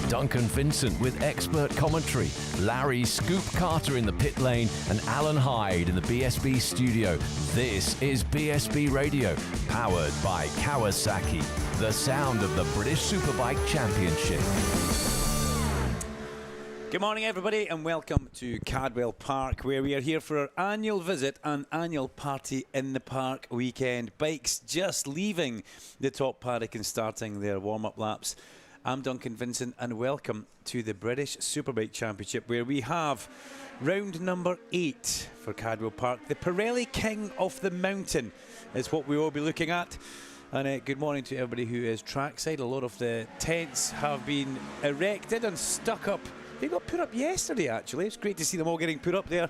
Duncan Vincent with expert commentary, Larry Scoop Carter in the pit lane, and Alan Hyde in the BSB studio. This is BSB Radio, powered by Kawasaki, the sound of the British Superbike Championship. Good morning, everybody, and welcome to Cadwell Park, where we are here for our annual visit and annual party in the park weekend. Bikes just leaving the top paddock and starting their warm-up laps. I'm Duncan Vincent, and welcome to the British Superbike Championship, where we have round number 8 for Cadwell Park. The Pirelli King of the Mountain is what we will be looking at. And good morning to everybody who is trackside. A lot of the tents have been erected and stuck up. They got put up yesterday, actually. It's great to see them all getting put up there.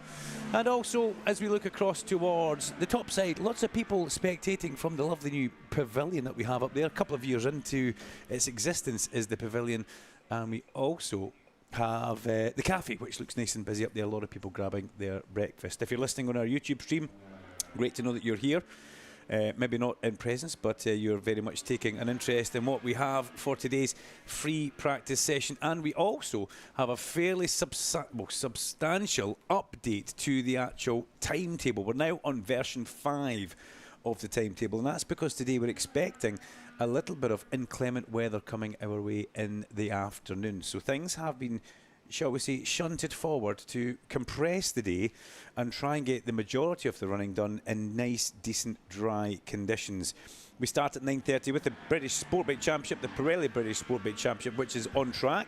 And also, as we look across towards the top side, lots of people spectating from the lovely new pavilion that we have up there. A couple of years into its existence is the pavilion. And we also have the cafe, which looks nice and busy up there. A lot of people grabbing their breakfast. If you're listening on our YouTube stream, great to know that you're here. Maybe not in presence, but you're very much taking an interest in what we have for today's free practice session. And we also have a fairly substantial update to the actual timetable. We're now on version 5 of the timetable, and that's because today we're expecting a little bit of inclement weather coming our way in the afternoon. So things have been, shall we say, shunted forward to compress the day and try and get the majority of the running done in nice, decent, dry conditions. We start at 9:30 with the British Sportbike Championship, the Pirelli British Sportbike Championship, which is on track.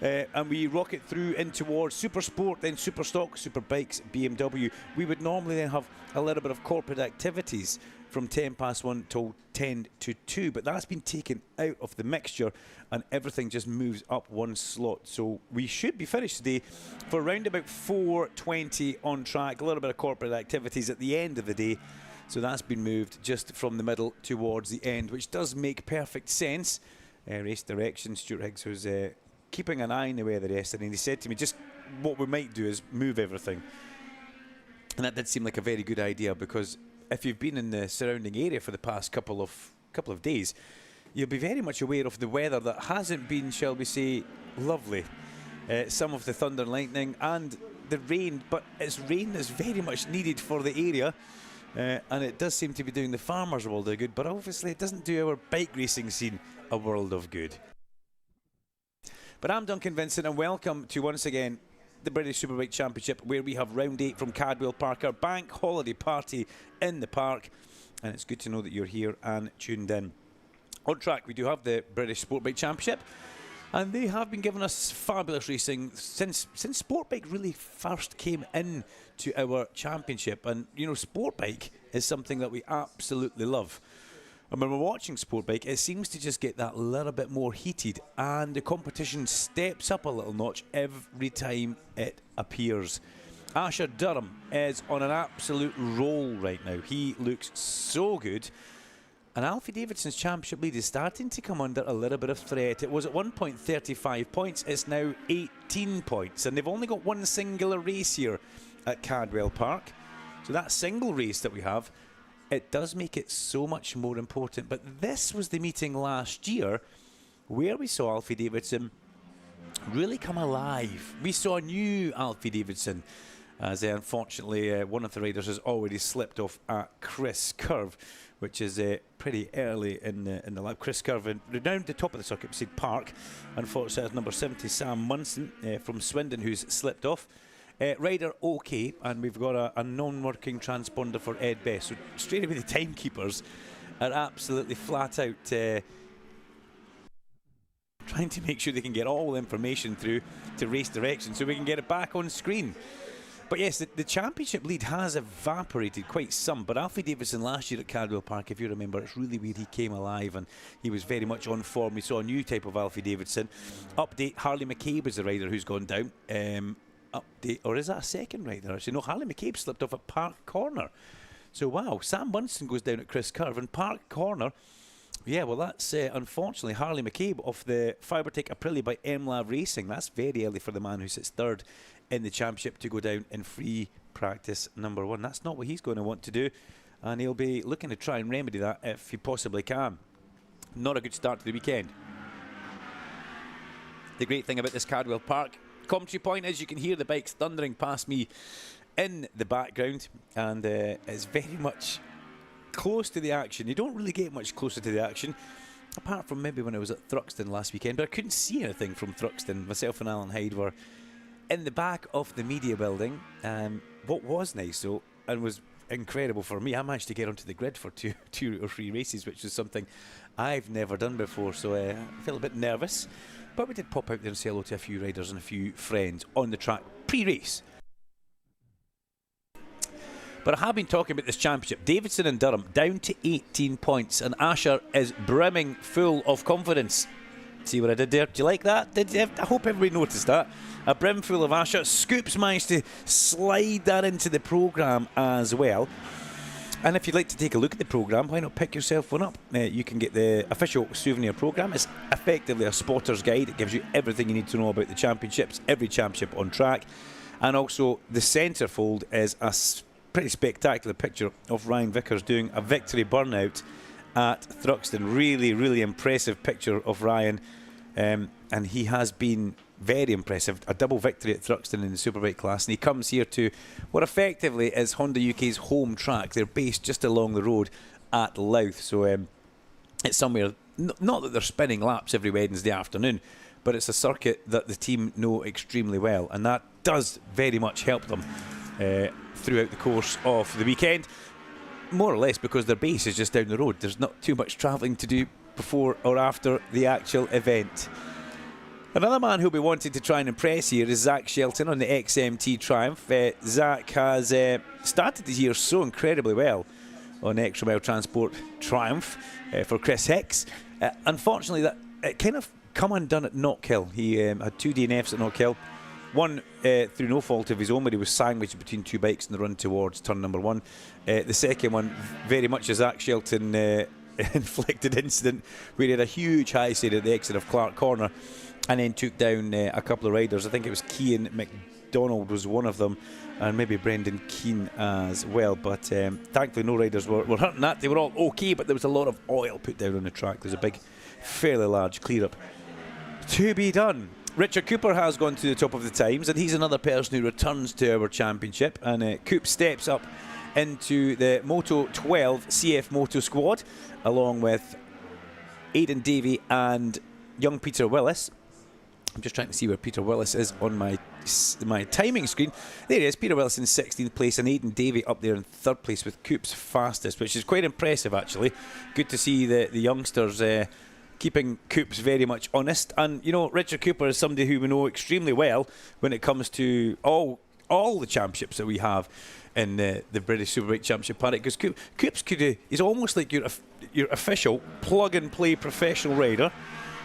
And we rocket through in towards Super Sport, then Super Stock, Super Bikes, BMW. We would normally then have a little bit of corporate activities from 1:10 till 10 to 2, but that's been taken out of the mixture and everything just moves up one slot. So we should be finished today for around about 4:20 on track. A little bit of corporate activities at the end of the day. So that's been moved just from the middle towards the end, which does make perfect sense. Race direction, Stuart Higgs was keeping an eye on the weather yesterday, and he said to me, just what we might do is move everything. And that did seem like a very good idea, because if you've been in the surrounding area for the past couple of days, you'll be very much aware of the weather that hasn't been, shall we say, lovely. Some of the thunder and lightning and the rain, but it's rain that's very much needed for the area. And it does seem to be doing the farmers a world of good, but obviously it doesn't do our bike racing scene a world of good. But I'm Duncan Vincent, and welcome to, once again, the British Superbike Championship, where we have round 8 from Cadwell Park, our bank holiday party in the park. And it's good to know that you're here and tuned in. On track, we do have the British Sportbike Championship, and they have been giving us fabulous racing since Sportbike really first came in to our championship. And, you know, Sportbike is something that we absolutely love. And when we're watching Sportbike, it seems to just get that little bit more heated, and the competition steps up a little notch every time it appears. Asher Durham is on an absolute roll right now. He looks so good. And Alfie Davidson's championship lead is starting to come under a little bit of threat. It was at one point 35 points. It's now 18 points. And they've only got one singular race here at Cadwell Park. So that single race that we have, it does make it so much more important. But this was the meeting last year where we saw Alfie Davidson really come alive. We saw a new Alfie Davidson, as unfortunately one of the riders has already slipped off at Chris Curve, which is pretty early in the lap. Chris Curve, down the top of the circuit beside Park. Unfortunately, it's number 70, Sam Munson from Swindon, who's slipped off. Rider OK, and we've got a non-working transponder for Ed Best. So straight away the timekeepers are absolutely flat out trying to make sure they can get all the information through to race direction so we can get it back on screen. But yes, the championship lead has evaporated quite some. But Alfie Davidson last year at Cadwell Park, if you remember, it's really where he came alive and he was very much on form. We saw a new type of Alfie Davidson. Update, Harley McCabe is the rider who's gone down. Update, or is that a second rider? Actually, no, Harley McCabe slipped off at Park Corner. So, wow, Sam Munson goes down at Chris Curve, and Park Corner, yeah, well, that's unfortunately Harley McCabe of the Fibertech Aprilia by MLAV Racing. That's very early for the man who sits third in the championship to go down in free practice number 1. That's not what he's going to want to do, and he'll be looking to try and remedy that if he possibly can. Not a good start to the weekend. The great thing about this Cardwell Park commentary point is you can hear the bikes thundering past me in the background, and it's very much close to the action. You don't really get much closer to the action, apart from maybe when I was at Thruxton last weekend, but I couldn't see anything from Thruxton. Myself and Alan Hyde were in the back of the media building. What was nice, though, and was incredible for me, I managed to get onto the grid for two or three races, which is something I've never done before, so I felt a bit nervous. But we did pop out there and say hello to a few riders and a few friends on the track pre-race. But I have been talking about this championship. Davidson and Durham down to 18 points, and Asher is brimming full of confidence. See what I did there? Do you like that? I hope everybody noticed that. A brim full of Asher. Scoops managed to slide that into the programme as well. And if you'd like to take a look at the programme, why not pick yourself one up? You can get the official souvenir programme. It's effectively a spotter's guide. It gives you everything you need to know about the championships, every championship on track. And also the centrefold is a pretty spectacular picture of Ryan Vickers doing a victory burnout at Thruxton. Really, really impressive picture of Ryan. And he has been very impressive. A double victory at Thruxton in the Superbike class, and he comes here to what effectively is Honda UK's home track. They're based just along the road at Louth, so it's somewhere, not that they're spinning laps every Wednesday afternoon, but it's a circuit that the team know extremely well, and that does very much help them throughout the course of the weekend, more or less because their base is just down the road. There's not too much travelling to do before or after the actual event. Another man who'll be wanting to try and impress here is Zach Shelton on the XMT Triumph. Zach has started the year so incredibly well on Extra Mile Transport Triumph for Chris Hicks. Unfortunately, that it kind of come undone at Knockhill. He had 2 DNFs at Knockhill. One through no fault of his own, where he was sandwiched between 2 bikes in the run towards turn number 1. The second one, very much a Zach Shelton inflicted incident, where he had a huge high side at the exit of Clark Corner, and then took down a couple of riders. I think it was Cian McDonald was one of them, and maybe Brendan Keane as well. But thankfully no riders were hurting that. They were all okay, but there was a lot of oil put down on the track. There's a big, fairly large clear-up to be done. Richard Cooper has gone to the top of the times, and he's another person who returns to our championship. And Coop steps up into the Moto 12 CF Moto squad, along with Aidan Davey and young Peter Willis. I'm just trying to see where Peter Willis is on my timing screen. There he is, Peter Willis in 16th place, and Aidan Davey up there in 3rd place with Coop's fastest, which is quite impressive actually. Good to see the youngsters keeping Coops very much honest. And you know, Richard Cooper is somebody who we know extremely well when it comes to all the championships that we have in the British Superbike Championship paddock, because Coops he's almost like your official plug-and-play professional rider.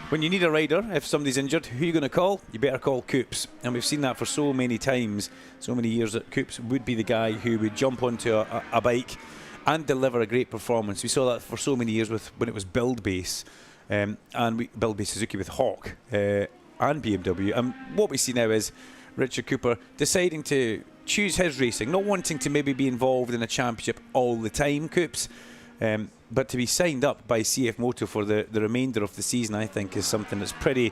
When you need a rider, if somebody's injured, who are you going to call? You better call Coops. And we've seen that for so many times, so many years, that Coops would be the guy who would jump onto a bike and deliver a great performance. We saw that for so many years when it was Build Base, and Build Base Suzuki with Hawk and BMW. And what we see now is Richard Cooper deciding to choose his racing, not wanting to maybe be involved in a championship all the time, Coops. But to be signed up by CF Moto for the remainder of the season, I think, is something that's pretty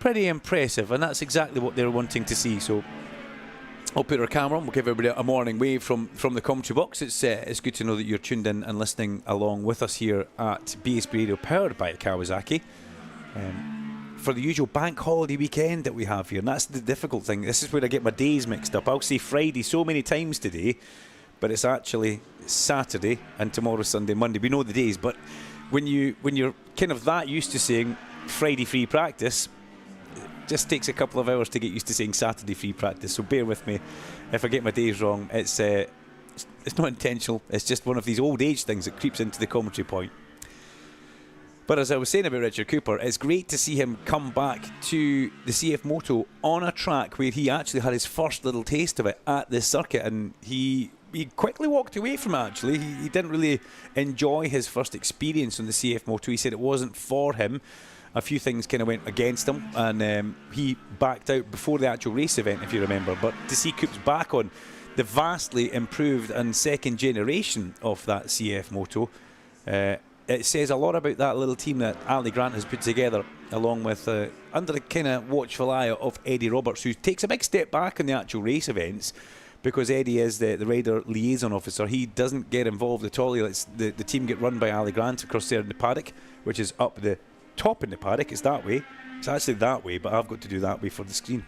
impressive, and that's exactly what they're wanting to see. So I'll put our camera on. We'll give everybody a morning wave from the commentary box. It's good to know that you're tuned in and listening along with us here at BSB Radio, powered by Kawasaki, for the usual bank holiday weekend that we have here. And that's the difficult thing. This is where I get my days mixed up. I'll say Friday so many times today, but it's actually Saturday, and tomorrow Sunday, Monday. We know the days, but when you're kind of that used to saying Friday free practice, it just takes a couple of hours to get used to saying Saturday free practice. So bear with me if I get my days wrong. It's not intentional. It's just one of these old age things that creeps into the commentary point. But as I was saying about Richard Cooper, it's great to see him come back to the CF Moto on a track where he actually had his first little taste of it at this circuit, and he quickly walked away from it, actually. He didn't really enjoy his first experience on the CF Moto. He said it wasn't for him. A few things kind of went against him, and he backed out before the actual race event, if you remember. But to see Coops back on the vastly improved and second generation of that CF Moto, it says a lot about that little team that Ali Grant has put together along with under the kind of watchful eye of Eddie Roberts, who takes a big step back in the actual race events because Eddie is the rider liaison officer. He doesn't get involved at all. He lets the team get run by Ali Grant across there in the paddock, which is up the top in the paddock. It's that way. It's actually that way, but I've got to do that way for the screen.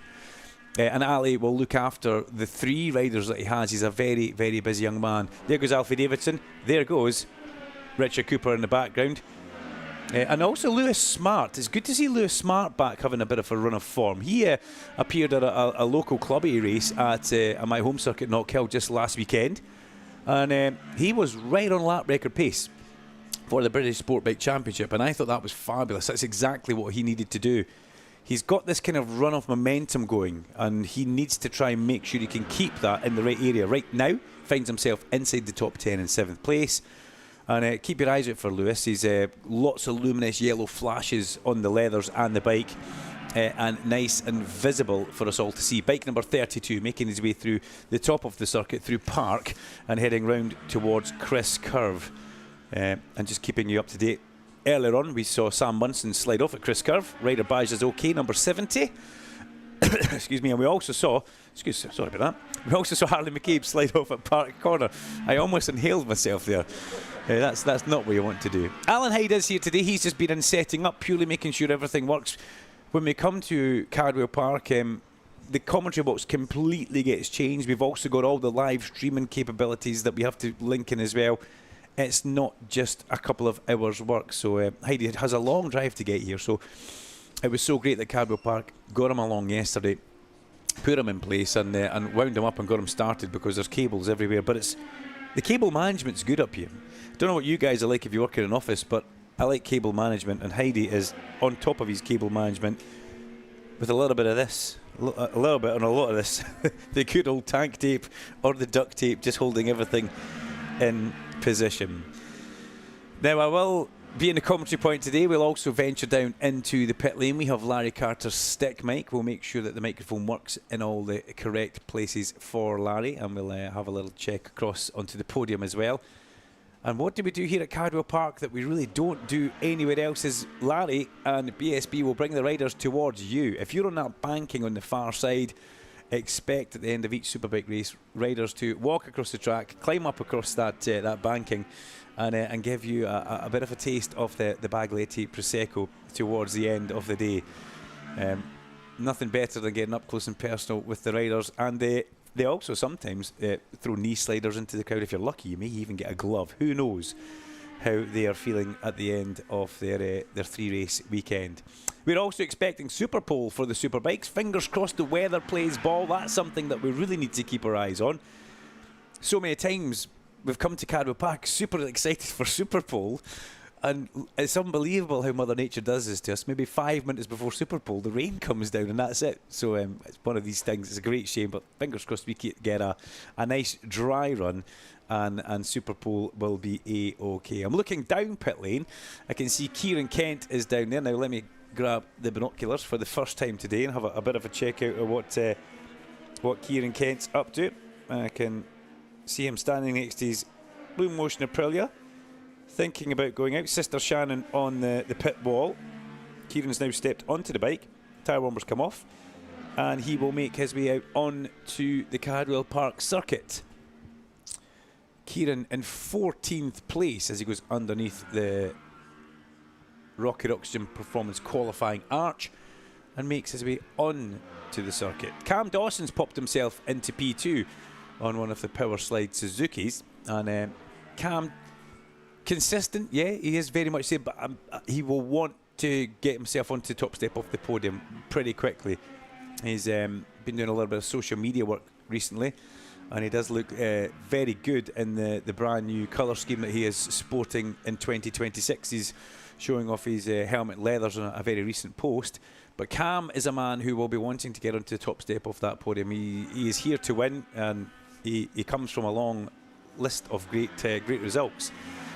And Ali will look after the 3 riders that he has. He's a very, very busy young man. There goes Alfie Davidson. There goes Richard Cooper in the background. And also Lewis Smart. It's good to see Lewis Smart back having a bit of a run of form. He appeared at a local clubby race at my home circuit, Knockhill, just last weekend. And he was right on lap record pace for the British Sport Bike Championship. And I thought that was fabulous. That's exactly what he needed to do. He's got this kind of run of momentum going, and he needs to try and make sure he can keep that in the right area. Right now, finds himself inside the top 10 in 7th place. And keep your eyes out for Lewis. He's lots of luminous yellow flashes on the leathers and the bike, and nice and visible for us all to see. Bike number 32 making his way through the top of the circuit, through Park, and heading round towards Chris Curve. And just keeping you up to date. Earlier on, we saw Sam Munson slide off at Chris Curve. Rider badge is OK, number 70. Excuse me, and we also saw, sorry about that. We also saw Harley McCabe slide off at Park Corner. I almost inhaled myself there. That's not what you want to do. Alan Hyde is here today. He's just been in setting up, purely making sure everything works. When we come to Cardwell Park, the commentary box completely gets changed. We've also got all the live streaming capabilities that we have to link in as well. It's not just a couple of hours work. So Heidi has a long drive to get here. So it was so great that Cardwell Park got him along yesterday, put him in place, and wound him up and got him started, because there's cables everywhere. But the cable management's good up here. Don't know what you guys are like if you work in an office, but I like cable management, and Heidi is on top of his cable management with a little bit of this, a little bit and a lot of this. The good old tank tape or the duct tape, just holding everything in position. Now, I will be in the commentary point today. We'll also venture down into the pit lane. We have Larry Carter's stick mic. We'll make sure that the microphone works in all the correct places for Larry, and we'll have a little check across onto the podium as well. And what do we do here at Cardwell Park that we really don't do anywhere else is Larry and BSB will bring the riders towards you. If you're on that banking on the far side, expect at the end of each Superbike race riders to walk across the track, climb up across that banking, and give you a bit of a taste of the Baglietti Prosecco towards the end of the day. Nothing better than getting up close and personal with the riders, and they also sometimes throw knee sliders into the crowd. If you're lucky, you may even get a glove. Who knows how they are feeling at the end of their 3-race weekend. We're also expecting Superpole for the Superbikes. Fingers crossed the weather plays ball. That's something that we really need to keep our eyes on. So many times we've come to Cardwell Park super excited for Superpole, and it's unbelievable how Mother Nature does this to us. Maybe 5 minutes before Superpole, the rain comes down and that's it. So it's one of these things. It's a great shame, but fingers crossed we get a nice dry run, and Superpole will be A-OK. I'm looking down pit lane. I can see Kieran Kent is down there. Now let me grab the binoculars for the first time today and have a bit of a check out of what Kieran Kent's up to. I can see him standing next to his Blue Motion Aprilia, thinking about going out. Sister Shannon on the pit wall. Kieran's now stepped onto the bike. Tyre warmers come off, and he will make his way out on to the Cardwell Park circuit. Kieran in 14th place as he goes underneath the Rocket Oxygen Performance qualifying arch and makes his way on to the circuit. Cam Dawson's popped himself into P2 on one of the Power Slide Suzukis, and Cam, consistent, yeah, he is very much so, but he will want to get himself onto the top step of the podium pretty quickly. He's been doing a little bit of social media work recently, and he does look very good in the brand new colour scheme that he is sporting in 2026. He's showing off his helmet leathers on a very recent post. But Cam is a man who will be wanting to get onto the top step of that podium. He is here to win, and he comes from a long list of great results.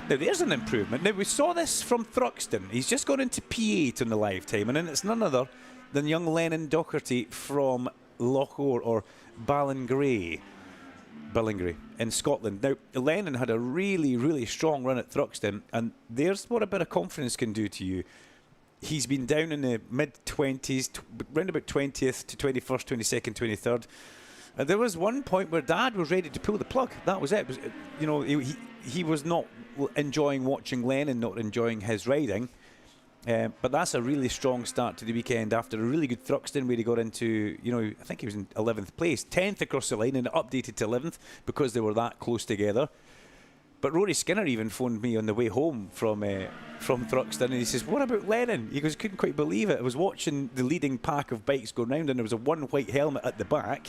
Now there's an improvement. Now we saw this from Thruxton. He's just gone into P8 in the lifetime, and then it's none other than young Lennon Docherty from Lochore or Ballingree in Scotland. Now Lennon had a really, really strong run at Thruxton, and there's what a bit of confidence can do to you. he's been down in the mid-20s, round about 20th to 21st, 22nd, 23rd. And there was one point where Dad was ready to pull the plug. That was it. He was not enjoying watching Lennon, not enjoying his riding. But that's a really strong start to the weekend after a really good Thruxton where he got into, I think he was in 11th place, 10th across the line and updated to 11th because they were that close together. But Rory Skinner even phoned me on the way home from Thruxton and he says, what about Lennon? He goes, couldn't quite believe it. I was watching the leading pack of bikes go round and there was a one white helmet at the back.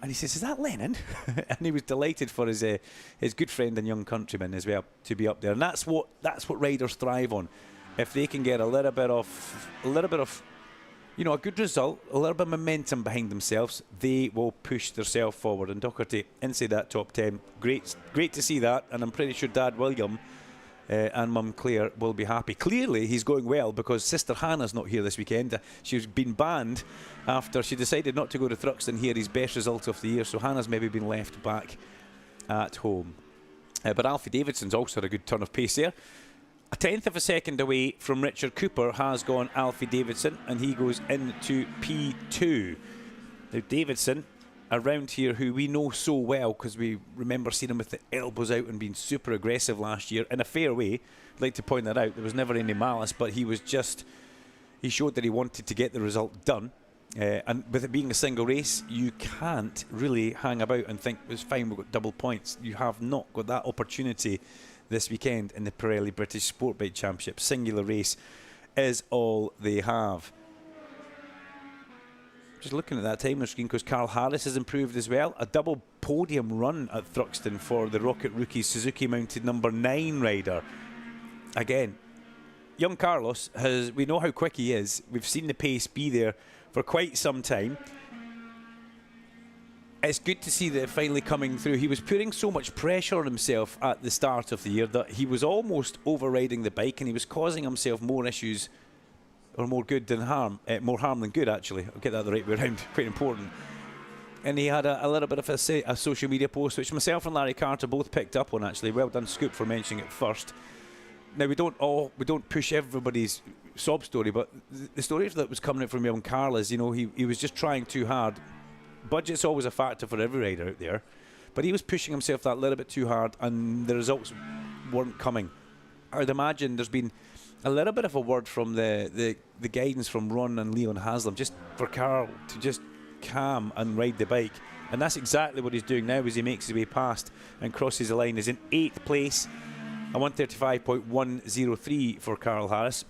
And he says, is that Lennon? And he was delighted for his good friend and young countryman as well to be up there. And that's what riders thrive on. If they can get a little bit of a good result, a little bit of momentum behind themselves, they will push themselves forward. And Docherty inside that top 10, great to see that. And I'm pretty sure Dad William and Mum Claire will be happy. Clearly, he's going well because Sister Hannah's not here this weekend. She's been banned after she decided not to go to Thruxton here, his best result of the year. So Hannah's maybe been left back at home. But Alfie Davidson's also had a good turn of pace there. A tenth of a second away from Richard Cooper has gone Alfie Davidson, and he goes into P2. Now Davidson, around here, who we know so well because we remember seeing him with the elbows out and being super aggressive last year in a fair way. I'd like to point that out. There was never any malice, but he showed that he wanted to get the result done. And with it being a single race, you can't really hang about and think it's fine, we've got double points. You have not got that opportunity this weekend in the Pirelli British Sport Bike Championship. Singular race is all they have. Just looking at that time on the screen because Carl Harris has improved as well. A double podium run at Thruxton for the Rocket Rookies Suzuki mounted number 9 rider. Again, young Carlos, we know how quick he is. We've seen the pace be there for quite some time. It's good to see that finally coming through. He was putting so much pressure on himself at the start of the year that he was almost overriding the bike and he was causing himself more issues, or more good than harm, more harm than good actually. I'll get that the right way around, quite important. And he had a little bit of a social media post which myself and Larry Carter both picked up on actually. Well done Scoop for mentioning it first. Now we don't push everybody's sob story, but the story that was coming out from young Carl is, he was just trying too hard. Budget's always a factor for every rider out there, but he was pushing himself that little bit too hard and the results weren't coming. I'd imagine there's been a little bit of a word from the guidance from Ron and Leon Haslam just for Carl to just calm and ride the bike, and that's exactly what he's doing now as he makes his way past and crosses the line. Is in 8th place, a 1:35.103 for Carl Harris,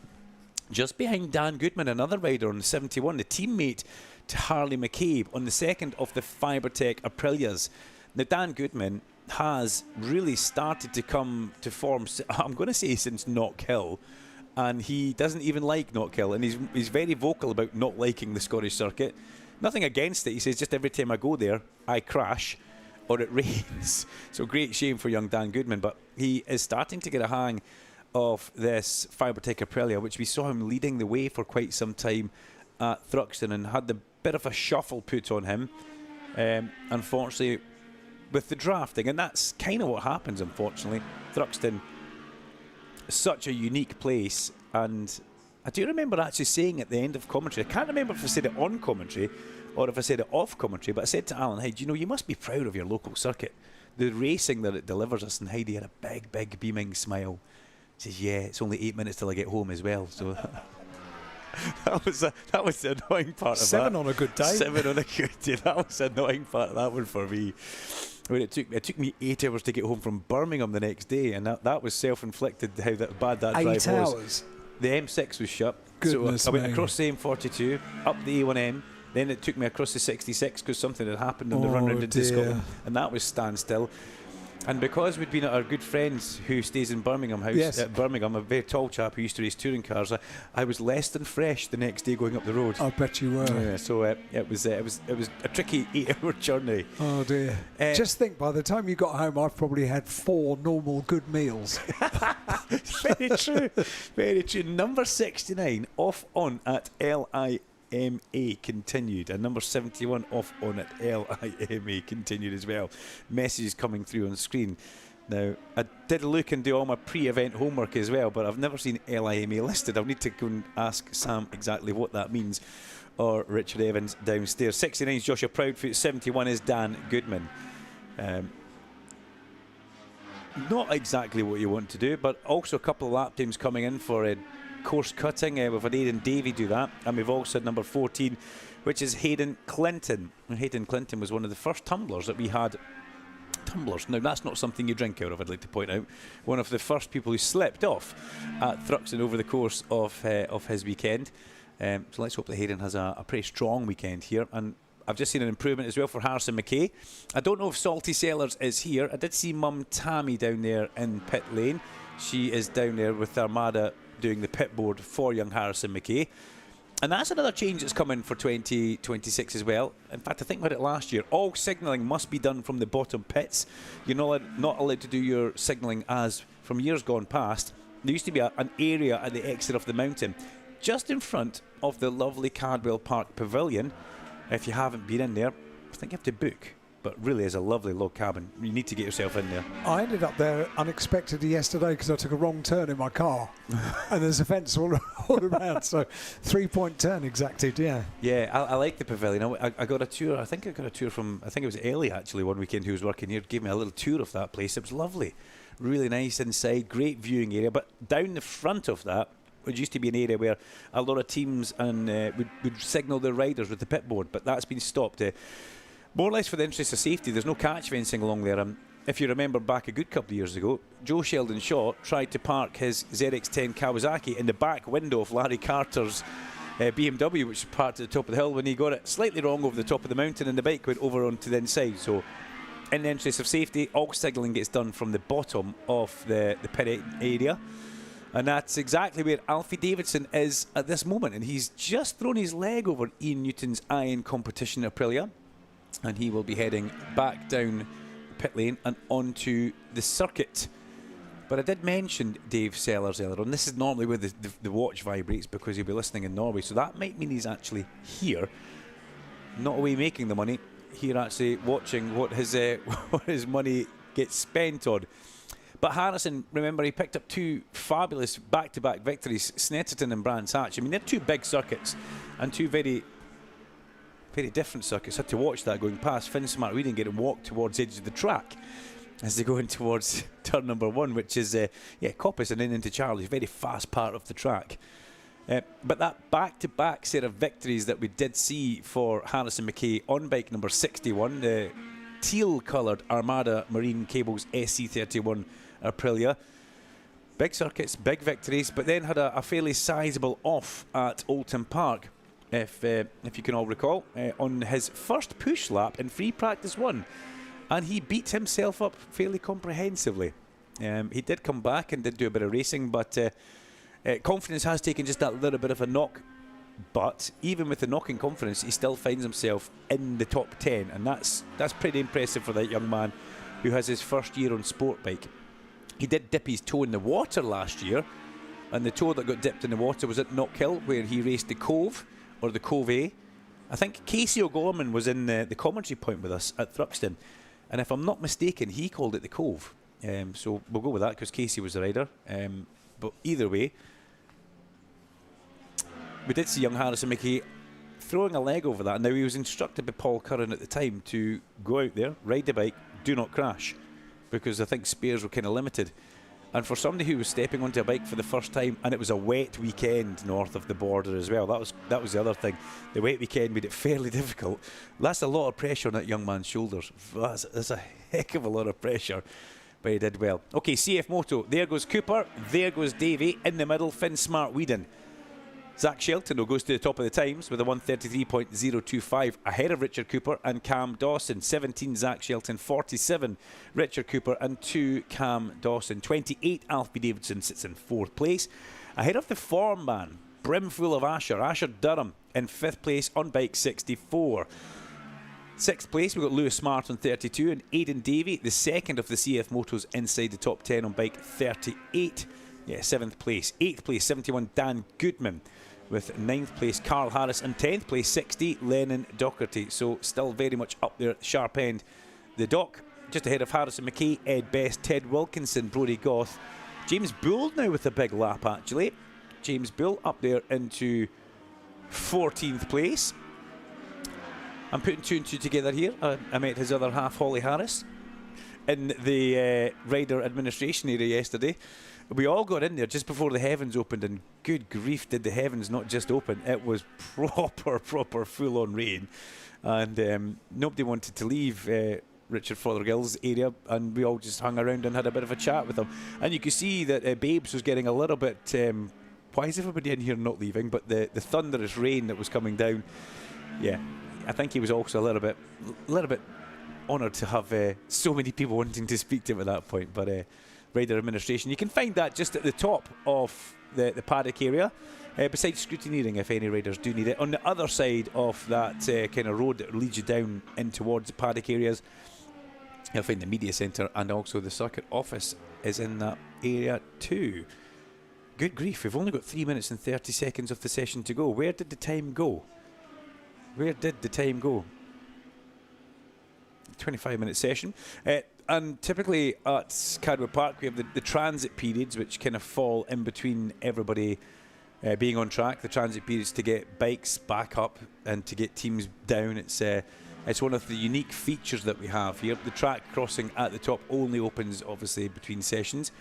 just behind Dan Goodman, another rider on the 71, the teammate to Harley McCabe on the second of the Fibertech Aprilias. Now Dan Goodman has really started to come to form, I'm going to say since Knockhill, and he doesn't even like Knockhill, and he's very vocal about not liking the Scottish circuit. Nothing against it, he says, just every time I go there I crash or it rains. So great shame for young Dan Goodman, but he is starting to get a hang of this Fibertech Aprilia, which we saw him leading the way for quite some time at Thruxton and had the bit of a shuffle put on him, unfortunately, with the drafting. And that's kind of what happens, unfortunately. Thruxton, such a unique place. And I do remember actually saying at the end of commentary, I can't remember if I said it on commentary or if I said it off commentary, but I said to Alan Hyde, you must be proud of your local circuit. The racing that it delivers us. And Heidi had a big, big beaming smile. He says, yeah, it's only 8 minutes till I get home as well. So that was the annoying part of that. 7 on a good day. 7 on a good day. That was the annoying part of that one for me. I mean, it took me 8 hours to get home from Birmingham the next day, and that was self-inflicted how bad that drive was. 8 hours? The M6 was shut. Goodness so I went me. across the M42, up the A1M, then it took me across the 66 because something had happened on the run round into Scotland, and that was standstill. And because we'd been at our good friends who stays in Birmingham House, yes. At Birmingham, a very tall chap who used to race touring cars, I was less than fresh the next day going up the road. I bet you were. Yeah, so it was a tricky 8-hour journey. Oh dear. Just think, by the time you got home, I've probably had 4 normal good meals. Very true. Very true. Number 69 off on at LIMA continued, and number 71 off on at LIMA continued as well. Messages coming through on screen. Now, I did look and do all my pre-event homework as well, but I've never seen LIMA listed. I'll need to go and ask Sam exactly what that means, or Richard Evans downstairs. 69 is Joshua Proudfoot, 71 is Dan Goodman. Not exactly what you want to do, but also a couple of lap times coming in for course cutting. We've had Aidan Davey do that, and we've also had number 14, which is Hayden Clinton. And Hayden Clinton was one of the first tumblers that we had. Tumblers. Now, that's not something you drink out of, I'd like to point out. One of the first people who slept off at Thruxton over the course of his weekend. So let's hope that Hayden has a pretty strong weekend here. And I've just seen an improvement as well for Harrison McKay. I don't know if Salty Sellers is here. I did see Mum Tammy down there in pit lane. She is down there with Armada doing the pit board for young Harrison McKay. And that's another change that's coming for 2026 as well. In fact, I think we had it last year. All signalling must be done from the bottom pits. You're not allowed to do your signalling as from years gone past. There used to be an area at the exit of the mountain, just in front of the lovely Cardwell Park Pavilion. If you haven't been in there, I think you have to book. But really is a lovely log cabin. You need to get yourself in there. I ended up there unexpectedly yesterday because I took a wrong turn in my car. And there's a fence all around. So 3-point turn exacted, yeah. Yeah, I like the pavilion. I got a tour. I think I got a tour from, I think it was Ellie actually one weekend who was working here. Gave me a little tour of that place. It was lovely. Really nice inside. Great viewing area. But down the front of that, it used to be an area where a lot of teams and would signal their riders with the pit board. But that's been stopped. More or less for the interest of safety. There's no catch fencing along there. If you remember back a good couple of years ago, Joe Sheldon Shaw tried to park his ZX-10 Kawasaki in the back window of Larry Carter's BMW, which was parked at the top of the hill, when he got it slightly wrong over the top of the mountain and the bike went over onto the inside. So in the interest of safety, all signalling gets done from the bottom of the pit area. And that's exactly where Alfie Davidson is at this moment. And he's just thrown his leg over Ian Newton's Iron Competition Aprilia. And he will be heading back down pit lane and onto the circuit. But I did mention Dave Sellers earlier on. This is normally where the watch vibrates because he'll be listening in Norway. So that might mean he's actually here, not away making the money, here actually watching what his money gets spent on. But Harrison, remember, he picked up two fabulous back-to-back victories, Snetterton and Brands Hatch. I mean, they're two big circuits and two very different circuits. Had to watch that going past Finsmart. We didn't get to walk towards the edge of the track as they go in towards turn number 1, which is Coppice and then into Charlie's, very fast part of the track. But that back-to-back set of victories that we did see for Harrison McKay on bike number 61, the teal-coloured Armada Marine Cables SC31 Aprilia. Big circuits, big victories, but then had a fairly sizable off at Oulton Park. If you can all recall, on his first push lap in free practice 1, and he beat himself up fairly comprehensively. He did come back and did do a bit of racing, but confidence has taken just that little bit of a knock. But even with the knock in confidence, he still finds himself in the top 10, and that's pretty impressive for that young man who has his first year on sport bike. He did dip his toe in the water last year, and the toe that got dipped in the water was at Knockhill, where he raced the Cove, or the Cove A. I think Casey O'Gorman was in the commentary point with us at Thruxton, and if I'm not mistaken, he called it the Cove. So we'll go with that because Casey was the rider. But either way, we did see young Harrison McKay throwing a leg over that. Now, he was instructed by Paul Curran at the time to go out there, ride the bike, do not crash, because I think spares were kind of limited. And for somebody who was stepping onto a bike for the first time, and it was a wet weekend north of the border as well, that was the other thing. The wet weekend made it fairly difficult. That's a lot of pressure on that young man's shoulders. That's a heck of a lot of pressure, but he did well. Okay, CF Moto, there goes Cooper, there goes Davey, in the middle, Finn Smart Whedon. Zach Shelton goes to the top of the times with a 1:33.025 ahead of Richard Cooper and Cam Dawson. 17 Zach Shelton, 47 Richard Cooper and 2 Cam Dawson. 28 Alfie Davidson sits in 4th place. Ahead of the form man, brimful of Asher Durham in 5th place on bike 64. 6th place, we've got Lewis Smart on 32 and Aidan Davey, the second of the CF Motos inside the top 10 on bike 38. Yeah, 7th place. 8th place, 71 Dan Goodman, with 9th place Carl Harris and 10th place 60 Lennon Docherty. So still very much up there at the sharp end. The Doc just ahead of Harrison McKay, Ed Best, Ted Wilkinson, Brodie Goth. James Bull now with a big lap, actually. James Bull up there into 14th place. I'm putting 2 and 2 together here. I met his other half, Holly Harris, in the rider administration area yesterday. We all got in there just before the heavens opened, and good grief, did the heavens not just open. It was proper full-on rain. And nobody wanted to leave Richard Fothergill's area, and we all just hung around and had a bit of a chat with them. And you could see that Babes was getting a little bit, why is everybody in here not leaving? But the thunderous rain that was coming down, yeah, I think he was also a little bit honoured to have so many people wanting to speak to him at that point. But rider administration, you can find that just at the top of the paddock area, besides scrutineering if any riders do need it. On the other side of that kind of road that leads you down in towards the paddock areas, you'll find the media centre, and also the circuit office is in that area too. Good grief, we've only got 3 minutes and 30 seconds of the session to go. Where did the time go? 25-minute session. And typically at Cadwell Park we have the transit periods, which kind of fall in between everybody being on track. The transit periods to get bikes back up and to get teams down. It's one of the unique features that we have here. The track crossing at the top only opens obviously between sessions.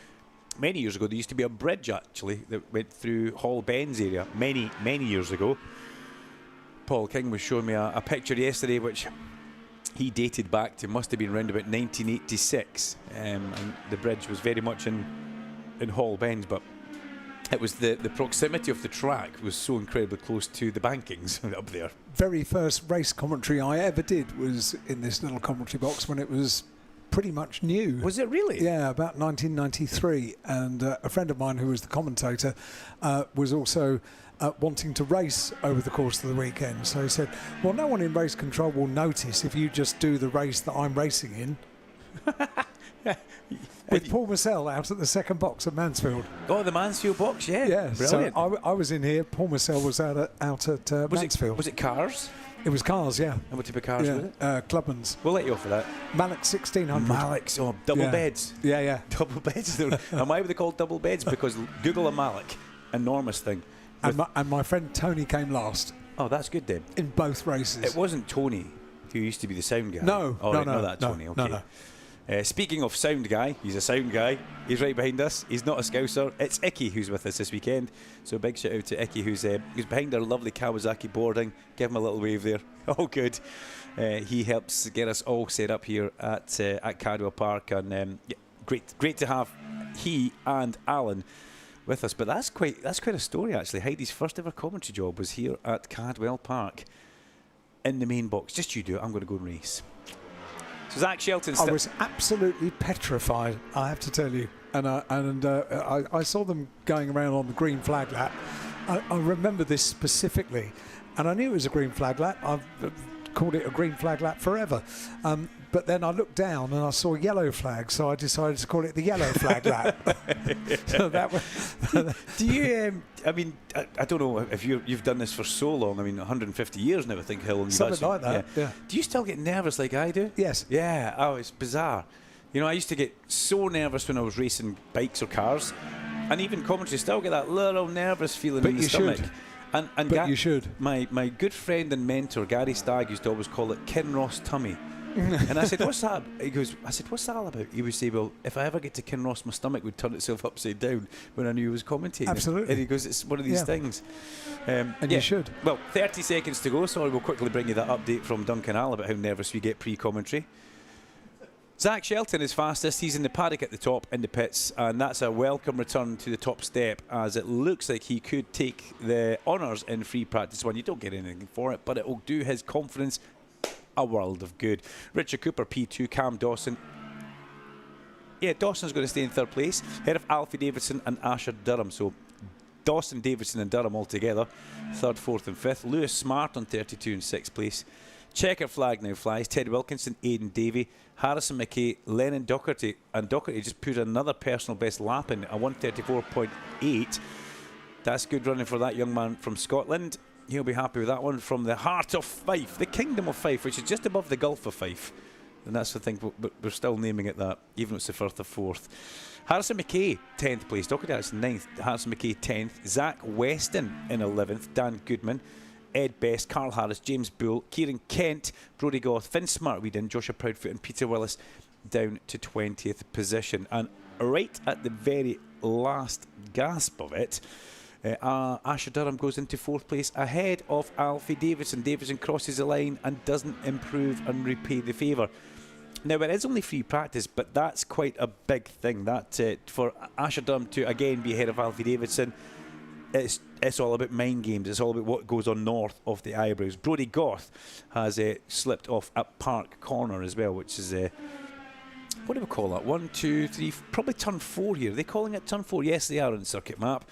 Many years ago there used to be a bridge actually that went through Hall Ben's area many years ago. Paul King was showing me a picture yesterday which he dated back to, must have been around about 1986, and the bridge was very much in Hall Bends, but it was the proximity of the track was so incredibly close to the bankings up there. Very first race commentary I ever did was in this little commentary box when it was pretty much new. Was it really? Yeah, about 1993, and a friend of mine who was the commentator was also wanting to race over the course of the weekend. So he said, well, no one in race control will notice if you just do the race that I'm racing in. With Paul Massell out at the second box at Mansfield. Oh, the Mansfield box, yeah. Yeah, brilliant. So I was in here, Paul Massell was out at Mansfield. Was it cars? It was cars, yeah. And what type of cars was it? Clubman's. We'll let you off of that. Malik 1600. Malik's, double beds. Yeah. Double beds. And why were they called double beds? Because Google a Malik, enormous thing. And my friend Tony came last. Oh, that's good then. In both races. It wasn't Tony, who used to be the sound guy. No, Tony. Okay. No. Speaking of sound guy, he's a sound guy. He's right behind us. He's not a Scouser. It's Icky who's with us this weekend. So big shout out to Icky who's behind our lovely Kawasaki boarding. Give him a little wave there. Oh, good. He helps get us all set up here at Cadwell Park, and great to have he and Alan with us. But that's quite a story actually. Heidi's first ever commentary job was here at Cadwell Park in the main box. Just you do it. I'm going to go and race. So Zach Shelton. I was absolutely petrified, I have to tell you. And I saw them going around on the green flag lap. I remember this specifically, and I knew it was a green flag lap. I've called it a green flag lap forever. But then I looked down and I saw yellow flag, so I decided to call it the yellow flag lap. So that was. Do you? I mean, I don't know if you've done this for so long. I mean, 150 years now, I think, Hill. Something like that. Yeah. Do you still get nervous like I do? Yes. Yeah. Oh, it's bizarre. You know, I used to get so nervous when I was racing bikes or cars, and even commentary. Still get that little nervous feeling in the stomach. But you should. My good friend and mentor Gary Stagg used to always call it Kinross tummy. And I said, what's that? I said, what's that all about? He would say, well, if I ever get to Kinross, my stomach would turn itself upside down when I knew he was commentating. Absolutely. And he goes, it's one of these things. And you should. Well, 30 seconds to go, so I will quickly bring you that update from Duncan Al about how nervous we get pre-commentary. Zach Shelton is fastest. He's in the paddock at the top in the pits, and that's a welcome return to the top step, as it looks like he could take the honours in free practice one. You don't get anything for it, but it will do his confidence a world of good. Richard Cooper P2, Cam Dawson. Yeah, Dawson's going to stay in third place, ahead of Alfie Davidson and Asher Durham. So Dawson, Davidson and Durham all together, third, fourth and fifth. Lewis Smart on 32 and sixth place. Checker flag now flies. Ted Wilkinson, Aidan Davey, Harrison McKay, Lennon Docherty, and Docherty just put another personal best lap in, a 1:34.8. That's good running for that young man from Scotland. He'll be happy with that one. From the heart of Fife, the kingdom of Fife, which is just above the Gulf of Fife. And that's the thing, but we're still naming it that, even though it's the first or fourth. Harrison McKay, 10th place. Dockyard's 9th. Harrison McKay, 10th. Zach Weston in 11th. Dan Goodman, Ed Best, Carl Harris, James Bull, Kieran Kent, Brodie Goth, Finn Smartweed, and Joshua Proudfoot and Peter Willis down to 20th position. And right at the very last gasp of it, Asher Durham goes into 4th place ahead of Alfie Davidson. Davidson crosses the line and doesn't improve and repay the favour. Now, it is only free practice, but that's quite a big thing. That for Asher Durham to again be ahead of Alfie Davidson, it's all about mind games. It's all about what goes on north of the eyebrows. Brodie Goth has slipped off at Park Corner as well, which is what do we call that? 1, 2, 3, probably turn 4 here. Are they calling it turn 4? Yes, they are on circuit map.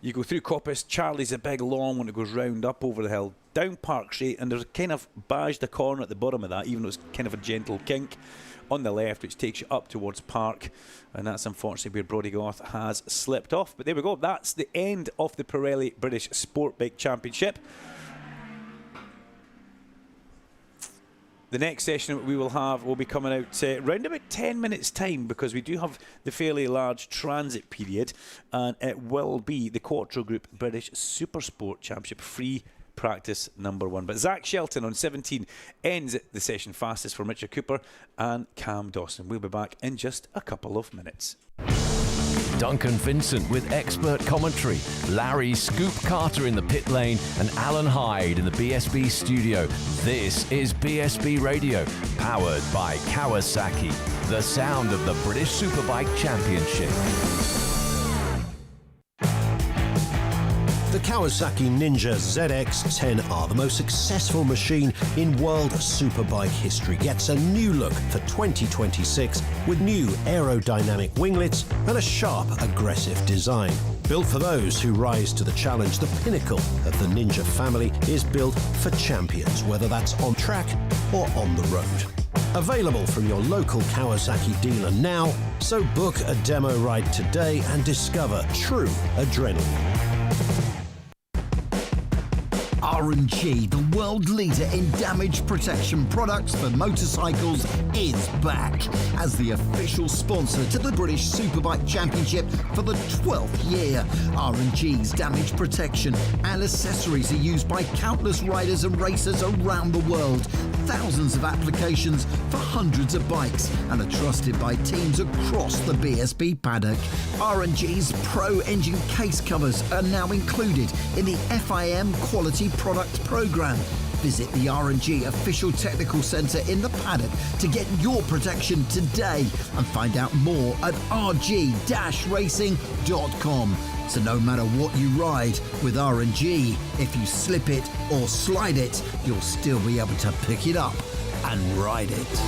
You go through Coppice, Charlie's a big long one that goes round up over the hill, down Park Street, and there's a kind of badged a corner at the bottom of that, even though it's kind of a gentle kink on the left, which takes you up towards Park, and that's unfortunately where Brodie Goth has slipped off. But there we go, that's the end of the Pirelli British Sport Bike Championship. The next session we will have will be coming out around about 10 minutes time, because we do have the fairly large transit period, and it will be the Quattro Group British Super Sport Championship free practice number 1. But Zach Shelton on 17 ends the session fastest for Richard Cooper and Cam Dawson. We'll be back in just a couple of minutes. Duncan Vincent with expert commentary, Larry Scoop Carter in the pit lane, and Alan Hyde in the BSB studio. This is BSB Radio, powered by Kawasaki, the sound of the British Superbike Championship. The Kawasaki Ninja ZX-10R, the most successful machine in world superbike history, gets a new look for 2026 with new aerodynamic winglets and a sharp, aggressive design. Built for those who rise to the challenge, the pinnacle of the Ninja family is built for champions, whether that's on track or on the road. Available from your local Kawasaki dealer now, so book a demo ride today and discover true adrenaline. R&G, the world leader in damage protection products for motorcycles, is back as the official sponsor to the British Superbike Championship for the 12th year. R&G's damage protection and accessories are used by countless riders and racers around the world. Thousands of applications for hundreds of bikes and are trusted by teams across the BSB paddock. R&G's Pro Engine case covers are now included in the FIM Quality Product Programme. Visit the R&G official technical centre in the paddock to get your protection today and find out more at rg-racing.com. So no matter what you ride with R&G, if you slip it or slide it, you'll still be able to pick it up and ride it.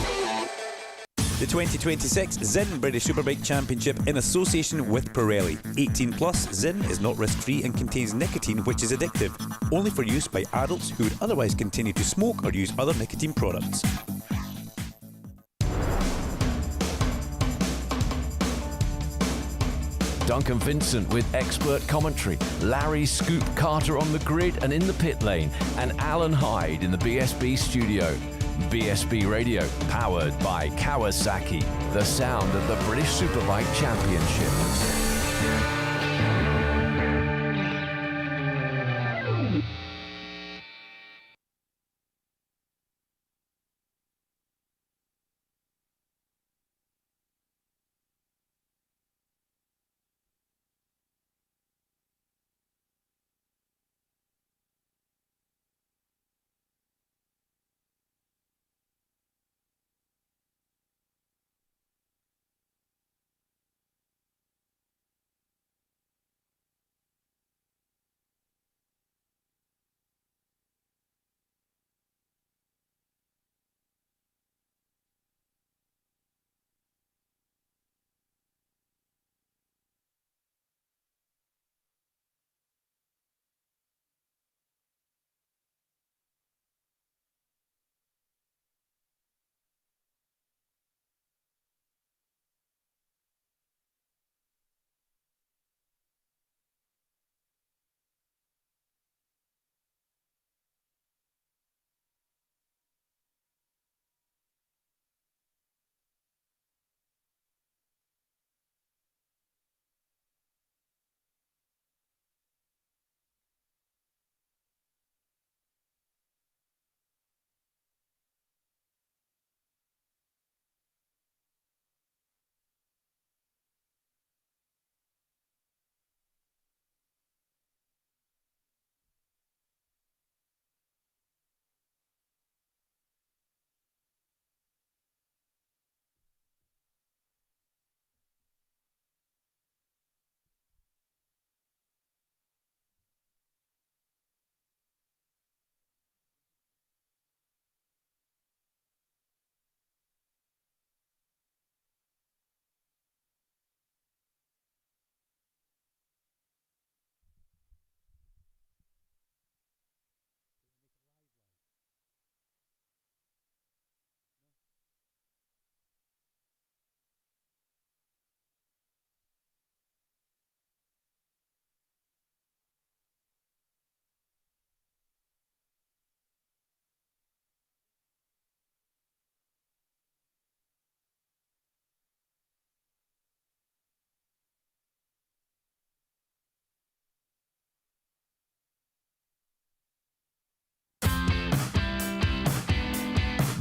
The 2026 Zinn British Superbike Championship in association with Pirelli. 18 plus, Zinn is not risk-free and contains nicotine, which is addictive. Only for use by adults who would otherwise continue to smoke or use other nicotine products. Duncan Vincent with expert commentary, Larry Scoop Carter on the grid and in the pit lane, and Alan Hyde in the BSB studio. BSB Radio, powered by Kawasaki, the sound of the British Superbike Championship.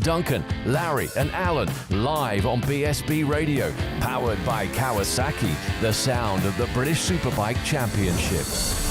Duncan, Larry and Alan live on BSB Radio, powered by Kawasaki, the sound of the British Superbike Championships.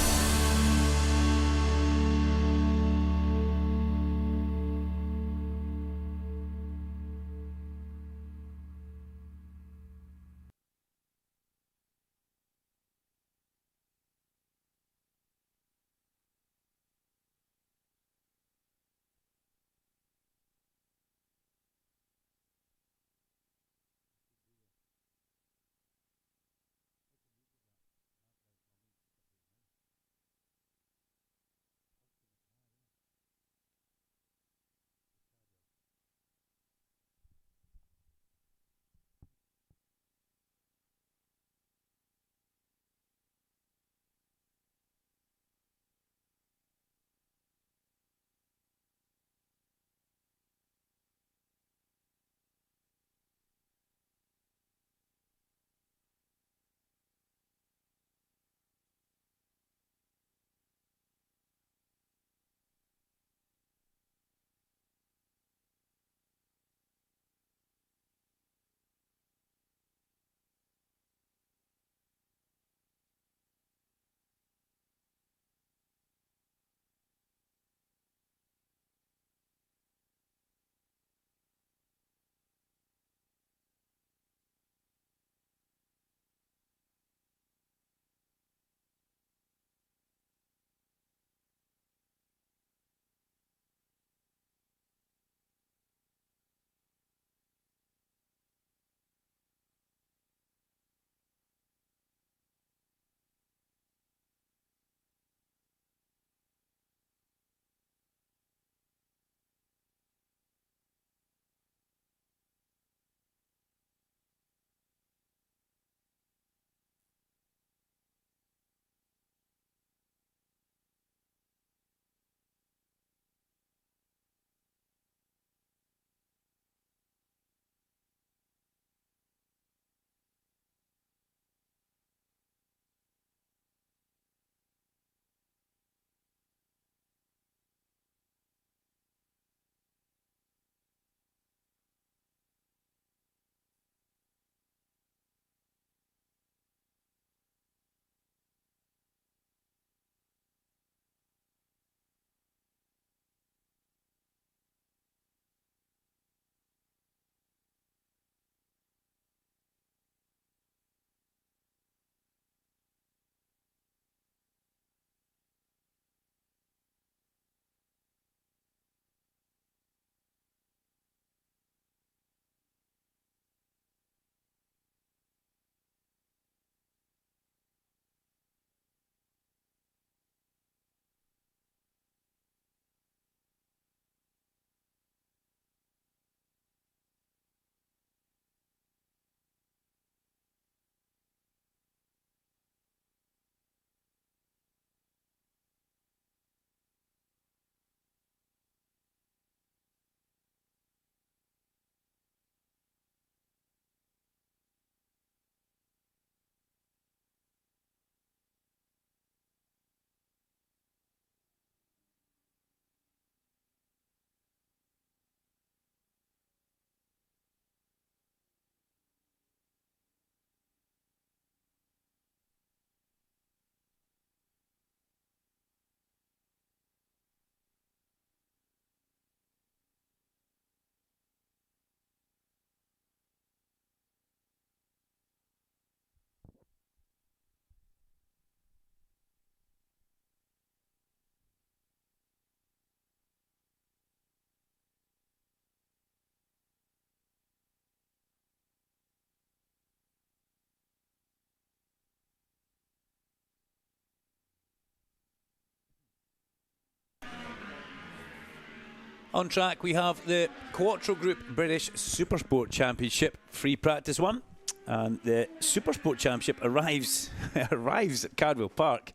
On track, we have the Quattro Group British Supersport Championship free practice one, and the Supersport Championship arrives at Cardwell Park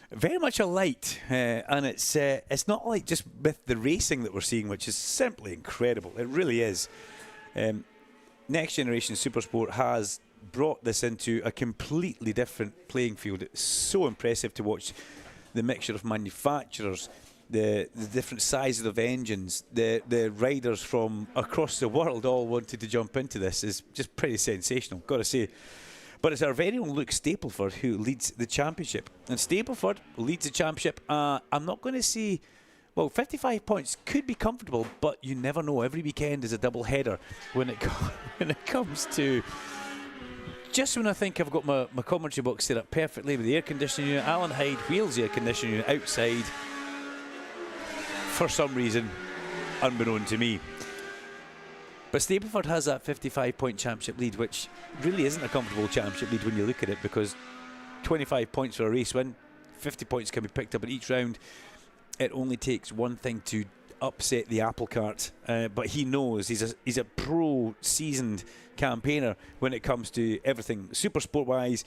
very much a light, and it's not like just with the racing that we're seeing, which is simply incredible. It really is. Next Generation Supersport has brought this into a completely different playing field. It's so impressive to watch the mixture of manufacturers the different sizes of engines, the riders from across the world all wanted to jump into this is just pretty sensational, got to say. But it's our very own Luke Stapleford who leads the championship. And Stapleford leads the championship. I'm not going to say, well, 55 points could be comfortable, but you never know. Every weekend is a double header when it comes to... Just when I think I've got my commentary box set up perfectly with the air conditioning unit, Alan Hyde wheels the air conditioning unit outside for some reason, unbeknown to me. But Stapleford has that 55-point championship lead, which really isn't a comfortable championship lead when you look at it, because 25 points for a race win, 50 points can be picked up at each round. It only takes one thing to upset the apple cart, but he knows he's a pro-seasoned campaigner when it comes to everything super sport-wise.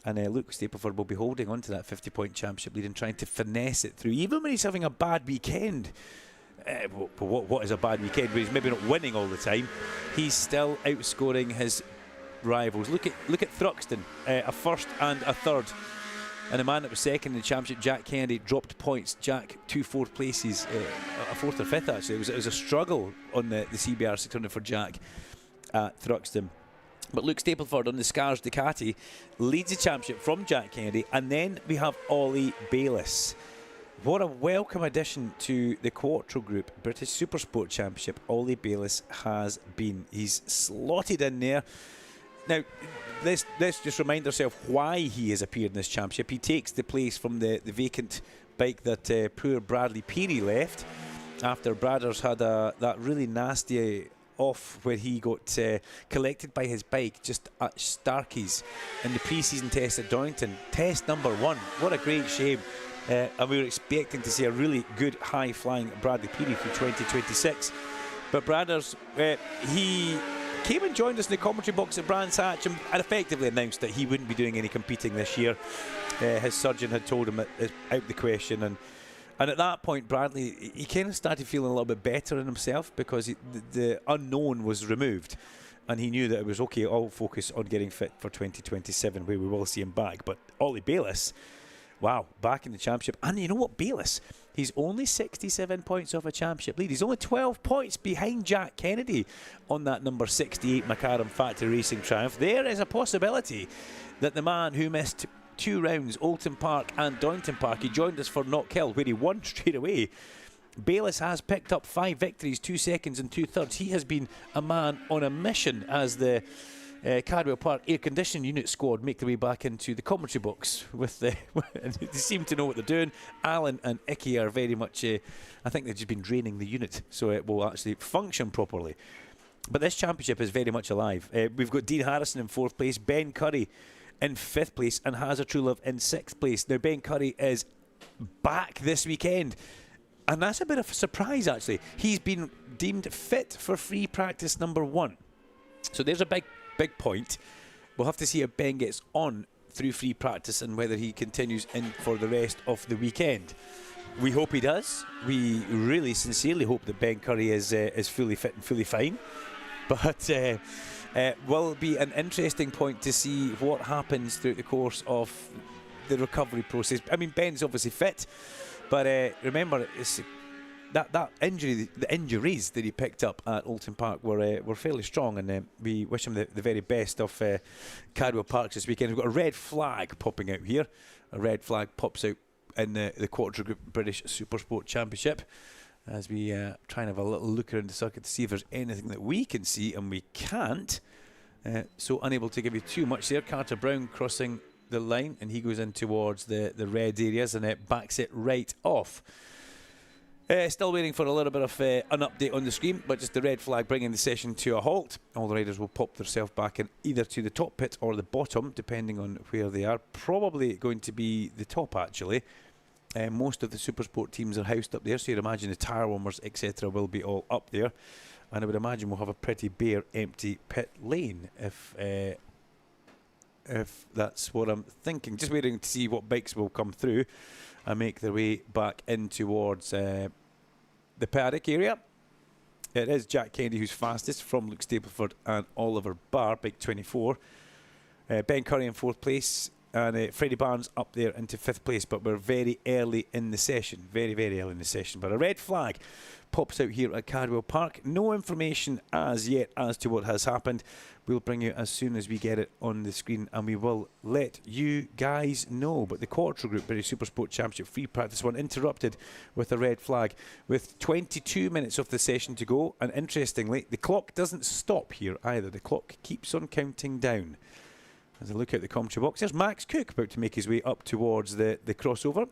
And Luke Stapleford will be holding on to that 50-point championship lead and trying to finesse it through, even when he's having a bad weekend. What is a bad weekend where he's maybe not winning all the time? He's still outscoring his rivals. Look at Thruxton, a first and a third, and the man that was second in the championship, Jack Kennedy, dropped points. Jack 2 4th places, a 4th or 5th actually. It was a struggle on the CBR 600 for Jack at Thruxton. But Luke Stapleford on the Scars Ducati leads the championship from Jack Kennedy, and then we have Ollie Bayliss. What a welcome addition to the Quattro Group British Supersport Championship Ollie Bayliss has been. He's slotted in there. Now, let's just remind ourselves why he has appeared in this championship. He takes the place from the vacant bike that poor Bradley Peary left after Bradders had that really nasty off where he got collected by his bike just at Starkey's in the pre-season test at Donington. Test number 1. What a great shame. And we were expecting to see a really good high-flying Bradley Peary through 2026. But Bradders, he came and joined us in the commentary box at Brands Hatch and effectively announced that he wouldn't be doing any competing this year. His surgeon had told him it's out the question, and at that point Bradley, he kind of started feeling a little bit better in himself because the unknown was removed, and he knew that it was okay, all focus on getting fit for 2027 where we will see him back. But Ollie Bayliss, wow, back in the championship. And you know what, Bayliss, he's only 67 points off a championship lead. He's only 12 points behind Jack Kennedy on that number 68 McLaren Factory Racing Triumph. There is a possibility that the man who missed 2 rounds, Oulton Park and Donington Park, he joined us for Knockhill where he won straight away. Bayliss has picked up 5 victories, 2 seconds and 2 thirds. He has been a man on a mission as the Cardwell Park air conditioning unit squad make their way back into the commentary box with they seem to know what they're doing. Alan and Icky are very much I think they've just been draining the unit so it will actually function properly. But this championship is very much alive. We've got Dean Harrison in 4th place, Ben Curry in 5th place, and Hazard Truelove in 6th place. Now Ben Curry is back this weekend, and that's a bit of a surprise actually. He's been deemed fit for free practice number 1, so there's a big point. We'll have to see how Ben gets on through free practice and whether he continues in for the rest of the weekend. We hope he does. We really sincerely hope that Ben Curry is fully fit and fully fine. But will be an interesting point to see what happens throughout the course of the recovery process. I mean, Ben's obviously fit, but remember, it's that injury, the injuries that he picked up at Oulton Park were fairly strong, and we wish him the very best of Cardwell Parks this weekend. We've got a red flag popping out here. A red flag pops out in the Quattro Group British Supersport Championship as we try and have a little look around the circuit to see if there's anything that we can see, and we can't. So unable to give you too much there. Carter Brown crossing the line, and he goes in towards the red areas, and it backs it right off. Still waiting for a little bit of an update on the screen, but just the red flag bringing the session to a halt. All the riders will pop themselves back in either to the top pit or the bottom, depending on where they are. Probably going to be the top, actually. Most of the Supersport teams are housed up there, so you'd imagine the tyre warmers, etc. will be all up there. And I would imagine we'll have a pretty bare, empty pit lane, if that's what I'm thinking. Just waiting to see what bikes will come through and make their way back in towards the paddock area. It is Jack Kennedy who's fastest from Luke Stapleford and Oliver Barr, bike 24. Ben Curry in 4th place. and Freddie Barnes up there into 5th place, but we're very early in the session, very, very early in the session. But a red flag pops out here at Cardwell Park. No information as yet as to what has happened. We'll bring you as soon as we get it on the screen, and we will let you guys know. But the Quattro Group British Supersport Championship free practice one interrupted with a red flag with 22 minutes of the session to go. And interestingly, the clock doesn't stop here either. The clock keeps on counting down. As I look at the commentary box, there's Max Cook about to make his way up towards the crossover.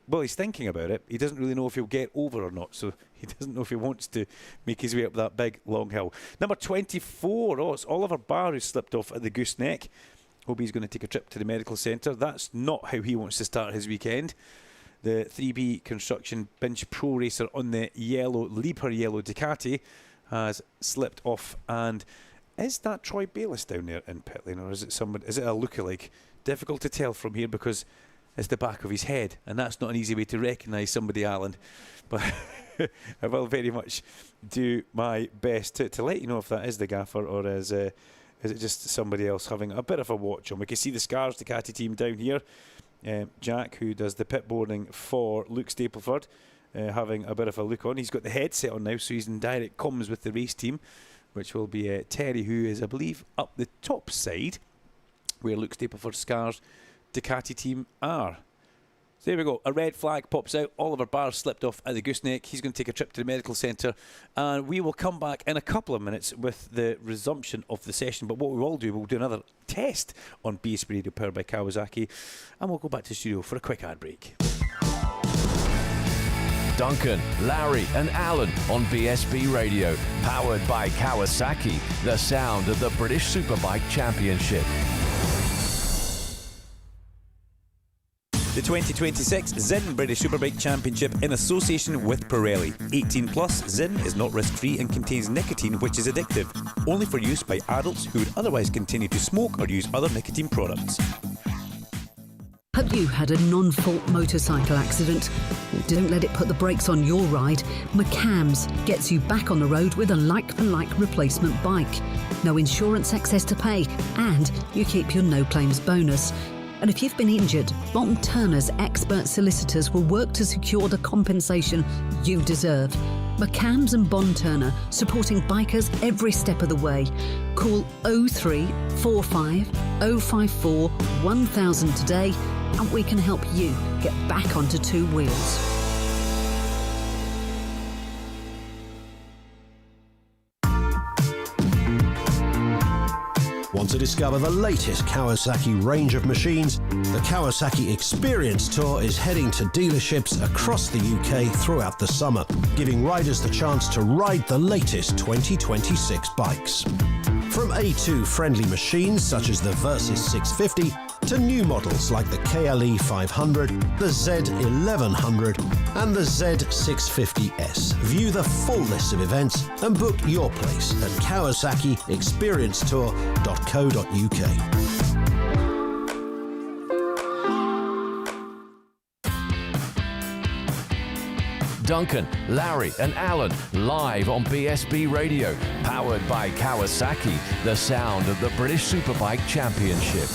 Well, he's thinking about it. He doesn't really know if he'll get over or not, so he doesn't know if he wants to make his way up that big, long hill. Number 24, it's Oliver Barr who slipped off at the gooseneck. Hope he's going to take a trip to the medical centre. That's not how he wants to start his weekend. The 3B Construction Binge Pro Racer on the Leaper yellow Ducati has slipped off. And is that Troy Bayliss down there in pit lane, or is it someone? Is it a lookalike? Difficult to tell from here because it's the back of his head, and that's not an easy way to recognise somebody, Alan. But I will very much do my best to let you know if that is the gaffer, or is it just somebody else having a bit of a watch on. We can see the Scars Ducati team down here. Jack, who does the pit boarding for Luke Stapleford, having a bit of a look on. He's got the headset on now, so he's in direct comms with the race team, which will be Terry, who is, I believe, up the top side, where Luke Stapleford's Scars Ducati team are. So there we go. A red flag pops out. Oliver Barr slipped off at the gooseneck. He's going to take a trip to the medical centre, and we will come back in a couple of minutes with the resumption of the session. But what we will do, we'll do another test on BSB Radio powered by Kawasaki, and we'll go back to the studio for a quick ad break. Duncan, Larry and Alan on BSB Radio, powered by Kawasaki, the sound of the British Superbike Championship. The 2026 Zinn British Superbike Championship in association with Pirelli. 18 plus, Zinn is not risk-free and contains nicotine, which is addictive. Only for use by adults who would otherwise continue to smoke or use other nicotine products. Have you had a non-fault motorcycle accident? Don't let it put the brakes on your ride. McCams gets you back on the road with a like-for-like replacement bike. No insurance excess to pay, and you keep your no-claims bonus. And if you've been injured, Bond Turner's expert solicitors will work to secure the compensation you deserve. McCams and Bond Turner, supporting bikers every step of the way. Call 0345 054 1000 today, and we can help you get back onto two wheels. Want to discover the latest Kawasaki range of machines? The Kawasaki Experience Tour is heading to dealerships across the UK throughout the summer, giving riders the chance to ride the latest 2026 bikes. From A2-friendly machines such as the Versys 650 to new models like the KLE 500, the Z1100 and the Z650S. View the full list of events and book your place at kawasakiexperiencetour.co.uk. Duncan, Larry and Alan live on BSB Radio, powered by Kawasaki, the sound of the British Superbike Championship.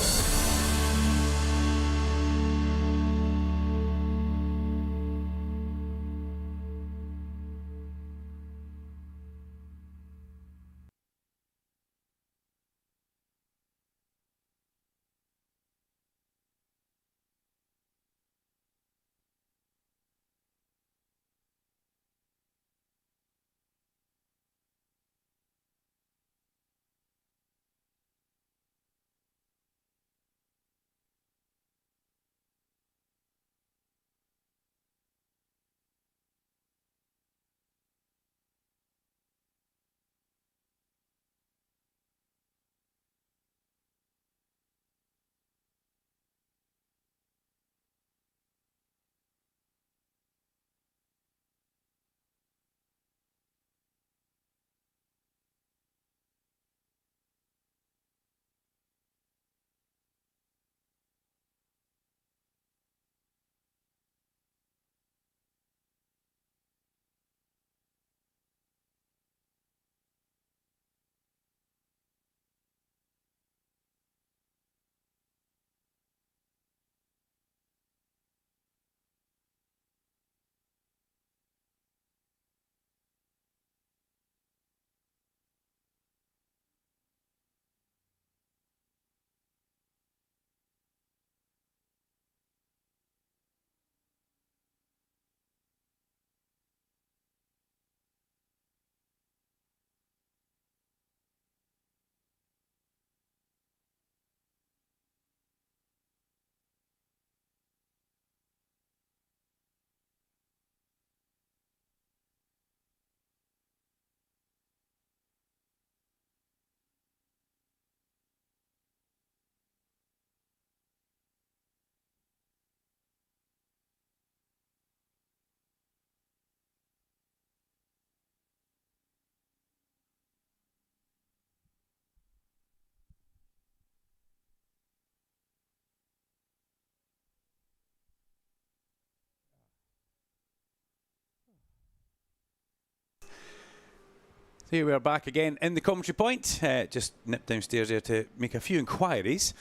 Here we are back again in the commentary point. Just nipped downstairs there to make a few inquiries.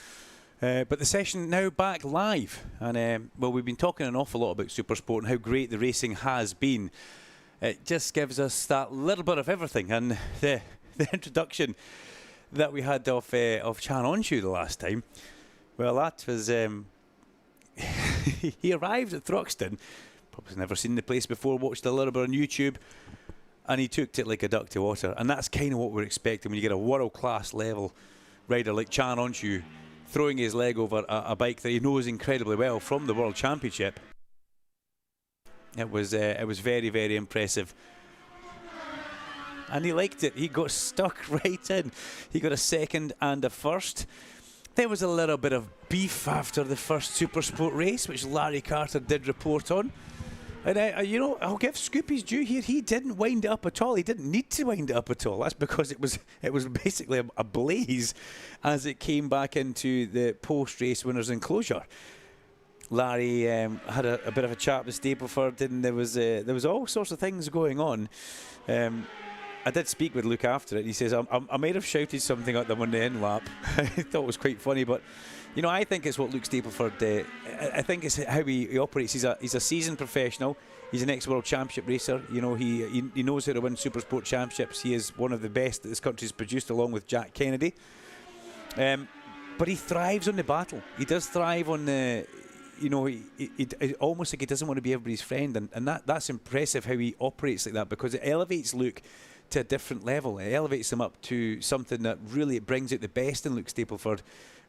But the session now back live. And, well, we've been talking an awful lot about Supersport and how great the racing has been. It just gives us that little bit of everything. And the introduction that we had of Chan Onshu the last time, well, that was... he arrived at Thruxton, probably never seen the place before, watched a little bit on YouTube, and he took to it like a duck to water. And that's kind of what we're expecting when you get a world-class level rider like Chan Onshu throwing his leg over a bike that he knows incredibly well from the World Championship. It was very, very impressive. And he liked it. He got stuck right in. He got a second and a first. There was a little bit of beef after the first Supersport race, which Larry Carter did report on. And, you know, I'll give Scoop his due here. He didn't wind it up at all. He didn't need to wind it up at all. That's because it was basically a blaze as it came back into the post-race winners' enclosure. Larry had a bit of a chat with Stapleford, and there was all sorts of things going on. I did speak with Luke after it. He says, I might have shouted something at them on the end lap. I thought it was quite funny, but you know, I think it's what Luke Stapleford. I think it's how he operates. He's a seasoned professional. He's an ex-world championship racer. You know, he knows how to win Supersport championships. He is one of the best that this country's produced, along with Jack Kennedy. But he thrives on the battle. He does thrive on the. You know, he almost like he doesn't want to be everybody's friend, and that's impressive how he operates like that, because it elevates Luke to a different level. It elevates him up to something that really brings out the best in Luke Stapleford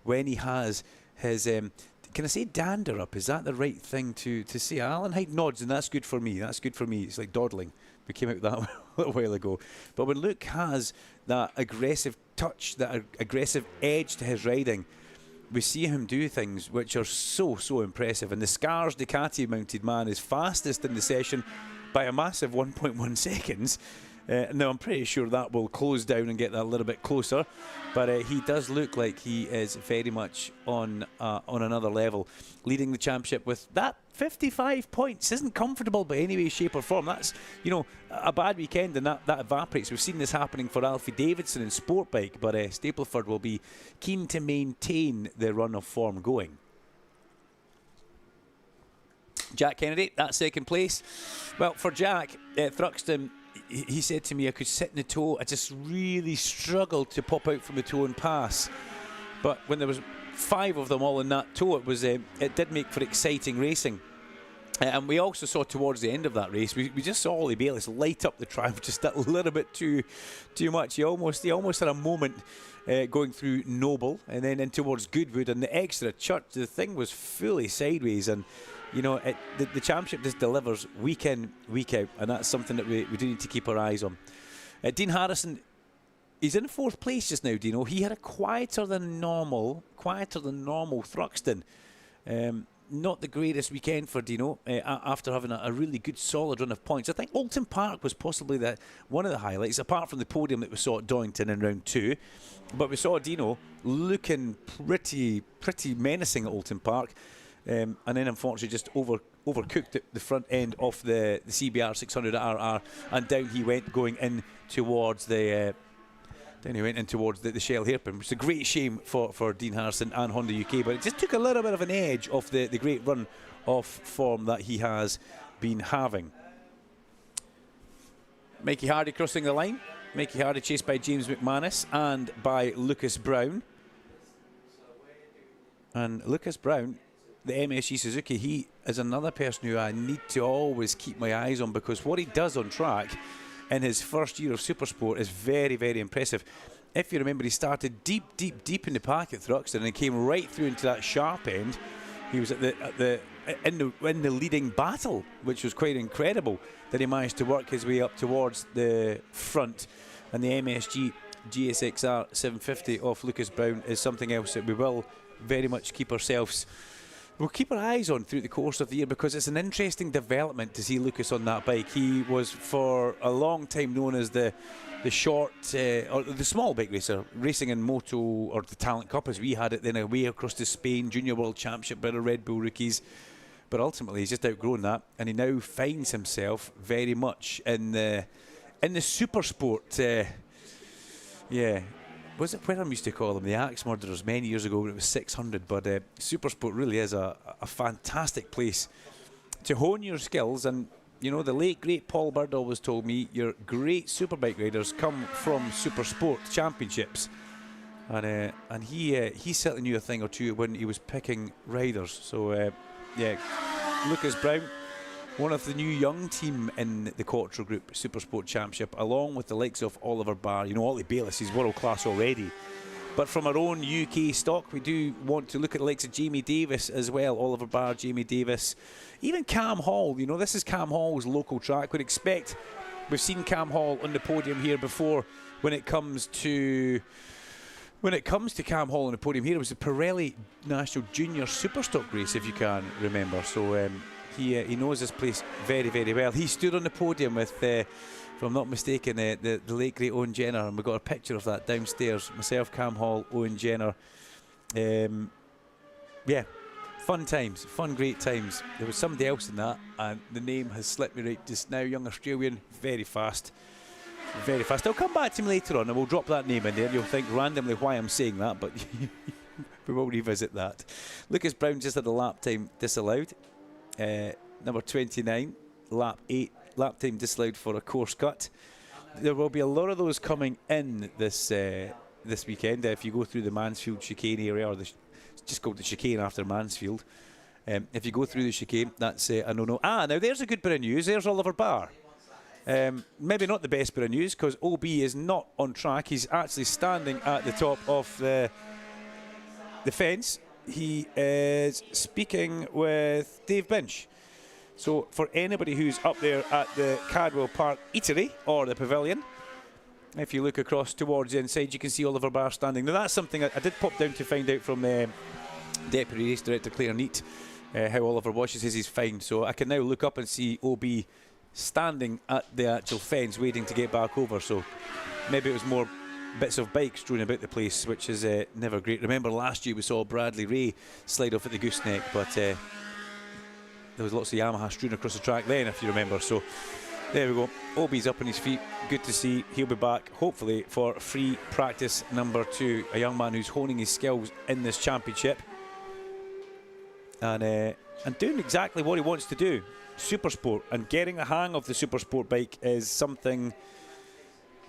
when he has his, can I say dander up? Is that the right thing to say? Alan Hyde nods, and that's good for me. That's good for me. It's like dawdling. We came out with that a little while ago. But when Luke has that aggressive touch, that aggressive edge to his riding, we see him do things which are so impressive. And the Scars Ducati mounted man is fastest in the session by a massive 1.1 seconds. Now, I'm pretty sure that will close down and get that a little bit closer, but he does look like he is very much on another level, leading the championship with that 55 points. Isn't comfortable by any way, shape or form. That's, you know, a bad weekend, and that evaporates. We've seen this happening for Alfie Davidson in Sportbike, but Stapleford will be keen to maintain the run of form going. Jack Kennedy, that second place. Well, for Jack, Thruxton, he said to me, I could sit in the toe. I just really struggled to pop out from the toe and pass. But when there was 5 of them all in that toe, it did make for exciting racing. And we also saw towards the end of that race, we just saw Ollie Bayliss light up the track just a little bit too much. He almost had a moment going through Noble and then in towards Goodwood, and the extra church, the thing was fully sideways. And you know, the championship just delivers week in, week out, and that's something that we do need to keep our eyes on. Dean Harrison, he's in 4th place just now, Dino. He had a quieter than normal Thruxton. Not the greatest weekend for Dino after having a really good solid run of points. I think Oulton Park was possibly one of the highlights, apart from the podium that we saw at Donington in round 2. But we saw Dino looking pretty menacing at Oulton Park. And then unfortunately just overcooked the front end of the CBR 600 RR, and down he went going in towards the Shell hairpin, which is a great shame for Dean Harrison and Honda UK, but it just took a little bit of an edge off the great run of form that he has been having. Mikey Hardy crossing the line. Mikey Hardy chased by James McManus and by Lucas Brown. And Lucas Brown, the MSG Suzuki, he is another person who I need to always keep my eyes on, because what he does on track in his first year of Supersport is very, very impressive. If you remember, he started deep in the pack at Thruxton and came right through into that sharp end. He was in the leading battle, which was quite incredible. That he managed to work his way up towards the front, and the MSG GSXR 750 of Lucas Brown is something else that we will very much keep our eyes on through the course of the year, because it's an interesting development to see Lucas on that bike. He was for a long time known as the short or the small bike racer, racing in Moto, or the Talent Cup as we had it, then away across to Spain, Junior World Championship by the Red Bull rookies. But ultimately he's just outgrown that, and he now finds himself very much in the in the super sport, yeah, was it Wenham used to call them the axe murderers many years ago when it was 600? But super sport really is a fantastic place to hone your skills. And you know, the late great Paul Bird always told me your great superbike riders come from super sport championships. And he certainly knew a thing or two when he was picking riders. So yeah, Lucas Brown, one of the new young team in the Quattro Group Super Sport Championship, along with the likes of Oliver Barr. You know, Ollie Bayliss is world class already. But from our own UK stock, we do want to look at the likes of Jamie Davis as well. Oliver Barr, Jamie Davis, even Cam Hall. You know, this is Cam Hall's local track. We've seen Cam Hall on the podium here before. When it comes to Cam Hall on the podium here, it was the Pirelli National Junior Superstock race, if you can remember. So he knows this place very, very well. He stood on the podium with, if I'm not mistaken, the late great Owen Jenner, and we got a picture of that downstairs. Myself, Cam Hall, Owen Jenner. Yeah, fun times, great times. There was somebody else in that, and the name has slipped me right just now. Young Australian, very fast. Very fast. I'll come back to him later on and we'll drop that name in there. You'll think randomly why I'm saying that, but we will revisit that. Lucas Brown just had a lap time disallowed. Number 29, lap 8, lap time disallowed for a course cut. There will be a lot of those coming in this weekend. If you go through the Mansfield chicane area, or it's just called the chicane after Mansfield. If you go through the chicane, that's a no-no. Now there's a good bit of news. There's Oliver Barr. Maybe not the best bit of news, because OB is not on track. He's actually standing at the top of the fence. He is speaking with Dave Binch. So for anybody who's up there at the Cadwell Park Eatery or the Pavilion, if you look across towards the inside, you can see Oliver Barr standing. Now that's something I did pop down to find out from Deputy Race Director Claire Neat, how Oliver was. She says he's fine. So I can now look up and see OB standing at the actual fence waiting to get back over. So maybe it was more bits of bikes strewn about the place, which is never great. Remember last year we saw Bradley Ray slide off at the gooseneck, but there was lots of Yamaha strewn across the track then, if you remember. So there we go, Obi's up on his feet, good to see. He'll be back hopefully for free practice number 2, a young man who's honing his skills in this championship and doing exactly what he wants to do. Super Sport, and getting the hang of the Super Sport bike is something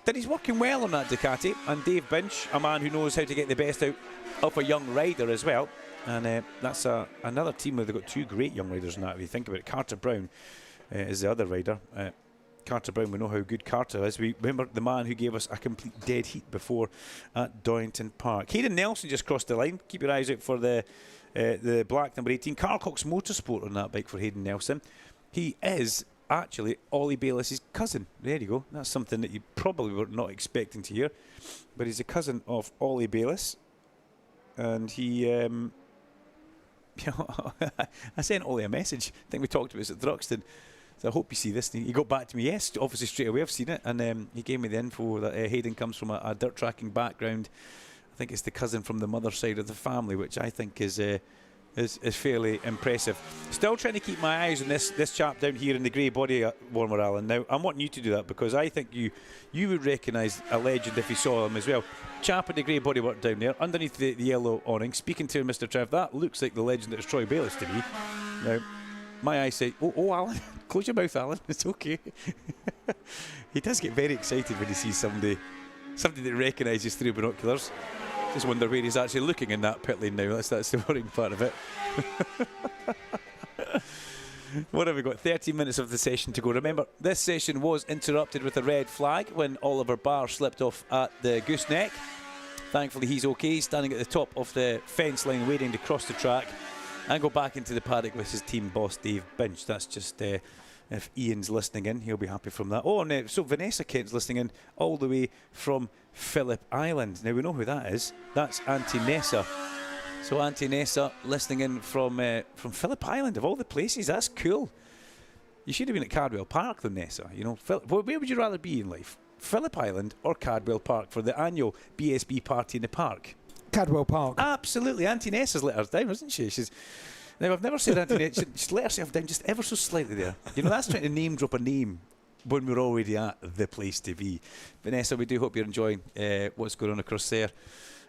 that he's working well on that Ducati. And Dave Binch, a man who knows how to get the best out of a young rider as well. And that's another team where they've got 2 great young riders in that, if you think about it. Carter Brown is the other rider. Carter Brown, we know how good Carter is. We remember the man who gave us a complete dead heat before at Doynton Park. Hayden Nelson just crossed the line. Keep your eyes out for the black number 18. Carl Cox Motorsport on that bike for Hayden Nelson. He is actually Ollie Bayliss' cousin. There you go. That's something that you probably were not expecting to hear. But he's a cousin of Ollie Bayliss. And he... I sent Ollie a message. I think we talked about this at Thruxton. So I hope you see this. He got back to me, yes, obviously straight away. I've seen it. And he gave me the info that Hayden comes from a dirt tracking background. I think it's the cousin from the mother side of the family, which I think is fairly impressive. Still trying to keep my eyes on this chap down here in the grey body warmer, Alan. Now, I'm wanting you to do that because I think you would recognise a legend if you saw him as well. Chap in the grey bodywork down there, underneath the yellow awning, speaking to Mr. Trev. That looks like the legend that is Troy Bayliss to me. Now, my eyes say, oh, Alan, close your mouth, Alan, it's okay. He does get very excited when he sees somebody that he recognises through binoculars. Just wonder where he's actually looking in that pit lane now. That's the worrying part of it. What have we got? 30 minutes of the session to go. Remember, this session was interrupted with a red flag when Oliver Barr slipped off at the gooseneck. Thankfully, he's okay. He's standing at the top of the fence line waiting to cross the track and go back into the paddock with his team boss, Dave Binch. That's just... if Ian's listening in, he'll be happy from that. Oh, and so Vanessa Kent's listening in all the way from Phillip Island. Now, we know who that is. That's Auntie Nessa. So Auntie Nessa listening in from Phillip Island, of all the places. That's cool. You should have been at Cadwell Park, though, Nessa. You know, where would you rather be in life? Phillip Island or Cadwell Park for the annual BSB party in the park? Cadwell Park. Absolutely. Auntie Nessa's let us down, hasn't she? Now, I've never said Auntie Nessa. She's let herself down just ever so slightly there. You know, that's trying to name drop a name. when we're already at the place to be. Vanessa, we do hope you're enjoying what's going on across there.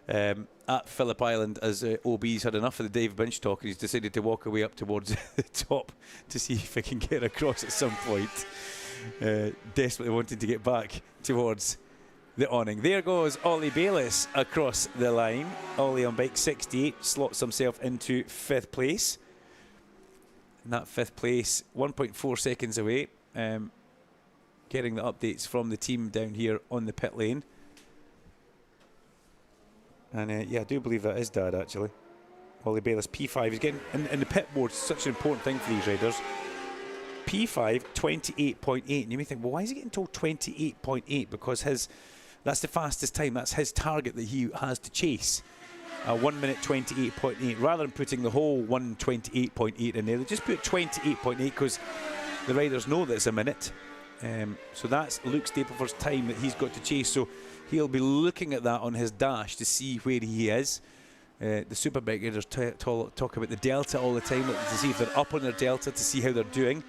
At Phillip Island, as OB's had enough of the Dave Binch talk, and he's decided to walk away up towards the top to see if he can get across at some point. Desperately wanting to get back towards the awning. There goes Ollie Bayliss across the line. Ollie on bike 68 slots himself into 5th place. And that 5th place, 1.4 seconds away. Getting the updates from the team down here on the pit lane. And yeah, I do believe that is Dad, actually. Ollie Bayliss, P5. He's getting in the pit board. Such an important thing for these riders. P5, 28.8. And you may think, well, why is he getting told 28.8? Because that's the fastest time. That's his target that he has to chase. 1 minute 28.8. Rather than putting the whole 1:28.8 in there, they just put 28.8 because the riders know that it's a minute. So that's Luke Stapleford's time that he's got to chase. So he'll be looking at that on his dash to see where he is. The Superbike riders talk about the delta all the time, to see if they're up on their delta, to see how they're doing.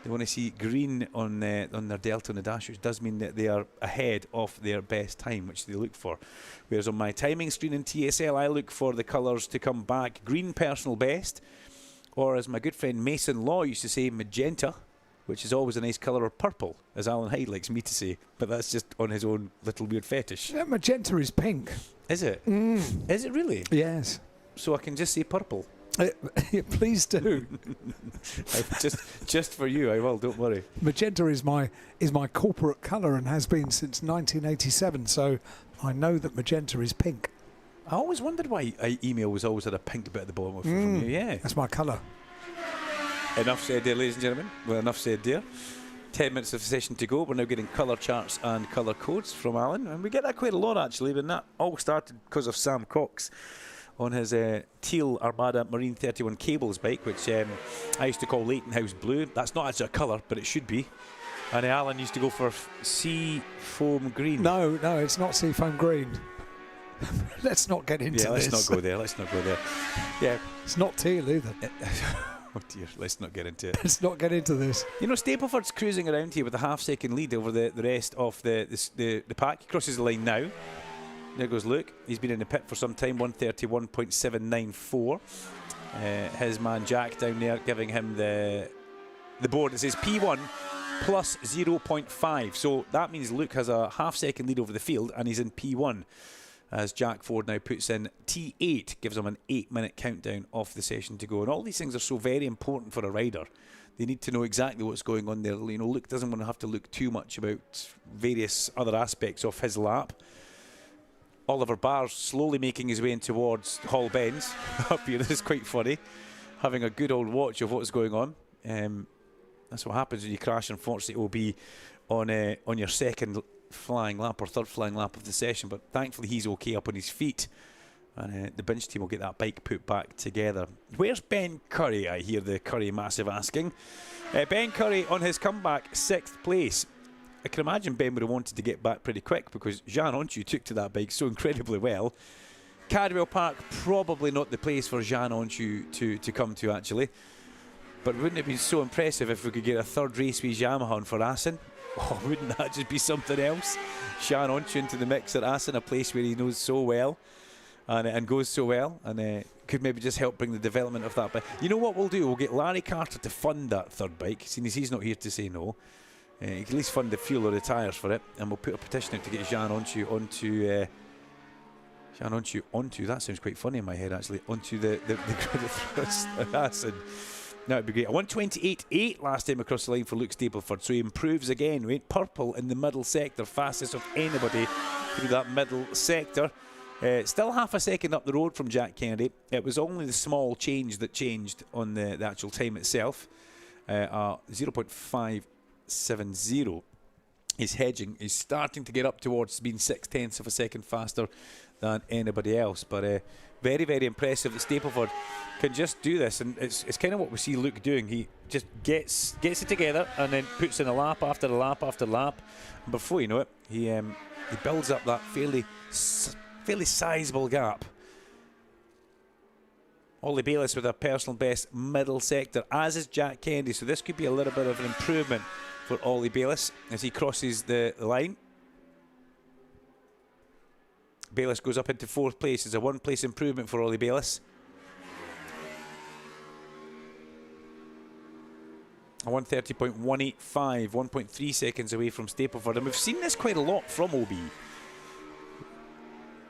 They want to see green on their delta on the dash, which does mean that they are ahead of their best time, which they look for. Whereas on my timing screen in TSL, I look for the colours to come back green, personal best, or as my good friend Mason Law used to say, magenta, which is always a nice colour, or purple, as Alan Hyde likes me to say, but that's just on his own little weird fetish. That magenta is pink. Is it? Is it really? Yes. So I can just say purple. Please do. just for you, I will. Don't worry. Magenta is my corporate colour and has been since 1987. So I know that magenta is pink. I always wondered why email was always had a pink bit at the bottom of it from you. Yeah, that's my colour. Enough said there, ladies and gentlemen. Well, enough said there. 10 minutes of the session to go. We're now getting colour charts and colour codes from Alan, and we get that quite a lot actually. But that all started because of Sam Cox on his teal Armada Marine 31 cables bike, which I used to call Leighton House Blue. That's not actually a colour, but it should be. And Alan used to go for sea foam green. No, it's not sea foam green. Let's not get into this. Let's not go there. Yeah. It's not teal either. Oh dear, let's not get into it. Let's not get into this. You know, Stapleford's cruising around here with a half-second lead over the rest of the pack. He crosses the line now. There goes Luke. He's been in the pit for some time, 1:31.794. His man Jack down there giving him the board that says P1 plus 0.5. So that means Luke has a half-second lead over the field and he's in P1. As Jack Ford now puts in T8, gives him an 8-minute countdown off the session to go. And all these things are so very important for a rider. They need to know exactly what's going on there. You know, Luke doesn't want to have to look too much about various other aspects of his lap. Oliver Barr's slowly making his way in towards Hall Bends up here. This is quite funny. Having a good old watch of what's going on. That's what happens when you crash, unfortunately, OB on your second flying lap or third flying lap of the session, but thankfully he's okay up on his feet, and the bench team will get that bike put back together. Where's Ben Curry? I hear the Curry Massive asking. Ben Curry on his comeback, 6th place. I can imagine Ben would have wanted to get back pretty quick because Jean Onchu took to that bike so incredibly well. Cadwell Park, probably not the place for Jean Onchu to come to actually, but wouldn't it be so impressive if we could get a third race with Yamaha on for Assen? Oh, wouldn't that just be something else? Jean Onchu into the mix at Assen, a place where he knows so well and goes so well, and could maybe just help bring the development of that bike. You know what we'll do? We'll get Larry Carter to fund that third bike, seeing as he's not here to say no. He can at least fund the fuel or the tyres for it, and we'll put a petition out to get Jean Onchu onto. That sounds quite funny in my head actually. Onto the grid of Assen. That would be great. A 1:28.8 last time across the line for Luke Stapleford, so he improves again. We went purple in the middle sector, fastest of anybody through that middle sector. Still half a second up the road from Jack Kennedy. It was only the small change that changed on the actual time itself. 0.570. His hedging is starting to get up towards being 0.6 of a second faster than anybody else, but very, very impressive that Stapleford can just do this, and it's kind of what we see Luke doing. He just gets it together and then puts in a lap after a lap after lap, and before you know it, he builds up that fairly sizable gap. Ollie Bayliss with a personal best middle sector, as is Jack Kennedy, so this could be a little bit of an improvement for Ollie Bayliss as he crosses the line. Bayliss goes up into 4th place. It's a 1-place improvement for Ollie Bayliss. A 1:30.185, 1.3 seconds away from Stapleford. And we've seen this quite a lot from OB.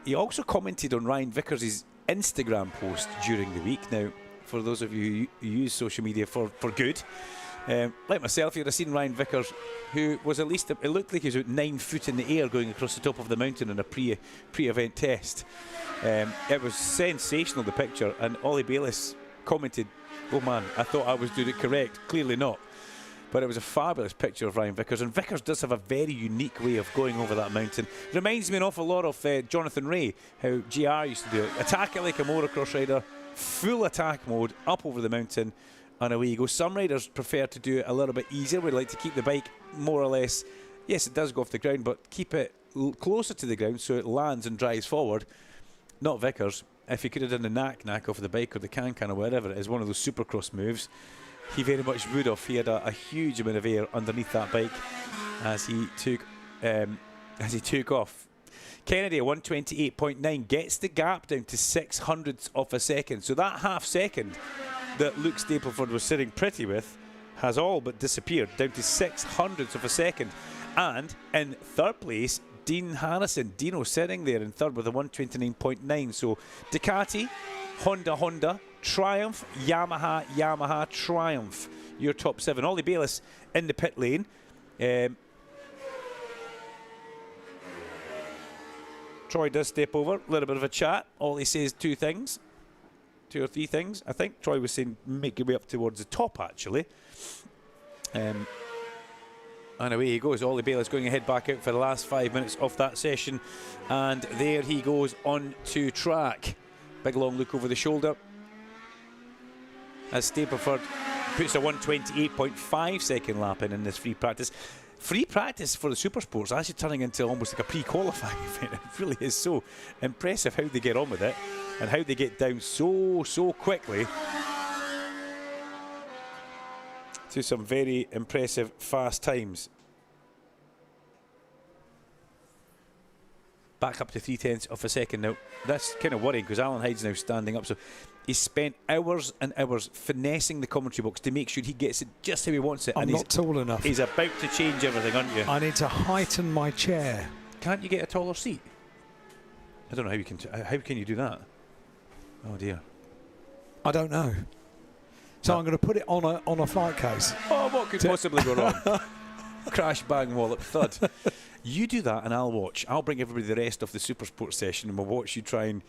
He also commented on Ryan Vickers' Instagram post during the week. Now, for those of you who use social media for good, like myself, you'd have seen Ryan Vickers, who was at least, it looked like he was about 9 foot in the air going across the top of the mountain in a pre-event test. It was sensational, the picture, and Ollie Bayliss commented, "Oh man, I thought I was doing it correct. Clearly not." But it was a fabulous picture of Ryan Vickers, and Vickers does have a very unique way of going over that mountain. Reminds me an awful lot of Jonathan Ray, how GR used to do it. Attack it like a motocross rider, full attack mode, up over the mountain, and away you go. Some riders prefer to do it a little bit easier. We'd like to keep the bike more or less, yes, it does go off the ground, but keep it closer to the ground so it lands and drives forward. Not Vickers. If he could have done the knack off the bike or the can or whatever it is, one of those supercross moves, he very much would have. He had a huge amount of air underneath that bike as he took off. Kennedy, 1:28.9, gets the gap down to 600ths of a second. So that half second that Luke Stapleford was sitting pretty with has all but disappeared, down to 600ths of a second. And in 3rd place, Dean Harrison. Dino sitting there in 3rd with a 1:29.9. So Ducati, Honda, Triumph, Yamaha, Triumph. Your top 7. Ollie Bayliss in the pit lane. Troy does step over, a little bit of a chat. Ollie says 2 or 3 things. I think Troy was saying make your way up towards the top, actually. And away he goes. Ollie Bayliss going ahead back out for the last 5 minutes of that session. And there he goes on to track. Big long look over the shoulder as Stapleford puts a 1:28.5 second lap in this free practice. Free practice for the Supersports actually turning into almost like a pre-qualifying event. It really is so impressive how they get on with it and how they get down so quickly to some very impressive fast times. Back up to 0.3 of a second now. That's kind of worrying because Alan Hyde's now standing up. So he's spent hours and hours finessing the commentary box to make sure he gets it just how he wants it. I'm not tall enough. He's about to change everything, aren't you? I need to heighten my chair. Can't you get a taller seat? I don't know how you can. How can you do that? Oh dear. I don't know. So I'm going to put it on a flight case. Oh, what could possibly go wrong? Crash, bang, wallop, thud. You do that and I'll watch. I'll bring everybody the rest of the Supersport session and we'll watch you try and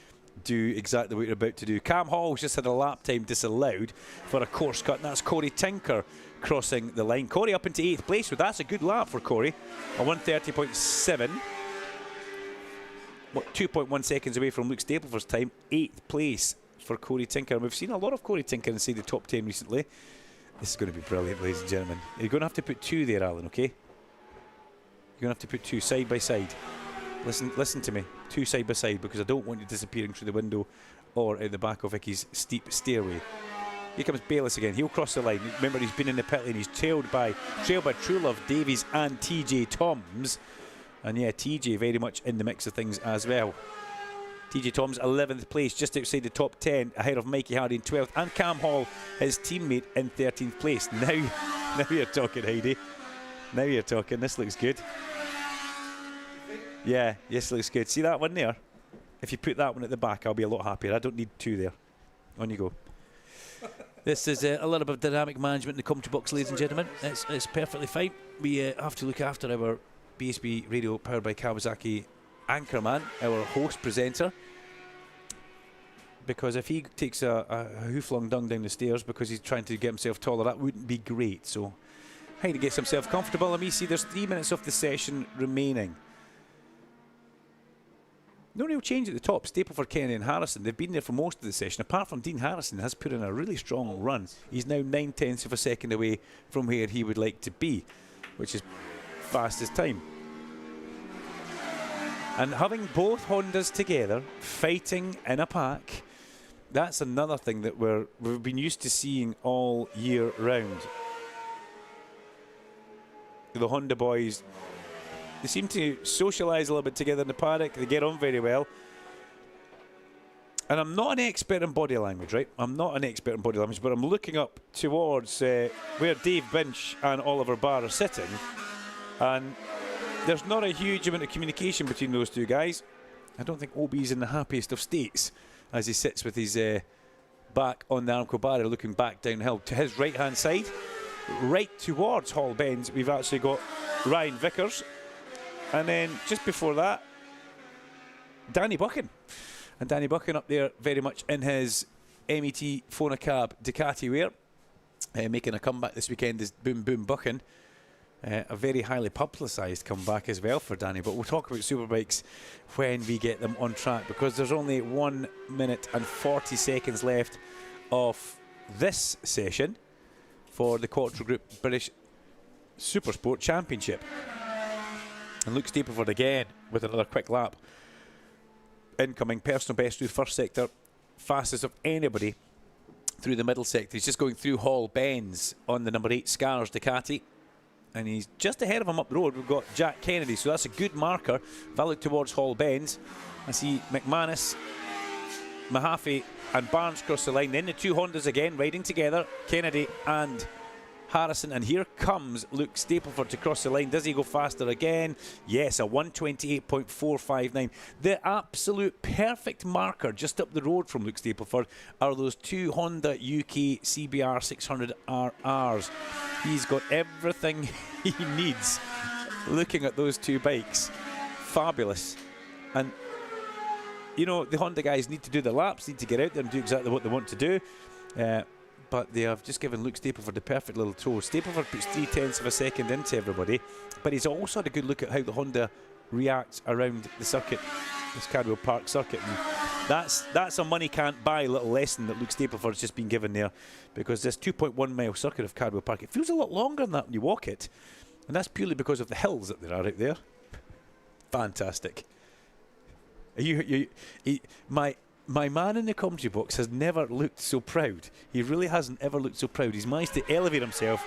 do exactly what you're about to do. Cam Hall's just had a lap time disallowed for a course cut, and that's Corey Tinker crossing the line. Corey up into 8th place, so that's a good lap for Corey. A 1:30.7. 2.1 seconds away from Luke Stapleford's time. 8th place for Corey Tinker. And we've seen a lot of Corey Tinker inside the top 10 recently. This is going to be brilliant, ladies and gentlemen. You're going to have to put 2 there, Alan, okay? You're going to have to put 2 side by side. Listen to me. 2 side by side, because I don't want you disappearing through the window or out the back of Vicky's steep stairway. Here comes Bayliss again. He'll cross the line. Remember, he's been in the pit lane. He's trailed by True Love Davies and TJ Toms. And yeah, TJ very much in the mix of things as well. TJ Toms 11th place, just outside the top 10, ahead of Mikey Hardy in 12th, and Cam Hall, his teammate, in 13th place. Now you're talking, Heidi. Now you're talking. This looks good. Yeah, yes, looks good. See that one there? If you put that one at the back, I'll be a lot happier. I don't need 2 there. On you go. This is a little bit of dynamic management in the commentary box, ladies and gentlemen. It's perfectly fine. We have to look after our BSB radio powered by Kawasaki anchorman, our host presenter, because if he takes a hoof-long dung down the stairs because he's trying to get himself taller, that wouldn't be great. So Heidi gets himself comfortable. Let me see, there's 3 minutes of the session remaining. No real change at the top. Stapleford, Kennedy and Harrison, they've been there for most of the session, apart from Dean Harrison has put in a really strong run. He's now 0.9 of a second away from where he would like to be, which is fastest time. And having both Hondas together, fighting in a pack, that's another thing that we've been used to seeing all year round. the Honda boys, they seem to socialise a little bit together in the paddock. They get on very well. And I'm not an expert in body language, right? I'm not an expert in body language, but I'm looking up towards where Dave Binch and Oliver Barr are sitting. And there's not a huge amount of communication between those two guys. I don't think Obi's in the happiest of states as he sits with his back on the Armco barrier, looking back downhill. To his right-hand side, right towards Hall Bends, we've actually got Ryan Vickers. And then just before that, Danny Buchan. And Danny Buchan up there very much in his MET Phonacab Ducati wear. Making a comeback this weekend is Boom Boom Buchan. A very highly publicised comeback as well for Danny. But we'll talk about Superbikes when we get them on track, because there's only 1 minute and 40 seconds left of this session for the Quattro Group British Supersport Championship. And Luke Stapleford again with another quick lap. Incoming personal best through first sector, fastest of anybody through the middle sector. He's just going through Hall Bends on the number 8 Scars Ducati, and he's just ahead of him up the road. We've got Jack Kennedy, so that's a good marker. Valid towards Hall Bends. I see McManus, Mahaffey and Barnes cross the line. Then the two Hondas again riding together, Kennedy and Harrison, and here comes Luke Stapleford to cross the line. Does he go faster again? Yes, a 1:28.459. The absolute perfect marker just up the road from Luke Stapleford are those two Honda UK CBR 600RRs. He's got everything he needs looking at those two bikes. Fabulous. And you know, the Honda guys need to do the laps, need to get out there and do exactly what they want to do. But they have just given Luke Stapleford the perfect little tow. Stapleford puts 0.3 of a second into everybody, but he's also had a good look at how the Honda reacts around the circuit, this Cadwell Park circuit. And that's a money can't buy little lesson that Luke Stapleford's just been given there, because this 2.1 mile circuit of Cadwell Park, it feels a lot longer than that when you walk it, and that's purely because of the hills that there are out there. Fantastic. My man in the commentary box has never looked so proud. He really hasn't ever looked so proud. He's managed to elevate himself.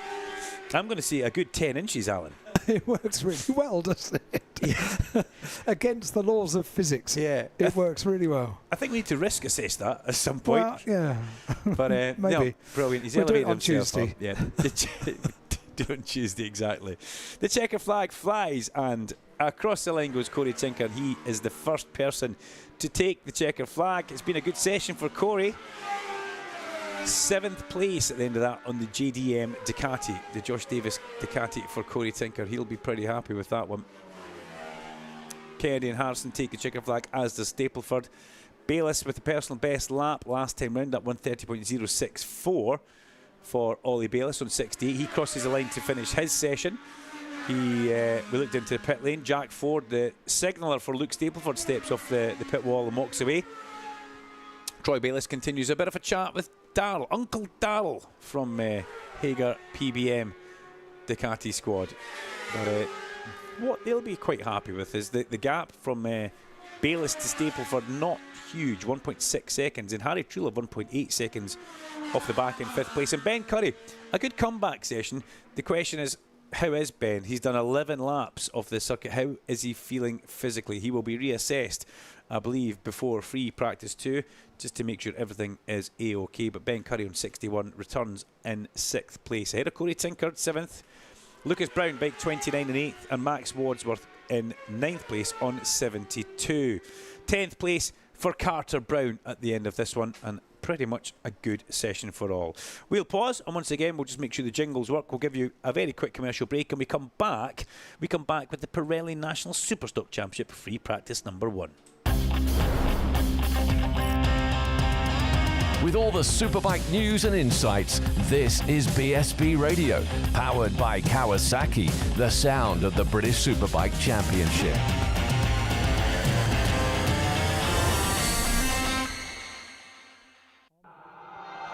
I'm going to say a good 10 inches, Alan. It works really well, doesn't it? Yeah. Against the laws of physics. Yeah. It works really well. I think we need to risk assess that at some point. Well, yeah. But maybe. No, brilliant. He's We'll do it elevated on himself Tuesday. up. Yeah. Do it on Tuesday, exactly. The checker flag flies, and across the line goes Corey Tinker, and he is the first person to take the checker flag. It's been a good session for Corey. 7th place at the end of that on the JDM Ducati, the Josh Davis Ducati for Corey Tinker. He'll be pretty happy with that one. Kennedy and Harrison take the checker flag, as does Stapleford. Bayliss with the personal best lap last time round at 1:30.064 for Ollie Bayliss on 68. He crosses the line to finish his session. We looked into the pit lane. Jack Ford, the signaller for Luke Stapleford, steps off the pit wall and walks away. Troy Bayliss continues a bit of a chat with Darrell, Uncle Darrell from Hager PBM Ducati squad. But what they'll be quite happy with is the gap from Bayliss to Stapleford, not huge, 1.6 seconds, and Harry Trullo 1.8 seconds off the back in 5th place. And Ben Curry, a good comeback session. The question is, how is Ben? He's done 11 laps of the circuit. How is he feeling physically? He will be reassessed, I believe, before free practice 2, just to make sure everything is A-OK. But Ben Curry on 61 returns in 6th place. Ahead of Corey Tinker, 7th. Lucas Brown, bike 29 and 8th. And Max Wadsworth in 9th place on 72. 10th place for Carter Brown at the end of this one. And pretty much a good session for all. We'll pause, and once again we'll just make sure the jingles work. We'll give you a very quick commercial break, and we come back with the Pirelli National Superstock Championship free practice number 1. With all the Superbike news and insights, this is BSB Radio, powered by Kawasaki, the sound of the British Superbike Championship.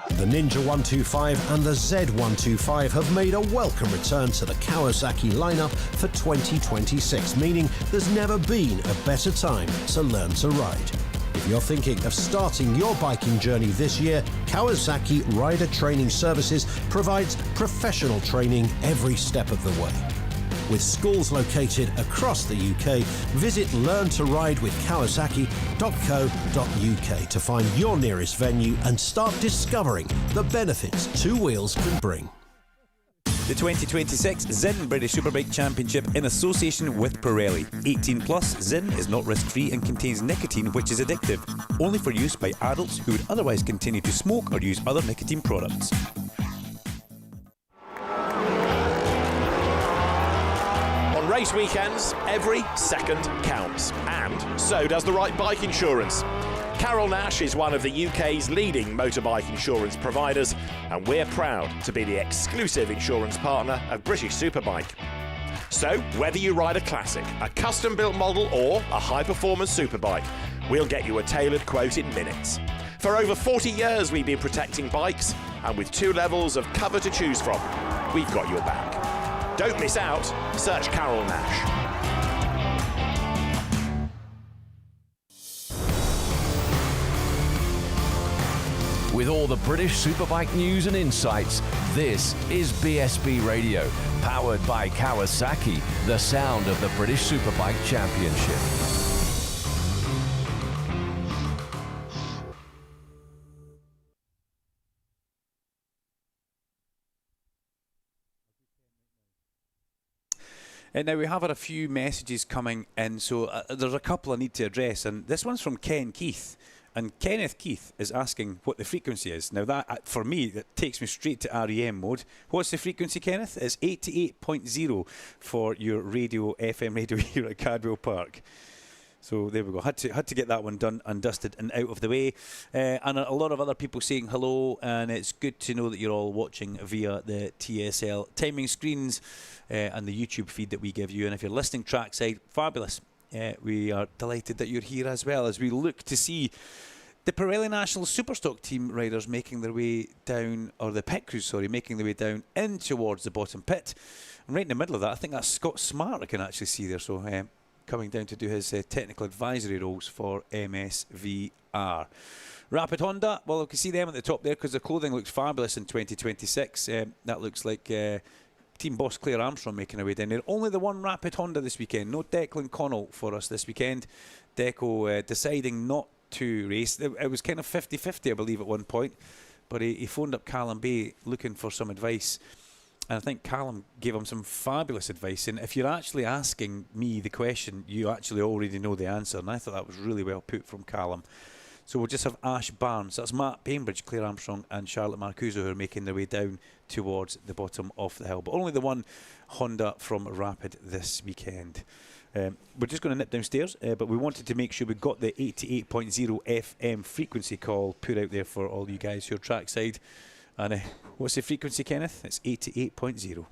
The Ninja 125 and the Z125 have made a welcome return to the Kawasaki lineup for 2026, meaning there's never been a better time to learn to ride. If you're thinking of starting your biking journey this year, Kawasaki Rider Training Services provides professional training every step of the way. With schools located across the UK, visit learntoridewithkawasaki.co.uk to find your nearest venue and start discovering the benefits two wheels can bring. The 2026 Zin British Superbike Championship in association with Pirelli. 18 plus, Zin is not risk-free and contains nicotine which is addictive. Only for use by adults who would otherwise continue to smoke or use other nicotine products. On race weekends, every second counts, and so does the right bike insurance. Carol Nash is one of the UK's leading motorbike insurance providers, and we're proud to be the exclusive insurance partner of British Superbike. So, whether you ride a classic, a custom-built model or a high-performance superbike, we'll get you a tailored quote in minutes. For over 40 years we've been protecting bikes, and with 2 levels of cover to choose from, we've got your back. Don't miss out. Search Carol Nash. With all the British Superbike news and insights, this is BSB Radio, powered by Kawasaki, the sound of the British Superbike Championship. Now, we have had a few messages coming in, so there's a couple I need to address, and this one's from Ken Keith. And Kenneth Keith is asking what the frequency is. Now, that for me, that takes me straight to REM mode. What's the frequency, Kenneth? It's 88.0 for your radio, FM radio here at Cadwell Park. So there we go. Had to get that one done and dusted and out of the way. And a lot of other people saying hello, and it's good to know that you're all watching via the TSL timing screens and the YouTube feed that we give you. And if you're listening trackside, fabulous. We are delighted that you're here as well as we look to see the Pirelli National Superstock team riders making their way down, or the pit crews, sorry, making their way down in towards the bottom pit. And right in the middle of that, I think that's Scott Smart I can actually see there. So coming down to do his technical advisory roles for MSVR. Rapid Honda, well, we can see them at the top there because the clothing looks fabulous in 2026. That looks like Team Boss Claire Armstrong making her way down there. Only the one Rapid Honda this weekend. No Declan Connell for us this weekend. Deco deciding not to race. It was kind of 50-50, I believe, at one point. But he phoned up Callum Bay looking for some advice. And I think Callum gave him some fabulous advice. And if you're actually asking me the question, you actually already know the answer. And I thought that was really well put from Callum. So we'll just have Ash Barnes, that's Matt Bainbridge, Claire Armstrong and Charlotte Marcuso who are making their way down towards the bottom of the hill. But only the one Honda from Rapid this weekend. We're just going to nip downstairs, but we wanted to make sure we got the 88.0 FM frequency call put out there for all you guys who are trackside. And what's the frequency, Kenneth? It's 88.0.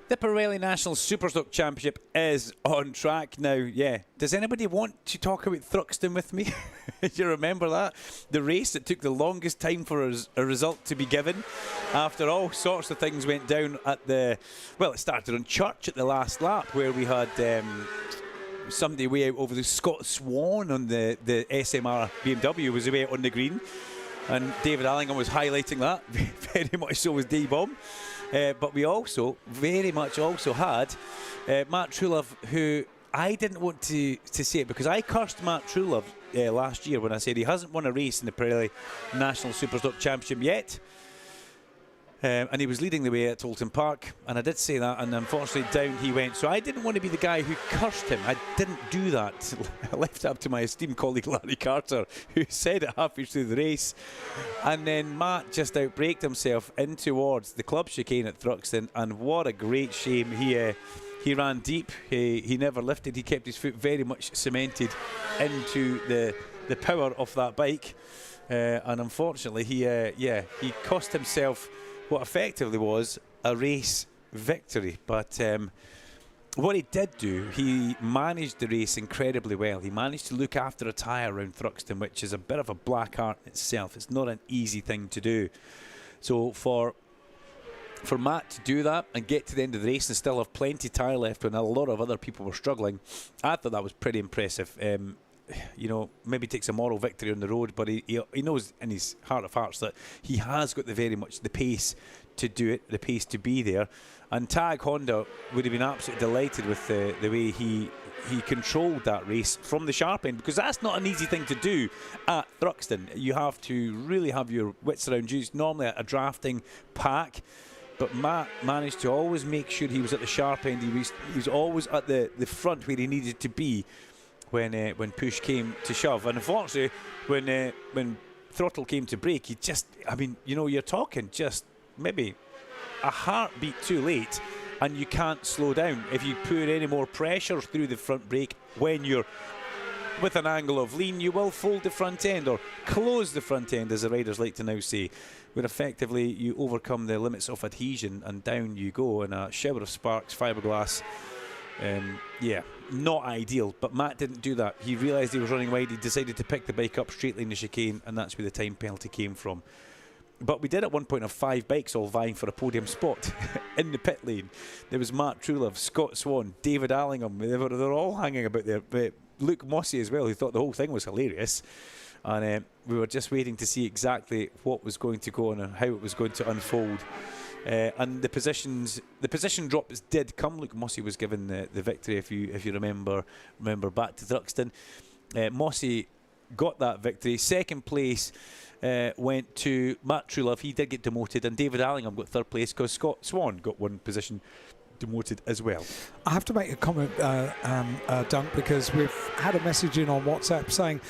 The Pirelli National Superstock Championship is on track now. Yeah. Does anybody want to talk about Thruxton with me? Do you remember that? The race that took the longest time for a result to be given after all sorts of things went down at the... Well, it started on Church at the last lap where we had somebody way out over the Scott Swan on the SMR BMW was away out on the green. And David Allingham was highlighting that. Very much so was D-Bomb. But we also, very much also had Matt Truelove, who I didn't want to say it because I cursed Matt Truelove last year when I said he hasn't won a race in the Pirelli National Superstock Championship yet. And he was leading the way at Oulton Park, and I did say that, and unfortunately down he went. So I didn't want to be the guy who cursed him. I didn't do that. I left it up to my esteemed colleague Larry Carter, who said it halfway through the race. And then Matt just outbraked himself in towards the club chicane at Thruxton, and what a great shame. He ran deep. He never lifted. He kept his foot very much cemented into the power of that bike, and unfortunately he cost himself what effectively was a race victory. But what he did do, he managed the race incredibly well. He managed to look after a tyre around Thruxton, which is a bit of a black art in itself. It's not an easy thing to do. So for Matt to do that and get to the end of the race and still have plenty of tyre left when a lot of other people were struggling, I thought that was pretty impressive. You know, maybe takes a moral victory on the road, but he knows in his heart of hearts that he has got very much the pace to do it, the pace to be there. And Tag Honda would have been absolutely delighted with the way he controlled that race from the sharp end, because that's not an easy thing to do at Thruxton. You have to really have your wits around you. It's normally a drafting pack, but Matt managed to always make sure he was at the sharp end. He was always at the front where he needed to be when push came to shove. And unfortunately, when throttle came to brake, he just, I mean, you know, you're talking just maybe a heartbeat too late, and you can't slow down. If you put any more pressure through the front brake when you're with an angle of lean, you will fold the front end, or close the front end, as the riders like to now say, where effectively you overcome the limits of adhesion and down you go in a shower of sparks, fiberglass. Not ideal, but Matt didn't do that. He realised he was running wide. He decided to pick the bike up straight in the chicane, and that's where the time penalty came from. But we did at one point have 5 bikes all vying for a podium spot in the pit lane. There was Matt Truelove, Scott Swan, David Allingham. They're all hanging about there. Luke Mossey as well, who thought the whole thing was hilarious. And we were just waiting to see exactly what was going to go on and how it was going to unfold. And the position drops did come. Luke Mossey was given the victory, if you remember back to Thruxton. Mossey got that victory. Second place went to Matt Truelove. He did get demoted, and David Allingham got third place because Scott Swan got one position demoted as well. I have to make a comment, Dunk, because we've had a message in on WhatsApp saying,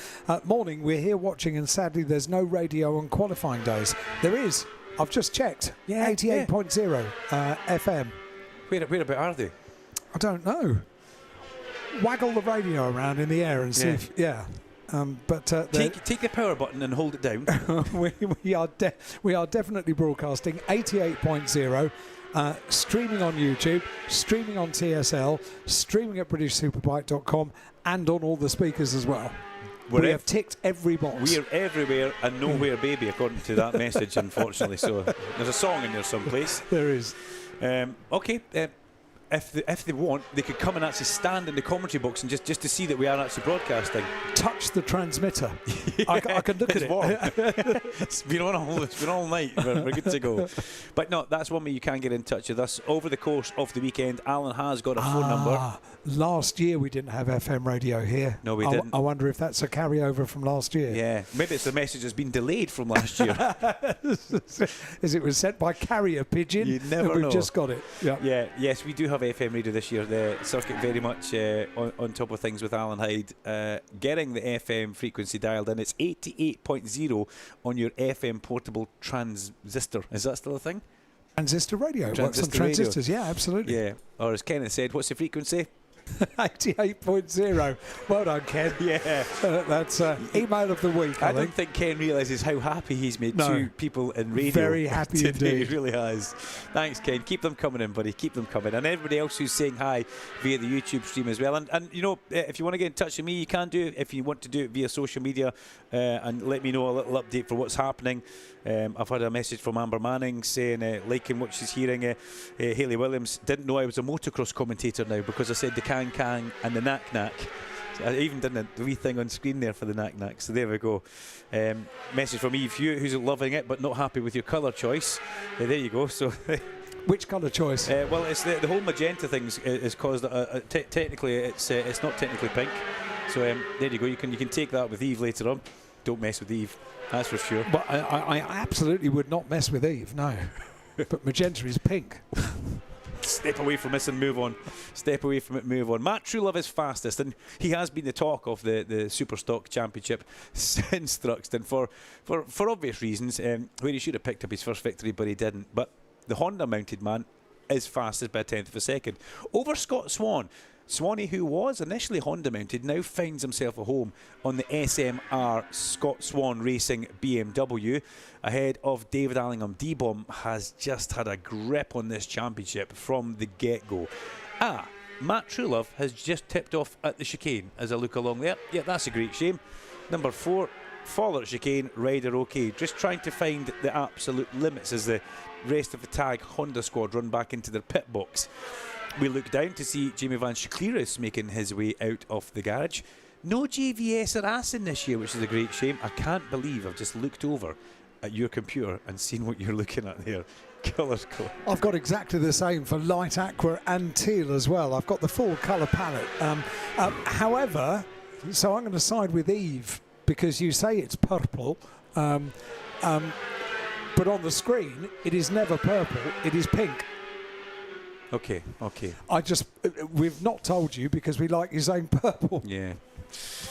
morning, we're here watching, and sadly there's no radio on qualifying days. There is. I've just checked. 88.0 FM. Where about are they? I don't know. Waggle the radio around in the air and see if... Yeah. But take the power button and hold it down. we are definitely broadcasting 88.0, streaming on YouTube, streaming on TSL, streaming at BritishSuperbike.com, and on all the speakers as well. We have ticked every box. We are everywhere and nowhere, baby, according to that message, unfortunately. So there's a song in there someplace. There is. Okay. If they want, they could come and actually stand in the commentary box and just to see that we are actually broadcasting. Touch the transmitter. Yeah, I can look at it. Warm. It's been all night. We're good to go. But no, that's one way you can get in touch with us. Over the course of the weekend, Alan has got a phone number. Last year we didn't have FM radio here. No, we didn't. I wonder if that's a carryover from last year. Yeah, maybe it's the message that's been delayed from last year. As it was sent by carrier pigeon. You never know. We've just got it. Yeah. Yes, we do have FM radio this year. The circuit very much on top of things with Alan Hyde. Getting the FM frequency dialed in. It's 88.0 on your FM portable transistor. Is that still a thing? Transistor radio. Works on transistors. Radio. Yeah, absolutely. Yeah. Or as Kenneth said, what's the frequency? 88.0. Well done, Ken. Yeah. That's email of the week, I don't think. think Ken realises how happy he's made No. two people in radio. Very happy today. indeed. He really has. Thanks, Ken. Keep them coming in, buddy. Keep them coming. And everybody else who's saying hi via the YouTube stream as well. And you know, if you want to get in touch with me, you can do it. If you want to do it via social media and let me know a little update for what's happening. I've had a message from Amber Manning saying, liking what she's hearing. Hayley Williams didn't know I was a motocross commentator now because I said the can and the knack. So I even did the wee thing on screen there for the knack. So there we go. Message from Eve Hewitt, who's loving it but not happy with your colour choice. There you go. So Which colour choice? well, it's the whole magenta thing is caused. Technically, it's not technically pink. So there you go. You can take that with Eve later on. Don't mess with Eve. That's for sure. Well, I absolutely would not mess with Eve, no. But magenta is pink. Step away from this and move on. Step away from it, move on. Matt Truelove is fastest, and he has been the talk of the Superstock Championship since Thruxton for obvious reasons, where he should have picked up his first victory, but he didn't. But the Honda-mounted man is fastest by a tenth of a second. Over Scott Swan. Swanee, who was initially Honda-mounted, now finds himself a home on the SMR Scott Swan Racing BMW, ahead of David Allingham. D-Bomb has just had a grip on this championship from the get-go. Matt Truelove has just tipped off at the chicane as I look along there. Yeah, that's a great shame. Number 4, Fowler at chicane, rider okay. Just trying to find the absolute limits as the rest of the tag Honda squad run back into their pit box. We look down to see Jamie Van Schakliris making his way out of the garage. No JVS or Assen this year, which is a great shame. I can't believe I've just looked over at your computer and seen what you're looking at there. Colours code. I've got exactly the same for light aqua and teal as well. I've got the full colour palette. However, so I'm going to side with Eve because you say it's purple, but on the screen it is never purple, it is pink. Okay. We've not told you because we like you saying purple. Yeah.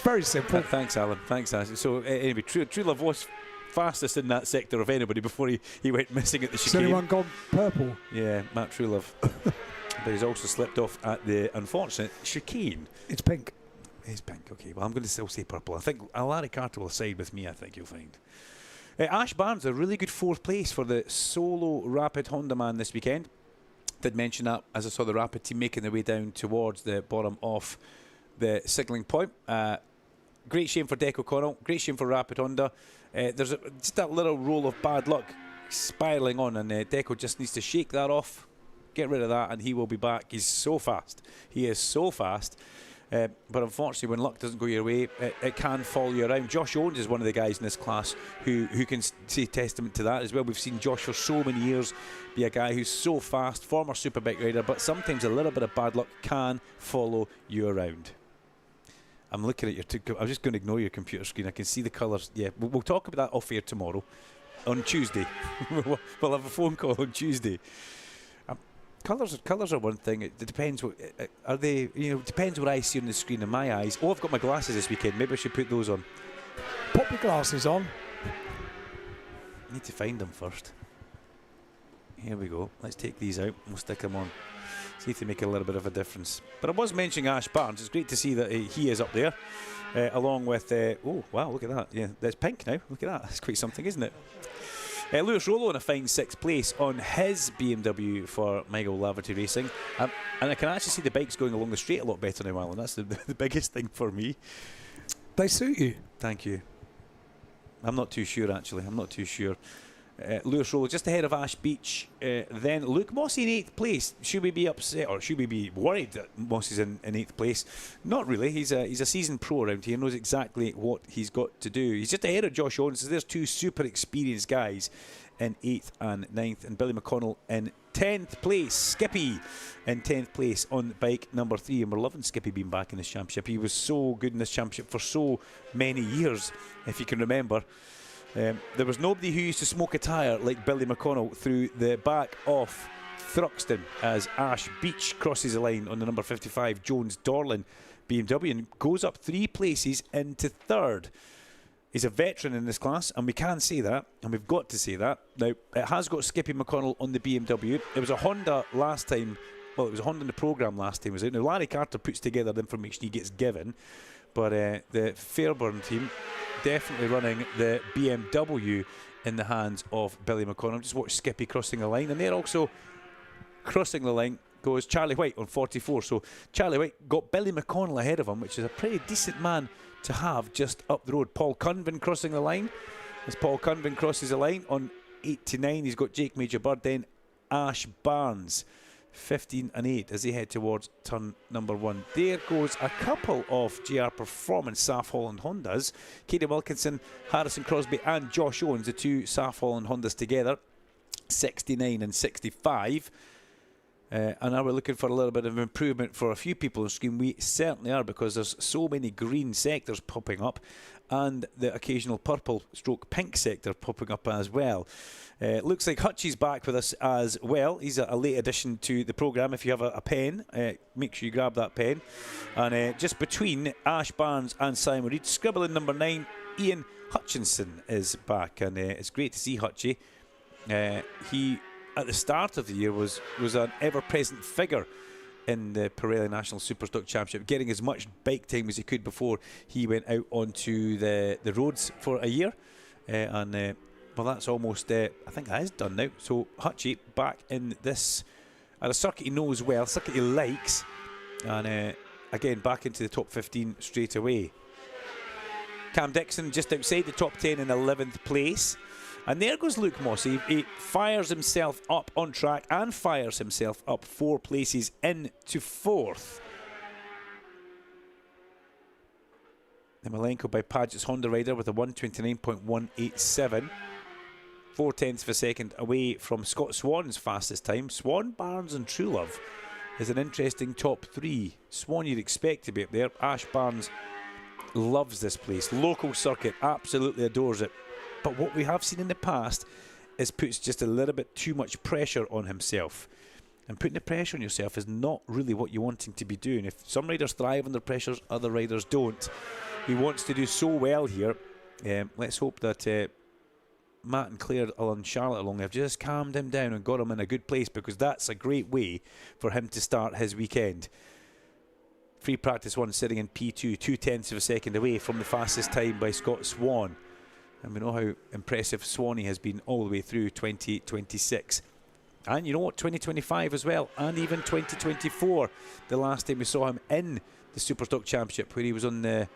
Very simple. Thanks, Alan. Thanks, Alan. So anyway, Truelove was fastest in that sector of anybody before he went missing at the chicane. Has anyone gone purple? Yeah, Matt Truelove. But he's also slipped off at the unfortunate chicane. It's pink. It's pink, okay. Well, I'm going to still say purple. I think Larry Carter will side with me, I think you'll find. Ash Barnes, a really good 4th place for the solo Rapid Honda man this weekend. Did mention that as I saw the Rapid team making their way down towards the bottom of the signalling point. Great shame for Deco O'Connell. Great shame for Rapid Honda. There's just that little roll of bad luck spiralling on, and Deco just needs to shake that off, get rid of that, and he will be back. He's so fast. He is so fast. But unfortunately, when luck doesn't go your way, it can follow you around. Josh Owens is one of the guys in this class who can say testament to that as well. We've seen Josh for so many years be a guy who's so fast, former superbike rider, but sometimes a little bit of bad luck can follow you around. I'm looking at your... I'm just going to ignore your computer screen. I can see the colours. Yeah, we'll talk about that off air tomorrow. On Tuesday. We'll have a phone call on Tuesday. Colours are one thing. It depends what are they. Depends what I see on the screen in my eyes. Oh, I've got my glasses this weekend. Maybe I should put those on. Pop your glasses on. I need to find them first. Here we go. Let's take these out. We'll stick them on. See if they make a little bit of a difference. But I was mentioning Ash Barnes. It's great to see that he is up there, along with. Oh wow! Look at that. Yeah, that's pink now. Look at that. That's quite something, isn't it? Lewis Rollo in a fine 6th place on his BMW for Michael Laverty Racing. And I can actually see the bikes going along the straight a lot better now, Alan. That's the biggest thing for me. They suit you. Thank you. I'm not too sure, actually. I'm not too sure. Lewis Rollo just ahead of Ash Beach. Then Luke Mossy in 8th place. Should we be upset or should we be worried that Mossy's in 8th place? Not really. He's a seasoned pro around here. Knows exactly what he's got to do. He's just ahead of Josh Owens. So there's 2 super experienced guys in 8th and 9th. And Billy McConnell in 10th place. Skippy in 10th place on bike number 3. And we're loving Skippy being back in this championship. He was so good in this championship for so many years, if you can remember. There was nobody who used to smoke a tyre like Billy McConnell through the back of Thruxton as Ash Beach crosses the line on the number 55 Jones Dorlin BMW and goes up 3 places into 3rd. He's a veteran in this class, and we can say that, and we've got to say that. Now, it has got Skippy McConnell on the BMW. It was a Honda last time well, it was a Honda in the programme last time. Was it? Now, Larry Carter puts together the information he gets given, but the Fairburn team definitely running the BMW in the hands of Billy McConnell. Just watch Skippy crossing the line, and they're also crossing the line goes Charlie White on 44. So Charlie White got Billy McConnell ahead of him, which is a pretty decent man to have just up the road. Paul Cunvin crossing the line. As Paul Cunvin crosses the line on 89, he's got Jake Major Bird, then Ash Barnes 15 and 8 as they head towards turn number 1. There goes a couple of GR Performance Saf Holland Hondas. Katie Wilkinson, Harrison Crosby and Josh Owens, the two Saf Holland Hondas together, 69 and 65. And now we're looking for a little bit of improvement for a few people on screen. We certainly are, because there's so many green sectors popping up and the occasional purple stroke pink sector popping up as well. Looks like Hutchie's back with us as well. He's a late addition to the programme. If you have a pen, make sure you grab that pen. And just between Ash Barnes and Simon Reed, scribbling number 9, Ian Hutchinson is back. And it's great to see Hutchie. He, at the start of the year, was an ever-present figure in the Pirelli National Superstock Championship, getting as much bike time as he could before he went out onto the roads for a year. Well, that's almost, I think that is done now. So Hutchie back in this, at a circuit he knows well, circuit he likes, and again back into the top 15 straight away. Cam Dixon just outside the top 10 in 11th place. And there goes Luke Moss. He fires himself up on track and fires himself up 4 places into 4th. The Malenko by Paget's Honda rider with a 129.187. 4/10 of a second away from Scott Swan's fastest time. Swan, Barnes and Truelove is an interesting top 3. Swan you'd expect to be up there. Ash Barnes loves this place. Local circuit, absolutely adores it. But what we have seen in the past is puts just a little bit too much pressure on himself. And putting the pressure on yourself is not really what you're wanting to be doing. If some riders thrive under pressures, other riders don't. He wants to do so well here. Let's hope that Matt and Claire and Charlotte along have just calmed him down and got him in a good place, because that's a great way for him to start his weekend. Free practice 1 sitting in P2, 2/10 of a second away from the fastest time by Scott Swan. And we know how impressive Swanee has been all the way through 2026. And you know what, 2025 as well, and even 2024. The last time we saw him in the Superstock Championship, where he was on the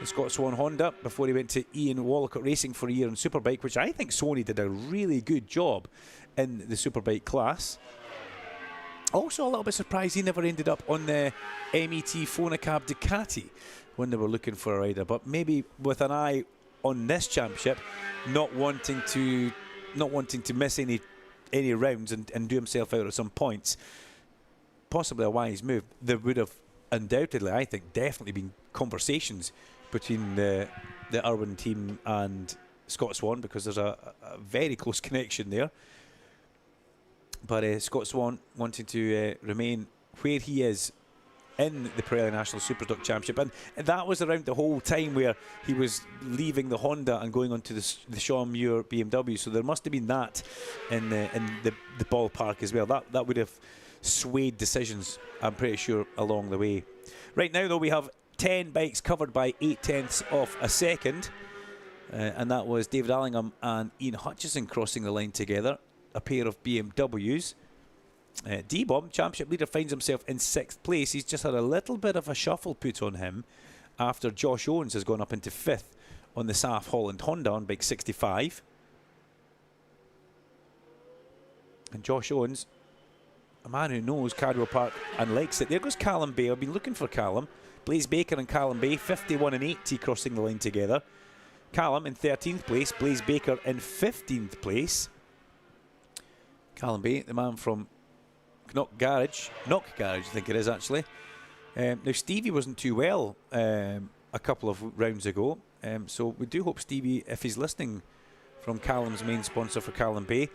Scott Swan Honda before he went to Ian Wallacott Racing for a year on Superbike, which I think Swanee did a really good job in the Superbike class. Also a little bit surprised he never ended up on the MET Fonacab Ducati when they were looking for a rider, but maybe with an eye on this championship, not wanting to miss any rounds and do himself out at some points. Possibly a wise move. There would have undoubtedly, I think, definitely been conversations between the Irwin team and Scott Swan, because there's a very close connection there. But Scott Swan wanting to remain where he is in the Pirelli National Superstock Championship, and that was around the whole time where he was leaving the Honda and going on to the Sean Muir BMW. So there must have been that in the ballpark as well. That would have swayed decisions, I'm pretty sure, along the way. Right now, though, we have 10 bikes covered by 8/10 of a second, and that was David Allingham and Ian Hutchison crossing the line together, a pair of BMWs. D-Bomb, championship leader, finds himself in 6th place. He's just had a little bit of a shuffle put on him after Josh Owens has gone up into 5th on the Saf Holland Honda on bike 65. And Josh Owens, a man who knows Cadwell Park and likes it. There goes Callum Bay. I've been looking for Callum. Blaze Baker and Callum Bay, 51 and 80 crossing the line together. Callum in 13th place, Blaze Baker in 15th place. Callum Bay, the man from Knock Garage, I think it is actually. Now Stevie wasn't too well a couple of rounds ago, so we do hope Stevie, if he's listening from Callum's main sponsor for Callum Bay,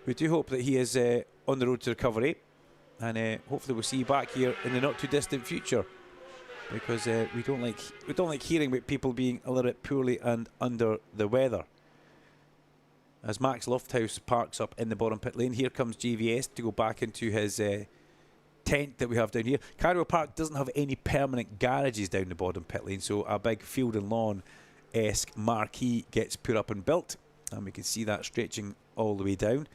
we do hope that he is on the road to recovery, and hopefully we'll see you back here in the not too distant future, because we don't like hearing about people being a little bit poorly and under the weather. as Max Lofthouse parks up in the bottom pit lane. Here comes JVS to go back into his tent that we have down here. Cardwell Park doesn't have any permanent garages down the bottom pit lane, so a big field and lawn-esque marquee gets put up and built, and we can see that stretching all the way down.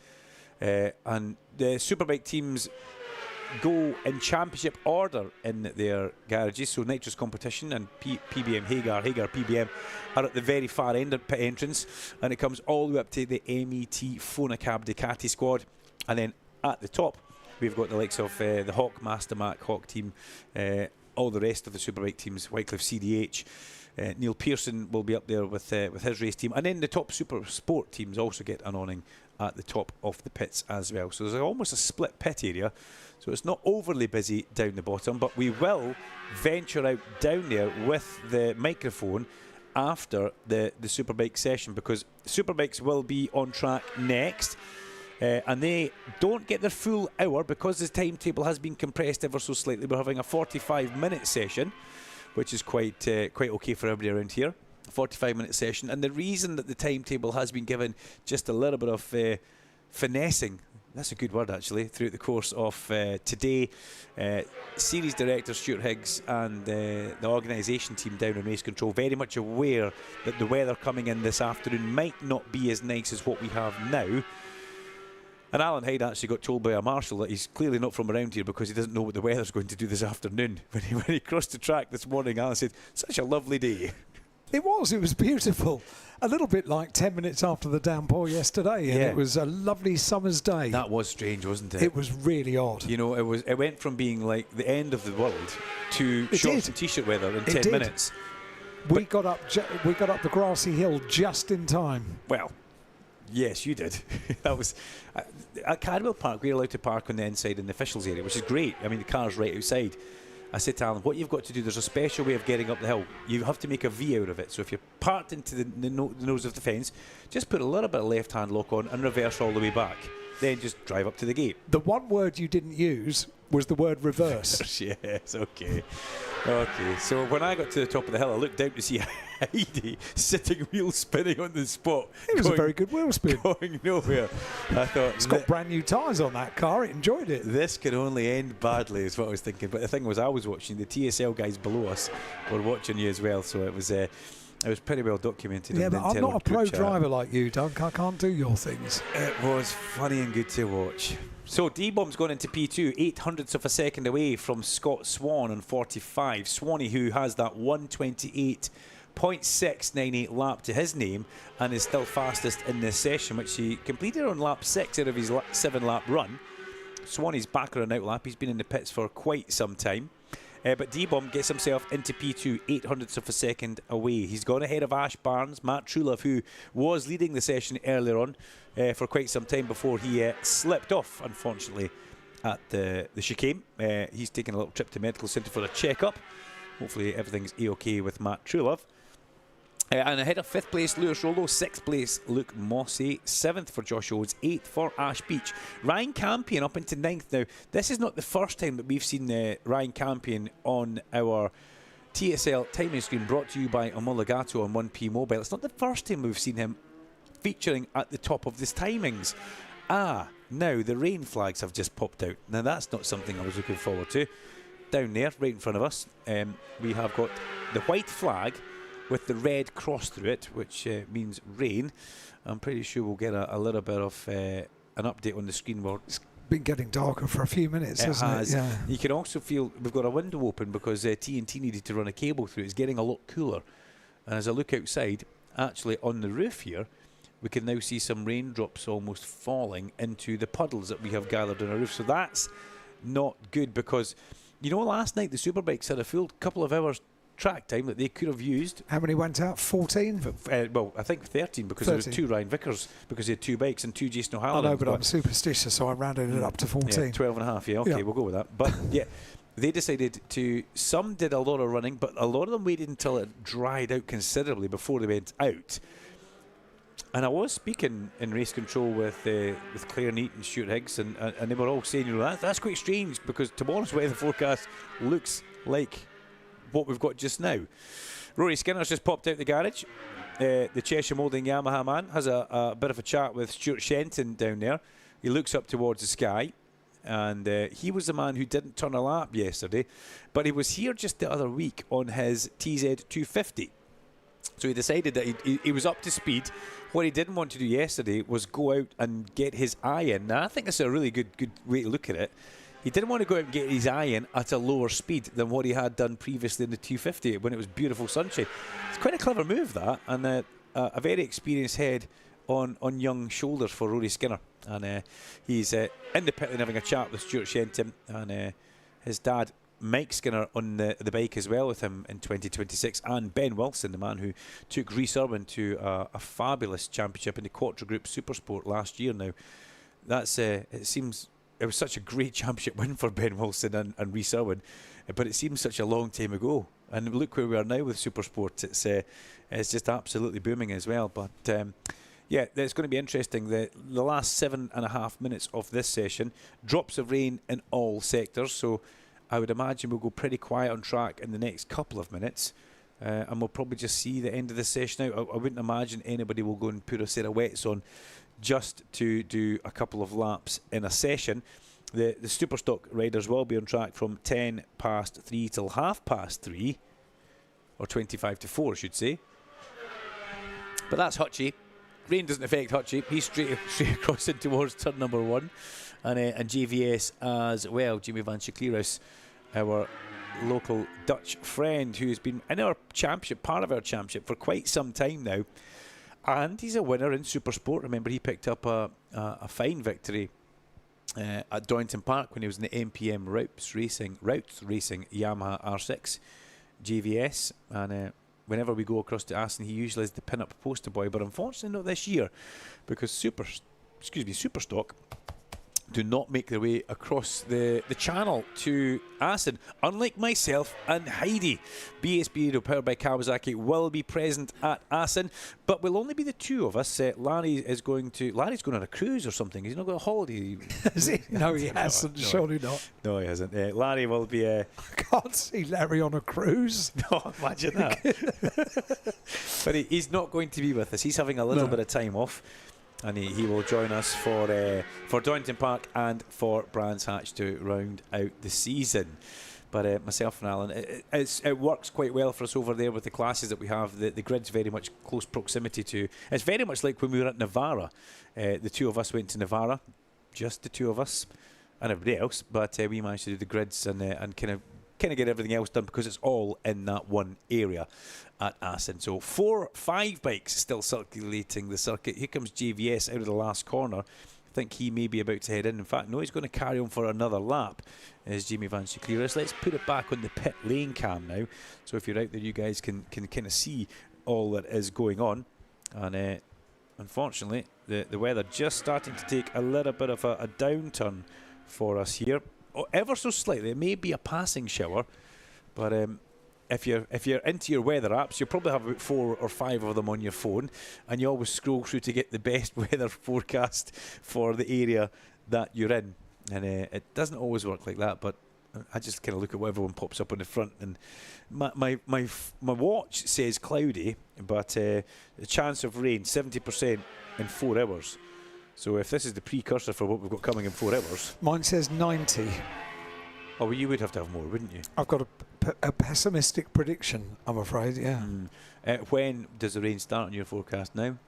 And the Superbike teams go in championship order in their garages. So Nitrous Competition and PBM Hagar PBM are at the very far end of pit entrance, and it comes all the way up to the MET Fonacab Ducati squad. And then at the top we've got the likes of the Hawk Master Mac Hawk team, all the rest of the Superbike teams, Whitecliffe CDH. Neil Pearson will be up there with his race team, and then the top Super Sport teams also get an awning at the top of the pits as well. So there's almost a split pit area, so it's not overly busy down the bottom, but we will venture out down there with the microphone after the Superbike session, because Superbikes will be on track next. And they don't get their full hour because the timetable has been compressed ever so slightly. We're having a 45-minute session, which is quite okay for everybody around here. 45-minute session, and the reason that the timetable has been given just a little bit of finessing, that's a good word actually, throughout the course of today. Series director Stuart Higgs and the organisation team down in Race Control very much aware that the weather coming in this afternoon might not be as nice as what we have now. And Alan Hyde actually got told by a marshal that he's clearly not from around here because he doesn't know what the weather's going to do this afternoon. When he crossed the track this morning, Alan said, "Such a lovely day." It was beautiful. A little bit like 10 minutes after the downpour yesterday, and it was a lovely summer's day. That was strange, wasn't it? It was really odd. You know, it went from being like the end of the world to shorts and t-shirt weather in 10 minutes. We got up the grassy hill just in time. Well, yes, you did. That was at Cardwell Park. We're allowed to park on the inside in the officials area, which is great. I mean, the car's right outside. I said to Alan, what you've got to do, there's a special way of getting up the hill. You have to make a V out of it. So if you're parked into the nose of the fence, just put a little bit of left-hand lock on and reverse all the way back. Then just drive up to the gate. The one word you didn't use was the word reverse. Yes, okay. Okay, so when I got to the top of the hill, I looked down to see Heidi sitting wheel spinning on the spot. It was a very good wheel spin. Going nowhere. I thought, it's got brand new tyres on that car. It enjoyed it. This could only end badly, is what I was thinking. But the thing was, I was watching. The TSL guys below us were watching you as well. So it was pretty well documented. Yeah, but I'm not a pro chat. driver like you, Doug. I can't do your things. It was funny and good to watch. So D-Bomb's gone into P2, 0.08 of a second away from Scott Swan on 45. Swanee, who has that 1:28.698 lap to his name and is still fastest in this session, which he completed on lap 6 out of his 7-lap run. Swanee's back on an out lap. He's been in the pits for quite some time. But D-Bomb gets himself into P2, 0.08 of a second away. He's gone ahead of Ash Barnes, Matt Truelove, who was leading the session earlier on for quite some time before he slipped off, unfortunately, at the chicane. He's taking a little trip to medical centre for a check-up. Hopefully everything's A-OK with Matt Truelove. And ahead of 5th place, Lewis Rollo. 6th place, Luke Mossey. 7th for Josh Oates. 8th for Ash Beach. Ryan Campion up into 9th now. This is not the first time that we've seen Ryan Campion on our TSL timing screen, brought to you by Omologato on 1P Mobile. It's not the first time we've seen him featuring at the top of his timings. Now the rain flags have just popped out. Now that's not something I was looking forward to. Down there, right in front of us, we have got the white flag with the red cross through it, which means rain. I'm pretty sure we'll get a little bit of an update on the screen. It's been getting darker for a few minutes, hasn't it? Yeah. You can also feel we've got a window open because TNT needed to run a cable through. It's getting a lot cooler. And as I look outside, actually on the roof here, we can now see some raindrops almost falling into the puddles that we have gathered on our roof. So that's not good because, you know, last night the Superbikes had a full couple of hours track time that they could have used. How many went out? 14? Well, I think 13 because 13. There was 2 Ryan Vickers because he had 2 bikes and 2 Jason O'Halloran. I know, but I'm superstitious, so I rounded it up to 14. Yeah, 12 and a half, yeah, okay, we'll go with that. But yeah, they decided to, some did a lot of running, but a lot of them waited until it dried out considerably before they went out. And I was speaking in race control with Claire Neat and Stuart Higgs, and they were all saying, you know, that's quite strange because tomorrow's weather forecast looks like what we've got just now. Rory Skinner's just popped out the garage. the Cheshire Moulding Yamaha man has a bit of a chat with Stuart Shenton down there. He looks up towards the sky, and he was the man who didn't turn a lap yesterday, but he was here just the other week on his TZ250. So he decided that he was up to speed. What he didn't want to do yesterday was go out and get his eye in. Now, I think that's a really good way to look at it. He didn't want to go out and get his eye in at a lower speed than what he had done previously in the 250 when it was beautiful sunshine. It's quite a clever move, that, and a very experienced head on young shoulders for Rory Skinner. And he's in the pit lane having a chat with Stuart Shenton, and his dad Mike Skinner on the bike as well with him in 2026, and Ben Wilson, the man who took Rhys Irwin to a fabulous championship in the Quattro Group Supersport last year. Now, that's it seems it was such a great championship win for Ben Wilson and Rhys Irwin, but it seems such a long time ago. And look where we are now with Supersport. It's just absolutely booming as well. But yeah, it's going to be interesting. The last 7.5 minutes of this session, drops of rain in all sectors. So I would imagine we'll go pretty quiet on track in the next couple of minutes. And we'll probably just see the end of the session out. I wouldn't imagine anybody will go and put a set of wets on just to do a couple of laps in a session. The Superstock riders will be on track from 10 past 3 till 3:30, or 25 to 4, I should say. But that's Hutchie. Rain doesn't affect Hutchie. He's straight across in towards turn number 1. And JVS as well, Jimmy van Schiklerus, our local Dutch friend who's been in our championship, part of our championship, for quite some time now. And he's a winner in Supersport. Remember, he picked up a fine victory at Donington Park when he was in the MPM Routes Racing Yamaha R6 JVS. And whenever we go across to Aston, he usually is the pin-up poster boy. But unfortunately not this year, because Superstock do not make their way across the channel to Aston. Unlike myself and Heidi, BSB Radio powered by Kawasaki will be present at Aston, but will only be the two of us. Larry's going on a cruise or something. He's not got a holiday. Is he? No, he hasn't. No. Surely not. No, he hasn't. Larry will be. I can't see Larry on a cruise. No, imagine that. But he's not going to be with us. He's having a little bit of time off. And he will join us for Donington Park and for Brands Hatch to round out the season. But myself and Alan, it works quite well for us over there with the classes that we have. The grid's very much close proximity to. It's very much like when we were at Navarra. The two of us went to Navarra, just the two of us, and everybody else. But we managed to do the grids and kind of get everything else done because it's all in that one area at Aston. So 4-5 bikes still circulating the circuit. Here comes JVS out of the last corner. I think he may be about to head in. In fact, no, he's going to carry on for another lap. Is Jamie Van Schiklerus. Let's put it back on the pit lane cam now. So if you're out there, you guys can kind of see all that is going on. And unfortunately, the weather just starting to take a little bit of a downturn for us here. Oh, ever so slightly. It may be a passing shower, but if you're into your weather apps, you'll probably have about 4 or 5 of them on your phone, and you always scroll through to get the best weather forecast for the area that you're in. And it doesn't always work like that, but I just kind of look at whatever one pops up on the front, and my watch says cloudy, but the chance of rain 70% in 4 hours. So if this is the precursor for what we've got coming in 4 hours. Mine says 90. Oh, well, you would have to have more, wouldn't you? I've got a pessimistic prediction, I'm afraid, yeah. When does the rain start on your forecast now?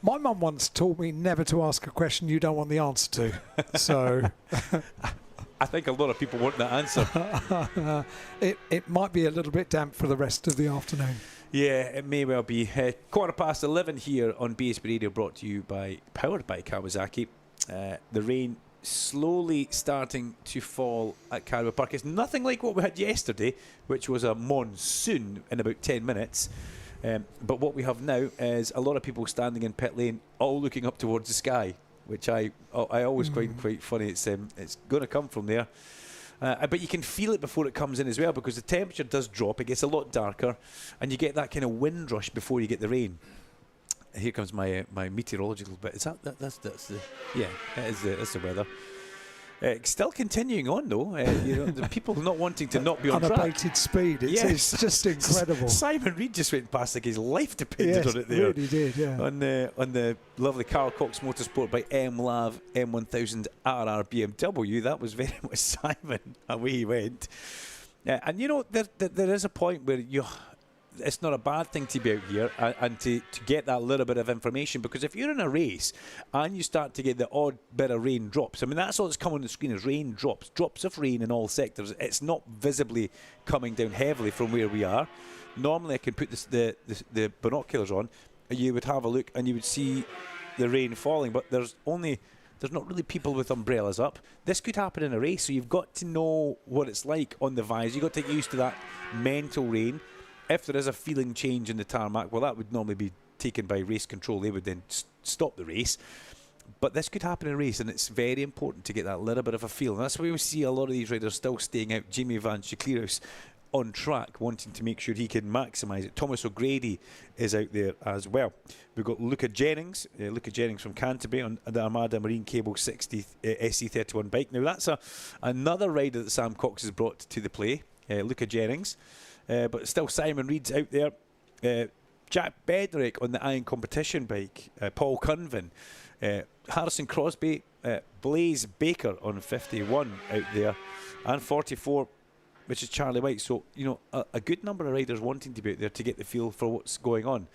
My mum once told me never to ask a question you don't want the answer to. So I think a lot of people want that answer. It might be a little bit damp for the rest of the afternoon. Yeah, it may well be. 11:15 here on BSB Radio, powered by Kawasaki. The rain slowly starting to fall at Cadwell Park. It's nothing like what we had yesterday, which was a monsoon in about 10 minutes. But what we have now is a lot of people standing in pit lane, all looking up towards the sky, which I always find quite funny. It's going to come from there. But you can feel it before it comes in as well, because the temperature does drop. It gets a lot darker, and you get that kind of wind rush before you get the rain. Here comes my meteorological bit. Is that's the yeah? That's the weather. Still continuing on though, the people not wanting to not be on track. Unabated speed. It's just incredible. Simon Reed just went past like his life depended on it there. Really did, yeah. On the lovely Carl Cox Motorsport by MLav M1000 RR BMW. That was very much Simon. Away he went. And there is a point where it's not a bad thing to be out here and to get that little bit of information, because if you're in a race and you start to get the odd bit of rain drops, I mean, that's all that's coming on the screen is rain drops of rain in all sectors. It's not visibly coming down heavily from where we are. Normally I can put the binoculars on, you would have a look and you would see the rain falling, but there's not really people with umbrellas up. This could happen in a race, so you've got to know what it's like on the visor. You've got to get used to that mental rain. If there is a feeling change in the tarmac, well, that would normally be taken by race control. They would then stop the race. But this could happen in a race, and it's very important to get that little bit of a feel. And that's why we see a lot of these riders still staying out. Jamie Van Schaklerus on track, wanting to make sure he can maximise it. Thomas O'Grady is out there as well. We've got Luca Jennings from Canterbury on the Armada Marine Cable 60 SC31 bike. Now, that's another rider that Sam Cox has brought to the play, Luca Jennings. But still Simon Reed's out there. Jack Bedrick on the Iron Competition bike. Paul Cunvin. Harrison Crosby. Blaze Baker on 51 out there. And 44, which is Charlie White. So, a good number of riders wanting to be out there to get the feel for what's going on.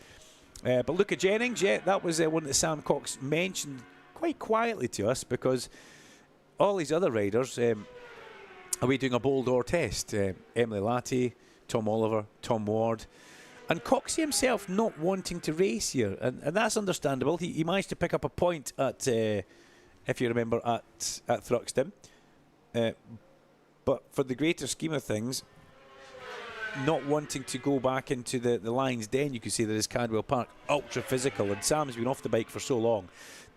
But Luca Jennings, that was one that Sam Cox mentioned quite quietly to us, because all these other riders are we doing a bold door test. Emily Latte, Tom Oliver, Tom Ward, and Coxie himself not wanting to race here, and that's understandable. He managed to pick up a point at, if you remember, at Thruxton, but for the greater scheme of things, not wanting to go back into the Lion's Den, you could say that is Cadwell Park, ultra physical, and Sam's been off the bike for so long,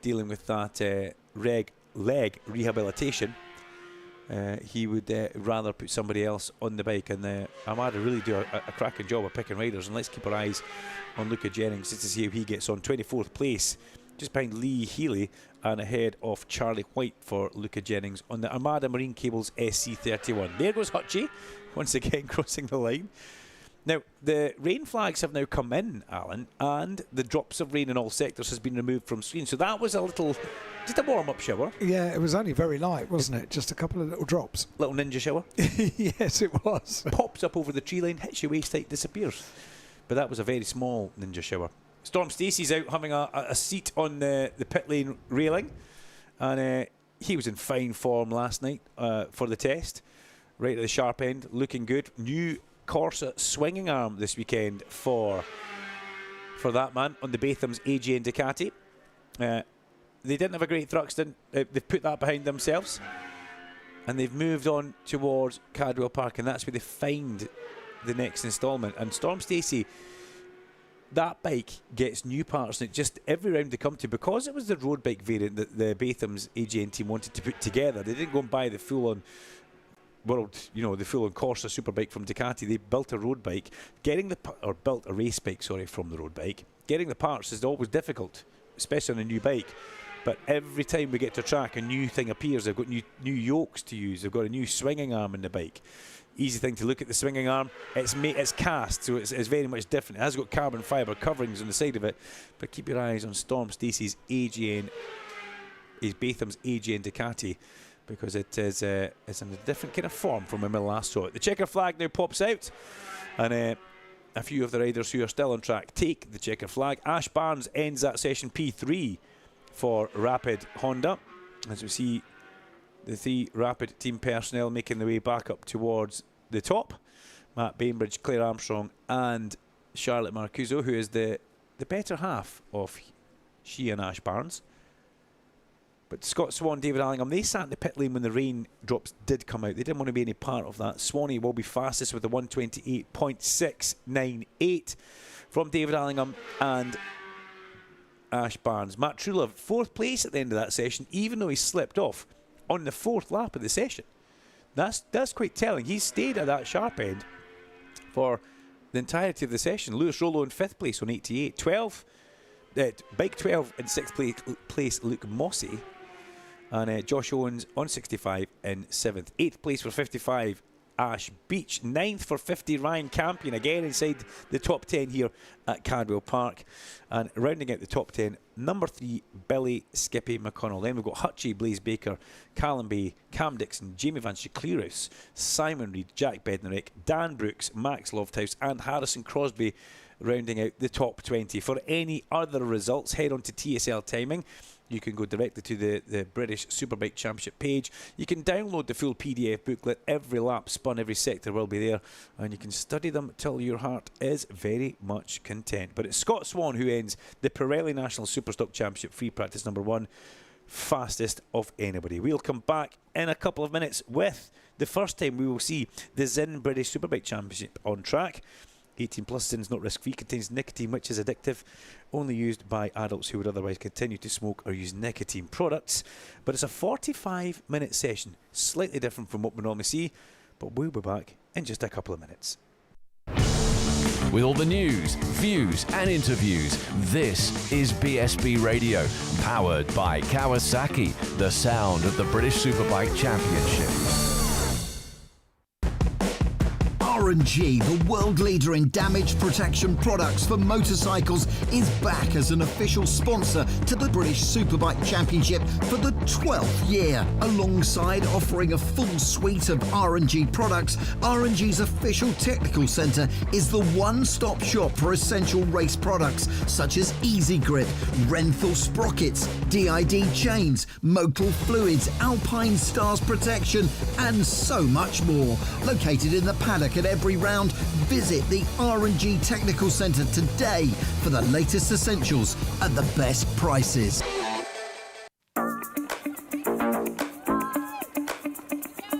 dealing with that leg rehabilitation. He would rather put somebody else on the bike, and Armada really do a cracking job of picking riders. And let's keep our eyes on Luca Jennings just to see how he gets on. 24th place, just behind Lee Healy and ahead of Charlie White for Luca Jennings on the Armada Marine Cables SC31. There goes Hutchie, once again crossing the line. Now, the rain flags have now come in, Alan, and the drops of rain in all sectors has been removed from screen. So that was just a warm-up shower. Yeah, it was only very light, wasn't it? Just a couple of little drops. Little ninja shower. Yes, it was. Pops up over the tree line, hits your waist height, disappears. But that was a very small ninja shower. Storm Stacey's out having a seat on the pit lane railing. And he was in fine form last night for the test. Right at the sharp end, looking good. New Corsa swinging arm this weekend for that man on the Batham's AG and Ducati. They didn't have a great Thruxton. They've put that behind themselves, and they've moved on towards Cadwell Park, and that's where they find the next instalment. And Storm Stacey, that bike gets new parts in it just every round they come to, because it was the road bike variant that the Batham's AGN team wanted to put together. They didn't go and buy the full-on the full-on Corsa superbike from Ducati. They built a road bike. Built a race bike, from the road bike. Getting the parts is always difficult, especially on a new bike. But every time we get to track, a new thing appears. They've got new yokes to use. They've got a new swinging arm in the bike. Easy thing to look at the swinging arm. It's cast, so it's very much different. It has got carbon fibre coverings on the side of it. But keep your eyes on Storm Stacey's AGN, his Batham's AGN Ducati, because it's in a different kind of form from when we last saw it. The checker flag now pops out, and a few of the riders who are still on track take the checker flag. Ash Barnes ends that session P3 for Rapid Honda, as we see the three Rapid team personnel making their way back up towards the top. Matt Bainbridge, Claire Armstrong and Charlotte Marcuso, who is the better half of she and Ash Barnes. But Scott Swan, David Allingham, they sat in the pit lane when the rain drops did come out. They didn't want to be any part of that. Swanee will be fastest with a 128.698 from David Allingham and Ash Barnes. Matt Truelove, 4th place at the end of that session, even though he slipped off on the 4th lap of the session. That's quite telling. He stayed at that sharp end for the entirety of the session. Lewis Rollo in 5th place on 88. Bike 12 in 6th place, Luke Mossy. And Josh Owens on 65 in 7th. 8th place for 55, Ash Beach. 9th for 50, Ryan Campion, again inside the top 10 here at Cardwell Park. And rounding out the top 10, number 3, Billy Skippy McConnell. Then we've got Hutchie, Blaze Baker, Callum Bay, Cam Dixon, Jamie Van Sheklerus, Simon Reed, Jack Bednarek, Dan Brooks, Max Lofthouse and Harrison Crosby, rounding out the top 20. For any other results, head on to TSL Timing. You can go directly to the British Superbike Championship page. You can download the full PDF booklet. Every lap spun, every sector will be there. And you can study them till your heart is very much content. But it's Scott Swan who ends the Pirelli National Superstock Championship free practice number 1. Fastest of anybody. We'll come back in a couple of minutes with the first time we will see the Zinn British Superbike Championship on track. 18 plus Zinn's not risk-free, contains nicotine which is addictive, only used by adults who would otherwise continue to smoke or use nicotine products. But it's a 45-minute session, slightly different from what we normally see, but we'll be back in just a couple of minutes. With all the news, views and interviews, this is BSB Radio, powered by Kawasaki, the sound of the British Superbike Championship. R&G, the world leader in damage protection products for motorcycles, is back as an official sponsor to the British Superbike Championship for the 12th year. Alongside offering a full suite of R&G products, R&G's official technical centre is the one-stop shop for essential race products such as Easy Grip, Renthal sprockets, DID chains, Motul fluids, Alpine Stars protection and so much more. Located in the paddock at every round, visit the R&G Technical Centre today for the latest essentials at the best prices.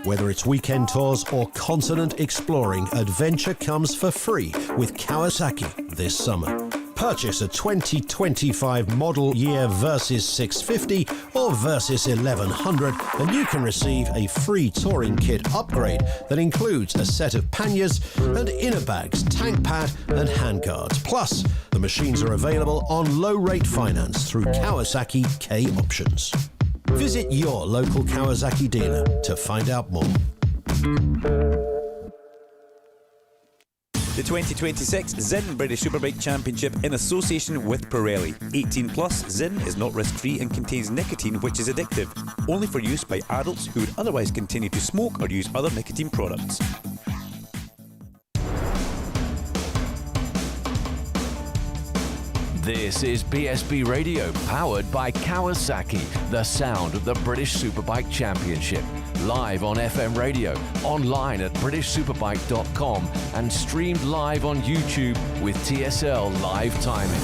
Whether it's weekend tours or continent exploring, adventure comes for free with Kawasaki this summer. Purchase a 2025 model year Versys 650 or Versys 1100 and you can receive a free touring kit upgrade that includes a set of panniers and inner bags, tank pad and handguards. Plus, the machines are available on low-rate finance through Kawasaki K Options. Visit your local Kawasaki dealer to find out more. The 2026 Zinn British Superbike Championship in association with Pirelli. 18 plus, Zinn is not risk-free and contains nicotine which is addictive, only for use by adults who would otherwise continue to smoke or use other nicotine products. This is BSB Radio, powered by Kawasaki, the sound of the British Superbike Championship. Live on FM radio, online at britishsuperbike.com and streamed live on YouTube with TSL live timing.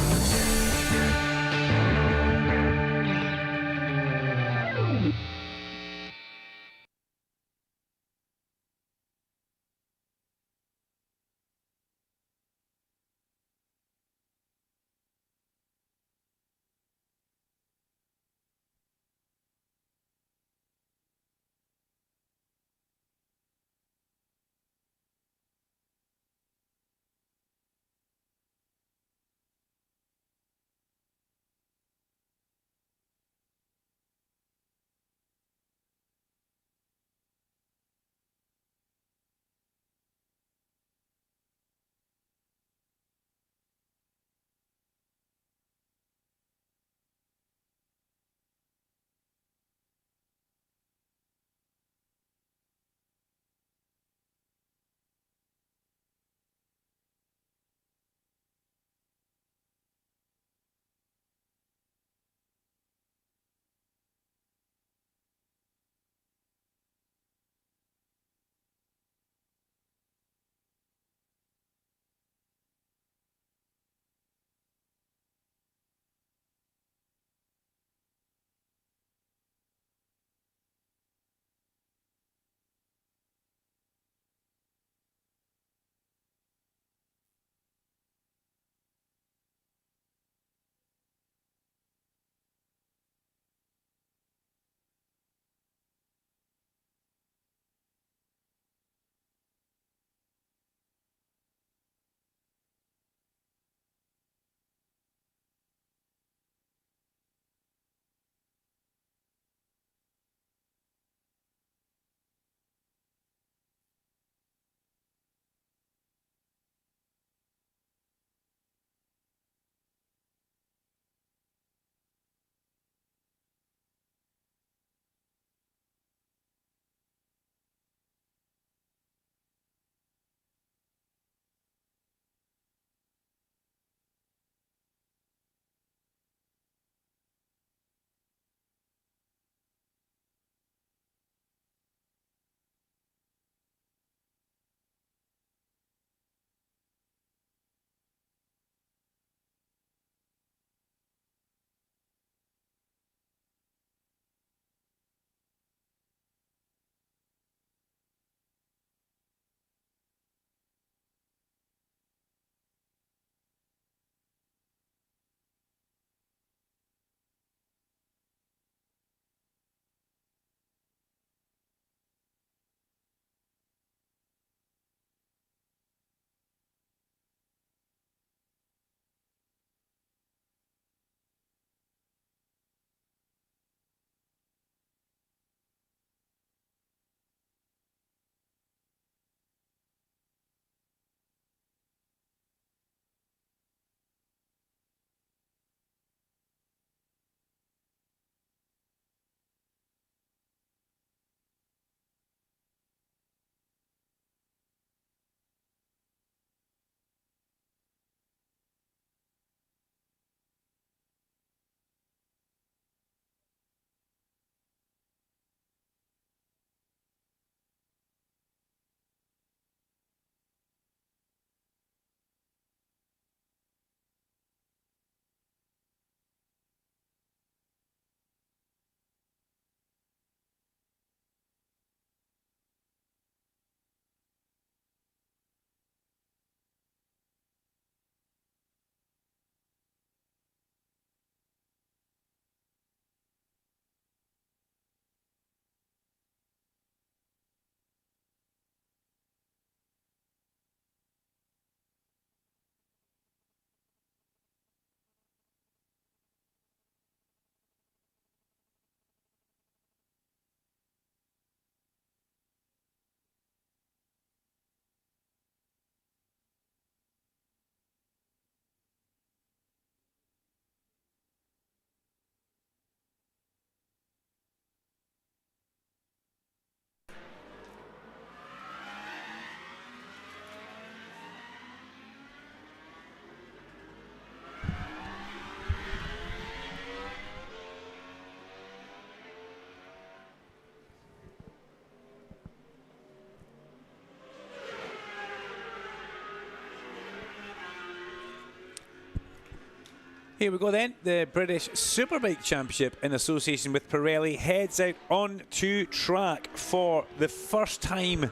Here we go then. The British Superbike Championship in association with Pirelli heads out onto track for the first time.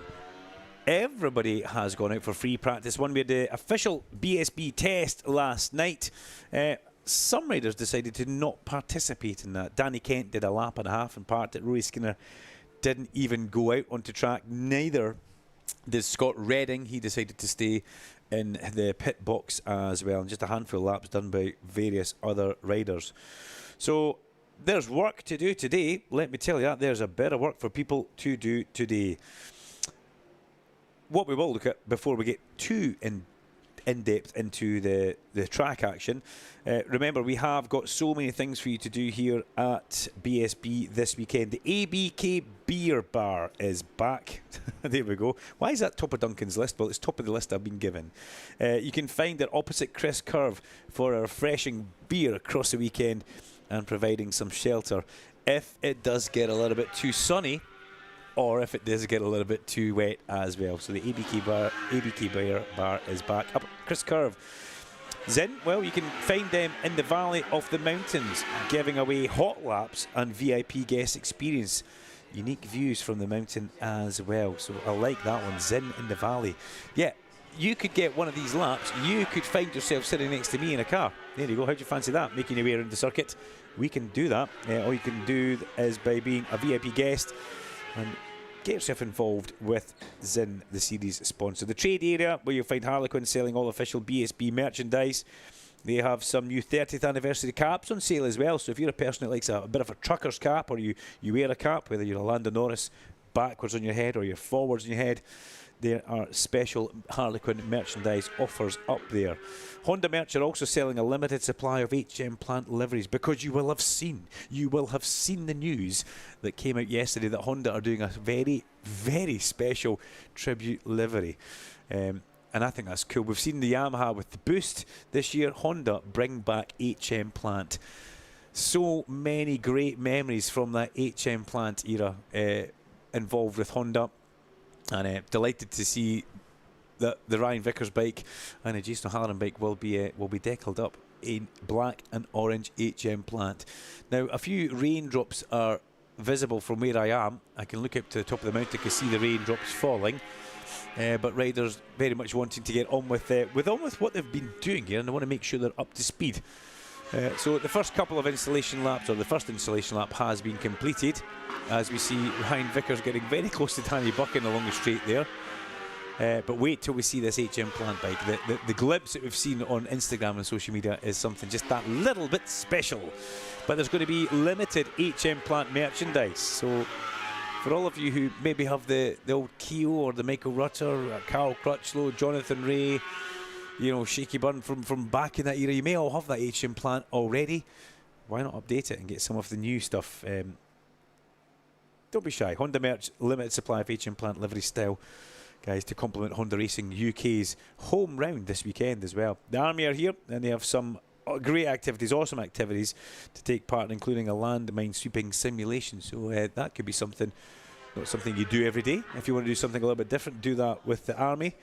Everybody has gone out for free practice. We had the official BSB test last night. Some riders decided to not participate in that. Danny Kent did a lap and a half and parked it. Rory Skinner didn't even go out onto track. Neither did Scott Redding. He decided to stay in the pit box as well. And just a handful of laps done by various other riders. So there's work to do today. Let me tell you, there's a bit of work for people to do today. What we will look at before we get too in-depth into the track action. Remember, we have got so many things for you to do here at BSB this weekend. The ABK Beer Bar is back. There we go. Why is that top of Duncan's list? Well, it's top of the list I've been given. You can find it opposite Chris Curve for a refreshing beer across the weekend and providing some shelter if it does get a little bit too sunny, or if it does get a little bit too wet as well. So the ABK Beer Bar is back up Chris Curve. Zin, well, you can find them in the Valley of the Mountains, giving away hot laps and VIP guest experience. Unique views from the mountain as well. So I like that one, Zin in the Valley. Yeah, you could get one of these laps. You could find yourself sitting next to me in a car. There you go. How do you fancy that? Making your way around the circuit. We can do that. All you can do is by being a VIP guest and get yourself involved with Zin, the series sponsor. The trade area, where you'll find Harlequin selling all official BSB merchandise. They have some new 30th anniversary caps on sale as well. So if you're a person that likes a bit of a trucker's cap, or you wear a cap, whether you're a Lando Norris backwards on your head or you're forwards on your head, there are special Harlequin merchandise offers up there. Honda Merch are also selling a limited supply of HM plant liveries, because you will have seen the news that came out yesterday that Honda are doing a very, very special tribute livery. And I think that's cool. We've seen the Yamaha with the Boost this year. Honda bring back HM plant. So many great memories from that HM plant era involved with Honda. And delighted to see that the Ryan Vickers bike and the Jason O'Halloran bike will be deckled up in black and orange HM plant. Now, a few raindrops are visible from where I am. I can look up to the top of the mountain to see the raindrops falling. But riders very much wanting to get on with what they've been doing here, and they want to make sure they're up to speed. So the first couple of installation laps, or the first installation lap, has been completed, as we see Ryan Vickers getting very close to Danny Buchan along the straight there. But wait till we see this HM plant bike. The glimpse that we've seen on Instagram and social media is something just that little bit special. But there's going to be limited HM plant merchandise. So for all of you who maybe have the old Keo or the Michael Rutter, Carl Crutchlow, Jonathan Ray, Shaky Byrne from back in that era, you may all have that HM plant already. Why not update it and get some of the new stuff? Don't be shy. Honda Merch, limited supply of HM plant livery style, guys, to complement Honda Racing UK's home round this weekend as well. The Army are here, and they have some great activities, awesome activities to take part in, including a landmine sweeping simulation. So that could be something, not something you do every day. If you want to do something a little bit different, do that with the Army.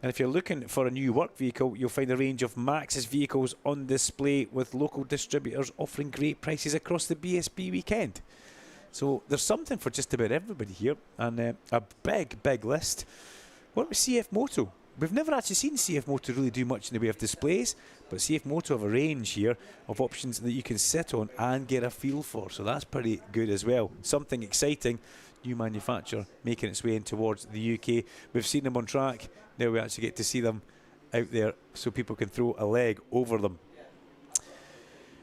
And if you're looking for a new work vehicle, you'll find a range of Max's vehicles on display, with local distributors offering great prices across the BSB weekend. So there's something for just about everybody here, and a big list. What was CF Moto? We've never actually seen CF Moto really do much in the way of displays, but CF Moto have a range here of options that you can sit on and get a feel for, so that's pretty good as well. Something exciting, new manufacturer making its way in towards the UK. We've seen them on track, now we actually get to see them out there so people can throw a leg over them.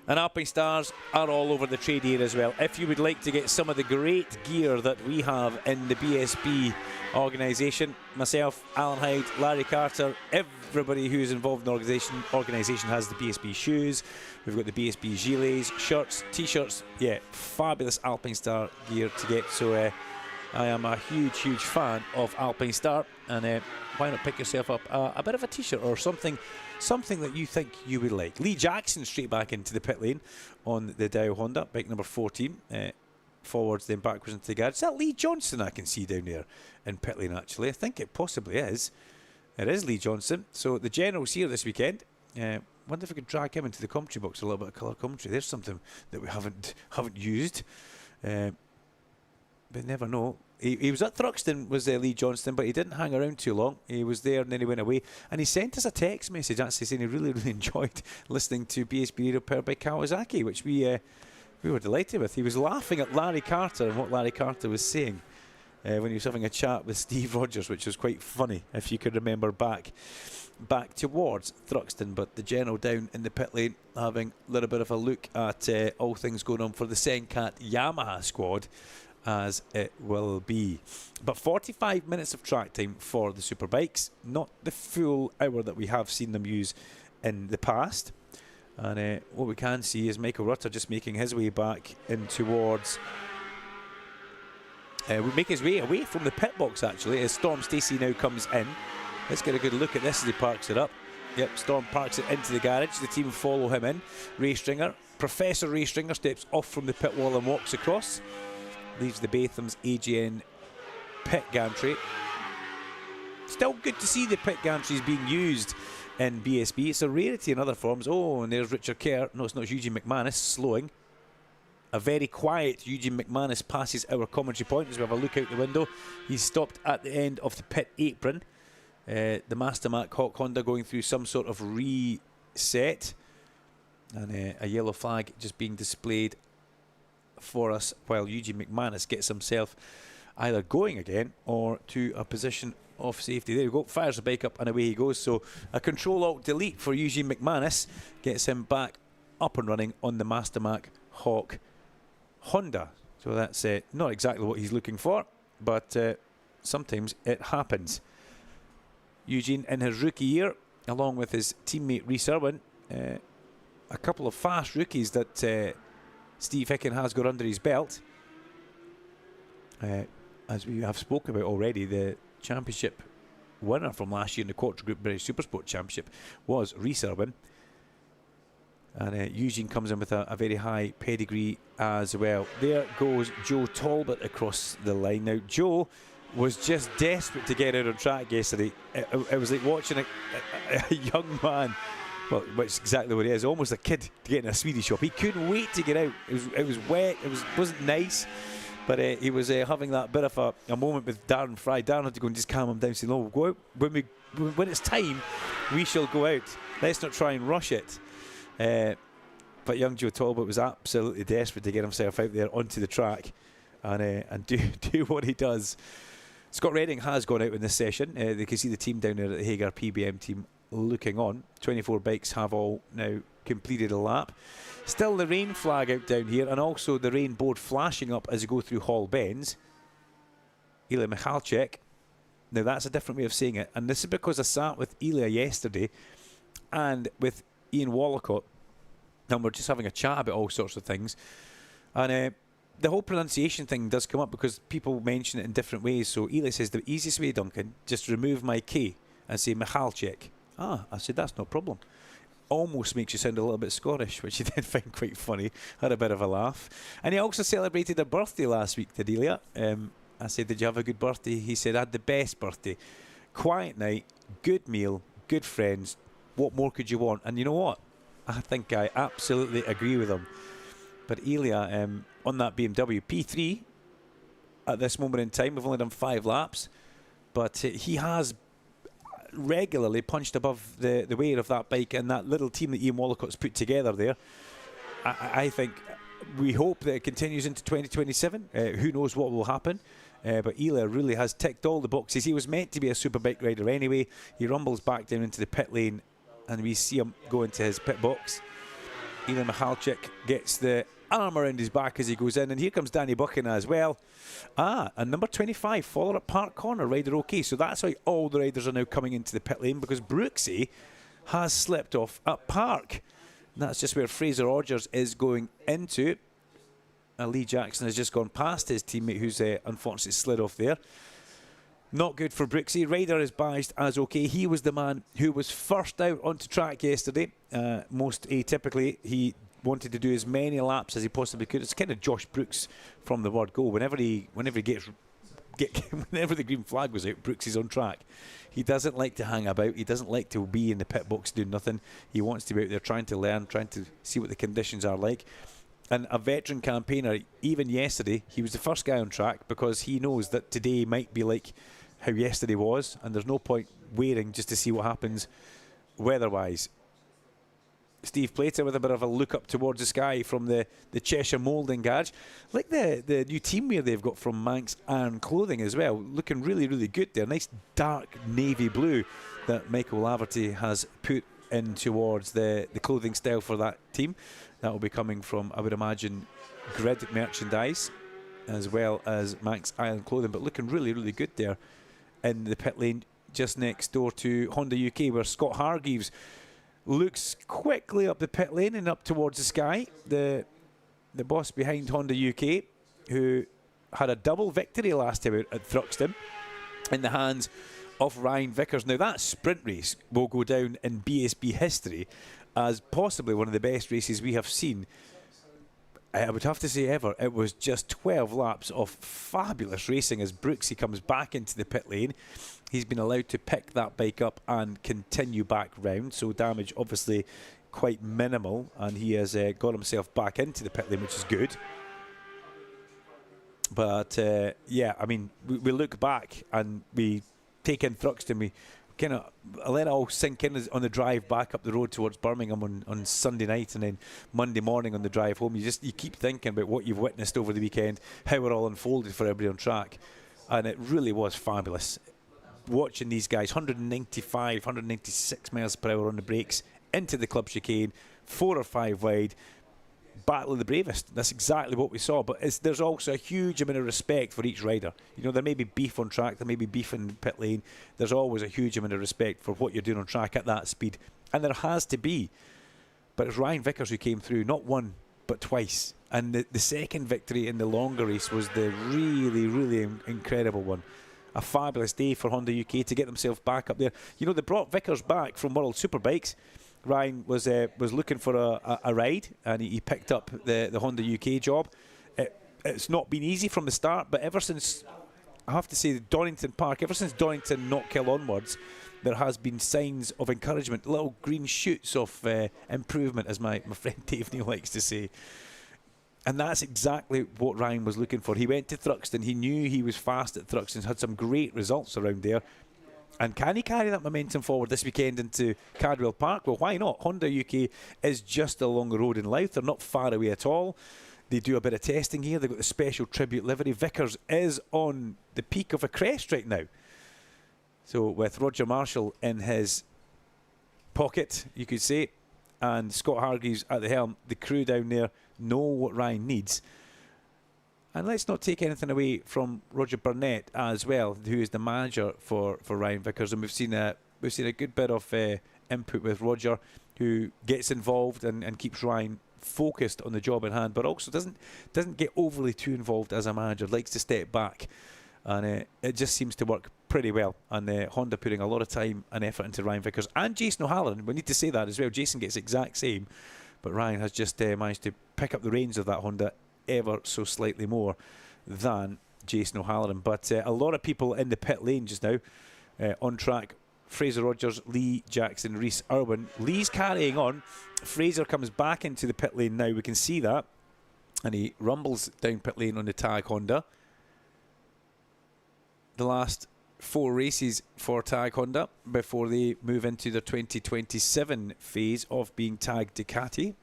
And Alpine Stars are all over the trade here as well. If you would like to get some of the great gear that we have in the BSB organisation, myself, Alan Hyde, Larry Carter, everybody who is involved in the organisation has the BSB shoes. We've got the BSB gilets, shirts, T-shirts. Yeah, fabulous Alpine Star gear to get. So I am a huge fan of Alpine Star, and why not pick yourself up a bit of a T-shirt or something that you think you would like. Lee Jackson straight back into the pit lane on the Dow Honda, bike number 14. Forwards, then backwards into the garage. Is that Lee Johnson I can see down there in pit lane, actually? I think it possibly is. It is Lee Johnson. So the General's here this weekend. wonder if we could drag him into the commentary box, a little bit of colour commentary. There's something that we haven't used. But never know. He was at Thruxton, was Lee Johnston, but he didn't hang around too long. He was there and then he went away. And he sent us a text message actually saying he really, really enjoyed listening to BSB Radio powered by Kawasaki, which we were delighted with. He was laughing at Larry Carter and what Larry Carter was saying when he was having a chat with Steve Rogers, which was quite funny, if you could remember back towards Thruxton. But the general down in the pit lane having a little bit of a look at all things going on for the Senkat Yamaha squad, as it will be. But 45 minutes of track time for the Superbikes, not the full hour that we have seen them use in the past. And what we can see is Michael Rutter just making his way back in towards... we make his way away from the pit box actually, as Storm Stacey now comes in. Let's get a good look at this as he parks it up. Yep, Storm parks it into the garage. The team follow him in. Ray Stringer, Professor Ray Stringer, steps off from the pit wall and walks across. Leaves the Batham's AGN pit gantry. Still good to see the pit gantries being used in BSB. It's a rarity in other forms. Oh, and there's Richard Kerr. No, it's not Eugene McManus slowing. A very quiet Eugene McManus passes our commentary point as we have a look out the window. He's stopped at the end of the pit apron. The Mastermac Hawk Honda going through some sort of reset. And a yellow flag just being displayed for us while Eugene McManus gets himself either going again or to a position of safety. There we go, fires the bike up and away he goes. So a Control-Alt-Delete for Eugene McManus gets him back up and running on the Mastermac Hawk Honda. So that's not exactly what he's looking for, but sometimes it happens. Eugene in his rookie year, along with his teammate Rhys Irwin, a couple of fast rookies that Steve Hicken has got under his belt. As we have spoken about already, the championship winner from last year in the Quattro Group British Supersport Championship was Rhys Irwin. And Eugene comes in with a very high pedigree as well. There goes Joe Talbot across the line. Now, Joe was just desperate to get out on track yesterday. It was like watching a young man. Well, which is exactly what it is. Almost a kid to get in a sweetie shop. He couldn't wait to get out. It was wet. It wasn't nice. But he was having that bit of a moment with Darren Fry. Darren had to go and just calm him down, saying, "No, go out when it's time. We shall go out. Let's not try and rush it." But young Joe Talbot was absolutely desperate to get himself out there onto the track and do what he does. Scott Redding has gone out in this session. They can see the team down there at the Hagar PBM team looking on. 24 bikes have all now completed a lap. Still the rain flag out down here, and also the rain board flashing up as you go through Hall Bends. Ilya Michalczyk. Now that's a different way of saying it, and this is because I sat with Ilya yesterday and with Ian Wallacott, and we're just having a chat about all sorts of things. And the whole pronunciation thing does come up because people mention it in different ways. So Ilya says the easiest way, Duncan, just remove my K and say Michalczyk. I said that's no problem. Almost makes you sound a little bit Scottish, which he did find quite funny. Had a bit of a laugh. And he also celebrated a birthday last week, did Ilya? I said, did you have a good birthday? He said, I had the best birthday. Quiet night, good meal, good friends. What more could you want? And you know what? I think I absolutely agree with him. But Ilya, on that BMW P3, at this moment in time, we've only done 5 laps, but he has regularly punched above the weight of that bike and that little team that Ian Wallocott's put together there. I think we hope that it continues into 2027. Who knows what will happen? But Ilya really has ticked all the boxes. He was meant to be a superbike rider anyway. He rumbles back down into the pit lane and we see him go into his pit box. Ilya Michalczyk gets the arm around his back as he goes in, and here comes Danny Buchanan as well. And number 25, Fowler at Park Corner, rider okay. So that's why all the riders are now coming into the pit lane, because Brooksy has slipped off at Park. And that's just where Fraser Rogers is going into. Lee Jackson has just gone past his teammate, who's unfortunately slid off there. Not good for Brooksy. Ryder is badged as okay. He was the man who was first out onto track yesterday. Most atypically, he wanted to do as many laps as he possibly could. It's kind of Josh Brooks from the word go. Whenever he gets whenever the green flag was out, Brooks is on track. He doesn't like to hang about. He doesn't like to be in the pit box doing nothing. He wants to be out there trying to learn, trying to see what the conditions are like. And a veteran campaigner, even yesterday, he was the first guy on track because he knows that today might be like how yesterday was, and there's no point waiting just to see what happens weather-wise. Steve Plater with a bit of a look up towards the sky from the Cheshire Moulding Garage. Like the new team wear they've got from Manx Iron Clothing as well. Looking really, really good there. Nice dark navy blue that Michael Laverty has put in towards the clothing style for that team. That will be coming from, I would imagine, Grid merchandise as well as Manx Iron Clothing. But looking really, really good there in the pit lane just next door to Honda UK, where Scott Hargreaves looks quickly up the pit lane and up towards the sky. The boss behind Honda UK, who had a double victory last time out at Thruxton in the hands of Ryan Vickers. Now that sprint race will go down in BSB history as possibly one of the best races we have seen. I would have to say ever. It was just 12 laps of fabulous racing as Brooksy comes back into the pit lane. He's been allowed to pick that bike up and continue back round, so damage obviously quite minimal, and he has got himself back into the pit lane, which is good. But yeah, I mean, we look back and we take in Thruxton, we kind of let it all sink in on the drive back up the road towards Birmingham on Sunday night, and then Monday morning on the drive home. You keep thinking about what you've witnessed over the weekend, how it all unfolded for everybody on track, and it really was fabulous. Watching these guys, 195, 196 miles per hour on the brakes, into the club chicane, 4 or 5 wide, battle of the bravest. That's exactly what we saw. But there's also a huge amount of respect for each rider. You know, there may be beef on track, there may be beef in the pit lane. There's always a huge amount of respect for what you're doing on track at that speed. And there has to be. But it's Ryan Vickers who came through, not one, but twice. And the second victory in the longer race was the really, really incredible one. A fabulous day for Honda UK to get themselves back up there. You know, they brought Vickers back from World Superbikes. Ryan was looking for a ride, and he picked up the Honda UK job. It's not been easy from the start, but ever since, I have to say, Donington Park, ever since Donington Knockhill onwards, there has been signs of encouragement, little green shoots of improvement, as my friend Dave Neal likes to say. And that's exactly what Ryan was looking for. He went to Thruxton. He knew he was fast at Thruxton, had some great results around there. And can he carry that momentum forward this weekend into Cardwell Park? Well, why not? Honda UK is just along the road in Louth. They're not far away at all. They do a bit of testing here. They've got the special tribute livery. Vickers is on the peak of a crest right now. So with Roger Marshall in his pocket, you could say, and Scott Hargreaves at the helm, the crew down there know what Ryan needs. And let's not take anything away from Roger Burnett as well, who is the manager for Ryan Vickers. And we've seen a good bit of input with Roger, who gets involved and keeps Ryan focused on the job in hand, but also doesn't get overly too involved as a manager. Likes to step back, and it just seems to work pretty well. And Honda putting a lot of time and effort into Ryan Vickers and Jason O'Halloran. We need to say that as well. Jason gets the exact same, but Ryan has just managed to pick up the reins of that Honda ever so slightly more than Jason O'Halloran. But a lot of people in the pit lane just now on track. Fraser Rogers, Lee Jackson, Rhys Irwin. Lee's carrying on. Fraser comes back into the pit lane now. We can see that. And he rumbles down pit lane on the Tag Honda. The last 4 races for Tag Honda before they move into the 2027 phase of being Tag Ducati,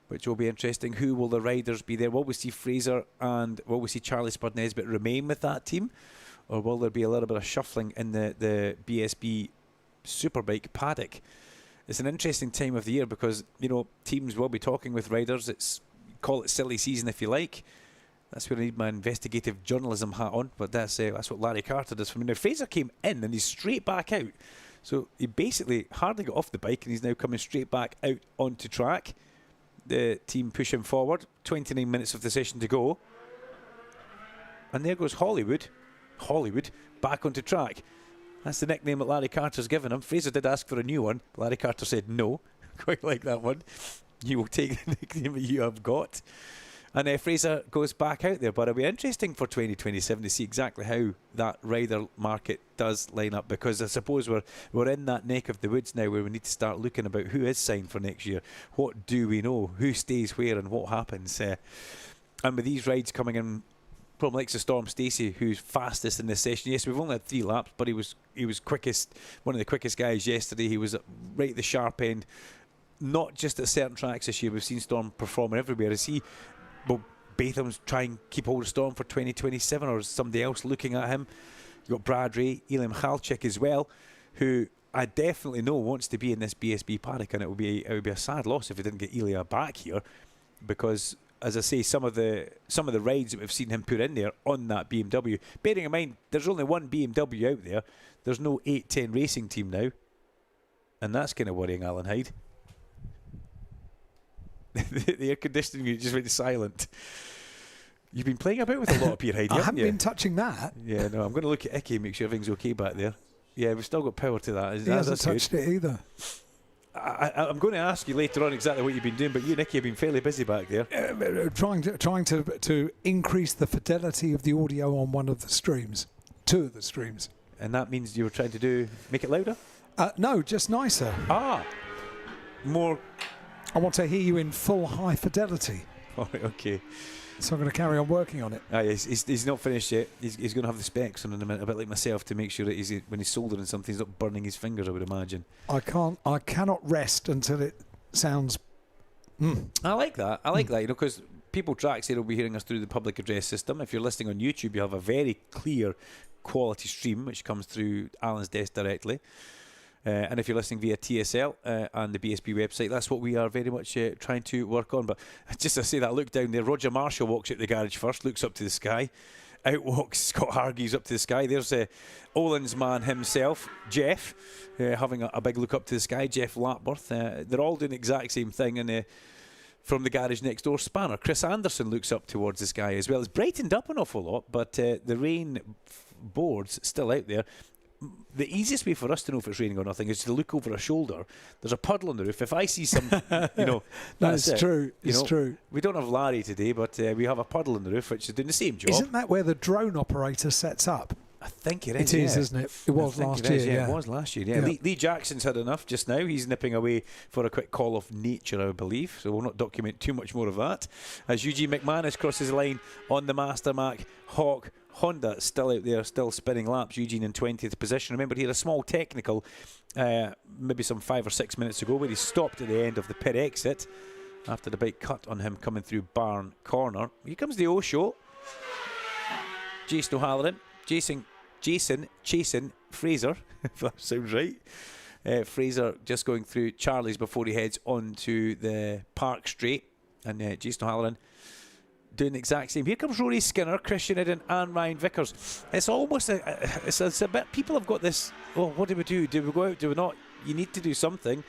which will be interesting. Who will the riders be there? Will we see Fraser and will we see Charlie Spud-Nesbitt remain with that team? Or will there be a little bit of shuffling in the BSB Superbike paddock? It's an interesting time of the year because, you know, teams will be talking with riders. Call it silly season if you like. That's where I need my investigative journalism hat on. But that's what Larry Carter does for me. Now, Fraser came in and he's straight back out. So he basically hardly got off the bike and he's now coming straight back out onto track. The team push him forward. 29 minutes of the session to go. And there goes Hollywood back onto track. That's the nickname that Larry Carter's given him. Fraser did ask for a new one. Larry Carter said no. Quite like that one. You will take the nickname that you have got. And Fraser goes back out there. But it'll be interesting for 2027 to see exactly how that rider market does line up, because I suppose we're in that neck of the woods now where we need to start looking about who is signed for next year. What do we know? Who stays where and what happens? And with these rides coming in, probably like Storm Stacey, who's fastest in this session. Yes, we've only had 3 laps, but he was quickest, one of the quickest guys yesterday. He was right at the sharp end. Not just at certain tracks this year. We've seen Storm performing everywhere. Will Batham's try and keep hold of Storm for 2027, or is somebody else looking at him? You've got Brad Ray, Elam Halchik as well, who I definitely know wants to be in this BSB paddock, and it would be a sad loss if we didn't get Elia back here, because, as I say, some of the rides that we've seen him put in there on that BMW, bearing in mind there's only one BMW out there, there's no 810 racing team now, and that's kind of worrying Alan Hyde. The air conditioning unit just went silent. You've been playing about with a lot up here, Heidi. I haven't been touching that. Yeah, no, I'm going to look at Icky and make sure everything's okay back there. Yeah, we've still got power to that. He hasn't touched it either. I'm going to ask you later on exactly what you've been doing, but you and Icky have been fairly busy back there. Trying to increase the fidelity of the audio on one of the streams, 2 of the streams. And that means you were trying to make it louder? No, just nicer. More. I want to hear you in full high fidelity. All right, okay. So I'm going to carry on working on it. He's not finished yet. He's going to have the specs on in a minute, a bit like myself, to make sure that when he's soldering something, he's not burning his fingers, I would imagine. I cannot rest until it sounds. I like that. Because people tracks here will be hearing us through the public address system. If you're listening on YouTube, you have a very clear quality stream which comes through Alan's desk directly. And if you're listening via TSL and the BSB website, that's what we are very much trying to work on. But just to say that, look down there, Roger Marshall walks out the garage first, looks up to the sky. Out walks Scott Hargreaves up to the sky. There's Olin's man himself, Jeff, having a big look up to the sky, Jeff Lapworth. They're all doing the exact same thing. And from the garage next door, Spanner, Chris Anderson looks up towards the sky as well. It's brightened up an awful lot, but the rain board's still out there. The easiest way for us to know if it's raining or nothing is to look over our shoulder. There's a puddle on the roof. If I see some, that's true. It's true. We don't have Larry today, but we have a puddle on the roof which is doing the same job. Isn't that where the drone operator sets up? I think it is. It is, isn't it? It was last year. Yeah, it was last year. Yeah. Lee Jackson's had enough just now. He's nipping away for a quick call of nature, I believe. So we'll not document too much more of that. As Eugene McManus crosses the line on the Master Mac Hawk. Honda still out there, still spinning laps. Eugene in 20th position. Remember, he had a small technical maybe some 5 or 6 minutes ago where he stopped at the end of the pit exit after the bike cut on him coming through Barn Corner. Here comes the O-Show. Jason O'Halloran. Jason chasing Fraser, if that sounds right. Fraser just going through Charlie's before he heads onto the Park Straight. And Jason O'Halloran doing the exact same. Here comes Rory Skinner, Christian Eden and Ryan Vickers. It's almost it's a bit, people have got this, what do we do? Do we go out? Do we not? You need to do something,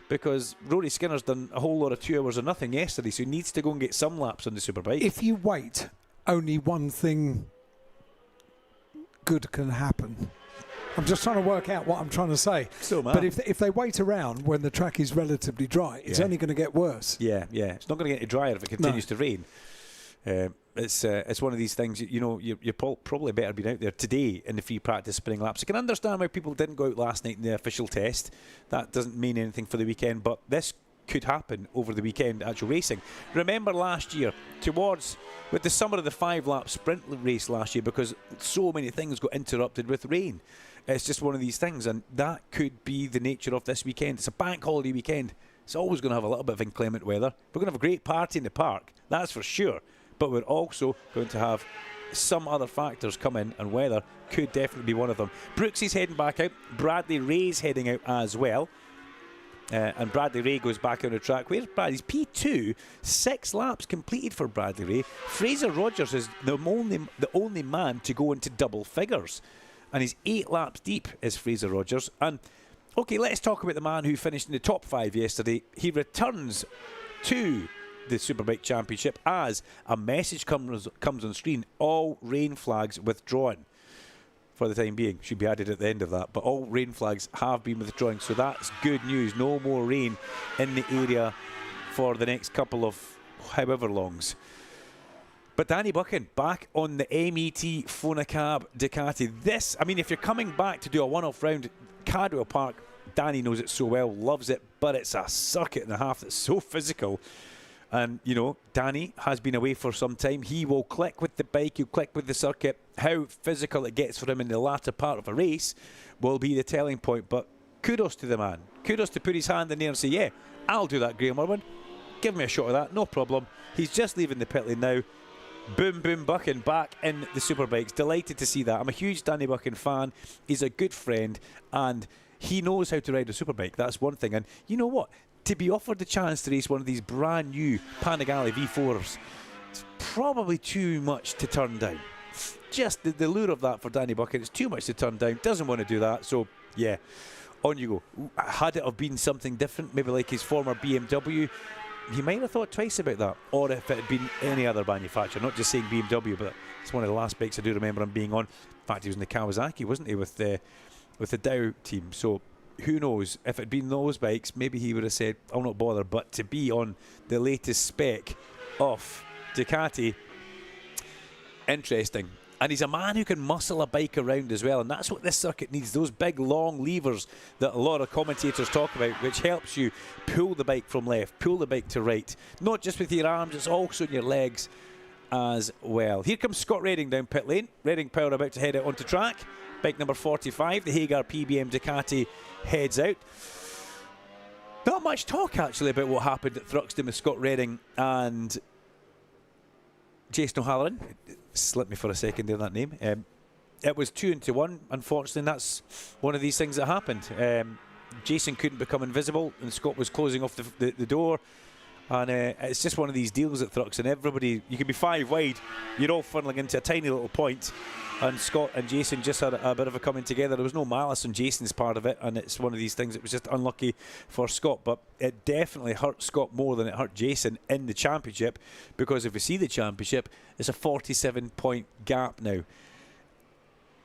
because Rory Skinner's done a whole lot of 2 hours of nothing yesterday, so he needs to go and get some laps on the Superbike. If you wait, only one thing good can happen. I'm just trying to work out what I'm trying to say. But if they wait around when the track is relatively dry, it's only going to get worse. Yeah. It's not going to get any drier if it continues to rain. It's one of these things, you're probably better being out there today in the free practice spinning laps. I can understand why people didn't go out last night in the official test. That doesn't mean anything for the weekend, but this could happen over the weekend, actual racing. Remember last year, with the summer of the 5-lap sprint race last year, because so many things got interrupted with rain. It's just one of these things, and that could be the nature of this weekend. It's a bank holiday weekend. It's always going to have a little bit of inclement weather. We're going to have a great party in the park, that's for sure. But we're also going to have some other factors come in, and weather could definitely be one of them. Brooksy's heading back out. Bradley Ray's heading out as well. And Bradley Ray goes back on the track. Where's Bradley's P2? 6 laps completed for Bradley Ray. Fraser Rogers is the only man to go into double figures. And he's 8 laps deep, is Fraser Rogers. And, okay, let's talk about the man who finished in the top 5 yesterday. He returns to the Superbike Championship as a message comes on screen. All rain flags withdrawn for the time being. Should be added at the end of that. But all rain flags have been withdrawn. So that's good news. No more rain in the area for the next couple of however longs. But Danny Buchan back on the MET Fonacab Ducati. This, I mean, if you're coming back to do a one-off round at Cardwell Park, Danny knows it so well, loves it, but it's a circuit and a half that's so physical. And, you know, Danny has been away for some time. He will click with the bike, he'll click with the circuit. How physical it gets for him in the latter part of a race will be the telling point. But kudos to the man. Kudos to put his hand in there and say, yeah, I'll do that, Graham Irwin. Give me a shot of that, no problem. He's just leaving the pit lane now. Boom, boom, Buchan back in the Superbikes. Delighted to see that. I'm a huge Danny Buchan fan. He's a good friend and he knows how to ride a Superbike. That's one thing. And you know what? To be offered the chance to race one of these brand new Panigale V4s, it's probably too much to turn down. Just the lure of that for Danny Buchan, it's too much to turn down. Doesn't want to do that. So, yeah, on you go. Had it have been something different, maybe like his former BMW, he might have thought twice about that, or if it had been any other manufacturer, not just saying BMW, but it's one of the last bikes I do remember him being on. In fact, he was in the Kawasaki, wasn't he, with the Dow team. So who knows, if it had been those bikes, maybe he would have said, I'll not bother. But to be on the latest spec of Ducati, interesting. And he's a man who can muscle a bike around as well, and that's what this circuit needs, those big long levers that a lot of commentators talk about, which helps you pull the bike from left, pull the bike to right, not just with your arms, it's also in your legs as well. Here comes Scott Redding down pit lane. Redding Power about to head out onto track. Bike number 45, the Hagar PBM Ducati heads out. Not much talk actually about what happened at Thruxton with Scott Redding and Jason O'Halloran. It slipped me for a second there, that name. It was 2-1, unfortunately, and that's one of these things that happened. Jason couldn't become invisible, and Scott was closing off the door. And it's just one of these deals at Thruxton. Everybody, you could be 5 wide, you're all funneling into a tiny little point. And Scott and Jason just had a bit of a coming together. There was no malice on Jason's part of it, and it's one of these things that was just unlucky for Scott. But it definitely hurt Scott more than it hurt Jason in the championship, because if we see the championship, it's a 47-point gap now,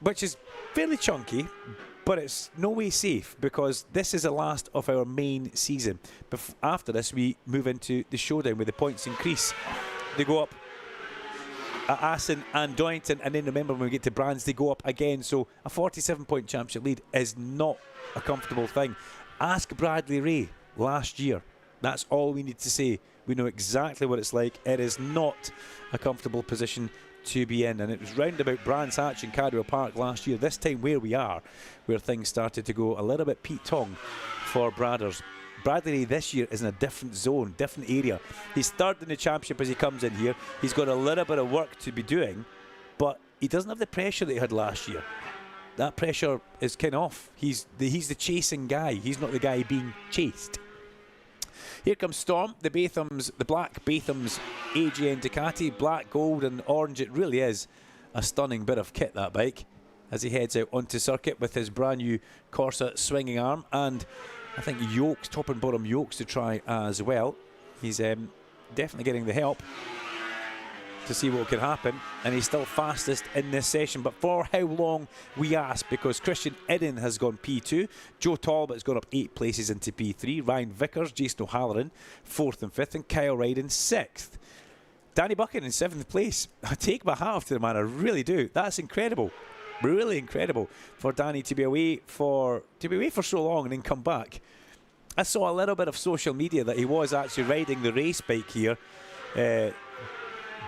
which is fairly chunky, but it's no way safe, because this is the last of our main season. After this, we move into the showdown where the points increase. They go up at Assen and Doynton, and then remember when we get to Brands they go up again. So a 47-point championship lead is not a comfortable thing. Ask Bradley Ray last year. That's all we need to say. We know exactly what it's like. It is not a comfortable position to be in, and it was round about Brands Hatch and Cardwell Park last year, this time where we are, where things started to go a little bit Pete Tong for Bradders. Bradley Ray this year is in a different zone, different area. He's third in the championship as he comes in here. He's got a little bit of work to be doing, but he doesn't have the pressure that he had last year. That pressure is kind of off. He's the chasing guy. He's not the guy being chased. Here comes Storm, the black Bathams AGN Ducati, black, gold and orange. It really is a stunning bit of kit, that bike, as he heads out onto circuit with his brand new Corsa swinging arm, and I think yokes, top and bottom yokes to try as well. He's definitely getting the help to see what could happen, and he's still fastest in this session. But for how long, we ask, because Christian Eden has gone P2, Joe Talbot's gone up 8 places into P3, Ryan Vickers, Jason O'Halloran 4th and 5th, and Kyle Ryden 6th. Danny Buchan in 7th place. I take my hat off to the man, I really do. That's incredible. Really incredible for Danny to be away for so long and then come back. I saw a little bit of social media that he was actually riding the race bike here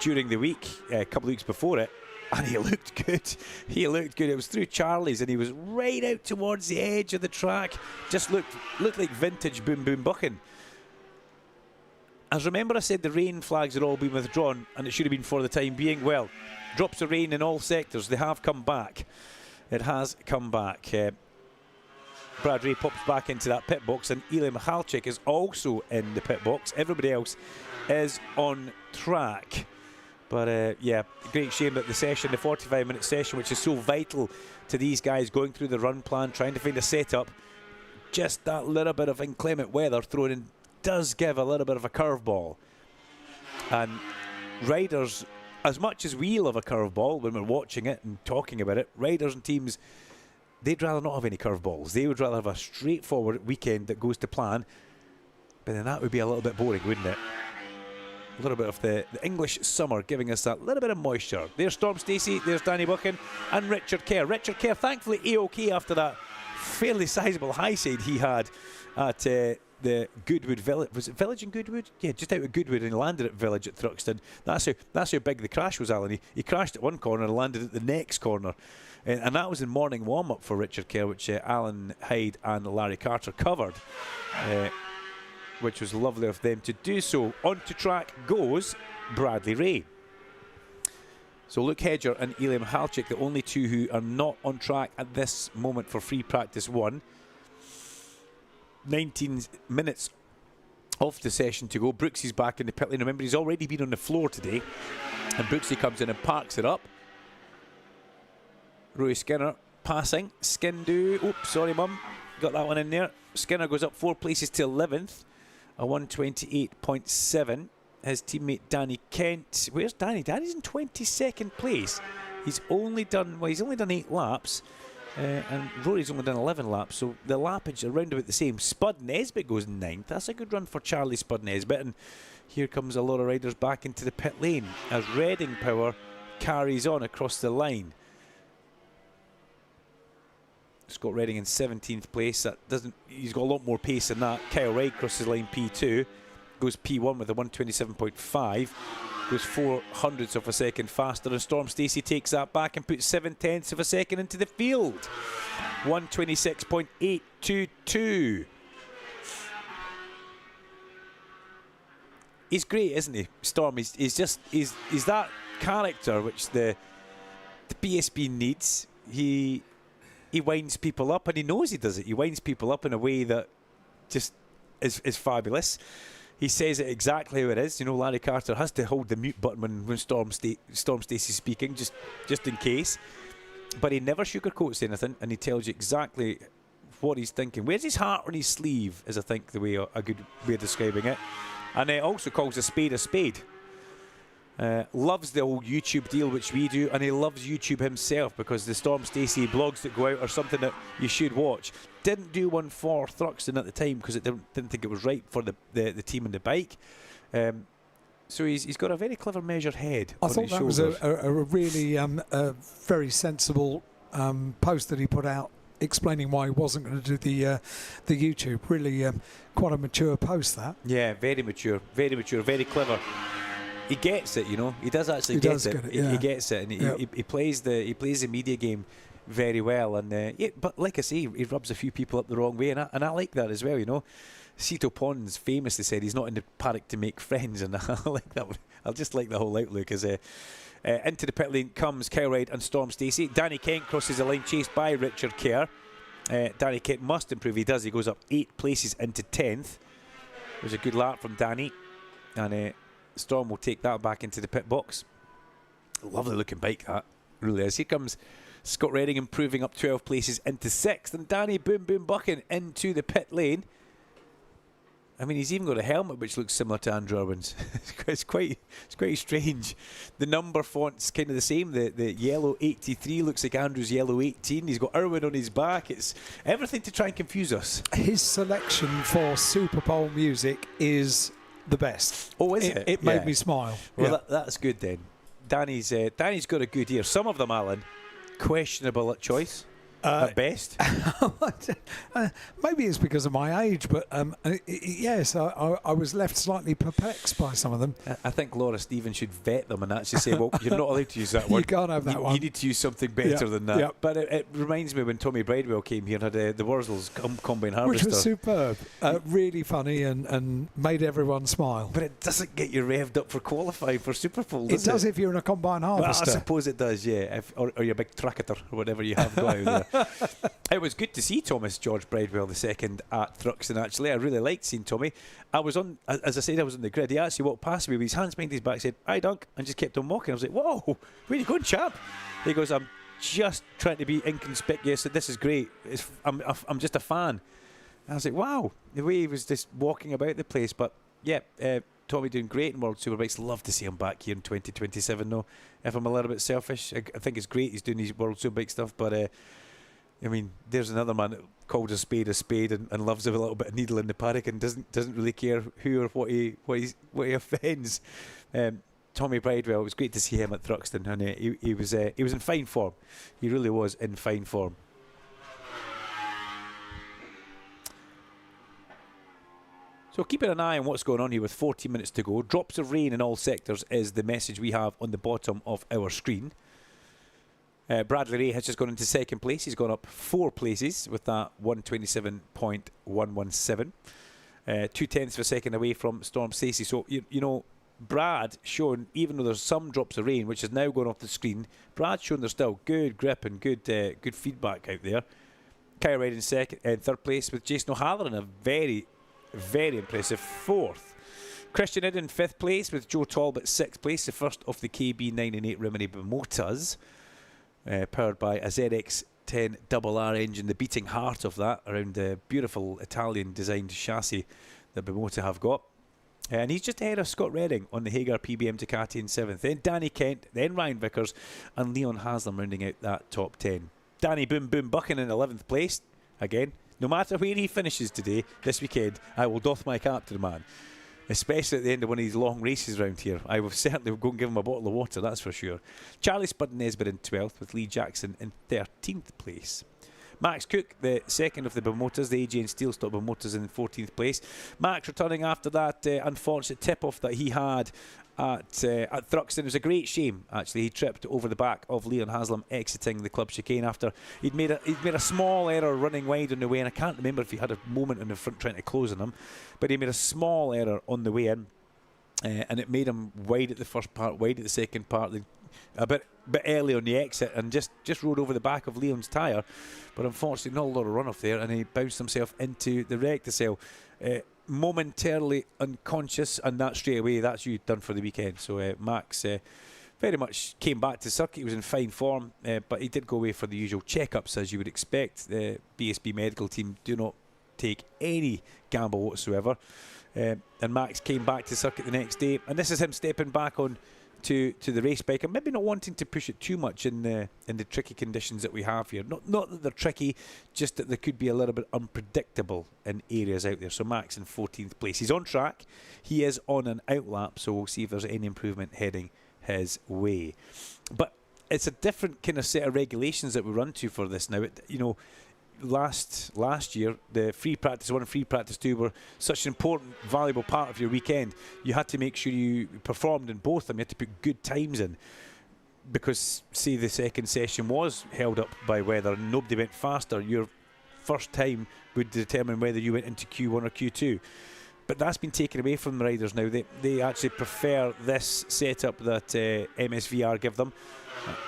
during the week, a couple of weeks before it, and he looked good. He looked good. It was through Charlie's, and he was right out towards the edge of the track. Just looked like vintage Boom Boom Buchan. As remember, I said the rain flags had all been withdrawn, and it should have been for the time being. Well, drops of rain in all sectors. They have come back. It has come back. Brad Ray pops back into that pit box, and Eli Michalczyk is also in the pit box. Everybody else is on track. But yeah, great shame that the session, the 45-minute session, which is so vital to these guys going through the run plan, trying to find a setup, just that little bit of inclement weather thrown in does give a little bit of a curveball. And riders, as much as we love a curveball when we're watching it and talking about it, riders and teams, they'd rather not have any curveballs. They would rather have a straightforward weekend that goes to plan. But then that would be a little bit boring, wouldn't it? A little bit of the English summer giving us that little bit of moisture. There's Storm Stacey, there's Danny Buchan and Richard Kerr. Richard Kerr, thankfully A-OK after that fairly sizable high side he had at the Goodwood Village. Was it Village in Goodwood? Yeah, just out of Goodwood, and he landed at Village at Thruxton. That's how big the crash was, Alan. He crashed at one corner and landed at the next corner. And that was in morning warm-up for Richard Kerr, which Alan Hyde and Larry Carter covered, which was lovely of them to do so. Onto track goes Bradley Ray. So Luke Hedger and Eliam Halchik, the only two who are not on track at this moment for free practice 1. 19 minutes of the session to go. Brooksy's back in the pit lane. Remember, he's already been on the floor today. And Brooksy comes in and parks it up. Roy Skinner passing. Skindu. Oops, sorry, Mum. Got that one in there. Skinner goes up 4 places to 11th. A 128.7. His teammate Danny Kent. Where's Danny? Danny's in 22nd place. He's only done 8 laps. And Rory's only done 11 laps, so the lappage around about the same. Spud Nesbitt goes 9th. That's a good run for Charlie Spud Nesbitt. And here comes a lot of riders back into the pit lane as Reading Power carries on across the line. Scott Reading in 17th place. He's got a lot more pace than that. Kyle Wright crosses line P2, goes P1 with a 127.5. Goes 0.04 of a second faster, and Storm Stacey takes that back and puts 0.7 of a second into the field. 126.822. He's great, isn't he, Storm? He's that character which the BSB needs. He winds people up, and he knows he does it. He winds people up in a way that just is fabulous. He says it exactly how it is. You know, Larry Carter has to hold the mute button when Storm Stacey's speaking, just in case. But he never sugarcoats anything, and he tells you exactly what he's thinking. Wears his heart on his sleeve, is I think a good way of describing it. And he also calls a spade a spade. Loves the old YouTube deal, which we do, and he loves YouTube himself because the Storm Stacey blogs that go out are something that you should watch. Didn't do one for Thruxton at the time because it didn't think it was right for the team and the bike. So he's got a very clever measured head. I thought that was a really very sensible post that he put out explaining why he wasn't going to do the YouTube. Really quite a mature post, that. Yeah, very mature, very clever. He gets it, you know. He does actually get it. He gets it, and he plays the media game very well. And but like I say, he rubs a few people up the wrong way, and I like that as well. You know, Cito Pons famously said he's not in the paddock to make friends, and I like that. I just like the whole outlook. As into the pit lane comes Kyle Wright and Storm Stacey. Danny Kent crosses the line, chased by Richard Kerr. Danny Kent must improve. He does. He goes up 8 places into 10th. It was a good lap from Danny, and Storm will take that back into the pit box. Lovely looking bike, that really is. Here comes Scott Reading improving up 12 places into 6th, and Danny Boom Boom Buchan into the pit lane. I mean, he's even got a helmet which looks similar to Andrew Irwin's. It's quite strange. The number font's kind of the same. The yellow 83 looks like Andrew's yellow 18. He's got Irwin on his back. It's everything to try and confuse us. His selection for Super Bowl music is the best. Oh, is it? It made me smile. Well, that's good then. Danny's got a good ear. Some of them, Alan, questionable at choice. At best. Maybe it's because of my age, but yes, I was left slightly perplexed by some of them. I think Laura Stevens should vet them and actually say, well, you're not allowed to use that word. You can't have that one. You need to use something better than that. Yep. But it reminds me when Tommy Bridewell came here and had the Wurzels Combine Harvester. Which was superb. Really funny and made everyone smile. But it doesn't get you revved up for qualifying for Super Bowl, does it? It does if you're in a Combine Harvester. Well, I suppose it does, yeah. Or your big tractor or whatever you have going there. It was good to see Thomas George Bridewell the second at Thruxton, actually. I really liked seeing Tommy. As I said, I was on the grid. He actually walked past me with his hands behind his back, said, "Hi, Dunk," and just kept on walking. I was like, whoa, where you going, chap? He goes, "I'm just trying to be inconspicuous. This is great. I'm just a fan." And I was like, wow, the way he was just walking about the place. But yeah, Tommy doing great in World Superbikes. Love to see him back here in 2027 though. If I'm a little bit selfish, I think it's great he's doing his World Superbike stuff, but I mean, there's another man that calls a spade and loves a little bit of needle in the paddock and doesn't really care who or what he offends. Tommy Bridewell, it was great to see him at Thruxton, and he was in fine form. He really was in fine form. So keeping an eye on what's going on here with 40 minutes to go. Drops of rain in all sectors is the message we have on the bottom of our screen. Bradley Ray has just gone into second place. He's gone up 4 places with that 127.117. 2/10 of a second away from Storm Stacey. So, you know, Brad showing, even though there's some drops of rain, which is now going off the screen, Brad's showing there's still good grip and good feedback out there. Kyle Reid in third place with Jason O'Halloran, a very, very impressive 4th. Christian Idden 5th place with Joe Talbot 6th place, the first of the KB 9 and 8 Rimini Motas, powered by a ZX10 RR engine, the beating heart of that, around the beautiful Italian designed chassis that Bimota have got. And he's just ahead of Scott Redding on the Hagar PBM Ducati in 7th. Then Danny Kent, then Ryan Vickers, and Leon Haslam rounding out that top 10. Danny Boom Boom Buchan in 11th place. Again, no matter where he finishes today, this weekend, I will doff my cap to the man. Especially at the end of one of these long races around here. I will certainly go and give him a bottle of water, that's for sure. Charlie Spud Nesbitt in 12th with Lee Jackson in 13th place. Max Cook, the second of the Bimotas, the AJ and Steel Stock Bimotas, in 14th place. Max returning after that unfortunate tip-off that he had at Thruxton. It was a great shame, actually. He tripped over the back of Leon Haslam exiting the club chicane after he'd made a small error running wide on the way in. I can't remember if he had a moment in the front trying to close on him, but he made a small error on the way in, and it made him wide at the first part, wide at the second part, a bit early on the exit, and just rode over the back of Leon's tyre. But unfortunately, not a lot of runoff there, and he bounced himself into the recticel. Momentarily unconscious, and that straight away, that's you done for the weekend. So Max very much came back to circuit. He was in fine form, but he did go away for the usual checkups, as you would expect. The BSB medical team do not take any gamble whatsoever. And Max came back to circuit the next day, and this is him stepping back on to the race bike, and maybe not wanting to push it too much in the tricky conditions that we have here. Not that they're tricky, just that they could be a little bit unpredictable in areas out there. So Max in 14th place. He's on track. He is on an outlap, so we'll see if there's any improvement heading his way. But it's a different kind of set of regulations that we run to for this now. Last year, the free practice 1 and free practice 2 were such an important, valuable part of your weekend. You had to make sure you performed in both of them. You had to put good times in, because, say, the second session was held up by weather and nobody went faster. Your first time would determine whether you went into Q1 or Q2. But that's been taken away from the riders now. They actually prefer this setup that MSVR give them,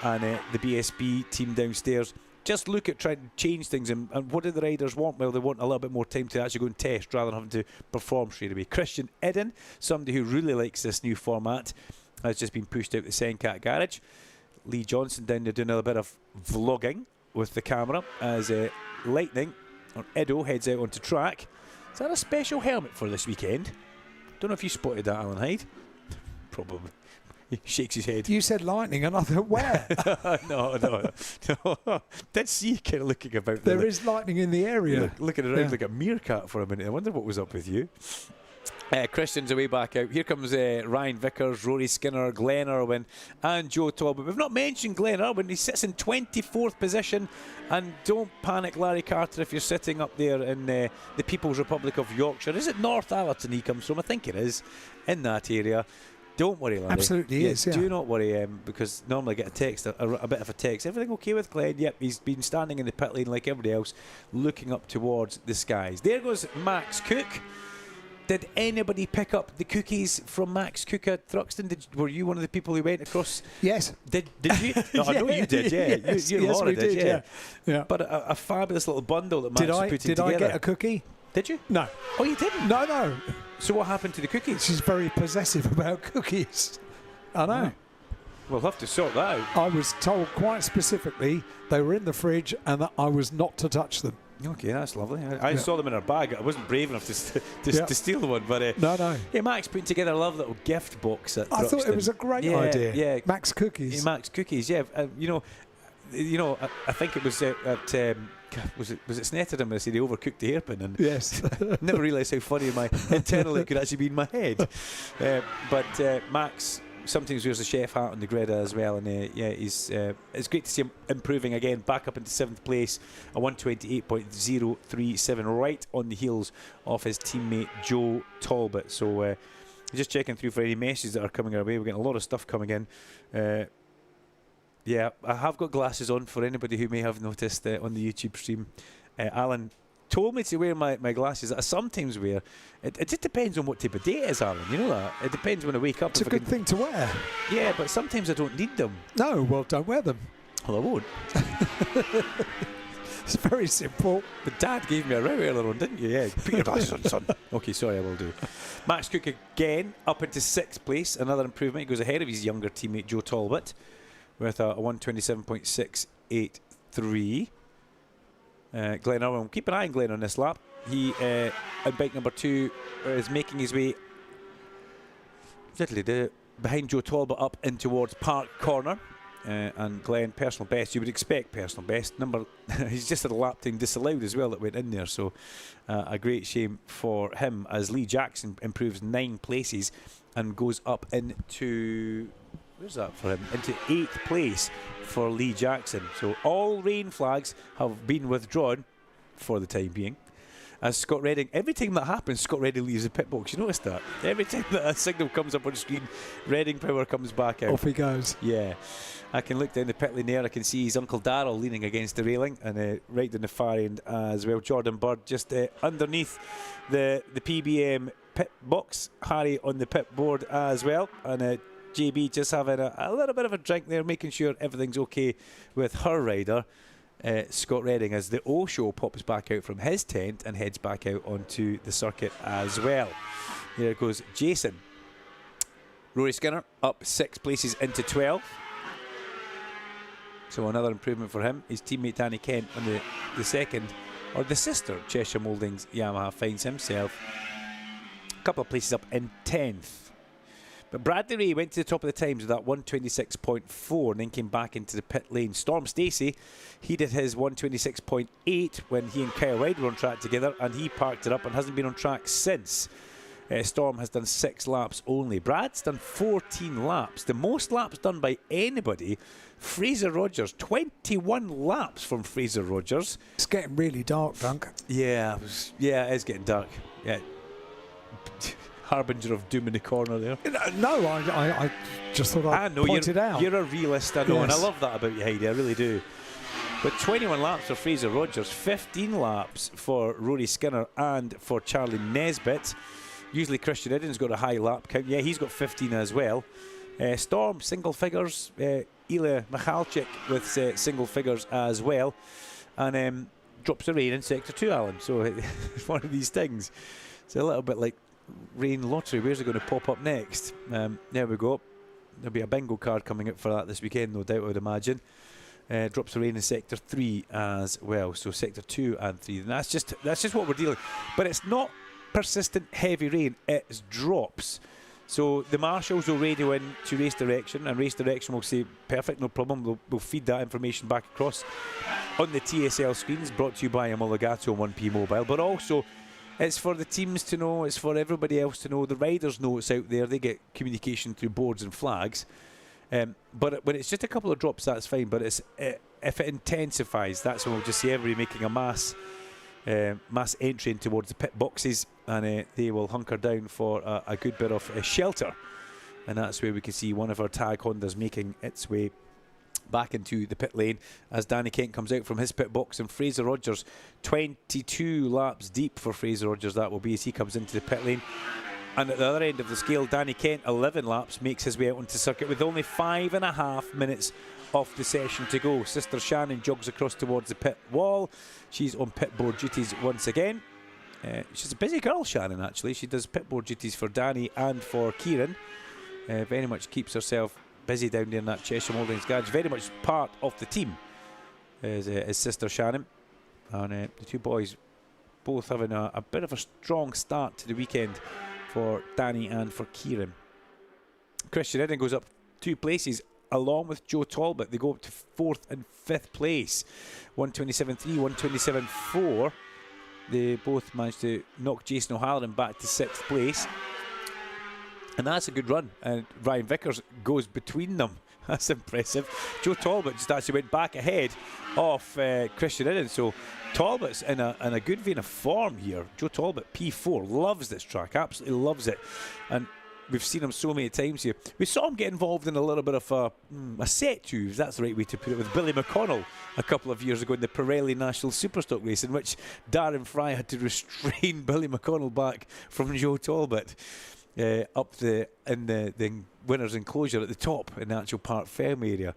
and the BSB team downstairs just look at trying to change things. And what do the riders want? Well, they want a little bit more time to actually go and test rather than having to perform straight away. Christian Idden, somebody who really likes this new format, has just been pushed out the Sencat garage. Lee Johnson down there doing a little bit of vlogging with the camera as Lightning, or Edo, heads out onto track. Is that a special helmet for this weekend? Don't know if you spotted that, Alan Hyde. Probably. He shakes his head. You said lightning, and I thought, where? No. Did see you kind of looking about there. There is lightning in the area. Looking around like a meerkat for a minute. I wonder what was up with you. Christian's away back out. Here comes Ryan Vickers, Rory Skinner, Glenn Irwin, and Joe Talbot. We've not mentioned Glenn Irwin. He sits in 24th position. And don't panic, Larry Carter, if you're sitting up there in the People's Republic of Yorkshire. Is it North Allerton he comes from? I think it is, in that area. Don't worry, Larry. Absolutely is, yeah. Do not worry, because normally I get a text, a bit of a text. Everything okay with Glenn? Yep, he's been standing in the pit lane like everybody else, looking up towards the skies. There goes Max Cook. Did anybody pick up the cookies from Max Cook at Thruxton? Were you one of the people who went across? Yes. Did you? No, I know you did, yeah. Yes, you yes, Laura we did, yeah. But a fabulous little bundle that Max was putting together. Did I get a cookie? Did you? No. Oh, you didn't? No. So what happened to the cookies? She's very possessive about cookies. I know. We'll have to sort that out. I was told quite specifically they were in the fridge and that I was not to touch them. Okay, that's lovely. I saw them in her bag. I wasn't brave enough to steal one, but no. Yeah, Max putting together a lovely little gift box at Thruxton. I thought it was a great idea. Yeah, Max Cookies. Max Cookies. Yeah, you know, I think it was at was it Snetterdam when I said he overcooked the hairpin, and Yes. never realised how funny my internal it could actually be in my head. But Max sometimes wears a chef hat on the grid as well, and he's it's great to see him improving again, back up into 7th place, a 128.037, right on the heels of his teammate Joe Talbot. So just checking through for any messages that are coming our way. We're getting a lot of stuff coming in. Yeah, I have got glasses on for anybody who may have noticed on the YouTube stream. Alan told me to wear my glasses that I sometimes wear. It just depends on what type of day it is, Alan. You know that? It depends when I wake up. It's a good thing to wear. Yeah, but sometimes I don't need them. No, well, don't wear them. Well, I won't. It's very simple. But Dad gave me a row earlier on, didn't you? Yeah, put your glasses on, son. Okay, sorry, I will do. Max Cook again up into 6th place. Another improvement. He goes ahead of his younger teammate Joe Talbot with a 127.683. Glenn Irwin, keep an eye on Glenn on this lap. He, on bike number 2, is making his way behind Joe Talbot up in towards Park Corner. And Glenn, personal best. You would expect personal best. He's just had a lap time disallowed as well that went in there. So a great shame for him as Lee Jackson improves 9 places and goes up into... Where's that for him? Into 8th place for Lee Jackson. So all rain flags have been withdrawn for the time being. As Scott Redding, every time that happens, Scott Redding leaves the pit box. You notice that? Every time that a signal comes up on the screen, Redding Power comes back out. Off he goes. Yeah. I can look down the pit lane there. I can see his Uncle Darrell leaning against the railing, and right down the far end as well. Jordan Bird just underneath the PBM pit box. Harry on the pit board as well. And JB just having a little bit of a drink there, making sure everything's okay with her rider. Scott Redding, as the O Show pops back out from his tent and heads back out onto the circuit as well. There goes Jason. Rory Skinner up 6 places into 12. So another improvement for him. His teammate Danny Kent on the second, or the sister Cheshire Mouldings Yamaha, finds himself a couple of places up in 10th. But Bradley Ray went to the top of the times with that 126.4 and then came back into the pit lane. Storm Stacey, he did his 126.8 when he and Kyle Ryde were on track together, and he parked it up and hasn't been on track since. Storm has done 6 laps only. Brad's done 14 laps, the most laps done by anybody. Fraser Rogers, 21 laps from Fraser Rogers. It's getting really dark, Dunk. Yeah, it is getting dark. Yeah. Harbinger of doom in the corner there. No, I just thought I'd point it out. You're a realist, I know, Yes. and I love that about you, Heidi, I really do. But 21 laps for Fraser Rogers, 15 laps for Rory Skinner and for Charlie Nesbitt. Usually Christian Idden's got a high lap count. Yeah, he's got 15 as well. Storm, single figures. Ilya Michalczyk with single figures as well. And drops the rain in Sector 2, Alan. So it's one of these things. It's a little bit like rain lottery. Where's it going to pop up next? There we go. There'll be a bingo card coming out for that this weekend, no doubt, I would imagine. Drops the rain in Sector 3 as well. So Sector 2 and 3. And that's just what we're dealing with. But it's not persistent heavy rain, it's drops. So the marshals will radio in to race direction, and race direction will say perfect, no problem. We'll feed that information back across on the TSL screens, brought to you by Omologato and 1P Mobile. But also it's for the teams to know, it's for everybody else to know. The riders know it's out there, they get communication through boards and flags. But when it's just a couple of drops, that's fine. But if it intensifies, that's when we'll just see everybody making a mass entry in towards the pit boxes, and they will hunker down for a good bit of shelter. And that's where we can see one of our tag Hondas making its way back into the pit lane as Danny Kent comes out from his pit box, and Fraser Rogers 22 laps deep for Fraser Rogers that will be as he comes into the pit lane. And at the other end of the scale, Danny Kent, 11 laps, makes his way out onto circuit with only 5.5 minutes off the session to go. Sister Shannon jogs across towards the pit wall. She's on pit board duties once again. She's a busy girl, Shannon, actually. She does pit board duties for Danny and for Kieran. Very much keeps herself busy down there in that Cheshire Mouldings garage. Very much part of the team is Sister Shannon. And the two boys both having a bit of a strong start to the weekend for Danny and for Kieran. Christian Eden goes up 2 places along with Joe Talbot. They go up to 4th and 5th place. 127.3, 127.4. They both managed to knock Jason O'Halloran back to 6th place. And that's a good run. And Ryan Vickers goes between them. That's impressive. Joe Talbot just actually went back ahead of Christian Idden. So Talbot's in a good vein of form here. Joe Talbot, P4, loves this track, absolutely loves it. And we've seen him so many times here. We saw him get involved in a little bit of a set to, if that's the right way to put it, with Billy McConnell a couple of years ago in the Pirelli National Superstock race, in which Darren Fry had to restrain Billy McConnell back from Joe Talbot. Up in the winner's enclosure at the top in the actual Park Ferme area.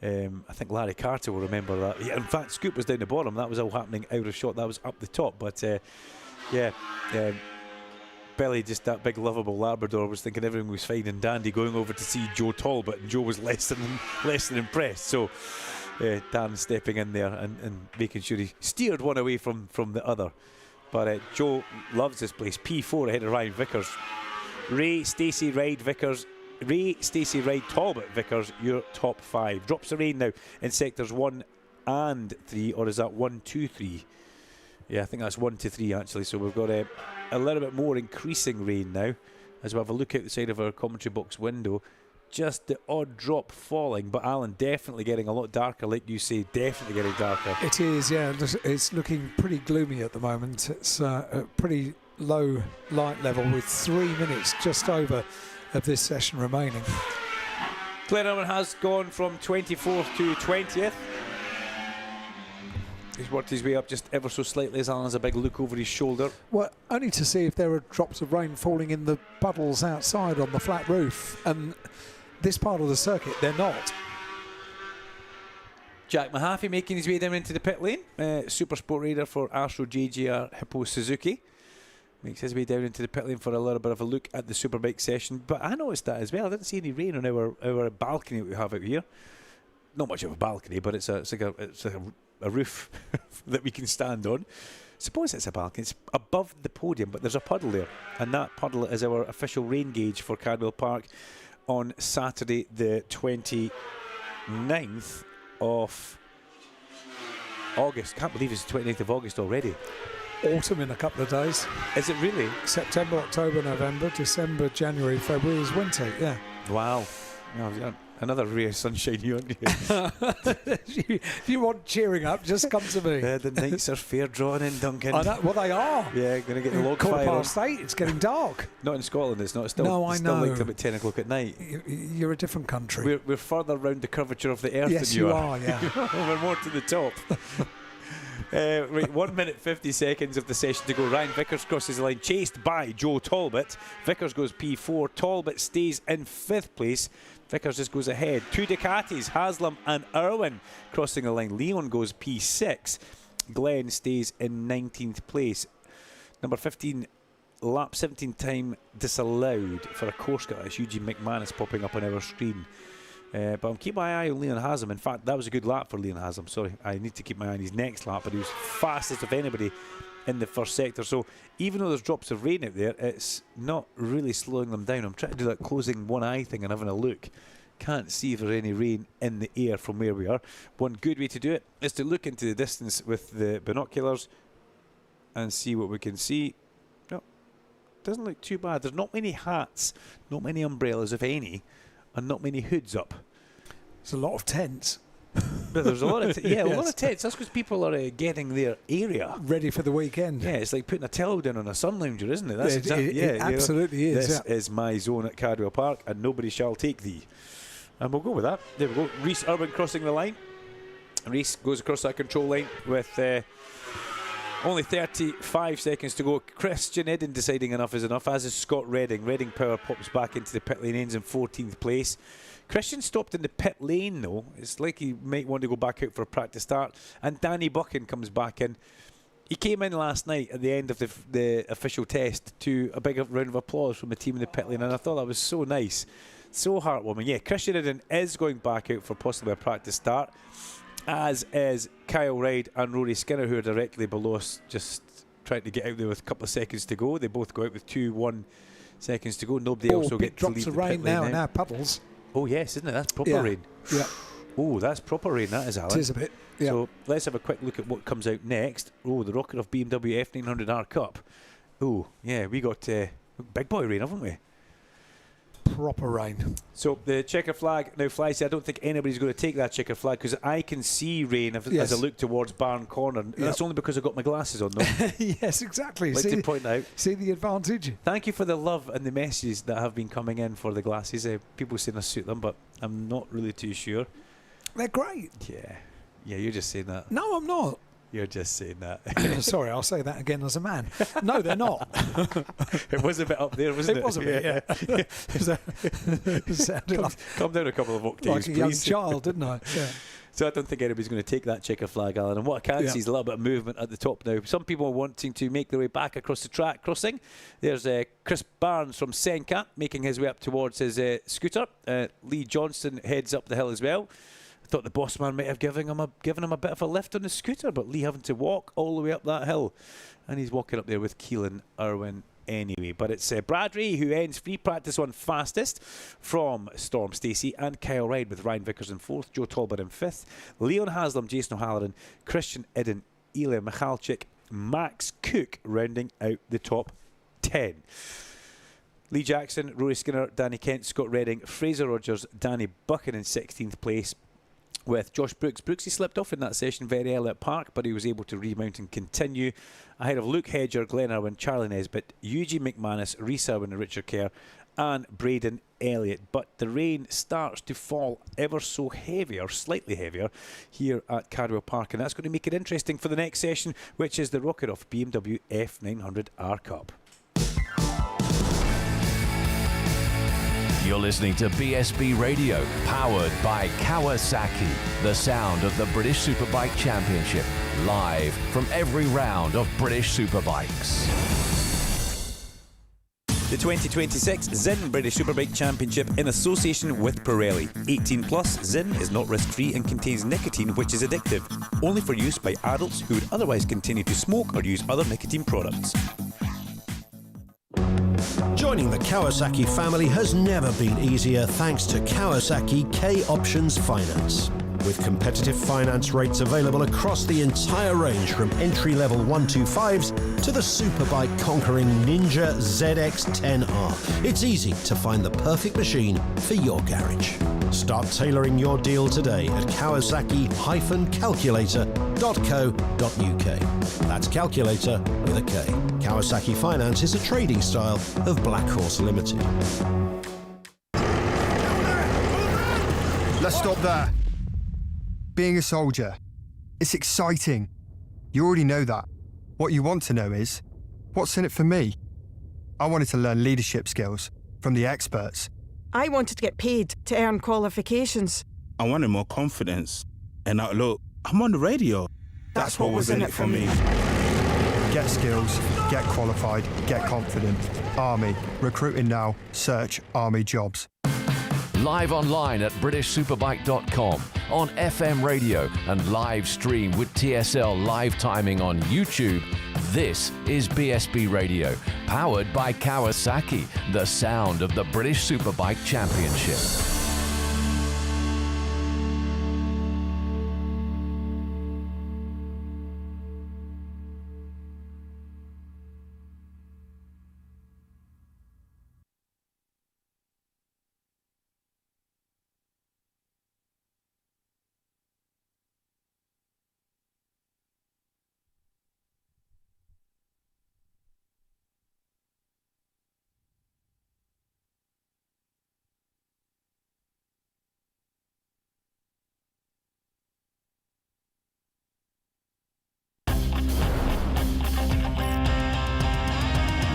I think Larry Carter will remember that. Yeah, in fact, Scoop was down the bottom. That was all happening out of shot. That was up the top. But Billy, just that big lovable Labrador, was thinking everything was fine and dandy going over to see Joe Talbot, and Joe was less than impressed. So Dan stepping in there and making sure he steered one away from the other. But Joe loves this place. P4 ahead of Ryan Vickers. Ray, Stacey, Ride, Vickers. Ray, Stacey, Ride, Talbot, Vickers, your top 5. Drops of rain now in sectors 1 and 3, or is that 1, 2, 3? Yeah, I think that's 1 to 3 actually. So we've got a little bit more increasing rain now as we have a look out the side of our commentary box window. Just the odd drop falling, but Alan, definitely getting a lot darker, like you say, definitely getting darker. It is, yeah. It's looking pretty gloomy at the moment. It's a pretty low light level with 3 minutes just over of this session remaining. Glenelman has gone from 24th to 20th. He's worked his way up just ever so slightly as Alan has a big look over his shoulder. Well, only to see if there are drops of rain falling in the puddles outside on the flat roof. And this part of the circuit, they're not. Jack Mahaffey making his way down into the pit lane. Super Sport Raider for Astro JGR Hippo Suzuki. Makes his way down into the pit lane for a little bit of a look at the Superbike session. But I noticed that as well. I didn't see any rain on our balcony that we have out here. Not much of a balcony, but it's like a roof that we can stand on. Suppose it's a balcony. It's above the podium, but there's a puddle there. And that puddle is our official rain gauge for Cadwell Park on Saturday the 29th of August. Can't believe it's the 29th of August already. Autumn in a couple of days. Is it really? September, October, November, December, January, February is winter, yeah. Wow. Oh, another ray of sunshine here, aren't you? If you want cheering up, just come to me. The nights are fair drawn in, Duncan. I know, well, they are. Yeah, going to get the log fire. 8:15, it's getting dark. Not in Scotland, it's not. It's still, no, I know. Still like about 10 o'clock at night. You're a different country. We're further round the curvature of the earth yes, than you are. Yeah. We're more to the top. Right, 1 minute 50 seconds of the session to go. Ryan Vickers crosses the line, chased by Joe Talbot. Vickers goes P4. Talbot stays in 5th place. Vickers just goes ahead. 2 Ducatis, Haslam and Irwin crossing the line. Leon goes P6. Glenn stays in 19th place. Number 15, lap 17 time disallowed for a course cut. That's Eugene McManus popping up on our screen. But I'm keeping my eye on Leon Haslam. In fact, that was a good lap for Leon Haslam. Sorry, I need to keep my eye on his next lap, but he was fastest of anybody in the first sector. So even though there's drops of rain out there, it's not really slowing them down. I'm trying to do that closing one eye thing and having a look. Can't see if there's any rain in the air from where we are. One good way to do it is to look into the distance with the binoculars and see what we can see. No, doesn't look too bad. There's not many hats, not many umbrellas, if any, and not many hoods up. There's a lot of tents. But there's a lot of a lot of tents. That's because people are getting their area ready for the weekend. Yeah, it's like putting a towel down on a sun lounger, isn't it? That's it absolutely is. This is my zone at Cadwell Park, and nobody shall take thee. And we'll go with that. There we go. Rhys Irwin crossing the line. Rhys goes across that control line with only 35 seconds to go. Christian Eden deciding enough is enough, as is Scott Redding. Redding Power pops back into the pit lane, ends in 14th place. Christian stopped in the pit lane though. It's like he might want to go back out for a practice start. And Danny Buchan comes back in. He came in last night at the end of the official test to a big round of applause from the team in the pit lane, and I thought that was so nice, so heartwarming. Yeah, Christian Eden is going back out for possibly a practice start, as is Kyle Ride and Rory Skinner, who are directly below us, just trying to get out there with a couple of seconds to go. They both go out with 2-1 seconds to go. Nobody else will get to leave drops of the rain pit lane now and our puddles. Oh, yes, isn't it? That's proper Yeah. rain. Yeah, Oh, that's proper rain, that is, Alan. it is a bit. Yeah. So let's have a quick look at what comes out next. Oh, the rocket of BMW F900R Cup. Oh, yeah, we got big boy rain, haven't we? Proper rain. So the checker flag now flies. I don't think anybody's going to take that checker flag because I can see rain as Yes. I look towards Barn Corner. Yep. That's only because I've got my glasses on, though. Yes, exactly. I'd like to point out. See the advantage? Thank you for the love and the messages that have been coming in for the glasses. People saying I suit them, but I'm not really too sure. They're great. Yeah, you're just saying that. No, I'm not. You're just saying that. Sorry, I'll say that again as a man. No, they're not. It was a bit up there, wasn't it? It was a bit, yeah. It sounded Come down a couple of octaves, like a young please. child, didn't I? Yeah. So I don't think anybody's going to take that checker flag, Alan. And what I can see is a little bit of movement at the top now. Some people are wanting to make their way back across the track crossing. There's Chris Barnes from Senka making his way up towards his scooter. Lee Johnston heads up the hill as well. I thought the boss man might have given him a bit of a lift on the scooter, but Lee having to walk all the way up that hill. And he's walking up there with Keelan Irwin anyway. But it's Bradley who ends free practice on fastest from Storm Stacey and Kyle Ride with Ryan Vickers in 4th, Joe Talbot in 5th, Leon Haslam, Jason O'Halloran, Christian Idden, Eli Michalczyk, Max Cook rounding out the top 10. Lee Jackson, Rory Skinner, Danny Kent, Scott Redding, Fraser Rogers, Danny Buchan in 16th place, with Josh Brooks. Brooks, he slipped off in that session very early at Park, but he was able to remount and continue. Ahead of Luke Hedger, Glenn Irwin, Charlie Nesbitt, Eugene McManus, Rhys Irwin and Richard Kerr, and Braden Elliott. But the rain starts to fall ever so heavy, or slightly heavier, here at Cardwell Park, and that's going to make it interesting for the next session, which is the Rocket Off BMW F900R Cup. You're listening to BSB Radio, powered by Kawasaki, the sound of the British Superbike Championship, live from every round of British Superbikes. The 2026 Zinn British Superbike Championship in association with Pirelli. 18 plus, Zinn is not risk-free and contains nicotine, which is addictive. Only for use by adults who would otherwise continue to smoke or use other nicotine products. Joining the Kawasaki family has never been easier thanks to Kawasaki K-Options Finance. With competitive finance rates available across the entire range from entry-level 125s to the superbike conquering Ninja ZX-10R. It's easy to find the perfect machine for your garage. Start tailoring your deal today at kawasaki-calculator.co.uk. That's calculator with a K. Kawasaki Finance is a trading style of Black Horse Limited. Let's stop there. Being a soldier, it's exciting. You already know that. What you want to know is, what's in it for me? I wanted to learn leadership skills from the experts. I wanted to get paid to earn qualifications. I wanted more confidence. And now, look, I'm on the radio. That's what was in it for me. Get skills, get qualified, get confident. Army. Recruiting now. Search Army jobs. Live online at BritishSuperbike.com, on FM radio and live stream with TSL live timing on YouTube. This is BSB Radio, powered by Kawasaki, the sound of the British Superbike Championship.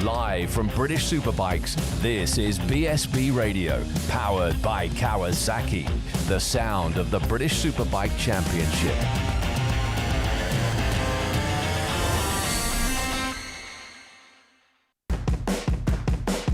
Live from British Superbikes, this is BSB Radio, powered by Kawasaki, the sound of the British Superbike Championship.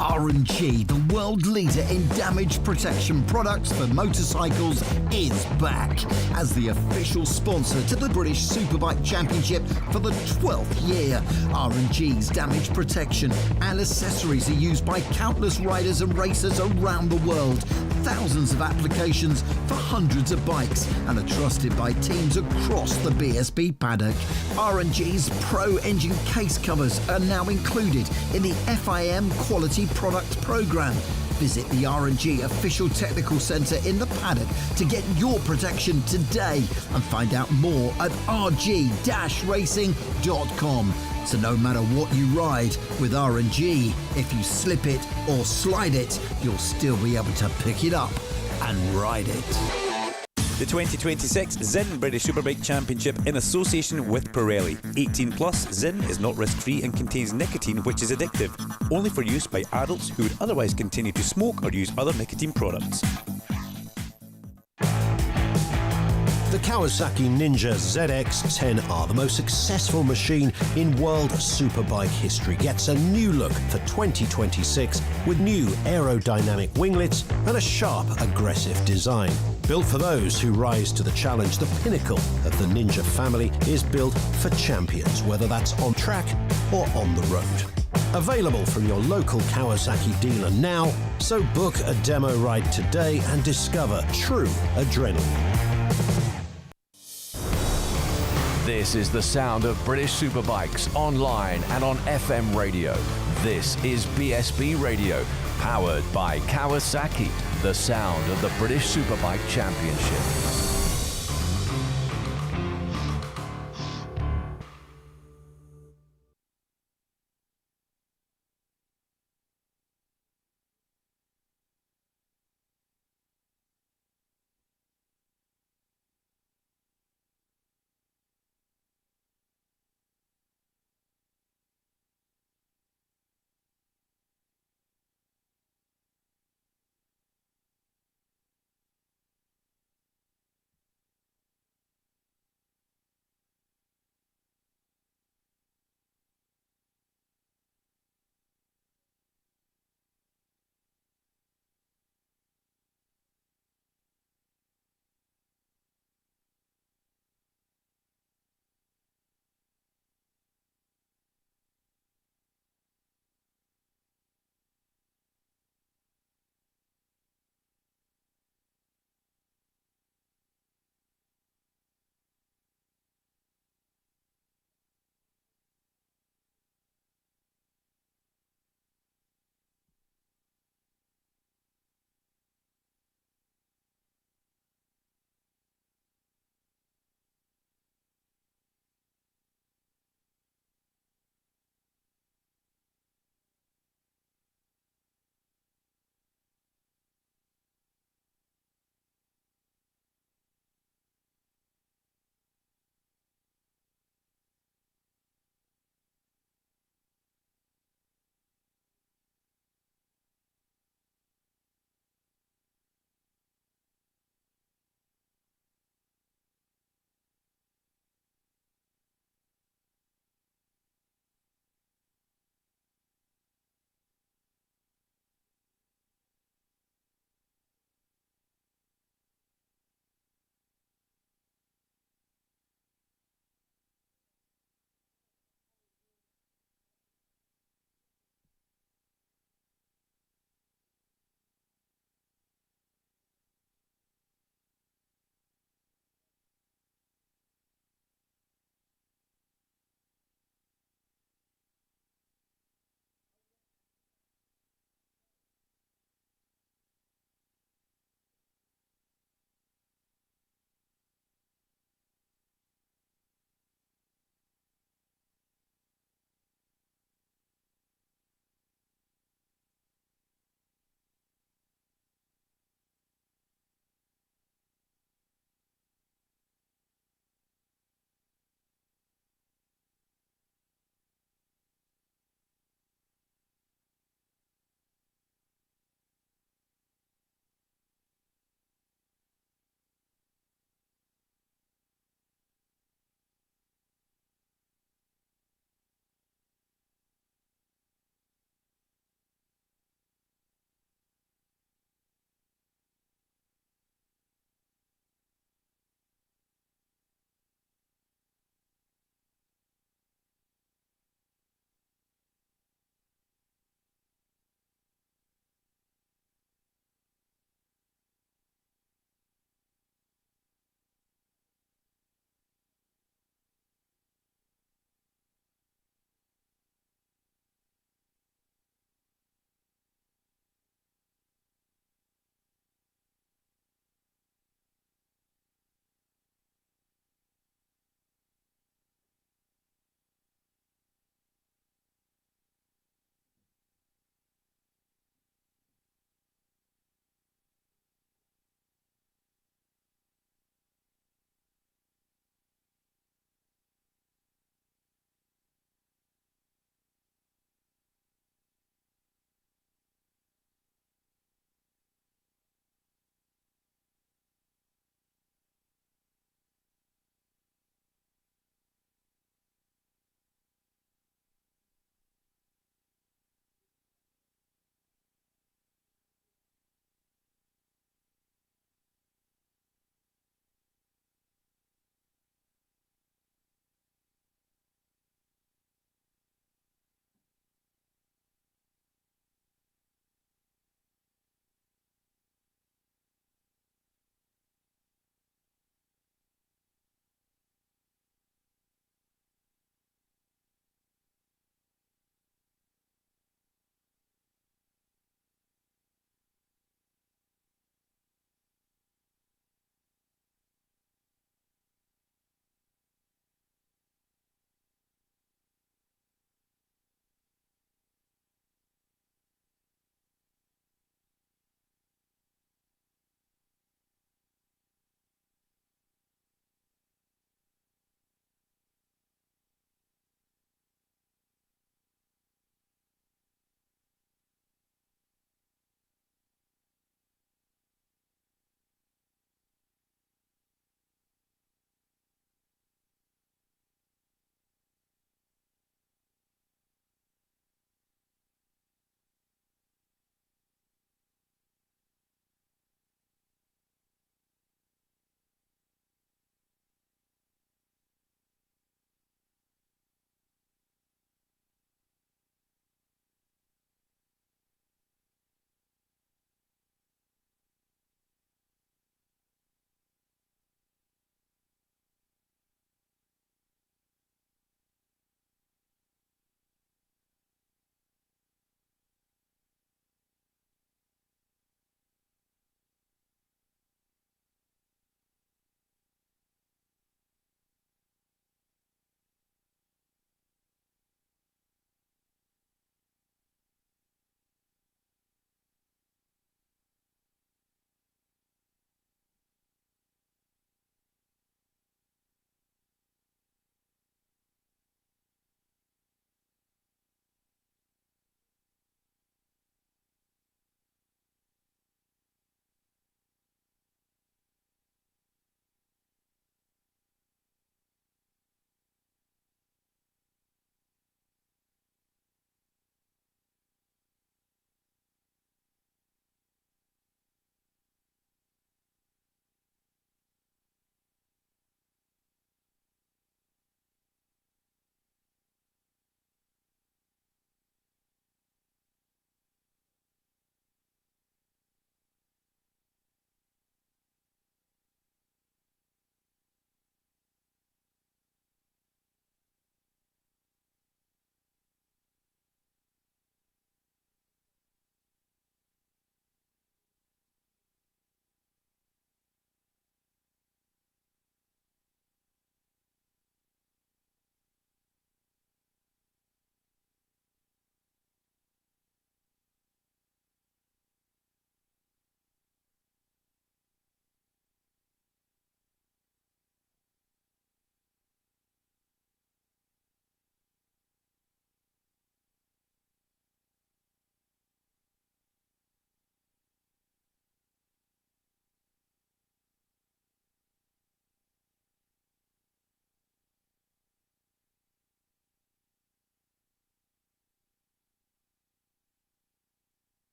R&G, the world leader in damage protection products for motorcycles, is back as the official sponsor to the British Superbike Championship for the 12th year. R&G's damage protection and accessories are used by countless riders and racers around the world. thousands of applications for hundreds of bikes and are trusted by teams across the BSB paddock. R&G's Pro Engine case covers are now included in the FIM Quality Product Programme. Visit the R&G official technical centre in the paddock to get your protection today and find out more at rg-racing.com. So no matter what you ride with R&G, if you slip it or slide it, you'll still be able to pick it up and ride it. The 2026 Zinn British Superbike Championship in association with Pirelli. 18 plus, Zinn is not risk-free and contains nicotine, which is addictive. Only for use by adults who would otherwise continue to smoke or use other nicotine products. The Kawasaki Ninja ZX-10R, the most successful machine in world superbike history, gets a new look for 2026 with new aerodynamic winglets and a sharp, aggressive design. Built for those who rise to the challenge, the pinnacle of the Ninja family is built for champions, whether that's on track or on the road. Available from your local Kawasaki dealer now, so book a demo ride today and discover true adrenaline. This is the sound of British Superbikes online and on FM radio. This is BSB Radio, powered by Kawasaki, the sound of the British Superbike Championship.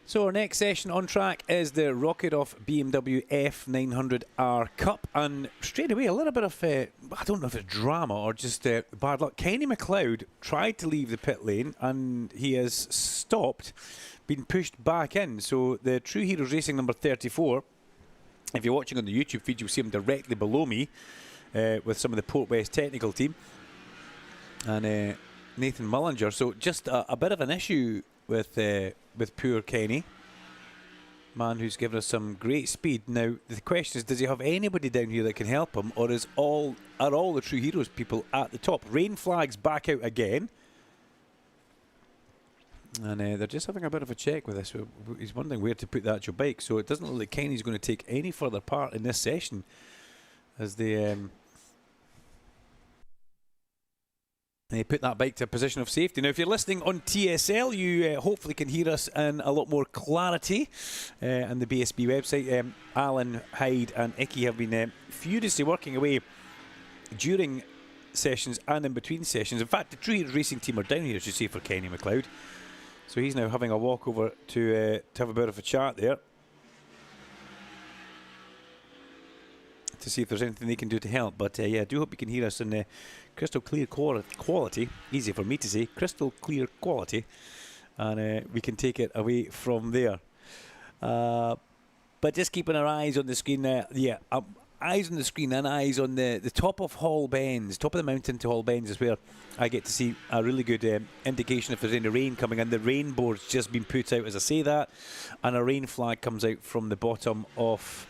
So our next session on track is the Rocket Off BMW F900R Cup, and straight away a little bit of, I don't know if it's drama or just bad luck. Kenny McLeod tried to leave the pit lane and he has stopped, been pushed back in. So the True Heroes Racing number 34, if you're watching on the YouTube feed, you'll see him directly below me with some of the Port West technical team and Nathan Mullinger. So just a bit of an issue with poor Kenny, man who's given us some great speed. Now the question is, does he have anybody down here that can help him, or are all the True Heroes people at the top? Rain flags back out again, and they're just having a bit of a check with this. He's wondering where to put the actual bike, so it doesn't look like Kenny's going to take any further part in this session as they put that bike to a position of safety. Now, if you're listening on TSL, you hopefully can hear us in a lot more clarity on the BSB website. Alan, Hyde and Icky have been furiously working away during sessions and in between sessions. In fact, the True Heroes Racing team are down here, as you see, for Kenny McLeod. So he's now having a walk over to have a bit of a chat there, to see if there's anything they can do to help. But yeah, I do hope you can hear us in crystal clear quality. Easy for me to say, crystal clear quality, and we can take it away from there. But just keeping our eyes on the screen. Eyes on the screen and eyes on the top of Hall Bends, top of the mountain to Hall Bends is where I get to see a really good indication if there's any rain coming in. The rain board's just been put out as I say that, and a rain flag comes out from the bottom of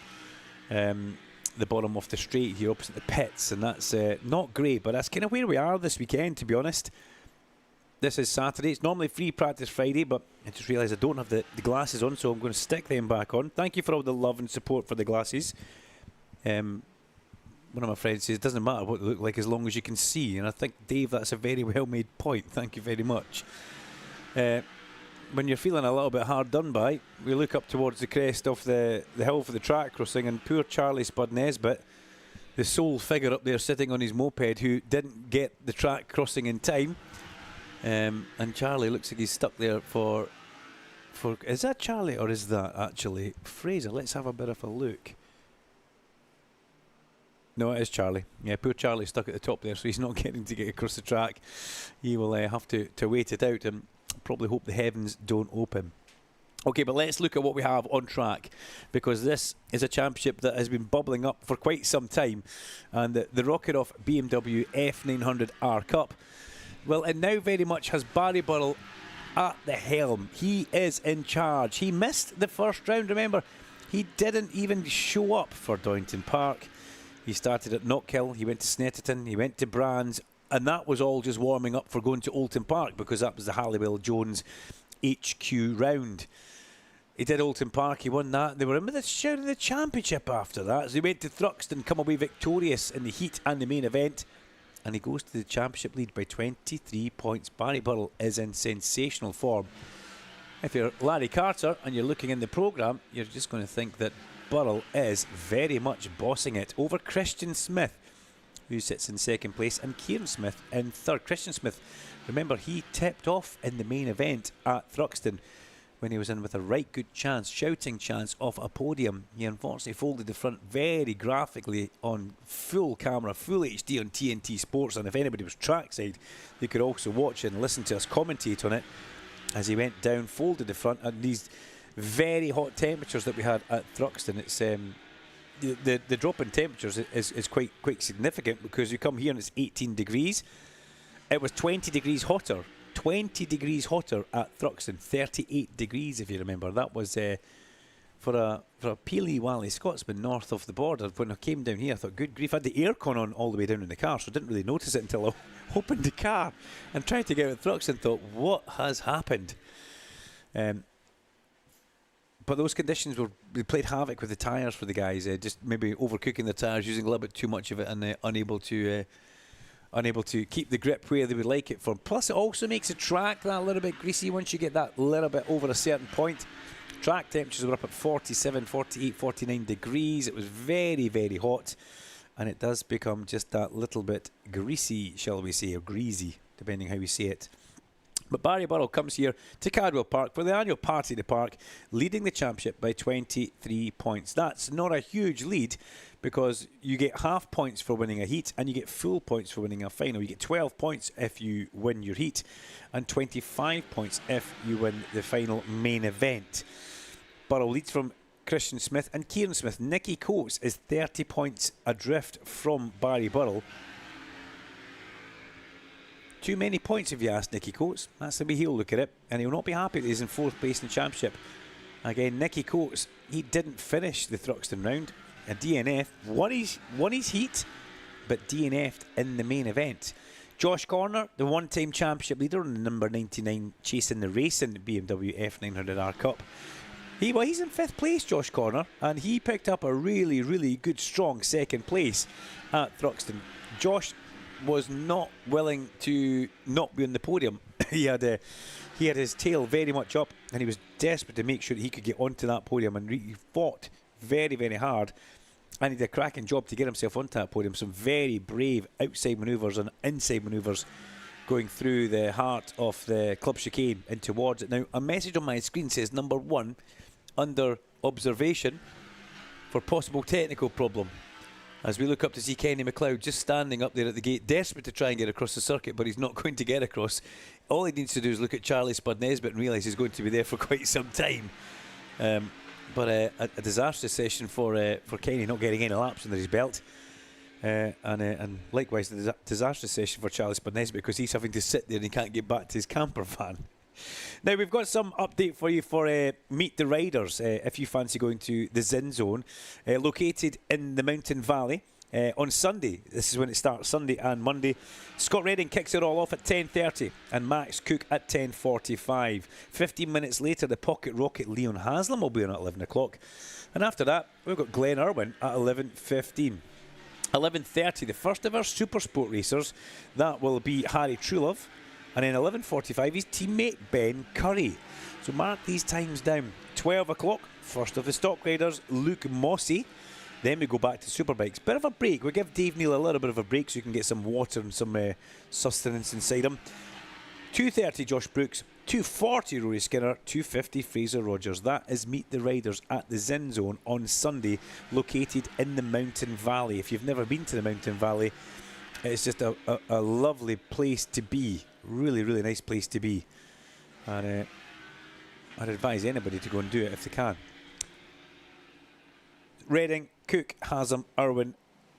the straight here opposite the pits, and that's not great, but that's kind of where we are this weekend, to be honest. This is Saturday. It's normally free practice Friday, but I just realised I don't have the glasses on, so I'm going to stick them back on. Thank you for all the love and support for the glasses. One of my friends says it doesn't matter what they look like as long as you can see, and I think, Dave, that's a very well made point. Thank you very much. When you're feeling a little bit hard done by, we look up towards the crest of the hill for the track crossing, and poor Charlie Spud Nesbitt, the sole figure up there sitting on his moped, who didn't get the track crossing in time. And Charlie looks like he's stuck there for is that Charlie or is that actually Fraser? Let's have a bit of a look. No, it is Charlie. Yeah, poor Charlie stuck at the top there, so he's not getting to get across the track. He will have to wait it out and probably hope the heavens don't open. Okay, but let's look at what we have on track, because this is a championship that has been bubbling up for quite some time, and the Rocket Off BMW F900R Cup, well, it now very much has Barry Burrell at the helm. He is in charge. He missed the first round, remember. He didn't even show up for Doynton Park. He started at Knockhill, he went to Snetterton, he went to Brands, and that was all just warming up for going to Oulton Park, because that was the Halliwell Jones HQ round. He did Oulton Park, he won that. They were in with the shout of the championship after that. So he went to Thruxton, come away victorious in the heat and the main event, and he goes to the championship lead by 23 points. Barry Burrell is in sensational form. If you're Larry Carter and you're looking in the programme, you're just going to think that Burrell is very much bossing it over Christian Smith, who sits in second place, and Kieran Smith in third. Christian Smith, remember, he tipped off in the main event at Thruxton when he was in with a right good chance, shouting chance of a podium. He unfortunately folded the front very graphically on full camera, full HD on TNT Sports, and if anybody was trackside, they could also watch it and listen to us commentate on it as he went down, folded the front, and these very hot temperatures that we had at Thruxton. It's the drop in temperatures is quite significant, because you come here and it's 18 degrees. It was 20 degrees hotter. 20 degrees hotter at Thruxton. 38 degrees, if you remember. That was for a Peely Wally Scotsman north of the border. When I came down here, I thought, good grief, I had the aircon on all the way down in the car, so I didn't really notice it until I opened the car and tried to get out of Thruxton. Thought, what has happened? But those conditions they played havoc with the tyres for the guys, just maybe overcooking the tyres, using a little bit too much of it, and unable to keep the grip where they would like it for. Plus, it also makes the track that little bit greasy once you get that little bit over a certain point. Track temperatures were up at 47, 48, 49 degrees. It was very, very hot, and it does become just that little bit greasy, shall we say, or greasy, depending how we say it. But Barry Burrell comes here to Cadwell Park for the annual party in the park, leading the championship by 23 points. That's not a huge lead because you get half points for winning a heat and you get full points for winning a final. You get 12 points if you win your heat and 25 points if you win the final main event. Burrell leads from Christian Smith and Kieran Smith. Nicky Coates is 30 points adrift from Barry Burrell. Too many points if you ask Nicky Coates. That's the way he'll look at it, and he'll not be happy that he's in 4th place in the championship. Again, Nicky Coates, he didn't finish the Thruxton round. A DNF, won his heat, but DNF'd in the main event. Josh Corner, the one-time championship leader on the number 99, chasing the racing BMW F900R Cup. He's in 5th place, Josh Corner, and he picked up a really, really good, strong 2nd place at Thruxton. Josh was not willing to not be on the podium. He had his tail very much up, and he was desperate to make sure that he could get onto that podium, and he fought very, very hard, and he did a cracking job to get himself onto that podium. Some very brave outside manoeuvres and inside manoeuvres going through the heart of the club chicane and towards it. Now, a message on my screen says number 1 under observation for possible technical problem. As we look up to see Kenny McLeod just standing up there at the gate, desperate to try and get across the circuit, but he's not going to get across. All he needs to do is look at Charlie Spud Nesbitt and realise he's going to be there for quite some time. But a disastrous session for Kenny, not getting any laps under his belt. And likewise, a disastrous session for Charlie Spud Nesbitt because he's having to sit there and he can't get back to his camper van. Now, we've got some update for you for Meet the Riders, if you fancy going to the Zin Zone, located in the Mountain Valley. On Sunday, this is when it starts, Sunday and Monday. Scott Redding kicks it all off at 10:30 and Max Cook at 10:45. 15 minutes later, the Pocket Rocket Leon Haslam will be on at 11 o'clock. And after that, we've got Glenn Irwin at 11:15. 11:30, the first of our Super Sport racers. That will be Harry Truelove. And then 11:45, his teammate Ben Curry. So mark these times down. 12 o'clock, first of the Stock Riders, Luke Mossey. Then we go back to Superbikes. Bit of a break. We give Dave Neal a little bit of a break so you can get some water and some sustenance inside him. 2:30, Josh Brooks. 2:40, Rory Skinner. 2:50, Fraser Rogers. That is Meet the Riders at the Zin Zone on Sunday, located in the Mountain Valley. If you've never been to the Mountain Valley, it's just a lovely place to be. Really, really nice place to be. And I'd advise anybody to go and do it if they can. Redding, Cook, Haslam, Irwin,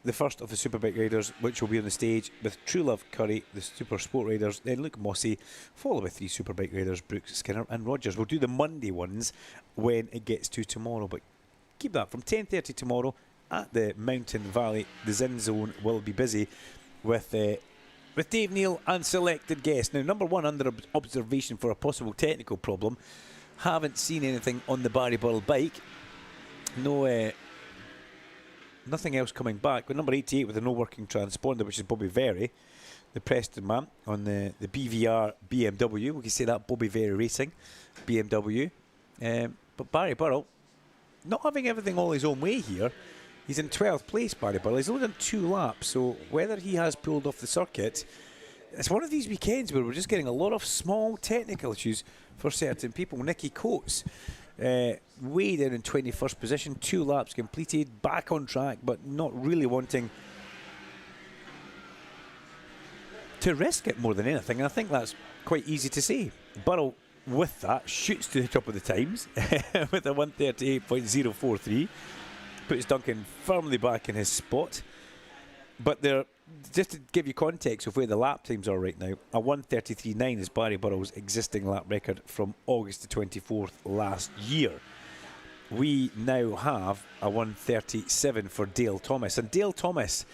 the first of the Superbike Riders, which will be on the stage with Truelove, Curry, the Super Sport Riders, then Luke Mossey, followed by 3 Superbike Riders, Brooks, Skinner and Rogers. We'll do the Monday ones when it gets to tomorrow, but keep that from 10:30 tomorrow at the Mountain Valley. The Zin Zone will be busy with Dave Neal and selected guests. Now, number 1 under observation for a possible technical problem. Haven't seen anything on the Barry Burrell bike. No, nothing else coming back. But number 88 with a no working transponder, which is Bobby Very, the Preston man on the BVR BMW. We can say that, Bobby Very Racing BMW. But Barry Burrell, not having everything all his own way here. He's in 12th place, Barry Burrell. He's only done 2 laps, so whether he has pulled off the circuit, it's one of these weekends where we're just getting a lot of small technical issues for certain people. Nicky Coates, way down in 21st position, 2 laps completed, back on track, but not really wanting to risk it more than anything. And I think that's quite easy to say. Burrell, with that, shoots to the top of the times with a 1:38.043. Puts Duncan firmly back in his spot. But they're, just to give you context of where the lap times are right now, a 1:33.9 is Barry Burrell's existing lap record from August the 24th last year. We now have a 1:37 for Dale Thomas. And Dale Thomas,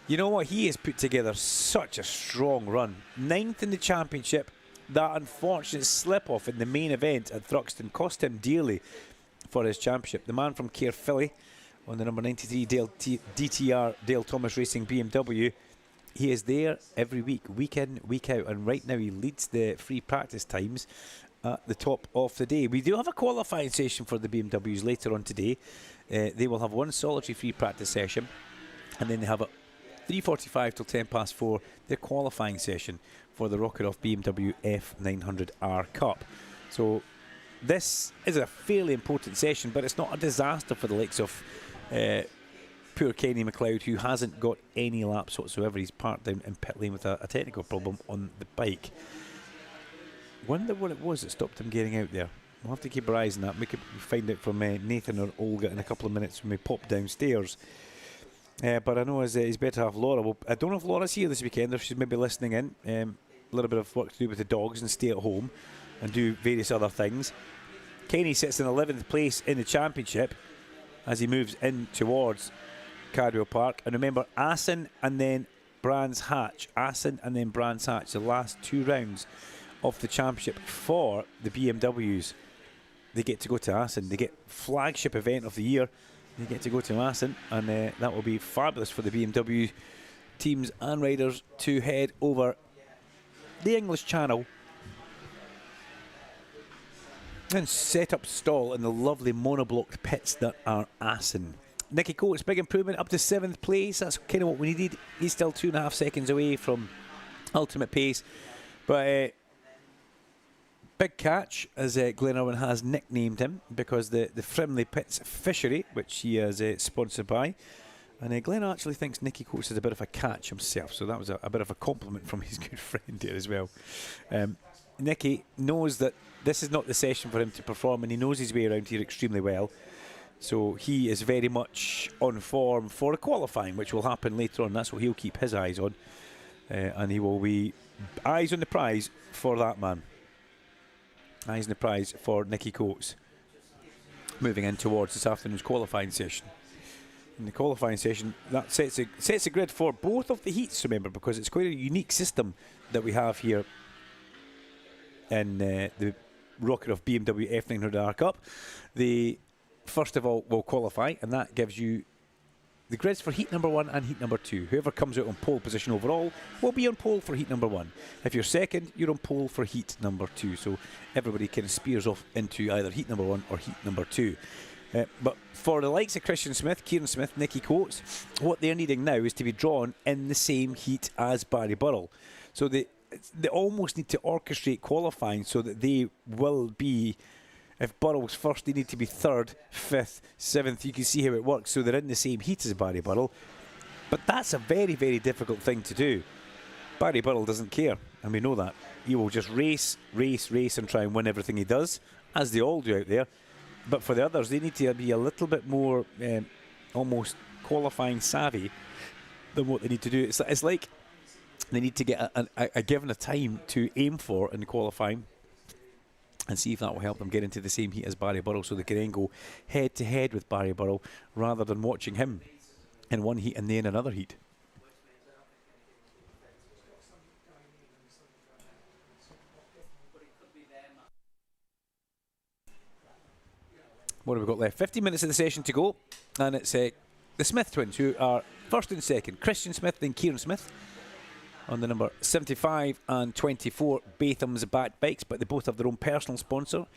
you know what? He has put together such a strong run. 9th in the championship. That unfortunate slip-off in the main event at Thruxton cost him dearly for his championship. The man from Caerphilly on the number 93 DTR Dale Thomas Racing BMW, he is there every week, week in, week out, and right now he leads the free practice times at the top of the day. We do have a qualifying session for the BMWs later on today. They will have one solitary free practice session, and then they have 3:45 till 4:10, their qualifying session for the Rocket Off BMW F900R Cup. So this is a fairly important session, but it's not a disaster for the likes of poor Kenny McLeod, who hasn't got any laps whatsoever. He's parked down in pit lane with a technical problem on the bike. Wonder what it was that stopped him getting out there. We'll have to keep our eyes on that. We could find out from Nathan or Olga in a couple of minutes when we pop downstairs. But I know he's better to have Laura. Well, I don't know if Laura's here this weekend, or she's maybe listening in. A little bit of work to do with the dogs and stay at home and do various other things. Kenny sits in 11th place in the championship as he moves in towards Cardwell Park. And remember, Assen and then Brands Hatch. Assen and then Brands Hatch, the last 2 rounds of the championship for the BMWs. They get to go to Assen. They get flagship event of the year. They get to go to Assen, and that will be fabulous for the BMW teams and riders to head over the English Channel and set up stall in the lovely monoblocked pits that are Assen. Nicky Coates, big improvement, up to 7th place. That's kind of what we needed. He's still 2.5 seconds away from ultimate pace. But big catch, as Glen Irwin has nicknamed him, because the Frimley Pits Fishery, which he is sponsored by. And Glen actually thinks Nicky Coates is a bit of a catch himself, so that was a bit of a compliment from his good friend here as well. Nicky knows that this is not the session for him to perform, and he knows his way around here extremely well. So he is very much on form for a qualifying, which will happen later on. That's what he'll keep his eyes on. And he will be eyes on the prize for that man. Eyes on the prize for Nicky Coates. Moving in towards this afternoon's qualifying session. In the qualifying session, that sets a grid for both of the heats, remember, because it's quite a unique system that we have here in the Rocket of BMW F900R Cup. The first of all will qualify, and that gives you the grids for heat number 1 and heat number 2. Whoever comes out on pole position overall will be on pole for heat number 1. If you're second, you're on pole for heat number 2. So everybody kind of spears off into either heat number 1 or heat number 2. But for the likes of Christian Smith, Kieran Smith, Nicky Coates, what they're needing now is to be drawn in the same heat as Barry Burrell. So they almost need to orchestrate qualifying so that they will be, if Burrell's first, they need to be 3rd, 5th, 7th. You can see how it works. So they're in the same heat as Barry Burrell. But that's a very, very difficult thing to do. Barry Burrell doesn't care, and we know that. He will just race, and try and win everything he does, as they all do out there. But for the others, they need to be a little bit more almost qualifying savvy than what they need to do. It's like they need to get a given a time to aim for in qualifying and see if that will help them get into the same heat as Barry Burrell, so they can then go head to head with Barry Burrell rather than watching him in one heat and then another heat. What have we got left? 15 minutes of the session to go, and it's the Smith twins who are first and second. Christian Smith and Kieran Smith on the number 75 and 24 Batham's back bikes, but they both have their own personal sponsor.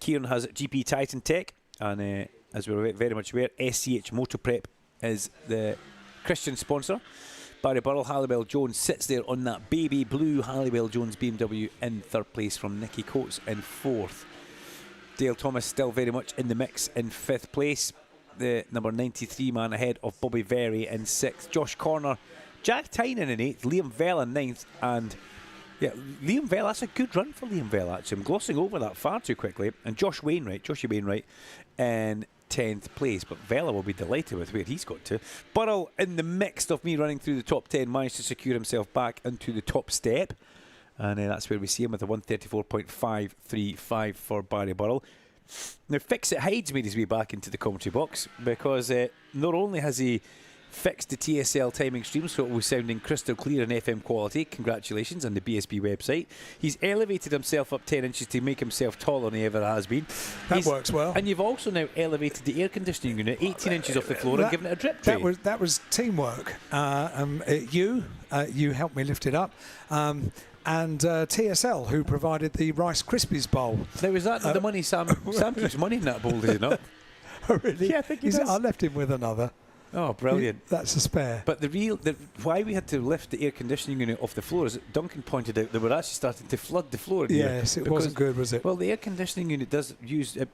Kieran has GP Titan Tech, and as we're very much aware, SCH Motor Prep is the Christian sponsor. Barry Burrell, Halliwell Jones sits there on that baby blue Halliwell Jones BMW in 3rd place from Nicky Coates in 4th. Dale Thomas still very much in the mix in 5th place. The number 93 man ahead of Bobby Very in 6th. Josh Corner, Jack Tynan in 8th, Liam Vell in 9th, and yeah, Liam Vell, that's a good run for Liam Vell actually. I'm glossing over that far too quickly. And Joshua Wainwright in 10th place, but Vella will be delighted with where he's got to. Burrell, in the mix of me running through the top 10, managed to secure himself back into the top step. And that's where we see him with a 134.535 for Barry Burrell. Now, Fixit Hyde's made his way back into the commentary box, because not only has he fixed the TSL timing stream so it was sounding crystal clear in FM quality, congratulations, on the BSB website, he's elevated himself up 10 inches to make himself taller than he ever has been. That works well. And you've also now elevated the air conditioning unit 18 inches off the floor and given it a drip tray. That was teamwork. You helped me lift it up. And TSL, who provided the Rice Krispies bowl. Now, was that the money Sam keeps money in that bowl, did he not? Oh, really? Yeah, I think he does. I left him with another. Oh, brilliant. That's a spare. But why we had to lift the air conditioning unit off the floor is that Duncan pointed out they were actually starting to flood the floor. Yes, it wasn't good, was it? Well, the air conditioning unit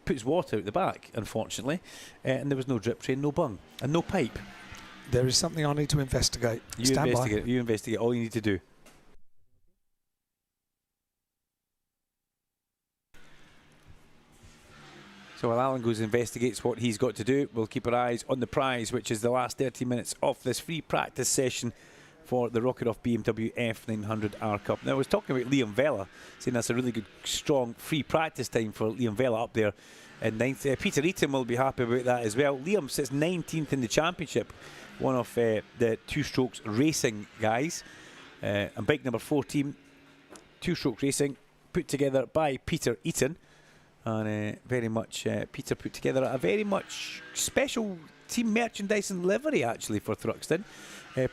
puts water out the back, unfortunately, and there was no drip train, no bung, and no pipe. There is something I need to investigate. You investigate all you need to do. So while Alan goes and investigates what he's got to do, we'll keep our eyes on the prize, which is the last 30 minutes of this free practice session for the Rocket Off BMW F900R Cup. Now, I was talking about Liam Vella, saying that's a really good, strong free practice time for Liam Vella up there in 9th. Peter Eaton will be happy about that as well. Liam sits 19th in the championship, one of the Two Strokes Racing guys. And bike number 14, Two Strokes Racing, put together by Peter Eaton. And very much Peter put together a very much special team merchandise and livery actually for Thruxton,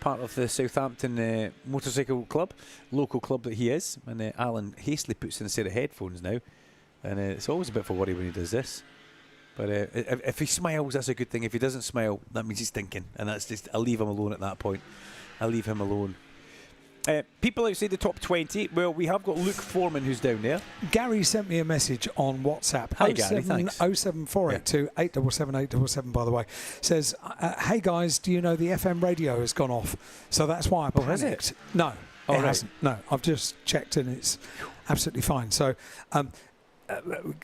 part of the Southampton Motorcycle Club, local club that he is. And Alan hastily puts in a set of headphones now, and it's always a bit of a worry when he does this. But if he smiles, that's a good thing. If he doesn't smile, that means he's thinking, and that's just, I'll leave him alone at that point. I'll leave him alone. People outside the top 20, well, we have got Luke Foreman who's down there. Gary sent me a message on WhatsApp. Hi, Gary, thanks. 07482 877 877, by the way. Says, hey guys, do you know the FM radio has gone off? So that's why I panicked. Has it? No, Oh, it right. hasn't. No, I've just checked and it's absolutely fine. So,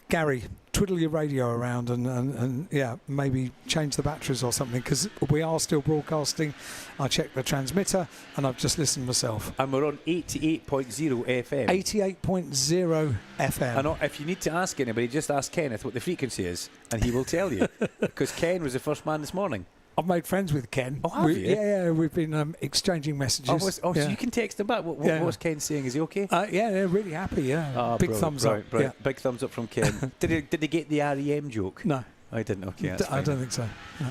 Gary, twiddle your radio around and yeah, maybe change the batteries or something, because we are still broadcasting. I checked the transmitter and I've just listened myself. And we're on 88.0 FM. 88.0 FM. I know, if you need to ask anybody, just ask Kenneth what the frequency is, and he will tell you. Because Ken was the first man this morning. I've made friends with Ken. Oh, have you? Yeah, we've been exchanging messages. So you can text him back. What's Ken saying? Is he okay? Yeah, they're really happy, yeah. Big thumbs up. Right. Yeah. Big thumbs up from Ken. Did he get the REM joke? No. I didn't. Okay, that's I fine. don't think so. No.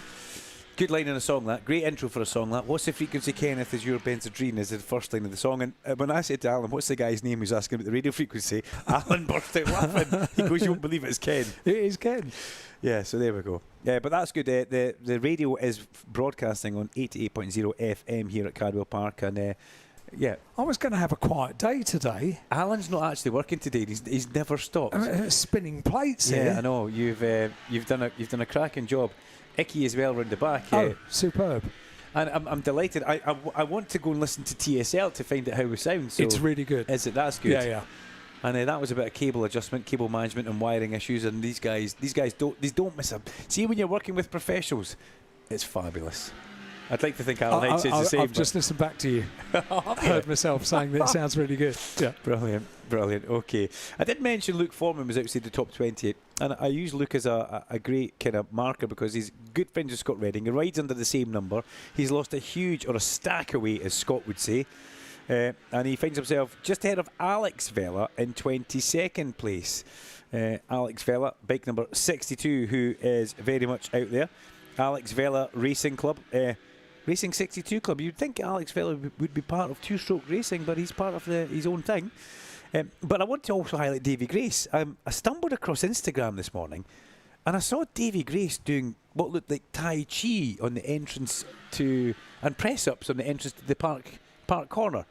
Good line in a song, that. Great intro for a song, that. What's the frequency, Kenneth, is your Benzedrine, is the first line of the song. And when I said to Alan, what's the guy's name who's asking about the radio frequency, Alan burst out laughing. He goes, you won't believe it's Ken. It is Ken. Yeah, so there we go. Yeah, but that's good. The radio is broadcasting on 88.0 FM here at Cardwell Park. And yeah. I was going to have a quiet day today. Alan's not actually working today. He's never stopped. Spinning plates yeah, here. I know. You've done a cracking job. Icky as well round the back. Oh, superb. And I'm delighted. I want to go and listen to TSL to find out how we sound. So it's really good. Is it? That's good. Yeah. And that was a bit of cable adjustment, cable management, and wiring issues. And these guys don't miss a. See, when you're working with professionals, it's fabulous. I'd like to think Alan Heights is the same. I've just listened back to you. I heard myself saying that it sounds really good. Yeah. Brilliant. Okay. I did mention Luke Foreman was outside the top 20, and I use Luke as a great kind of marker because he's good friends with Scott Redding. He rides under the same number. He's lost a huge, or a stack of weight, as Scott would say. And he finds himself just ahead of Alex Vella in 22nd place. Alex Vella, bike number 62, who is very much out there. Alex Vella Racing Club, Racing 62 Club. You'd think Alex Vella would be part of Two Stroke Racing, but he's part of his own thing. But I want to also highlight Davy Grace. I stumbled across Instagram this morning, and I saw Davy Grace doing what looked like Tai Chi on the entrance to, and press-ups on the entrance to the park corner,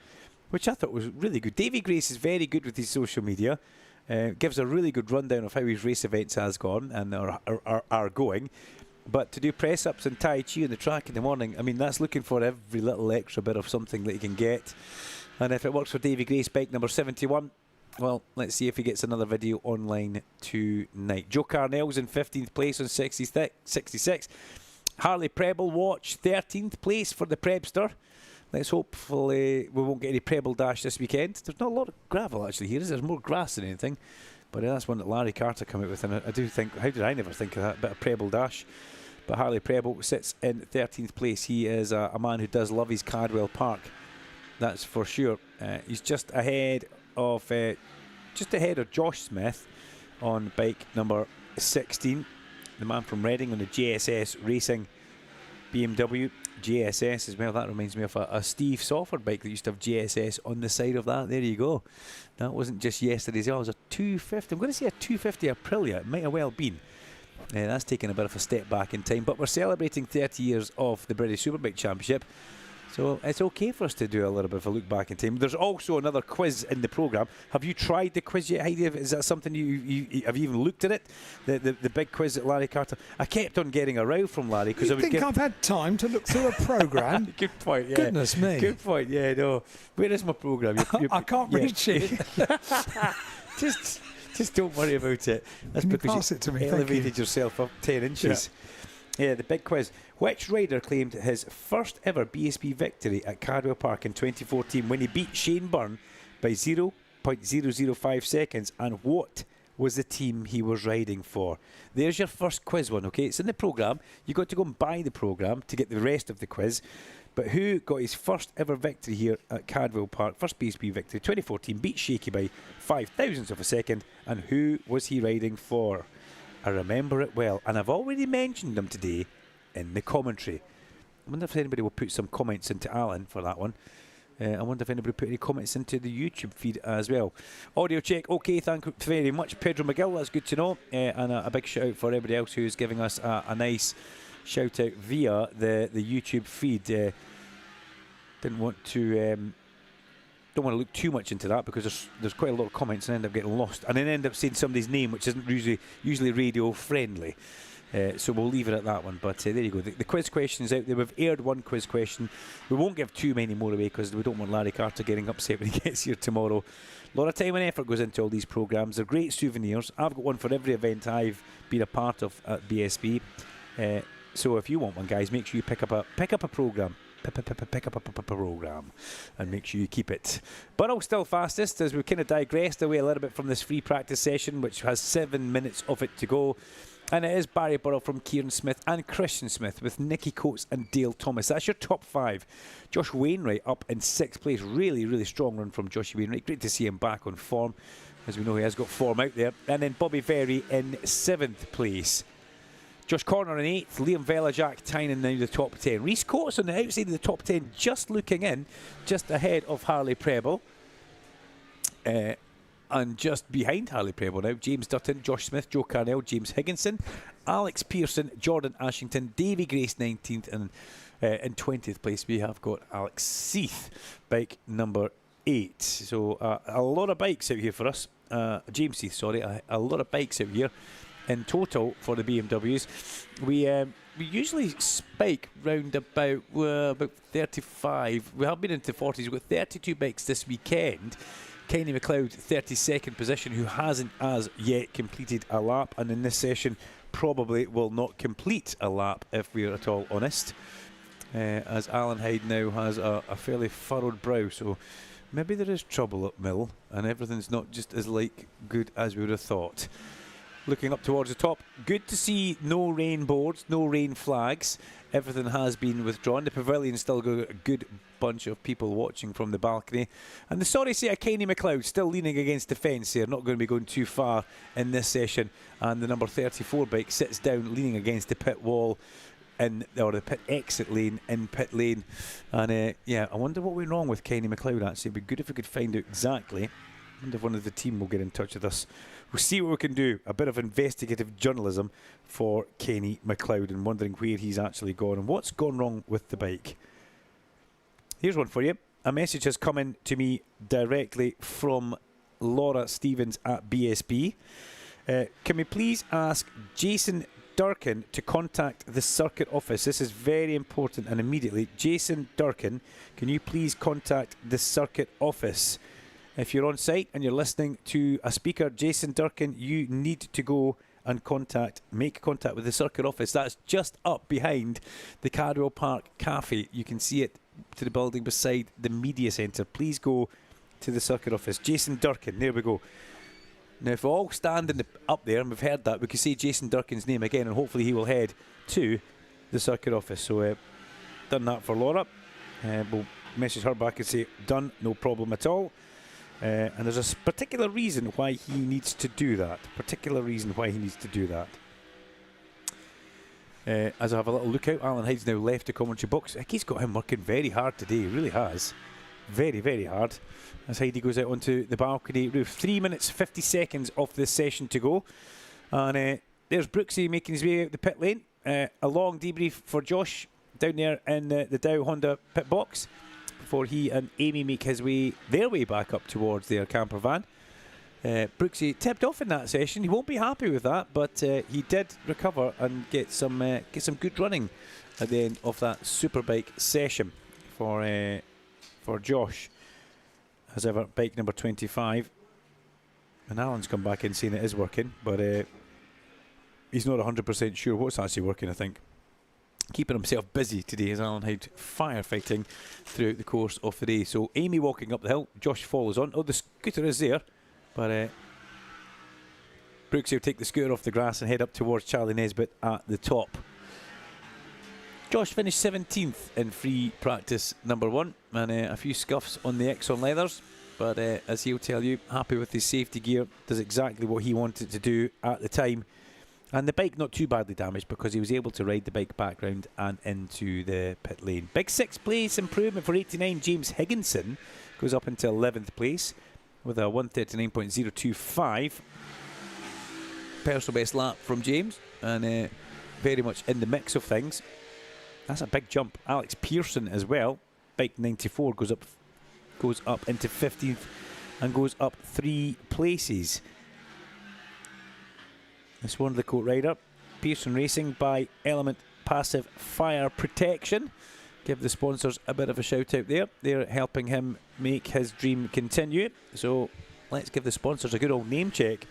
which I thought was really good. Davy Grace is very good with his social media. Gives a really good rundown of how his race events has gone and are going. But to do press-ups and Tai Chi on the track in the morning, I mean, that's looking for every little extra bit of something that you can get. And if it works for Davy Grace, bike number 71, well, let's see if he gets another video online tonight. Joe Carnell's in 15th place on 66. Harley Preble Watch, 13th place for the Prebster. Let's hopefully we won't get any Preble Dash this weekend. There's not a lot of gravel actually here, is there? There's more grass than anything. But that's one that Larry Carter came out with, and I do think, how did I never think of that? Bit of Preble Dash. But Harley Preble sits in 13th place. He is a man who does love his Cardwell Park. That's for sure. He's just ahead of Josh Smith on bike number 16. The man from Reading on the JSS Racing BMW. JSS as well. That reminds me of a Steve Sawford bike that used to have JSS on the side of that. There you go. That wasn't just yesterday's. It was a 250. I'm going to say a 250 Aprilia. It might have well been. That's taken a bit of a step back in time, but we're celebrating 30 years of the British Superbike Championship, so it's okay for us to do a little bit of a look back in time. There's also another quiz in the programme. Have you tried the quiz yet, Heidi? Is that something you have you even looked at it? The big quiz at Larry Carter. I kept on getting a row from Larry because I would I've had time to look through a programme? Good point. Yeah. Goodness me. Good point. Yeah. No. Where is my programme? I can't reach it. Just don't worry about it. That's Can you because pass it to me? elevated yourself up 10 inches. Yeah, the big quiz. Which rider claimed his first ever BSB victory at Cardwell Park in 2014 when he beat Shane Byrne by 0.005 seconds, and what was the team he was riding for? There's your first quiz one, okay? It's in the programme. You've got to go and buy the programme to get the rest of the quiz. But who got his first ever victory here at Cardwell Park, first BSB victory, 2014, beat Shaky by 0.005 of a second, and who was he riding for? I remember it well, and I've already mentioned them today in the commentary. I wonder if anybody will put some comments into Alan for that one. I wonder if anybody put any comments into the YouTube feed as well. Audio check, okay, thank you very much. Pedro McGill, that's good to know. And a big shout out for everybody else who's giving us a nice shout out via the YouTube feed. Didn't want to don't want to look too much into that because there's quite a lot of comments and end up getting lost, and then end up saying somebody's name which isn't usually radio friendly. So we'll leave it at that one. But there you go. The quiz question is out there. We've aired one quiz question. We won't give too many more away because we don't want Larry Carter getting upset when he gets here tomorrow. A lot of time and effort goes into all these programmes. They're great souvenirs. I've got one for every event I've been a part of at BSB. So if you want one, guys, make sure you pick up a programme. Pick up a programme and make sure you keep it. Burrell still fastest as we kind of digressed away a little bit from this free practice session, which has 7 minutes of it to go. And it is Barry Burrell from Kieran Smith and Christian Smith with Nicky Coates and Dale Thomas. That's your top 5. Josh Wainwright up in 6th place. Really, really strong run from Josh Wainwright. Great to see him back on form. As we know, he has got form out there. And then Bobby Very in 7th place. Josh Corner in 8th, Liam Vella, Jack Tynan now the top 10. Rhys Coates on the outside of the top 10, just looking in, just ahead of Harley Preble. And just behind Harley Preble now, James Dutton, Josh Smith, Joe Carnell, James Higginson, Alex Pearson, Jordan Ashington, Davy Grace 19th, and in 20th place we have got Alex Seath, bike number 8. So a lot of bikes out here for us. James Seath, sorry, a lot of bikes out here. In total for the BMWs, we usually spike round about 35. We have been into 40s. We've got 32 bikes this weekend. Kenny McLeod, 32nd position, who hasn't as yet completed a lap, and in this session probably will not complete a lap if we're at all honest. As Alan Hyde now has a fairly furrowed brow, so maybe there is trouble at Mill, and everything's not just as good as we would have thought. Looking up towards the top, good to see no rain boards, no rain flags. Everything has been withdrawn. The pavilion still got a good bunch of people watching from the balcony. And the sorry sight of Kenny McLeod still leaning against the fence here, not going to be going too far in this session. And the number 34 bike sits down leaning against the pit wall or the pit exit lane in pit lane. And yeah, I wonder what went wrong with Kenny McLeod actually. It'd be good if we could find out exactly. I wonder if one of the team will get in touch with us. We'll see what we can do. A bit of investigative journalism for Kenny McLeod and wondering where he's actually gone and what's gone wrong with the bike. Here's one for you. A message has come in to me directly from Laura Stevens at BSB. Can we please ask Jason Durkin to contact the circuit office? This is very important and immediately. Jason Durkin, can you please contact the circuit office? If you're on site and you're listening to a speaker, Jason Durkin, you need to go and make contact with the circuit office. That's just up behind the Cardwell Park Cafe. You can see it to the building beside the media centre. Please go to the circuit office. Jason Durkin, there we go. Now, if we all stand up there, and we've heard that, we can see Jason Durkin's name again, and hopefully he will head to the circuit office. So, done that for Laura. We'll message her back and say, done, no problem at all. And there's a particular reason why he needs to do that. As I have a little look out, Alan Hyde's now left the commentary box. I think he's got him working very hard today. He really has. Very, very hard. As Heidi goes out onto the balcony roof. 3 minutes, 50 seconds of this session to go. And there's Brooksy making his way out the pit lane. A long debrief for Josh down there in the Dow Honda pit box before he and Amy make their way back up towards their camper van. Brooksy tipped off in that session. He won't be happy with that, but he did recover and get some good running at the end of that Superbike session for Josh. As ever, bike number 25. And Alan's come back in saying it is working, but he's not 100% sure what's actually working, I think. Keeping himself busy today as Alan Hyde firefighting throughout the course of the day. So Amy walking up the hill, Josh follows on. Oh, the scooter is there, but Brooksy will take the scooter off the grass and head up towards Charlie Nesbitt at the top. Josh finished 17th in free practice number 1, and a few scuffs on the Exxon leathers, but as he'll tell you, happy with his safety gear, does exactly what he wanted to do at the time, and the bike not too badly damaged because he was able to ride the bike back round and into the pit lane. Big 6th place improvement for 89 James Higginson, goes up into 11th place with a 139.025. Personal best lap from James, and very much in the mix of things. That's a big jump. Alex Pearson as well. Bike 94 goes up into 15th and goes up 3 places. This one, the coat rider. Pearson Racing by Element Passive Fire Protection. Give the sponsors a bit of a shout out there. They're helping him make his dream continue. So let's give the sponsors a good old name check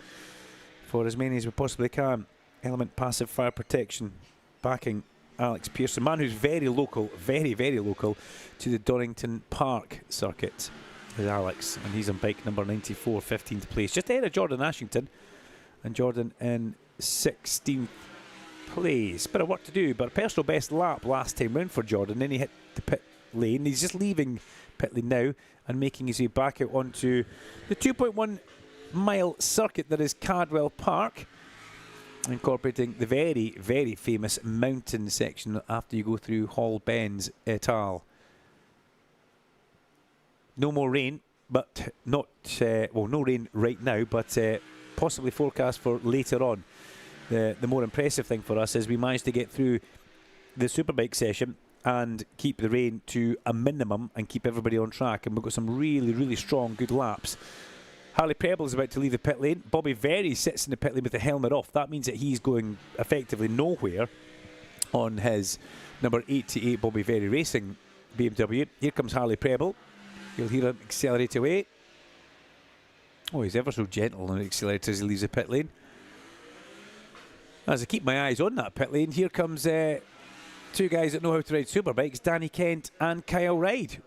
for as many as we possibly can. Element Passive Fire Protection backing Alex Pearson, man who's very local, very, very local to the Donington Park circuit, is Alex, and he's on bike number 94, 15th place, just ahead of Jordan Ashington, and Jordan in 16th place. Bit of work to do, but a personal best lap last time round for Jordan. Then he hit the pit lane. He's just leaving pit lane now and making his way back out onto the 2.1 mile circuit that is Cardwell Park, incorporating the very, very famous mountain section after you go through Hall Bends et al. No more rain, but not, well, no rain right now, but possibly forecast for later on. The more impressive thing for us is we managed to get through the Superbike session and keep the rain to a minimum and keep everybody on track, and we've got some really, really strong, good laps. Harley Preble is about to leave the pit lane. Bobby Very sits in the pit lane with the helmet off. That means that he's going effectively nowhere on his number 88 Bobby Very Racing BMW. Here comes Harley Preble. You'll hear him accelerate away. Oh, he's ever so gentle on the accelerator as he leaves the pit lane. As I keep my eyes on that pit lane, here comes two guys that know how to ride superbikes, Danny Kent and Kyle Ride,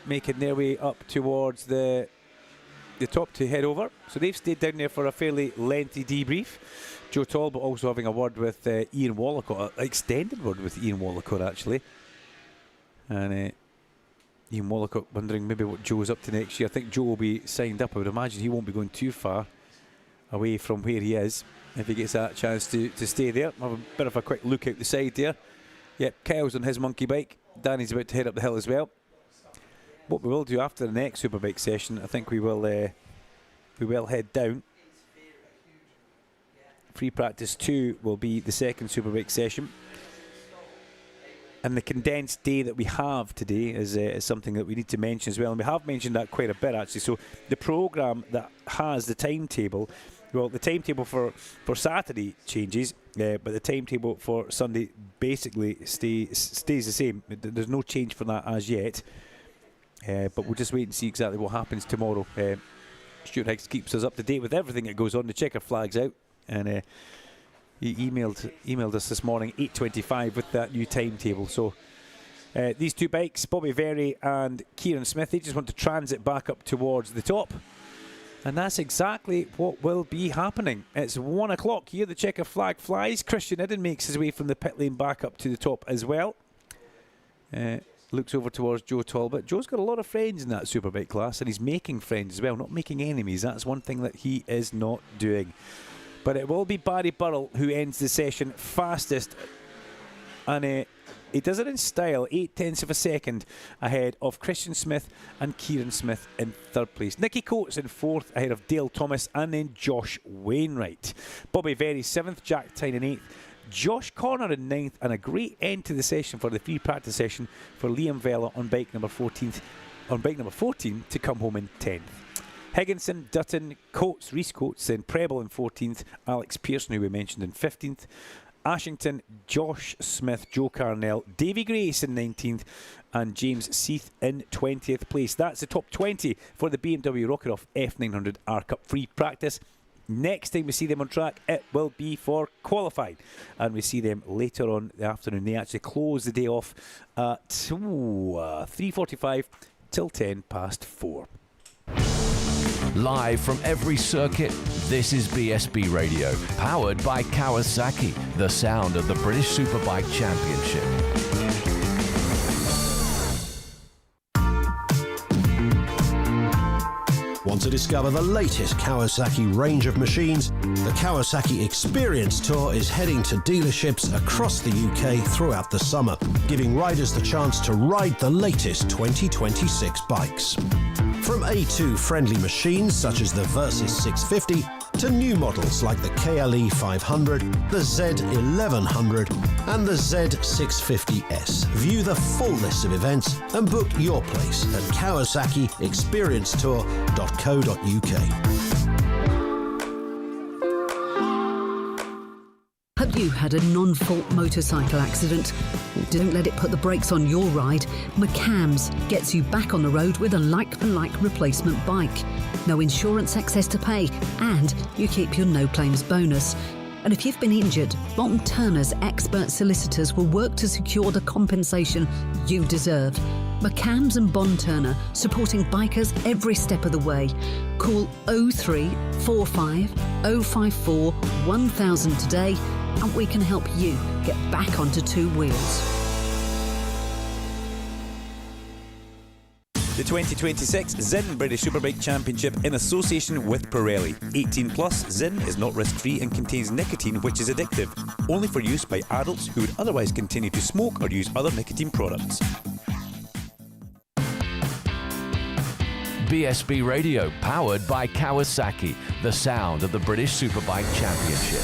making their way up towards the top to head over. So they've stayed down there for a fairly lengthy debrief. Joe Talbot also having a word with Ian Wallacott, an extended word with Ian Wallacott actually. And Ian Wallacott wondering maybe what Joe's up to next year. I think Joe will be signed up. I would imagine he won't be going too far away from where he is if he gets that chance to stay there. Have a bit of a quick look out the side there. Yep, Kyle's on his monkey bike. Danny's about to head up the hill as well. What we will do after the next Superbike session, I think we will head down. Free practice 2 will be the second Superbike session. And the condensed day that we have today is something that we need to mention as well. And we have mentioned that quite a bit actually. So the programme that has the timetable, well, the timetable for Saturday changes, but the timetable for Sunday basically stays the same. There's no change for that as yet. But we'll just wait and see exactly what happens tomorrow. Stuart Higgs keeps us up to date with everything that goes on. The checker flag's out, and he emailed us this morning 8:25 with that new timetable. So these two bikes, Bobby Very and Kieran Smith, they just want to transit back up towards the top, and that's exactly what will be happening. It's 1 o'clock here. The checker flag flies. Christian Idden makes his way from the pit lane back up to the top as well. Looks over towards Joe Talbot. Joe's got a lot of friends in that Superbike class, and he's making friends as well, not making enemies. That's one thing that he is not doing. But it will be Barry Burrell who ends the session fastest. And He does it in style, 0.8 of a second ahead of Christian Smith and Kieran Smith in third place. Nicky Coates in fourth ahead of Dale Thomas and then Josh Wainwright. Bobby Very seventh, Jack Tyne in eighth. Josh Corner in ninth, and a great end to the session for the free practice session for Liam Vella on bike number 14 to come home in 10th. Higginson, Dutton, Coates, Reese Coates, then Preble in 14th, Alex Pearson, who we mentioned, in 15th, Ashington, Josh Smith, Joe Carnell, Davy Grace in 19th, and James Seath in 20th place. That's the top 20 for the BMW Rockeroff F900 R Cup free practice. Next time we see them on track, it will be for qualifying, and we see them later on the afternoon. They actually close the day off at 3:45 till 10 past 4. Live from every circuit, this is BSB Radio, powered by Kawasaki, the sound of the British Superbike Championship. Want to discover the latest Kawasaki range of machines? The Kawasaki Experience Tour is heading to dealerships across the UK throughout the summer, giving riders the chance to ride the latest 2026 bikes. From A2 friendly machines such as the Versys 650 to new models like the KLE 500, the Z1100 and the Z650S. View the full list of events and book your place at kawasakiexperiencetour.co.uk. Have you had a non-fault motorcycle accident? Don't let it put the brakes on your ride. McCams gets you back on the road with a like-for-like replacement bike. No insurance excess to pay, and you keep your no-claims bonus. And if you've been injured, Bolton Turner's expert solicitors will work to secure the compensation you deserve. McCams and Bond Turner, supporting bikers every step of the way. Call 0345 054 1000 today, and we can help you get back onto two wheels. The 2026 Zinn British Superbike Championship in association with Pirelli. 18 plus, Zinn is not risk-free and contains nicotine, which is addictive. Only for use by adults who would otherwise continue to smoke or use other nicotine products. BSB Radio, powered by Kawasaki, the sound of the British Superbike Championship.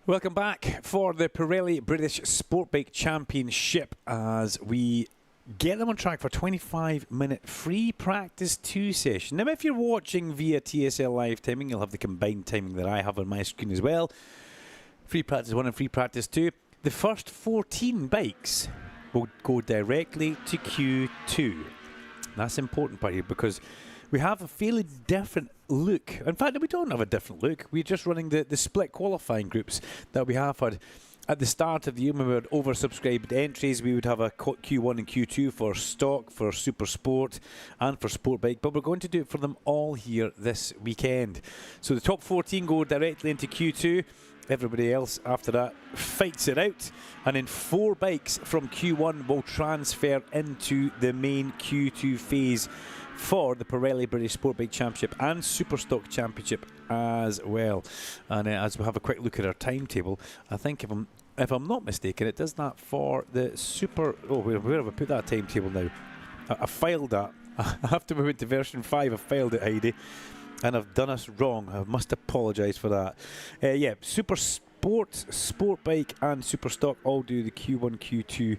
Welcome back for the Pirelli British Sport Bike Championship as we get them on track for 25-minute free practice 2 session. Now, if you're watching via TSL live timing, you'll have the combined timing that I have on my screen as well. Free practice 1 and free practice 2. The first 14 bikes will go directly to Q2. That's important part here because we have a fairly different look. In fact, we don't have a different look. We're just running the split qualifying groups that we have had. At the start of the year, when we had oversubscribed entries, we would have a Q1 and Q2 for stock, for super sport, and for sport bike. But we're going to do it for them all here this weekend. So the top 14 go directly into Q2. Everybody else after that fights it out. And then 4 bikes from Q1 will transfer into the main Q2 phase for the Pirelli British Sport Bike Championship and Superstock Championship as well. And as we have a quick look at our timetable, I think if I'm not mistaken, it does that for the Super... Oh, where have I put that timetable now? I filed that. After we went to version 5, I filed it, Heidi. And I've done us wrong. I must apologise for that. Yeah, Super Sport, Sport Bike and Superstock all do the Q1, Q2.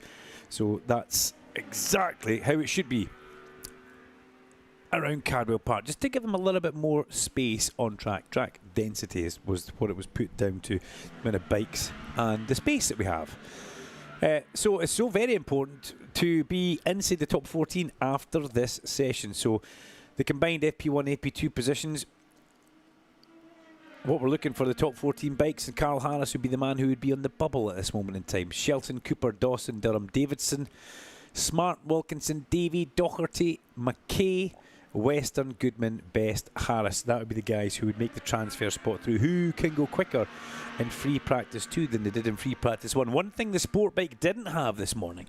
So that's exactly how it should be around Cardwell Park, just to give them a little bit more space on track. Track density was what it was put down to, the amount of bikes and the space that we have. So it's so very important to be inside the top 14 after this session. So the combined FP1, FP2 positions, what we're looking for the top 14 bikes, and Carl Harris would be the man who would be on the bubble at this moment in time. Shelton, Cooper, Dawson, Durham, Davidson, Smart, Wilkinson, Davey, Doherty, McKay, Western, Goodman, Best, Harris. That would be the guys who would make the transfer spot through. Who can go quicker in free practice 2 than they did in free practice 1? One thing the sport bike didn't have this morning,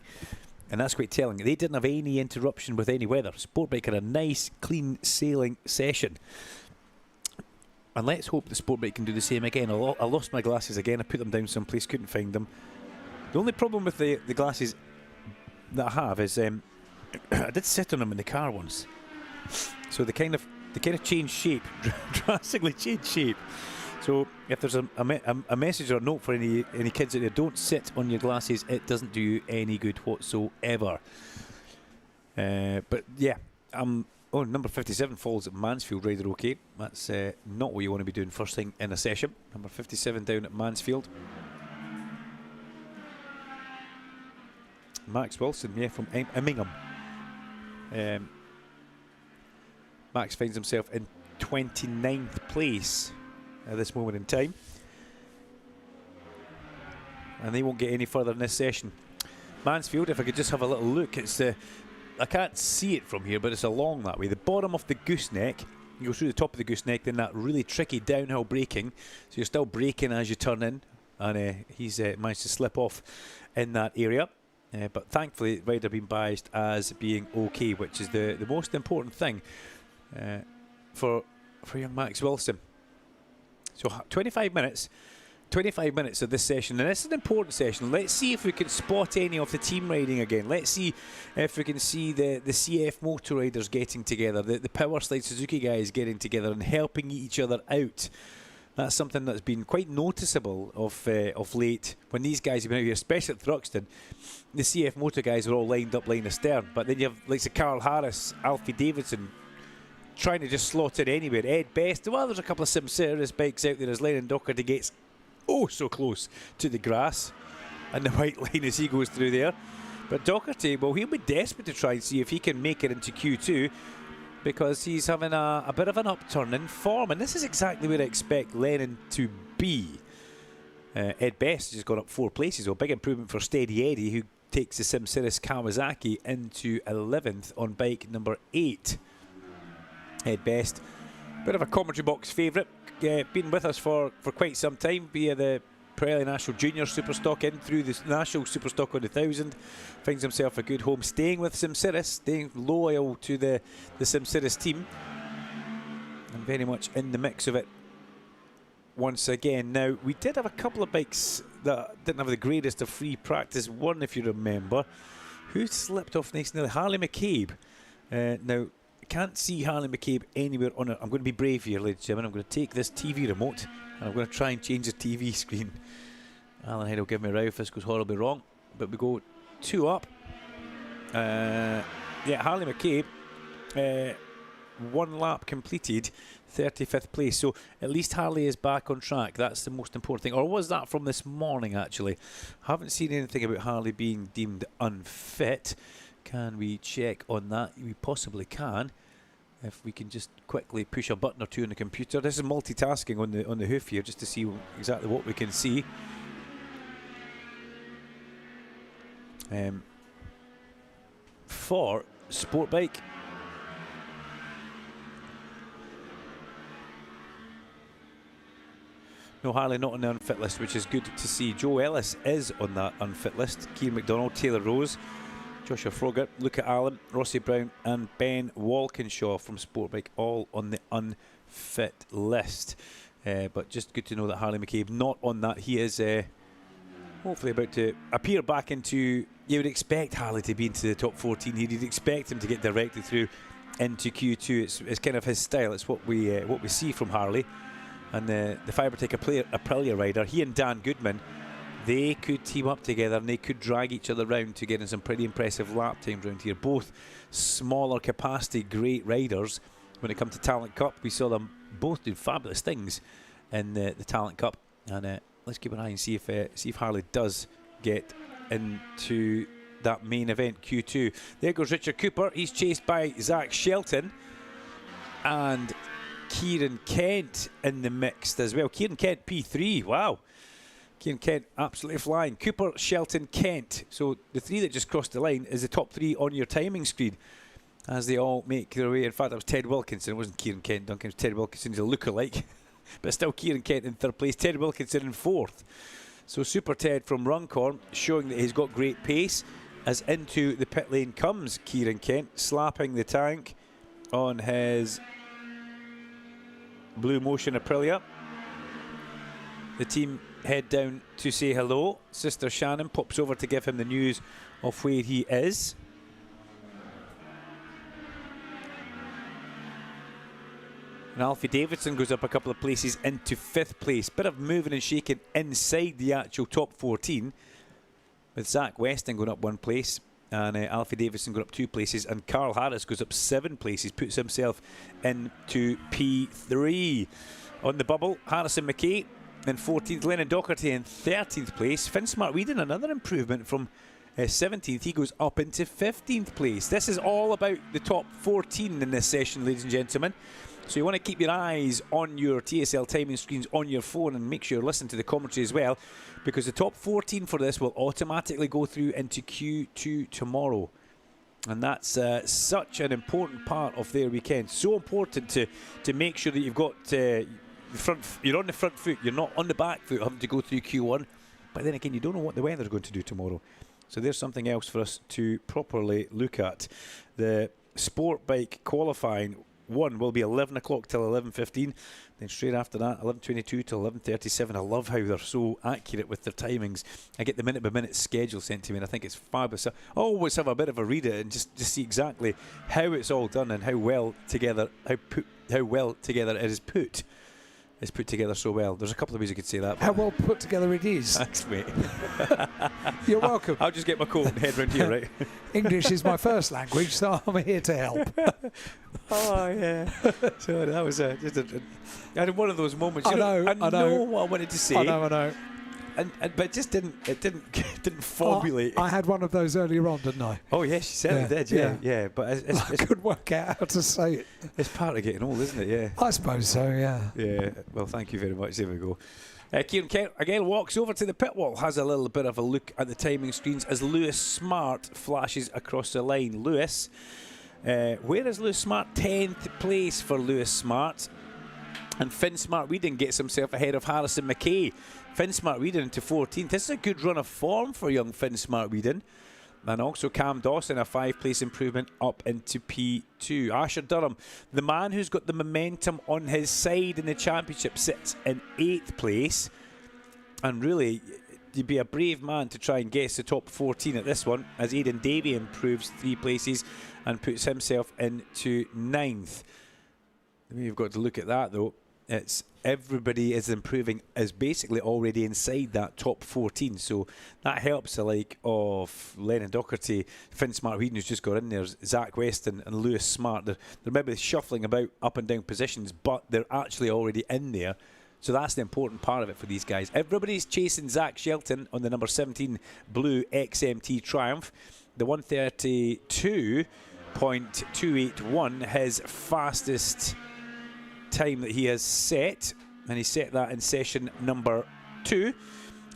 and that's quite telling, they didn't have any interruption with any weather. Sport bike had a nice, clean sailing session. And let's hope the sport bike can do the same again. I lost my glasses again. I put them down someplace, couldn't find them. The only problem with the glasses that I have is I did sit on them in the car once. So they kind of change shape, drastically change shape. So if there's a message or a note for any kids out there, don't sit on your glasses. It doesn't do you any good whatsoever. But yeah, number 57 falls at Mansfield, rather okay. That's not what you want to be doing first thing in a session. Number 57 down at Mansfield. Max Wilson, yeah, from Immingham. Max finds himself in 29th place at this moment in time. And they won't get any further in this session. Mansfield, if I could just have a little look, it's I can't see it from here, but it's along that way. The bottom of the gooseneck, you go through the top of the gooseneck, then that really tricky downhill braking. So you're still braking as you turn in, and he's managed to slip off in that area. But thankfully, the rider been biased as being okay, which is the most important thing for young Max Wilson. So 25 minutes of this session, and this is an important session. Let's see if we can spot any of the team riding again. Let's see if we can see the CF motor riders getting together, the Power Slide Suzuki guys getting together and helping each other out. That's something that's been quite noticeable of late when these guys have been out here, especially at Thruxton. The CF motor guys are all lined up line astern, but then you have like Carl Harris, Alfie Davidson trying to just slot in anywhere. Ed Best, well, there's a couple of Simceris bikes out there as Lennon Doherty gets so close to the grass and the white line as he goes through there. But Doherty, well, he'll be desperate to try and see if he can make it into Q2, because he's having a bit of an upturn in form, and this is exactly where I expect Lennon to be. Ed Best has just gone up 4 places, so a big improvement for Steady Eddie, who takes the Simceris Kawasaki into 11th on bike number 8. Ed Best, bit of a commentary box favourite, been with us for quite some time via the Pirelli National Junior Superstock, in through the National Superstock on the 1000, finds himself a good home, staying with Simceris, staying loyal to the Simceris team, and very much in the mix of it once again. Now, we did have a couple of bikes that didn't have the greatest of free practice. One, if you remember, who slipped off next to Harley McCabe. Now, can't see Harley McCabe anywhere on it. I'm going to be brave here, ladies and gentlemen. I'm going to take this TV remote and I'm going to try and change the TV screen Alan Hyde will give me a row if this goes horribly wrong. But we go 2 up. Yeah, Harley McCabe, 1 lap completed, 35th place. So at least Harley is back on track. That's the most important thing. Or was that from this morning, actually? Haven't seen anything about Harley being deemed unfit. Can we check on that? We possibly can. If we can just quickly push a button or two on the computer. This is multitasking on the hoof here, just to see exactly what we can see. For sport bike, no, Harley not on the unfit list, which is good to see. Joe Ellis is on that unfit list. Kieran McDonald, Taylor Rose, Joshua Froggatt, Luca Allen, Rossi Brown and Ben Walkinshaw from Sportbike, all on the unfit list. But just good to know that Harley McCabe not on that. He is hopefully about to appear back into... You would expect Harley to be into the top 14. You'd expect him to get directly through into Q2. It's kind of his style. It's what we see from Harley. And the Fibertech Aprilia rider, he and Dan Goodman, they could team up together and they could drag each other round to get in some pretty impressive lap times around here. Both smaller capacity, great riders. When it comes to Talent Cup, we saw them both do fabulous things in the Talent Cup. And let's keep an eye and see if Harley does get into that main event, Q2. There goes Richard Cooper. He's chased by Zach Shelton and Kieran Kent in the mix as well. Kieran Kent P3, wow. Kieran Kent absolutely flying. Cooper, Shelton, Kent. So the 3 that just crossed the line is the top 3 on your timing screen as they all make their way. In fact, that was Ted Wilkinson. It wasn't Kieran Kent, Duncan. It was Ted Wilkinson. He's a lookalike. But still Kieran Kent in 3rd place. Ted Wilkinson in 4th. So Super Ted from Runcorn showing that he's got great pace. As into the pit lane comes Kieran Kent, slapping the tank on his Blue Motion Aprilia. The team head down to say hello. Sister Shannon pops over to give him the news of where he is. And Alfie Davidson goes up a couple of places into 5th place. Bit of moving and shaking inside the actual top 14. With Zach Weston going up 1 place. And Alfie Davidson going up 2 places. And Carl Harris goes up 7 places. Puts himself into P3. On the bubble, Harrison McKay in 14th. Lennon Docherty in 13th place. Finn Smart-Whedon, another improvement from 17th. He goes up into 15th place. This is all about the top 14 in this session, ladies and gentlemen. So you want to keep your eyes on your TSL timing screens on your phone and make sure you listen to the commentary as well, because the top 14 for this will automatically go through into Q2 tomorrow. And that's such an important part of their weekend. So important to make sure that you've got you're on the front foot, you're not on the back foot having to go through Q1. But then again, you don't know what the weather's going to do tomorrow. So there's something else for us to properly look at. The sport bike qualifying one will be 11 o'clock till 11:15. Then straight after that, 11:22 till 11:37. I love how they're so accurate with their timings. I get the minute-by-minute schedule sent to me, and I think it's fabulous. I always have a bit of a read at it and just see exactly how it's all done and how well together it is put. It's put together so well. There's a couple of ways you could say that. How well put together it is. Thanks, mate. You're welcome. I'll just get my coat and head round here, right? English is my first language, so I'm here to help. Oh, yeah. So that was I had one of those moments. I know what I wanted to say. I know. But it just didn't formulate. I had one of those earlier on, didn't I? Oh yes, you certainly did. Yeah. But I couldn't work out how to say it. It's part of getting old, isn't it? Yeah. I suppose so. Yeah. Yeah. Well, thank you very much. There we go. Kieran Kent again walks over to the pit wall, has a little bit of a look at the timing screens as Lewis Smart flashes across the line. Lewis, where is Lewis Smart? 10th place for Lewis Smart. And Finn Smart-Whedon gets himself ahead of Harrison McKay. Finn Smart-Whedon into 14th. This is a good run of form for young Finn Smart-Whedon. And also Cam Dawson, a 5-place improvement up into P2. Asher Durham, the man who's got the momentum on his side in the championship, sits in 8th place. And really, you'd be a brave man to try and guess the top 14 at this one, as Aidan Davey improves 3 places and puts himself into 9th. You've got to look at that, though. It's everybody is improving, is basically already inside that top 14. So that helps the like of Lennon Docherty, Finn Smart-Whedon, who's just got in there, Zach Weston and Lewis Smart. They're maybe shuffling about up and down positions, but they're actually already in there. So that's the important part of it for these guys. Everybody's chasing Zach Shelton on the number 17 blue XMT Triumph. The 132.281, his fastest time that he has set, and he set that in session number 2.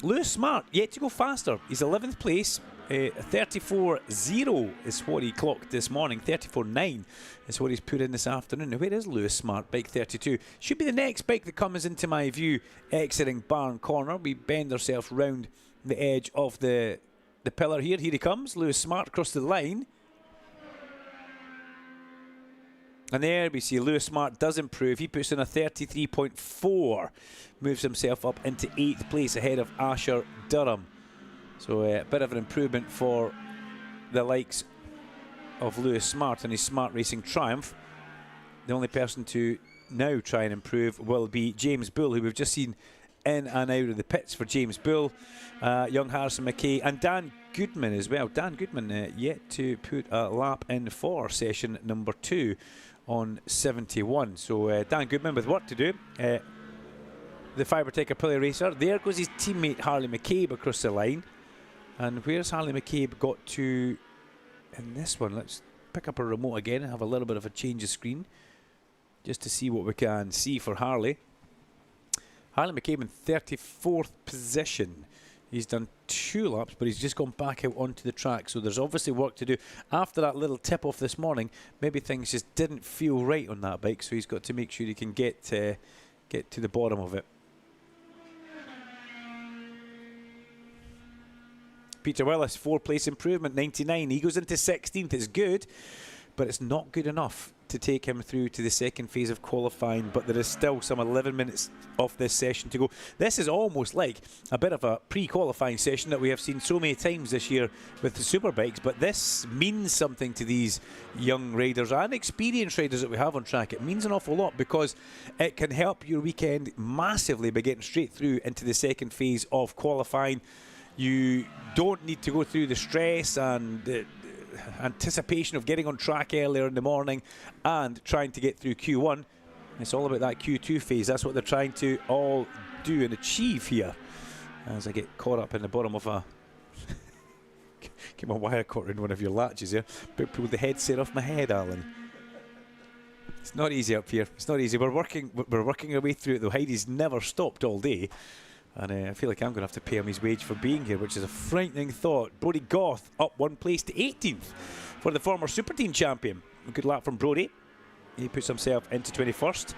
Lewis Smart yet to go faster. He's 11th place. 34.0 is what he clocked this morning. 34.9 is what he's put in this afternoon. Now, where is Lewis Smart? Bike 32. Should be the next bike that comes into my view exiting Barn Corner. We bend ourselves round the edge of the pillar here. Here he comes. Lewis Smart across the line. And there we see Lewis Smart does improve. He puts in a 33.4. Moves himself up into 8th place ahead of Asher Durham. So a bit of an improvement for the likes of Lewis Smart and his Smart Racing Triumph. The only person to now try and improve will be James Bull, who we've just seen in and out of the pits for James Bull. Young Harrison McKay and Dan Goodman as well. Dan Goodman yet to put a lap in for session number 2 on 71. So Dan Goodman with work to do. The Fibertech Aprilia racer. There goes his teammate Harley McCabe across the line. And where's Harley McCabe got to in this one? Let's pick up a remote again and have a little bit of a change of screen just to see what we can see for Harley. Harley McCabe in 34th position. He's done 2 laps, but he's just gone back out onto the track. So there's obviously work to do. After that little tip-off this morning, maybe things just didn't feel right on that bike. So he's got to make sure he can get to the bottom of it. Peter Willis, 4-place improvement, 99. He goes into 16th. It's good, but it's not good enough to take him through to the second phase of qualifying. But there is still some 11 minutes of this session to go. This is almost like a bit of a pre-qualifying session that we have seen so many times this year with the Superbikes. But this means something to these young riders and experienced riders that we have on track. It means an awful lot because it can help your weekend massively by getting straight through into the second phase of qualifying. You don't need to go through the stress and the anticipation of getting on track earlier in the morning and trying to get through Q1. It's all about that Q2 phase. That's what they're trying to all do and achieve here. As I get caught up in the bottom of a... get my wire caught in one of your latches here. But pull the headset off my head, Alan. It's not easy up here. It's not easy. We're working our way through it, though. Heidi's never stopped all day. And I feel like I'm going to have to pay him his wage for being here, which is a frightening thought. Brodie Goth up 1 place to 18th for the former Super Team champion. A good lap from Brodie. He puts himself into 21st.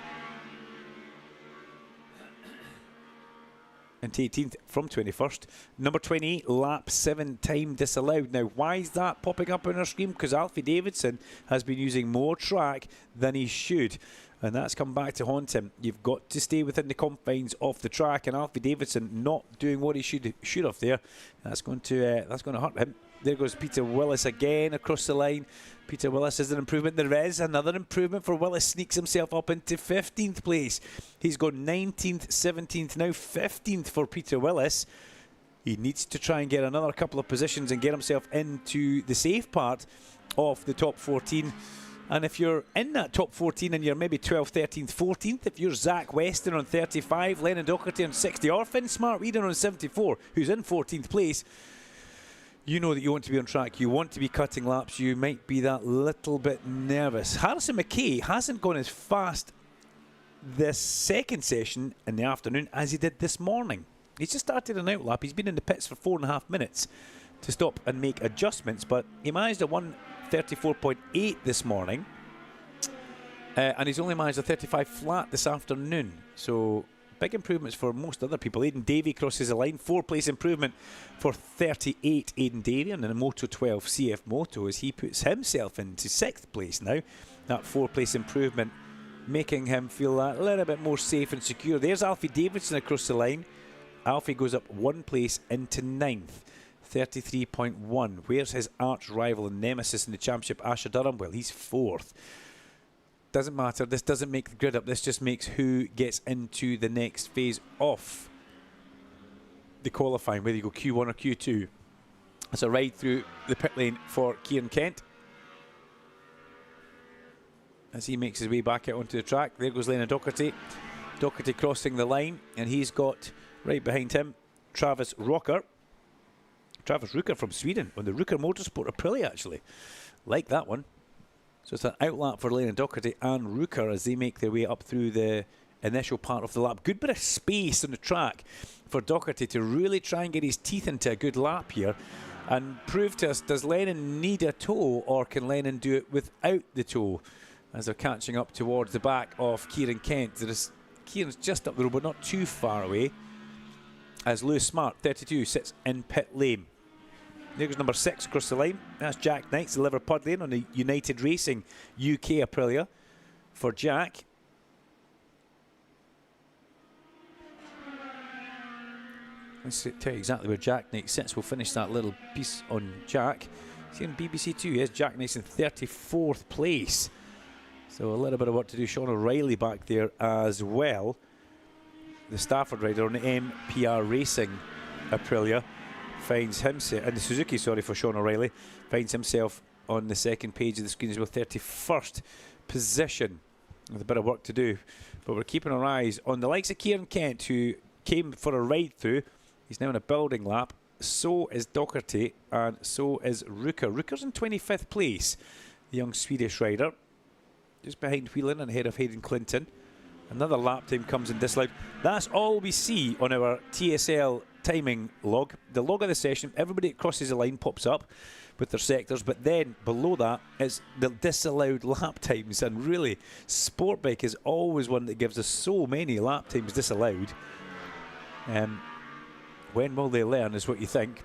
Into 18th from 21st. Number 28, lap 7 time disallowed. Now, why is that popping up on our screen? Because Alfie Davidson has been using more track than he should. And that's come back to haunt him. You've got to stay within the confines of the track, and Alfie Davidson not doing what he should have there. That's going to hurt him. There goes Peter Willis again across the line. Peter Willis is an improvement. There is another improvement for Willis. Sneaks himself up into 15th place. He's gone 19th, 17th, now 15th for Peter Willis. He needs to try and get another couple of positions and get himself into the safe part of the top 14. And if you're in that top 14 and you're maybe 12th, 13th, 14th, if you're Zach Weston on 35, Lennon Docherty on 60, or Finn Smart-Whedon on 74, who's in 14th place, you know that you want to be on track. You want to be cutting laps. You might be that little bit nervous. Harrison McKay hasn't gone as fast this second session in the afternoon as he did this morning. He's just started an outlap. He's been in the pits for 4.5 minutes to stop and make adjustments, but he managed a 1:34.8 this morning, and he's only managed a 35 flat this afternoon. So big improvements for most other people. Aidan Davey crosses the line. 4-place improvement for 38 Aidan Davey and a Moto 12 CF Moto as he puts himself into 6th place now. That 4-place improvement making him feel a little bit more safe and secure. There's Alfie Davidson across the line. Alfie goes up 1 place into 9th. 33.1. Where's his arch rival and nemesis in the championship, Asher Durham? Well, he's 4th. doesn't matter. This doesn't make the grid up. This just makes who gets into the next phase of the qualifying, whether you go Q1 or Q2. It's a ride through the pit lane for Kieran Kent as he makes his way back out onto the track. There goes Lennon Doherty. Doherty crossing the line, and he's got right behind him Travis Rucker from Sweden on the Rucker Motorsport Aprilia, actually. Like that one. So it's an outlap for Lennon Doherty and Rucker as they make their way up through the initial part of the lap. Good bit of space on the track for Doherty to really try and get his teeth into a good lap here and prove to us, does Lennon need a tow, or can Lennon do it without the tow? As they're catching up towards the back of Kieran Kent. Kieran's just up the road, but not too far away, as Lewis Smart, 32, sits in pit lane. There goes number 6 across the line. That's Jack Knights, the Liverpudlian on the United Racing UK Aprilia for Jack. Let's tell you exactly where Jack Knight sits. We'll finish that little piece on Jack. See on BBC 2, yes, Jack Knight's in 34th place. So a little bit of work to do. Sean O'Reilly back there as well. The Stafford rider on the MPR Racing Aprilia finds himself, and the Suzuki, sorry, for Sean O'Reilly, finds himself on the second page of the screen as well, 31st position, with a bit of work to do. But we're keeping our eyes on the likes of Kieran Kent, who came for a ride through. He's now in a building lap. So is Doherty, and so is Rucker. Rucker's in 25th place, the young Swedish rider, just behind Whelan and ahead of Hayden Clinton. Another lap time comes in disallowed. That's all we see on our TSL timing log. The log of the session, everybody that crosses the line pops up with their sectors, but then below that is the disallowed lap times. And really, Sportbike is always one that gives us so many lap times disallowed. When will they learn is what you think.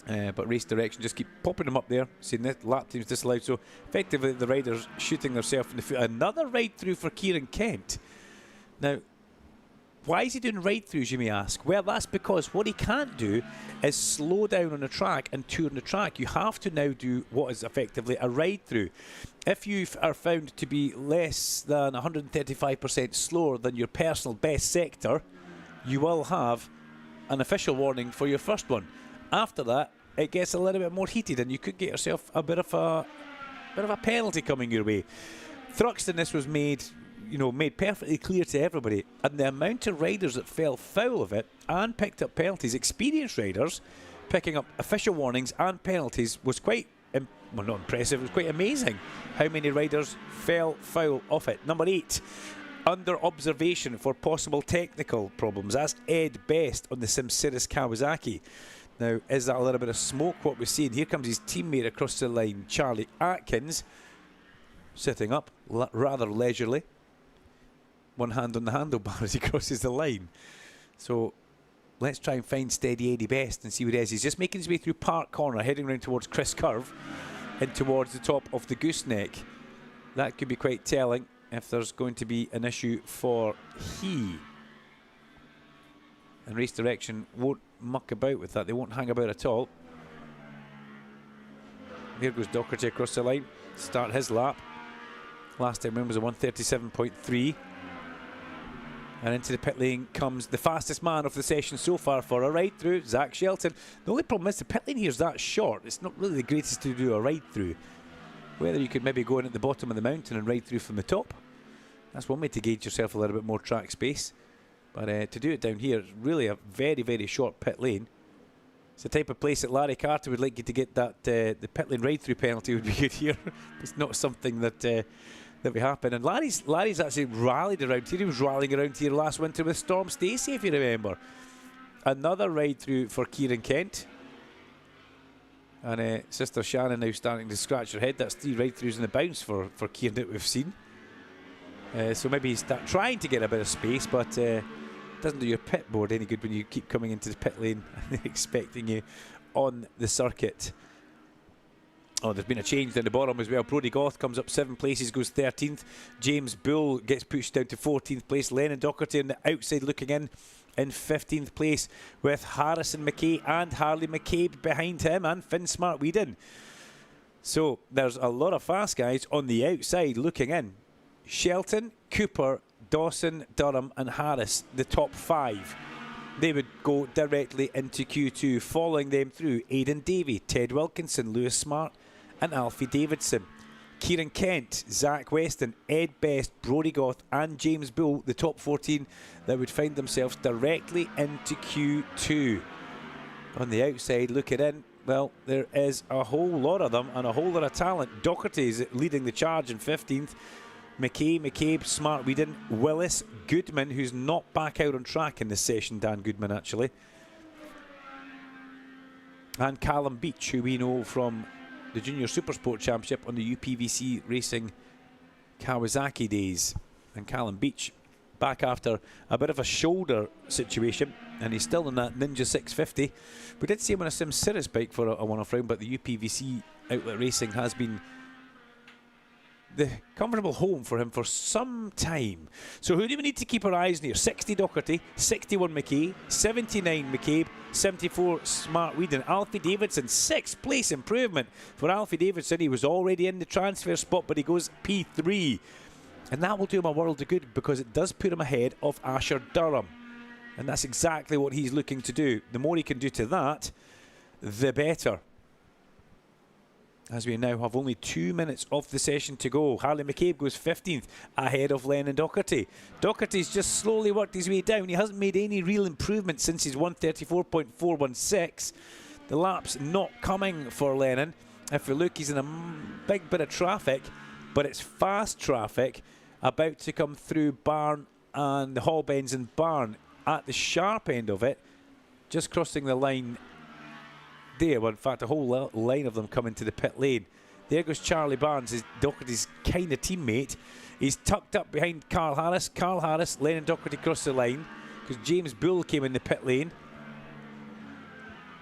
But Race Direction just keep popping them up there, saying that lap times disallowed. So effectively the riders shooting themselves in the foot. Another ride through for Kieran Kent. Now, why is he doing ride-throughs, you may ask? Well, that's because what he can't do is slow down on the track and tour on the track. You have to now do what is effectively a ride-through. If you are found to be less than 135% slower than your personal best sector, you will have an official warning for your first one. After that, it gets a little bit more heated, and you could get yourself a bit of a penalty coming your way. Thruxton, this was made perfectly clear to everybody, and the amount of riders that fell foul of it and picked up penalties, experienced riders picking up official warnings and penalties, was quite, not impressive, it was quite amazing how many riders fell foul of it. Number 8, under observation for possible technical problems. That's Ed Best on the Simsiris Kawasaki. Now, is that a little bit of smoke, what we're seeing? Here comes his teammate across the line, Charlie Atkins, sitting up rather leisurely. One hand on the handlebar as he crosses the line. So let's try and find Steady Eddie Best and see what it is. He's just making his way through Park Corner, heading round towards Chris Curve and towards the top of the gooseneck. That could be quite telling if there's going to be an issue for he. And Race Direction won't muck about with that. They won't hang about at all. There goes Doherty across the line. Start his lap. Last time in was a 137.3. And into the pit lane comes the fastest man of the session so far for a ride through, Zach Shelton. The only problem is the pit lane here is that short. It's not really the greatest to do a ride through. Whether you could maybe go in at the bottom of the mountain and ride through from the top. That's one way to gauge yourself a little bit more track space. But to do it down here, it's really a very, very short pit lane. It's the type of place that Larry Carter would like you to get that the pit lane ride through penalty would be good here. It's not something that would happen. And Larry's actually rallied around here. He was rallying around here last winter with Storm Stacey, if you remember. Another ride through for Kieran Kent. And Sister Shannon now starting to scratch her head. That's 3 ride throughs in the bounce for Kieran that we've seen. So maybe he's trying to get a bit of space, but doesn't do your pit board any good when you keep coming into the pit lane and they're expecting you on the circuit. Oh, there's been a change down the bottom as well. Brodie Goth comes up 7 places, goes 13th. James Bull gets pushed down to 14th place. Lennon Doherty on the outside looking in 15th place, with Harrison McKay and Harley McCabe behind him, and Finn Smart Whedon. So there's a lot of fast guys on the outside looking in. Shelton, Cooper, Dawson, Durham and Harris, the top 5. They would go directly into Q2. Following them through, Aidan Davey, Ted Wilkinson, Lewis Smart and Alfie Davidson. Kieran Kent, Zach Weston, Ed Best, Brodie Goth and James Bull, the top 14 that would find themselves directly into Q2. On the outside, looking in, well, there is a whole lot of them and a whole lot of talent. Doherty is leading the charge in 15th. McCabe, Smart, Whedon, Willis, Goodman, who's not back out on track in this session, Dan Goodman actually. And Callum Beach, who we know from the Junior Supersport Championship on the UPVC Racing Kawasaki days. And Callum Beach back after a bit of a shoulder situation, and he's still in that Ninja 650. We did see him on a Sim Cirrus bike for a one-off round, but the UPVC Outlet Racing has been the comfortable home for him for some time. So who do we need to keep our eyes near? 60 Doherty, 61 McKay, 79 McCabe, 74 Smart Whedon. Alfie Davidson, 6th place improvement for Alfie Davidson. He was already in the transfer spot, but he goes P3. And that will do him a world of good because it does put him ahead of Asher Durham. And that's exactly what he's looking to do. The more he can do to that, the better. As we now have only 2 minutes of the session to go. Harley McCabe goes 15th ahead of Lennon Doherty. Doherty's just slowly worked his way down. He hasn't made any real improvement since his 134.416. The lap's not coming for Lennon. If we look, he's in a big bit of traffic, but it's fast traffic about to come through Barn and the Hall Bends and Barn. At the sharp end of it, just crossing the line there. Well, in fact, a whole line of them coming to the pit lane. There goes Charlie Barnes, his Doherty's kind of teammate. He's tucked up behind Carl Harris. Carl Harris, Lennon Doherty crossed the line because James Bull came in the pit lane.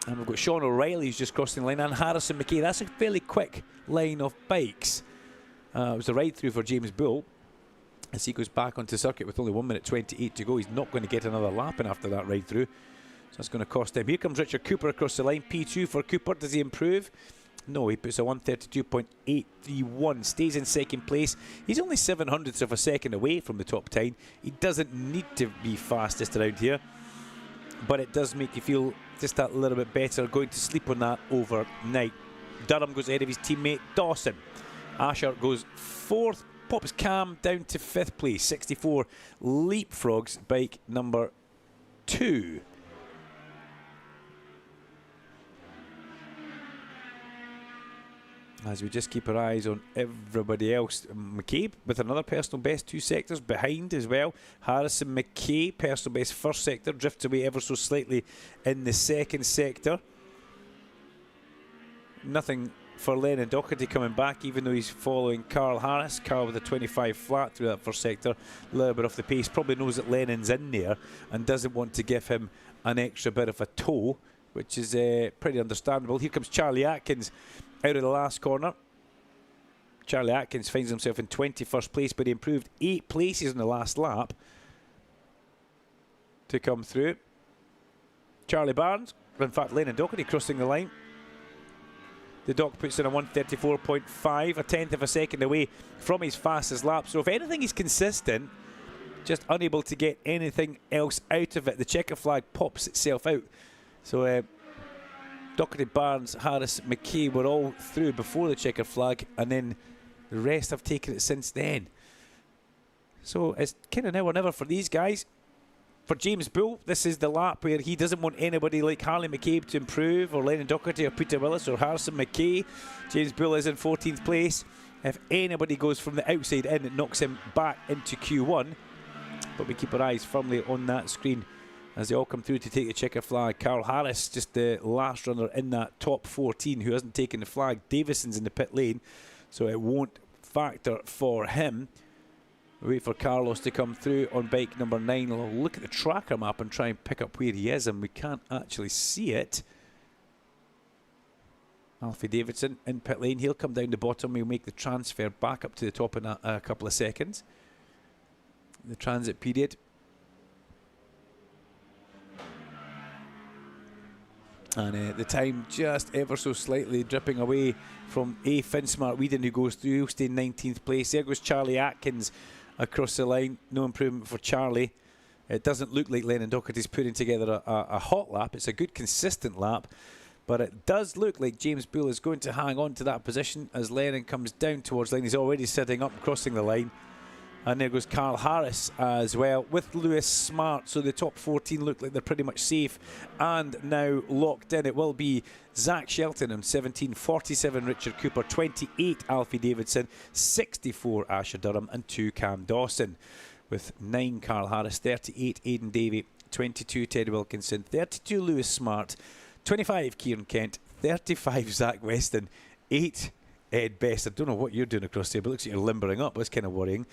And we've got Sean O'Reilly who's just crossing the line, and Harrison McKay. That's a fairly quick line of bikes. It was a ride through for James Bull as he goes back onto circuit with only 1 minute 28 to go. He's not going to get another lap in after that ride through. So that's going to cost him. Here comes Richard Cooper across the line. P2 for Cooper. Does he improve? No, he puts a 132.831. Stays in second place. He's only 700ths of a second away from the top 10. He doesn't need to be fastest around here, but it does make you feel just that little bit better going to sleep on that overnight. Durham goes ahead of his teammate Dawson. Asher goes 4th. Pops Cam down to 5th place. 64 leapfrogs bike number 2. As we just keep our eyes on everybody else. McCabe with another personal best, 2 sectors behind as well. Harrison McKay, personal best 1st sector, drifts away ever so slightly in the 2nd sector. Nothing for Lennon Doherty coming back, even though he's following Carl Harris. Carl with a 25 flat through that 1st sector, a little bit off the pace. Probably knows that Lennon's in there and doesn't want to give him an extra bit of a tow, which is pretty understandable. Here comes Charlie Atkins out of the last corner. Charlie Atkins finds himself in 21st place, but he improved 8 places in the last lap to come through. Charlie Barnes, in fact Lennon Doherty crossing the line. The Doc puts in a 134.5, a 10th of a second away from his fastest lap. So if anything, he's consistent, just unable to get anything else out of it. The checker flag pops itself out. So Doherty, Barnes, Harris, McKay were all through before the checker flag, and then the rest have taken it since then. So it's kind of now or never for these guys. For James Bull, this is the lap where he doesn't want anybody like Harley McCabe to improve, or Lennon Doherty, or Peter Willis, or Harrison McKay. James Bull is in 14th place. If anybody goes from the outside in, it knocks him back into Q1. But we keep our eyes firmly on that screen as they all come through to take the checker flag. Carl Harris, just the last runner in that top 14 who hasn't taken the flag. Davison's in the pit lane, so it won't factor for him. We wait for Carlos to come through on bike number 9. We'll look at the tracker map and try and pick up where he is, and we can't actually see it. Alfie Davidson in pit lane. He'll come down the bottom. We'll make the transfer back up to the top in a couple of seconds. The transit period. And the time just ever so slightly dripping away from Finn Smart Whedon, who goes through, staying 19th place. There goes Charlie Atkins across the line. No improvement for Charlie. It doesn't look like Lennon Doherty's putting together a hot lap. It's a good, consistent lap. But it does look like James Bull is going to hang on to that position as Lennon comes down towards line. He's already sitting up, crossing the line. And there goes Carl Harris as well with Lewis Smart. So the top 14 look like they're pretty much safe and now locked in. It will be Zach Shelton on 17, 47 Richard Cooper, 28 Alfie Davidson, 64 Asher Durham and 2 Cam Dawson. With 9 Carl Harris, 38 Aidan Davey, 22 Ted Wilkinson, 32 Lewis Smart, 25 Kieran Kent, 35 Zach Weston, 8 Ed Best. I don't know what you're doing across there, but it looks like you're limbering up. That's kind of worrying.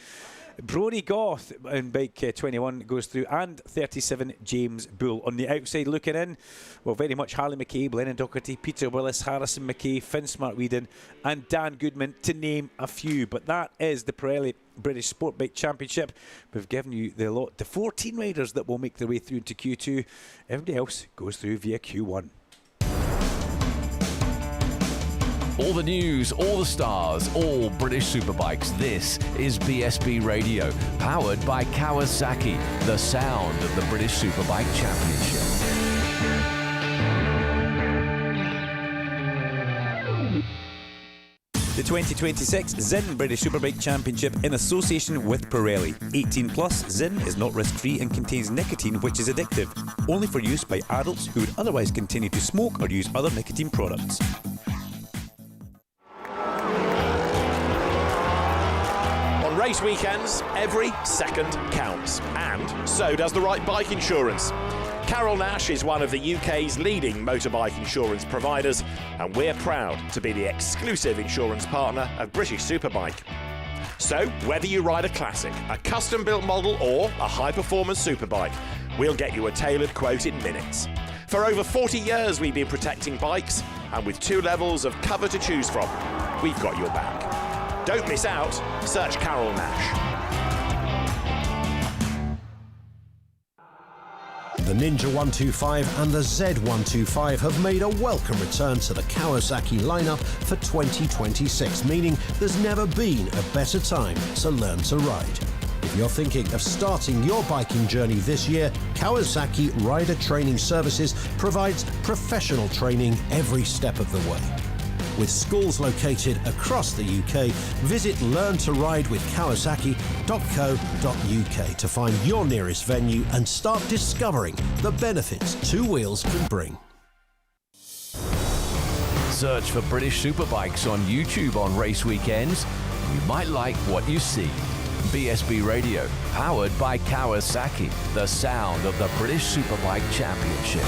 Brody Goth in bike 21 goes through, and 37 James Bull. On the outside looking in, well, very much Harley McCabe, Lennon Doherty, Peter Willis, Harrison McKay, Finn Smart-Weedon and Dan Goodman, to name a few. But that is the Pirelli British Sport Bike Championship. We've given you the lot, the 14 riders that will make their way through into Q2. Everybody else goes through via Q1. All the news, all the stars, all British Superbikes. This is BSB Radio, powered by Kawasaki, the sound of the British Superbike Championship. The 2026 Zinn British Superbike Championship in association with Pirelli. 18 plus, Zinn is not risk-free and contains nicotine, which is addictive. Only for use by adults who would otherwise continue to smoke or use other nicotine products. On race weekends, every second counts, and so does the right bike insurance. Carol Nash is one of the UK's leading motorbike insurance providers, and we're proud to be the exclusive insurance partner of British Superbike. So, whether you ride a classic, a custom-built model or a high-performance superbike, we'll get you a tailored quote in minutes. For over 40 years we've been protecting bikes, and with 2 levels of cover to choose from, we've got your back. Don't miss out. Search Carol Nash. The Ninja 125 and the Z125 have made a welcome return to the Kawasaki lineup for 2026, meaning there's never been a better time to learn to ride. If you're thinking of starting your biking journey this year, Kawasaki Rider Training Services provides professional training every step of the way. With schools located across the UK, visit learntoridewithkawasaki.co.uk to find your nearest venue and start discovering the benefits 2 wheels can bring. Search for British Superbikes on YouTube on race weekends. You might like what you see. BSB Radio, powered by Kawasaki, the sound of the British Superbike Championship.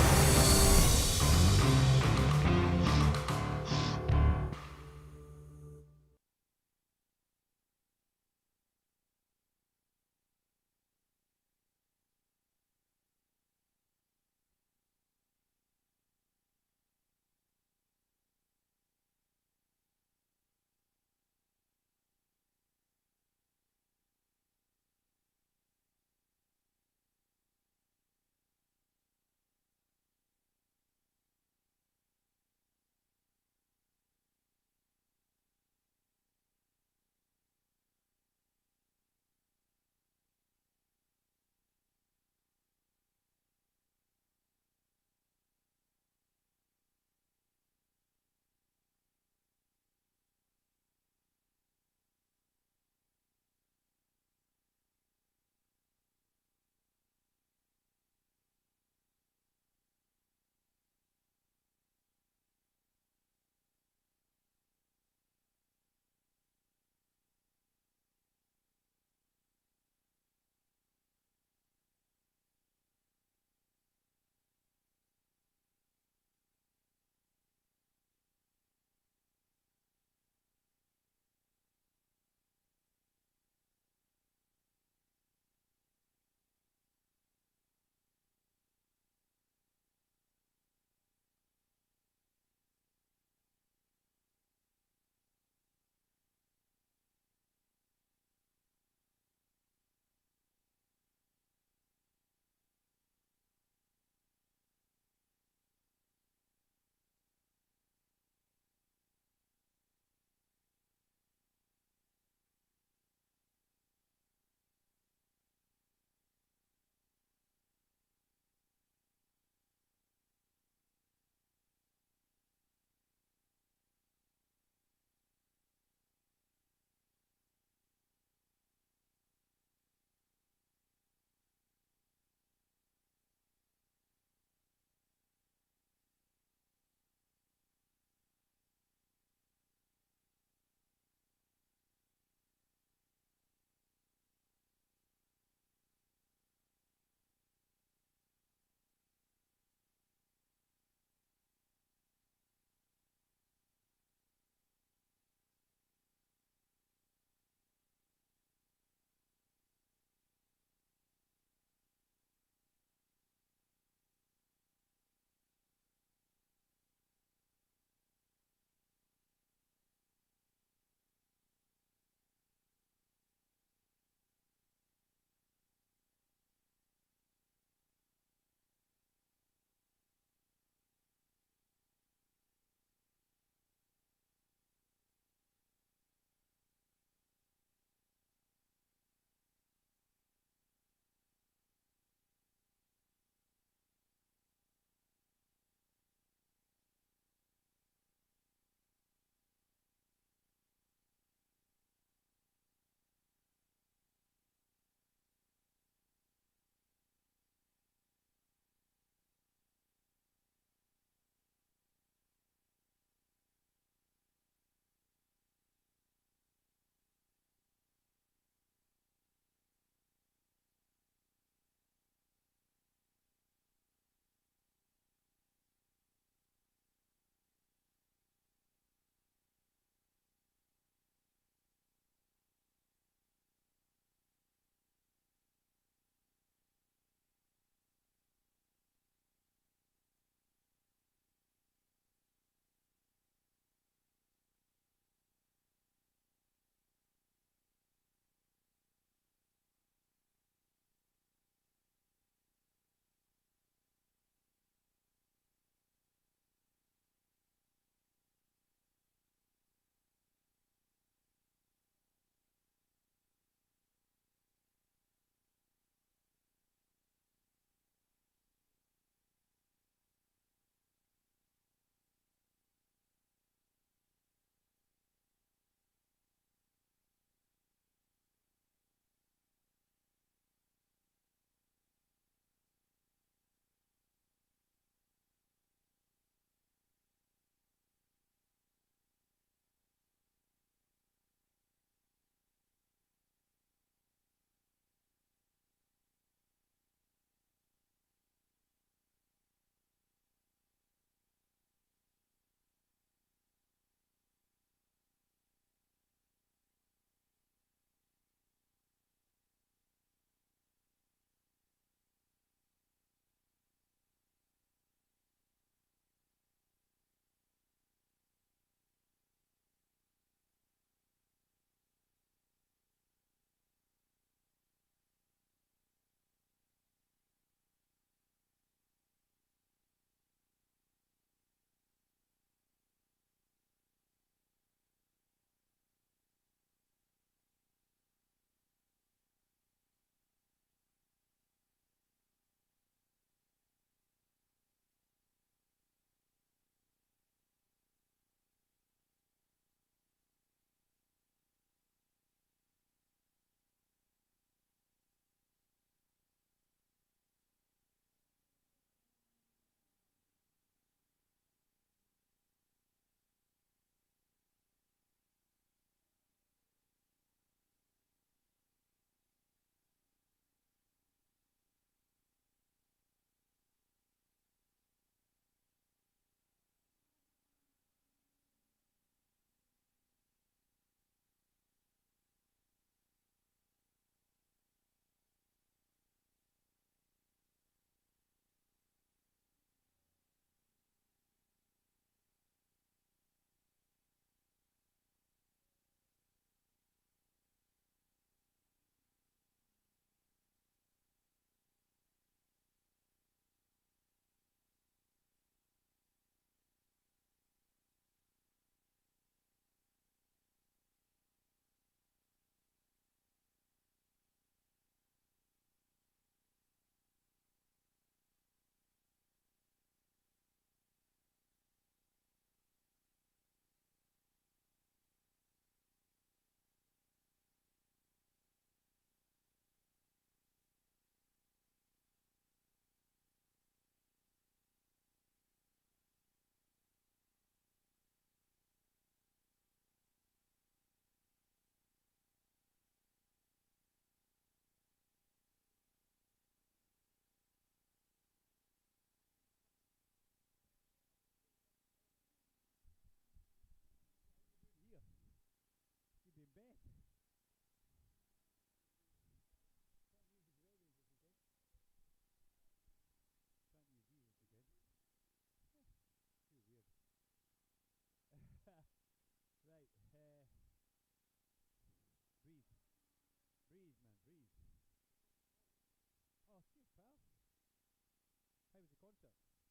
concert. Yeah.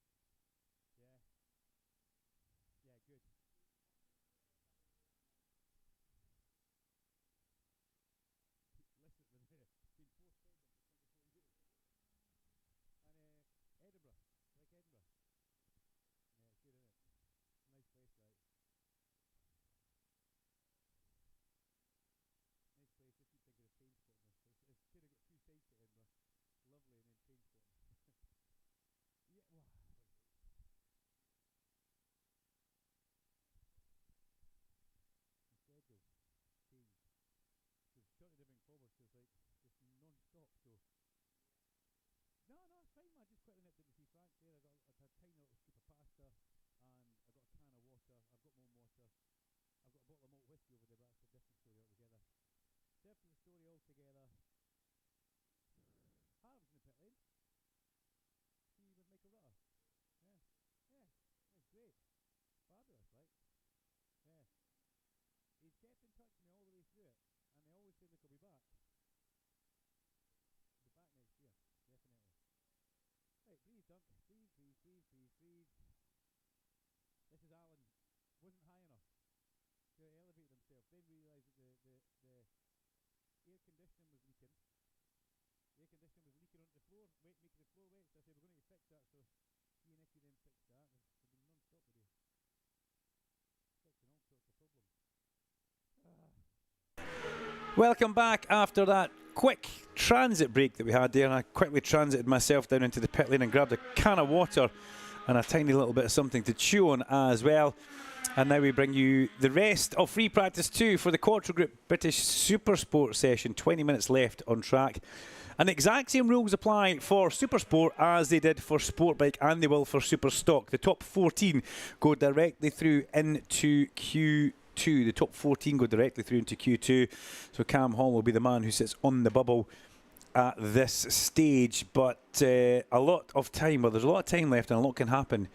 Yeah, good. Listen, it's been postponed for 24 years. And Edinburgh, like Edinburgh. Yeah, it's good, isn't it? Nice place, right? Nice place. Just keep thinking of train spotting this place. It's kind of got two sides to Edinburgh. Lovely, and then train spotting. Yeah, well, the schedule changed. Because shortly moving forward, so it's like just non-stop. So no, it's fine, man. Just quickly nipped in to see Frank there. I had a tiny little scoop of pasta, and I got a can of water. I've got more water. I've got a bottle of malt whiskey over there, but that's a different story altogether. Different story altogether. I was in the pit lane. See with Michael Rutter. Yeah, it's great. Fabulous, right? Yeah. He's kept in touch with me all the way through it, and they always say, look, I'll be back. I'll be back next year, definitely. Right, breathe, Dunk. Breathe. This is Alan. Wasn't high enough to elevate himself. Then realised that the air conditioning was leaking. The air conditioning was leaking onto the floor, making the floor wet. So I said, we're going to fix that. So he and Nicky then fixed that. They've been non-stop today. Fixing all sorts of problems. Welcome back after that quick transit break that we had there. And I quickly transited myself down into the pit lane and grabbed a can of water and a tiny little bit of something to chew on as well. And now we bring you the rest of Free Practice 2 for the Quattro Group British Super Sport session. 20 minutes left on track. And the exact same rules apply for Super Sport as they did for Sport Bike, and they will for Super Stock. The top 14 go directly through into Q2. The top 14 go directly through into Q2. So Cam Hall will be the man who sits on the bubble at this stage. But there's a lot of time left and a lot can happen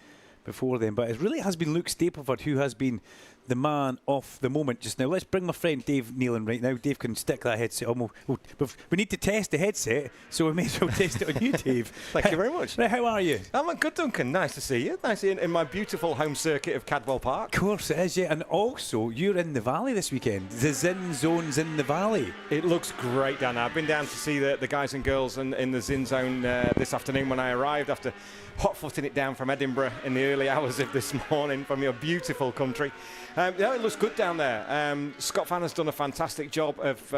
before then. But it really has been Luke Stapleford who has been the man of the moment just now. Let's bring my friend Dave Nealon right now. Dave can stick that headset on. We need to test the headset, so we may as well test it on you, Dave. Thank you very much. Right, how are you? I'm good, Duncan. Nice to see you. Nice in my beautiful home circuit of Cadwell Park. Of course it is, yeah. And also, you're in the Valley this weekend. The Zin Zone's in the Valley. It looks great down there. I've been down to see the guys and girls in the Zin Zone this afternoon when I arrived after hot-footing it down from Edinburgh in the early hours of this morning from your beautiful country. Yeah, it looks good down there. Scott Fan has done a fantastic job of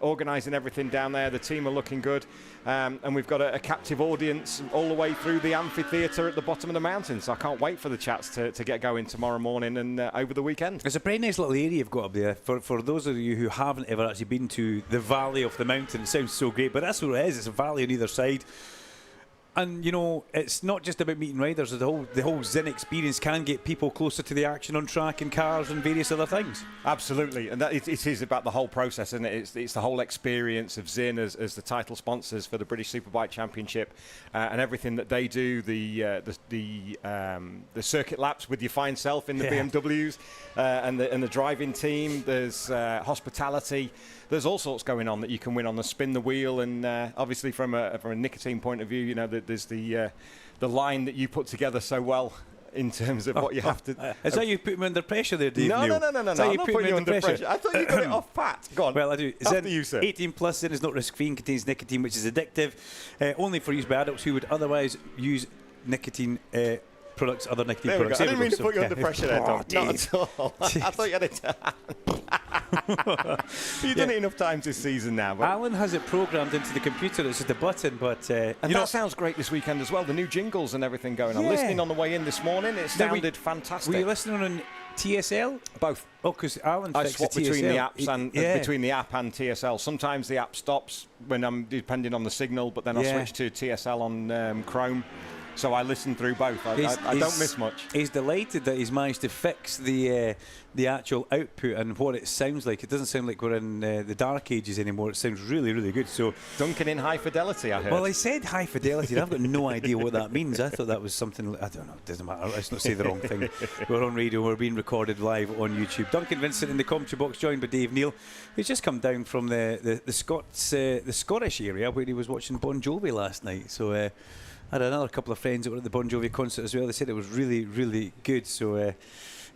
organising everything down there. The team are looking good. And we've got a captive audience all the way through the amphitheatre at the bottom of the mountain. So I can't wait for the chats to get going tomorrow morning and over the weekend. It's a pretty nice little area you've got up there. For those of you who haven't ever actually been to the Valley of the Mountain, it sounds so great, but that's what it is. It's a valley on either side. And, you know, it's not just about meeting riders. The whole Zin experience can get people closer to the action on track and cars and various other things. Absolutely. And that it is about the whole process, and it's the whole experience of Zin as the title sponsors for the British Superbike Championship and everything that they do, the circuit laps with your fine self in the BMWs and the driving team. There's hospitality. There's all sorts going on that you can win on the spin the wheel, and obviously from a nicotine point of view, you know, there's the line that you put together so well in terms of what you have to. Is that you put me under pressure there, Dave? No. I'm not putting you under pressure. I thought you got it off pat. Go on. Well, I do. After you, sir. 18 plus Zin is not risk-free and contains nicotine, which is addictive, only for use by adults who would otherwise use nicotine products, other nicotine products. I didn't mean to put you under pressure there, Tom. Not at all. I thought you had it. You've done it enough times this season now. Alan has it programmed into the computer. It's just a button, but and that sounds great this weekend as well. The new jingles and everything going on. Listening on the way in this morning, it sounded fantastic. Were you listening on TSL? Both. Oh, because Alan I fixed swap the between TSL. the apps and between the app and TSL. Sometimes the app stops when I'm depending on the signal, but then I'll switch to TSL on Chrome. So I listen through both. I don't miss much. He's delighted that he's managed to fix the actual output and what it sounds like. It doesn't sound like we're in the dark ages anymore. It sounds really, really good. So Duncan in high fidelity, I heard. Well, he said high fidelity. And I've got no idea what that means. I thought that was something. I don't know. It doesn't matter. Let's not say the wrong thing. We're on radio. We're being recorded live on YouTube. Duncan Vincent in the commentary box, joined by Dave Neal, who's just come down from the Scottish area where he was watching Bon Jovi last night. So. I had another couple of friends that were at the Bon Jovi concert as well. They said it was really, really good. So,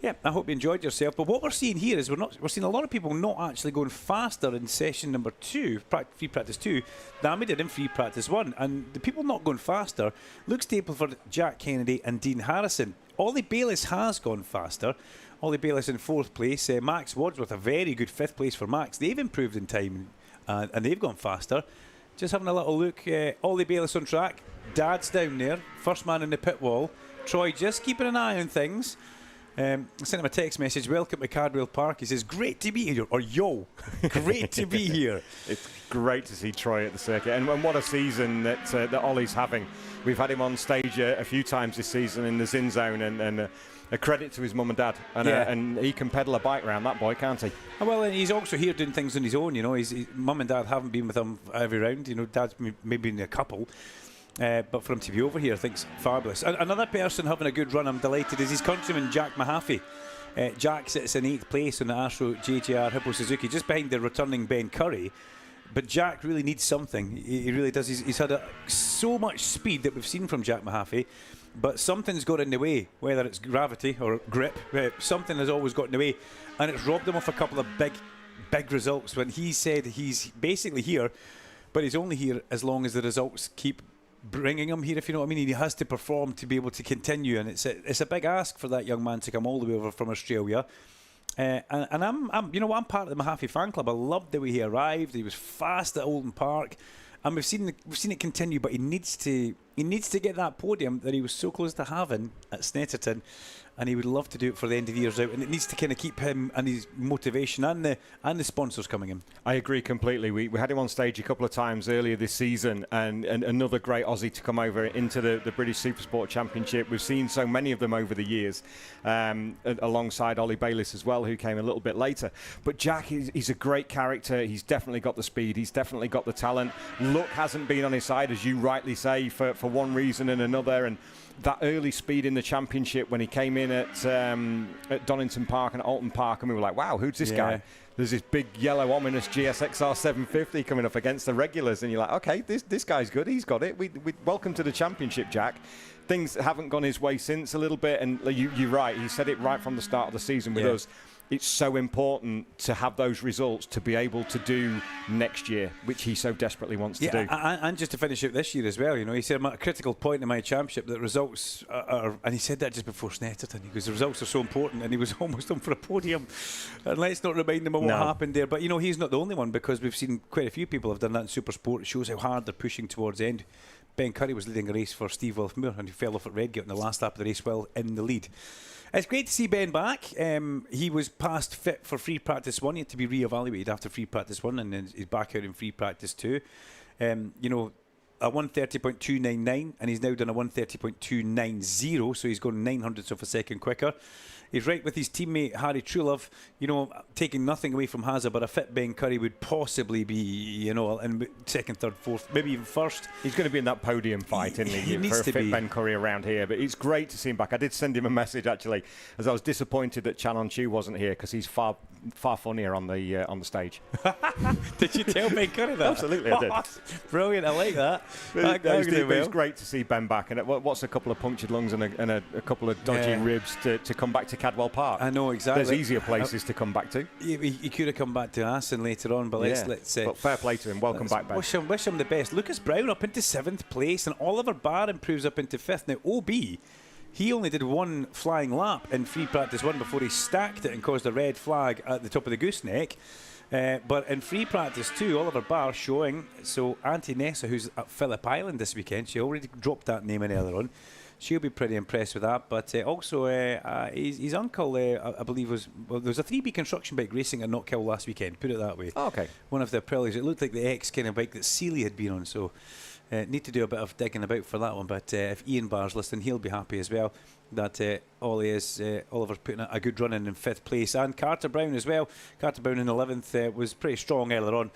yeah, I hope you enjoyed yourself. But what we're seeing here is we're seeing a lot of people not actually going faster in session number 2, free practice 2, than we did in free practice 1. And the people not going faster, Luke Stapleford, Jack Kennedy and Dean Harrison. Ollie Bayliss has gone faster. Ollie Bayliss in 4th place. Max Wadsworth, a very good 5th place for Max. They've improved in time and they've gone faster. Just having a little look. Ollie Bayliss on track. Dad's down there. First man in the pit wall. Troy just keeping an eye on things. I sent him a text message. Welcome to Cardwell Park. He says, great to be here. Or yo, great to be here. It's great to see Troy at the circuit. And what a season that Ollie's having. We've had him on stage a few times this season in the Zin Zone. And a credit to his mum and dad. And he can pedal a bike around, that boy, can't he? Well, and he's also here doing things on his own. You know, his mum and dad haven't been with him every round. You know, dad's maybe in a couple. But for him to be over here, I think's fabulous. Another person having a good run, I'm delighted, is his countryman Jack Mahaffey. Jack sits in 8th place on the Astro JGR Hippo Suzuki, just behind the returning Ben Curry. But Jack really needs something. He really does. He's had so much speed that we've seen from Jack Mahaffey, but something's got in the way, whether it's gravity or grip. Something has always got in the way, and it's robbed him of a couple of big results. When he said he's basically here, but he's only here as long as the results keep bringing him here, if you know what I mean. He has to perform to be able to continue, and it's a big ask for that young man to come all the way over from Australia. And I'm part of the Mahaffey fan club. I loved the way he arrived. He was fast at Oulton Park, and we've seen it continue. But he needs to get that podium that he was so close to having at Snetterton, and he would love to do it for the end of the year's out. And it needs to kind of keep him and his motivation and the sponsors coming in. I agree completely. We had him on stage a couple of times earlier this season, and another great Aussie to come over into the British Supersport Championship. We've seen so many of them over the years, alongside Ollie Bayliss as well, who came a little bit later. But Jack, he's a great character. He's definitely got the speed. He's definitely got the talent. Luck hasn't been on his side, as you rightly say, for one reason and another. And that early speed in the championship when he came in at Donington Park and at Oulton Park, and we were like, wow, who's this guy? There's this big yellow ominous GSXR 750 coming up against the regulars, and you're like, okay, this guy's good, he's got it. We welcome to the championship, Jack. Things haven't gone his way since a little bit, and you're right, he said it right from the start of the season with us. It's so important to have those results to be able to do next year, which he so desperately wants to do. And just to finish out this year as well, you know, he said I'm at a critical point in my championship that results are, and he said that just before Snetterton, because the results are so important, and he was almost on for a podium. And let's not remind him of what happened there. But, you know, he's not the only one, because we've seen quite a few people have done that in Super Sport. It shows how hard they're pushing towards the end. Ben Curry was leading a race for Steve Wolfmoor, and he fell off at Redgate in the last lap of the race while in the lead. It's great to see Ben back. He was past fit for free practice 1. He had to be re-evaluated after free practice 1, and then he's back out in free practice 2. You know, a 1:30.299, and he's now done a 1:30.290, so he's gone 900ths of a second quicker. He's right with his teammate Harry Trulove, you know, taking nothing away from Hazard, but a fit Ben Curry would possibly be, you know, in second, third, fourth, maybe even first. He's going to be in that podium fight, isn't he? He needs to fit be. Ben Curry around here, but it's great to see him back. I did send him a message actually, as I was disappointed that Chalon Chu wasn't here, because he's far funnier on the stage. Did you tell Ben Curry that? Absolutely, I did. Brilliant, I like that. It's great to see Ben back, and what's a couple of punctured lungs and a couple of dodgy ribs to come back to Cadwell Park. I know, exactly. There's easier places to come back to. He could have come back to Aston later on, but let's but fair play to him. Welcome back, Ben. Wish him the best. Lucas Brown up into 7th place, and Oliver Barr improves up into 5th. Now, OB, he only did one flying lap in free practice 1 before he stacked it and caused a red flag at the top of the gooseneck. But in free practice 2, Oliver Barr showing, so Auntie Nessa, who's at Phillip Island this weekend, she already dropped that name in earlier on. She'll be pretty impressed with that. But also, his uncle, I believe, there was a 3B construction bike racing at Knockhill last weekend, put it that way. Oh, okay. One of the Aprilias. It looked like the X kind of bike that Seeley had been on, so need to do a bit of digging about for that one. But if Ian Barr's listening, he'll be happy as well that Oliver's putting a good run in 5th place. And Carter Brown as well. Carter Brown in 11th was pretty strong earlier on.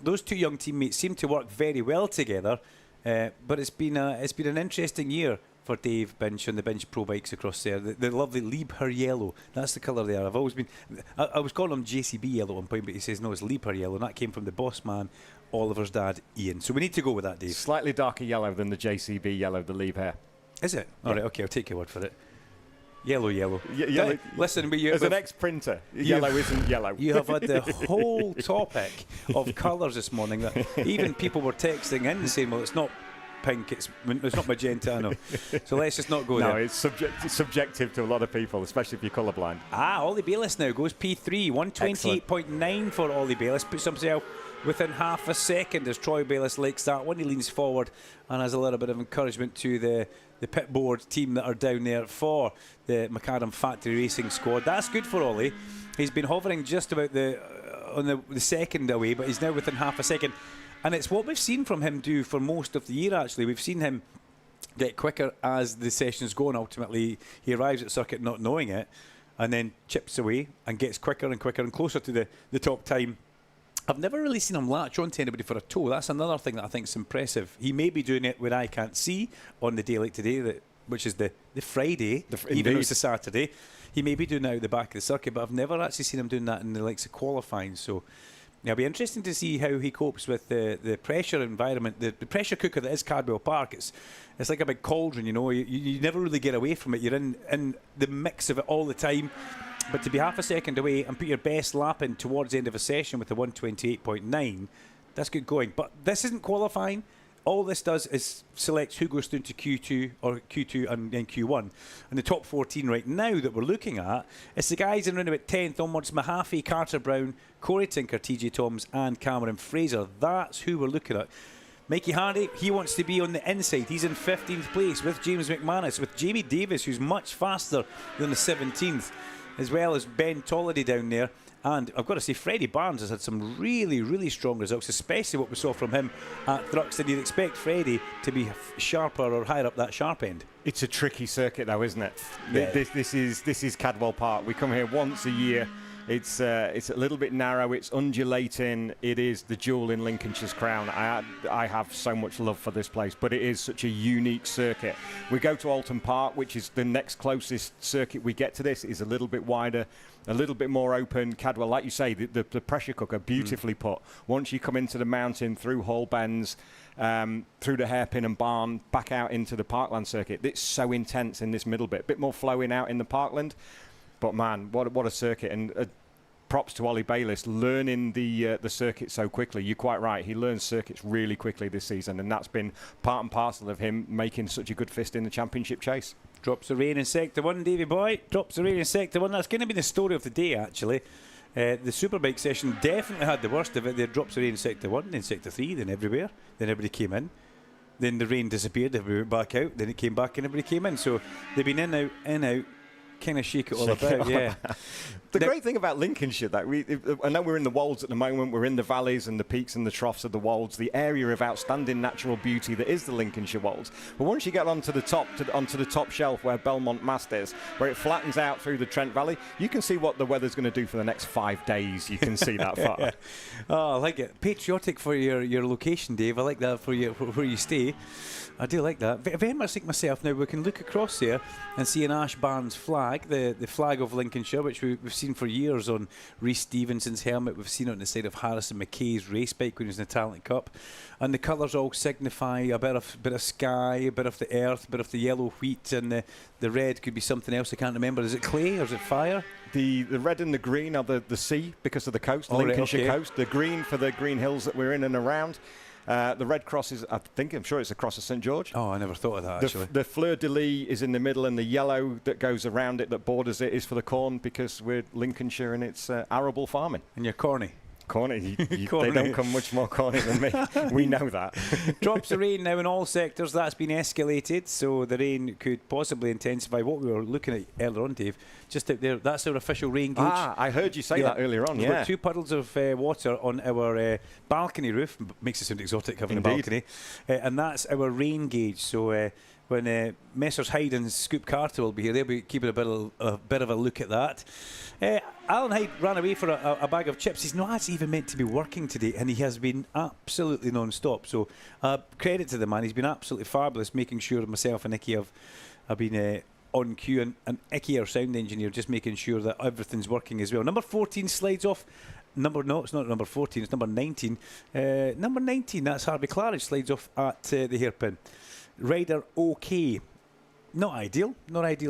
Those two young teammates seem to work very well together, but it's been an interesting year for Dave Binch on the Binch Pro bikes across there. The lovely Liebherr yellow. That's the colour they are. I've always been. I was calling them JCB yellow at one point, but he says no, it's Liebherr yellow, and that came from the boss man, Oliver's dad, Ian. So we need to go with that, Dave. Slightly darker yellow than the JCB yellow, the Liebherr. Is it? All right. Okay, I'll take your word for it. Yellow. Yellow. Listen, but as an ex-printer, yellow isn't yellow. You have had the whole topic of colours this morning. That even people were texting in saying, "Well, it's not pink, it's not magenta." I know. So let's just not go there. No, it's subjective to a lot of people, especially if you're colourblind. Ollie Bayliss now goes P3, 128.9 for Ollie Bayliss. Puts himself within half a second as Troy Bayliss likes that one. He leans forward and has a little bit of encouragement to the pit board team that are down there for the Macadam Factory Racing squad. That's good for Ollie. He's been hovering just about on the second away, but he's now within half a second. And it's what we've seen from him do for most of the year, actually. We've seen him get quicker as the sessions go, and ultimately he arrives at circuit not knowing it, and then chips away and gets quicker and quicker and closer to the top time. I've never really seen him latch on to anybody for a toe. That's another thing that I think is impressive. He may be doing it when I can't see on the day like today, which is the Friday, even though it's a Saturday. He may be doing it out the back of the circuit, but I've never actually seen him doing that in the likes of qualifying. So it'll be interesting to see how he copes with the pressure environment, the pressure cooker that is Cardwell Park. It's like a big cauldron, you know. You never really get away from it. You're in the mix of it all the time. But to be half a second away and put your best lap in towards the end of a session with a 128.9, that's good going. But this isn't qualifying. All this does is select who goes through to Q2 and then Q1. And the top 14 right now that we're looking at, it's the guys in around about 10th onwards: Mahaffey, Carter Brown, Corey Tinker, TJ Toms and Cameron Fraser. That's who we're looking at. Mikey Hardy, he wants to be on the inside. He's in 15th place with James McManus, with Jamie Davis, who's much faster than the 17th, as well as Ben Tolliday down there. And I've got to say, Freddie Barnes has had some really, really strong results, especially what we saw from him at Thruxton. You'd expect Freddie to be sharper or higher up that sharp end. It's a tricky circuit, though, isn't it? Yeah. This is Cadwell Park. We come here once a year. It's a little bit narrow. It's undulating. It is the jewel in Lincolnshire's crown. I have so much love for this place, but it is such a unique circuit. We go to Alton Park, which is the next closest circuit we get to this. It is a little bit wider, a little bit more open. Cadwell, like you say, the pressure cooker, beautifully put. Once you come into the mountain, through Hall Bends, through the hairpin and barn, back out into the Parkland circuit, it's so intense in this middle bit. A bit more flowing out in the Parkland. But man, what a circuit, and props to Ollie Bayliss learning the circuit so quickly. You're quite right, he learns circuits really quickly this season, and that's been part and parcel of him making such a good fist in the championship chase. Drops the rain in Sector 1, Davy boy. Drops the rain in Sector 1. That's going to be the story of the day, actually. The Superbike session definitely had the worst of it. There drops the rain in Sector 1, then Sector 3, then everywhere. Then everybody came in. Then the rain disappeared, everybody went back out. Then it came back and everybody came in. So they've been in, out. Kind of shake it all about, yeah. The great thing about Lincolnshire, that I know we're in the Wolds at the moment, we're in the valleys and the peaks and the troughs of the Wolds, the area of outstanding natural beauty that is the Lincolnshire Wolds. But once you get onto the top shelf where Belmont Mast is, where it flattens out through the Trent Valley, you can see what the weather's going to do for the next 5 days. You can see that far. Oh, I like it. Patriotic for your location, Dave. I like that for where you stay. I do like that. Very much like myself. Now we can look across there and see an Ash Barnes flag, the flag of Lincolnshire, which we've seen for years on Rhys Stevenson's helmet. We've seen it on the side of Harrison McKay's race bike when he was in the Talent Cup. And the colours all signify a bit of sky, a bit of the earth, a bit of the yellow wheat, and the red could be something else I can't remember. Is it clay or is it fire? The red and the green are the sea because of the coast, the Lincolnshire coast. The green for the green hills that we're in and around. The red cross is, I'm sure it's the cross of St George. Oh, I never thought of that, actually. The fleur-de-lis is in the middle, and the yellow that goes around it, that borders it, is for the corn, because we're Lincolnshire and it's arable farming. And you're corny. Corny. They don't come much more corny than me. We know that. Drops of rain now in all sectors. That's been escalated, so the rain could possibly intensify. What we were looking at earlier on, Dave, just out there, that's our official rain gauge. I heard you say that earlier on. We've got 2 puddles of water on our balcony roof. Makes it sound exotic having a balcony. And that's our rain gauge. So when Messrs Hyde and Scoop Carter will be here. They'll be keeping a bit of a look at that. Alan Hyde ran away for a bag of chips. He's not actually even meant to be working today, and he has been absolutely non-stop. So credit to the man. He's been absolutely fabulous, making sure myself and Icky have been on cue, and Icky, our sound engineer, just making sure that everything's working as well. Number 14 slides off. No, it's not number 14, it's number 19. Number 19, that's Harvey Claridge, slides off at the hairpin. Rider OK. Not ideal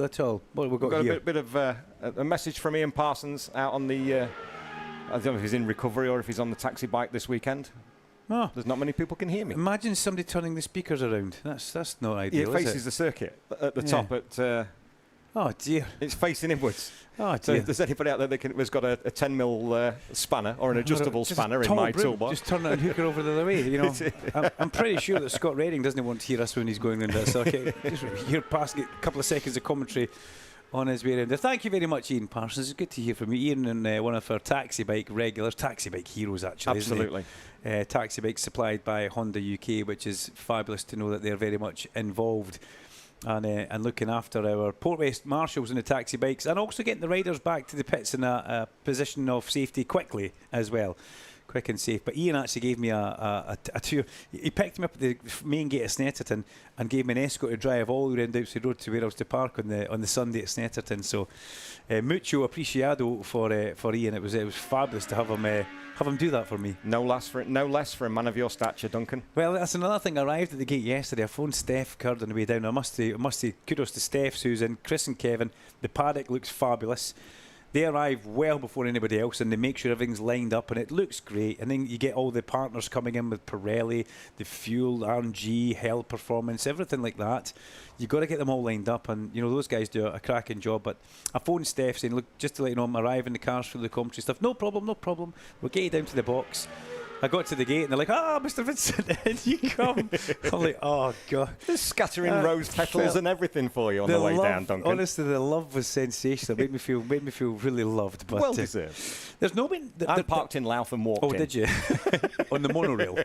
at all. What have we got here? A bit of a message from Ian Parsons out on the, I don't know if he's in recovery or if he's on the taxi bike this weekend. Oh. There's not many people can hear me. Imagine somebody turning the speakers around. That's not ideal, It faces the circuit at the top at... oh dear. It's facing inwards. Oh dear. So if there's anybody out there that has got a 10mm spanner or an adjustable spanner in my toolbox, just turn it and hook it over the other way. You know, I'm pretty sure that Scott Redding doesn't want to hear us when he's going around that circuit. Just hear past, get a couple of seconds of commentary on his way around there. Thank you very much, Ian Parsons. It's good to hear from you, Ian, and one of our taxi bike regulars, taxi bike heroes actually. Absolutely. Taxi bikes supplied by Honda UK, which is fabulous to know that they're very much involved. And looking after our Port West marshals in the taxi bikes, and also getting the riders back to the pits in a position of safety quickly as well. Quick and safe. But Ian actually gave me a tour. He picked me up at the main gate of Snetterton and gave me an escort to drive all the way around Outside Road to where I was to park on the Sunday at Snetterton. So mucho apreciado for Ian. It was fabulous to have him do that for me. No less for a man of your stature, Duncan. Well, that's another thing. I arrived at the gate yesterday. I phoned Steph Curd on the way down. I must say kudos to Steph, Susan, Chris and Kevin. The paddock looks fabulous. They arrive well before anybody else, and they make sure everything's lined up, and it looks great. And then you get all the partners coming in with Pirelli, the Fuel, RNG, Hell Performance, everything like that. You've got to get them all lined up, and you know those guys do a cracking job. But I phoned Steph saying, look, just to let you know, I'm arriving, the car's full of the commentary stuff. No problem. We'll get you down to the box. I got to the gate and they're like, Mr. Vincent, in you come. I'm like, oh, God. There's scattering rose petals and everything for you on the way down, Duncan. Honestly, the love was sensational. It made me feel really loved. But well deserved. There's no been... I parked in Louth and walked in. Oh, did you? On the monorail.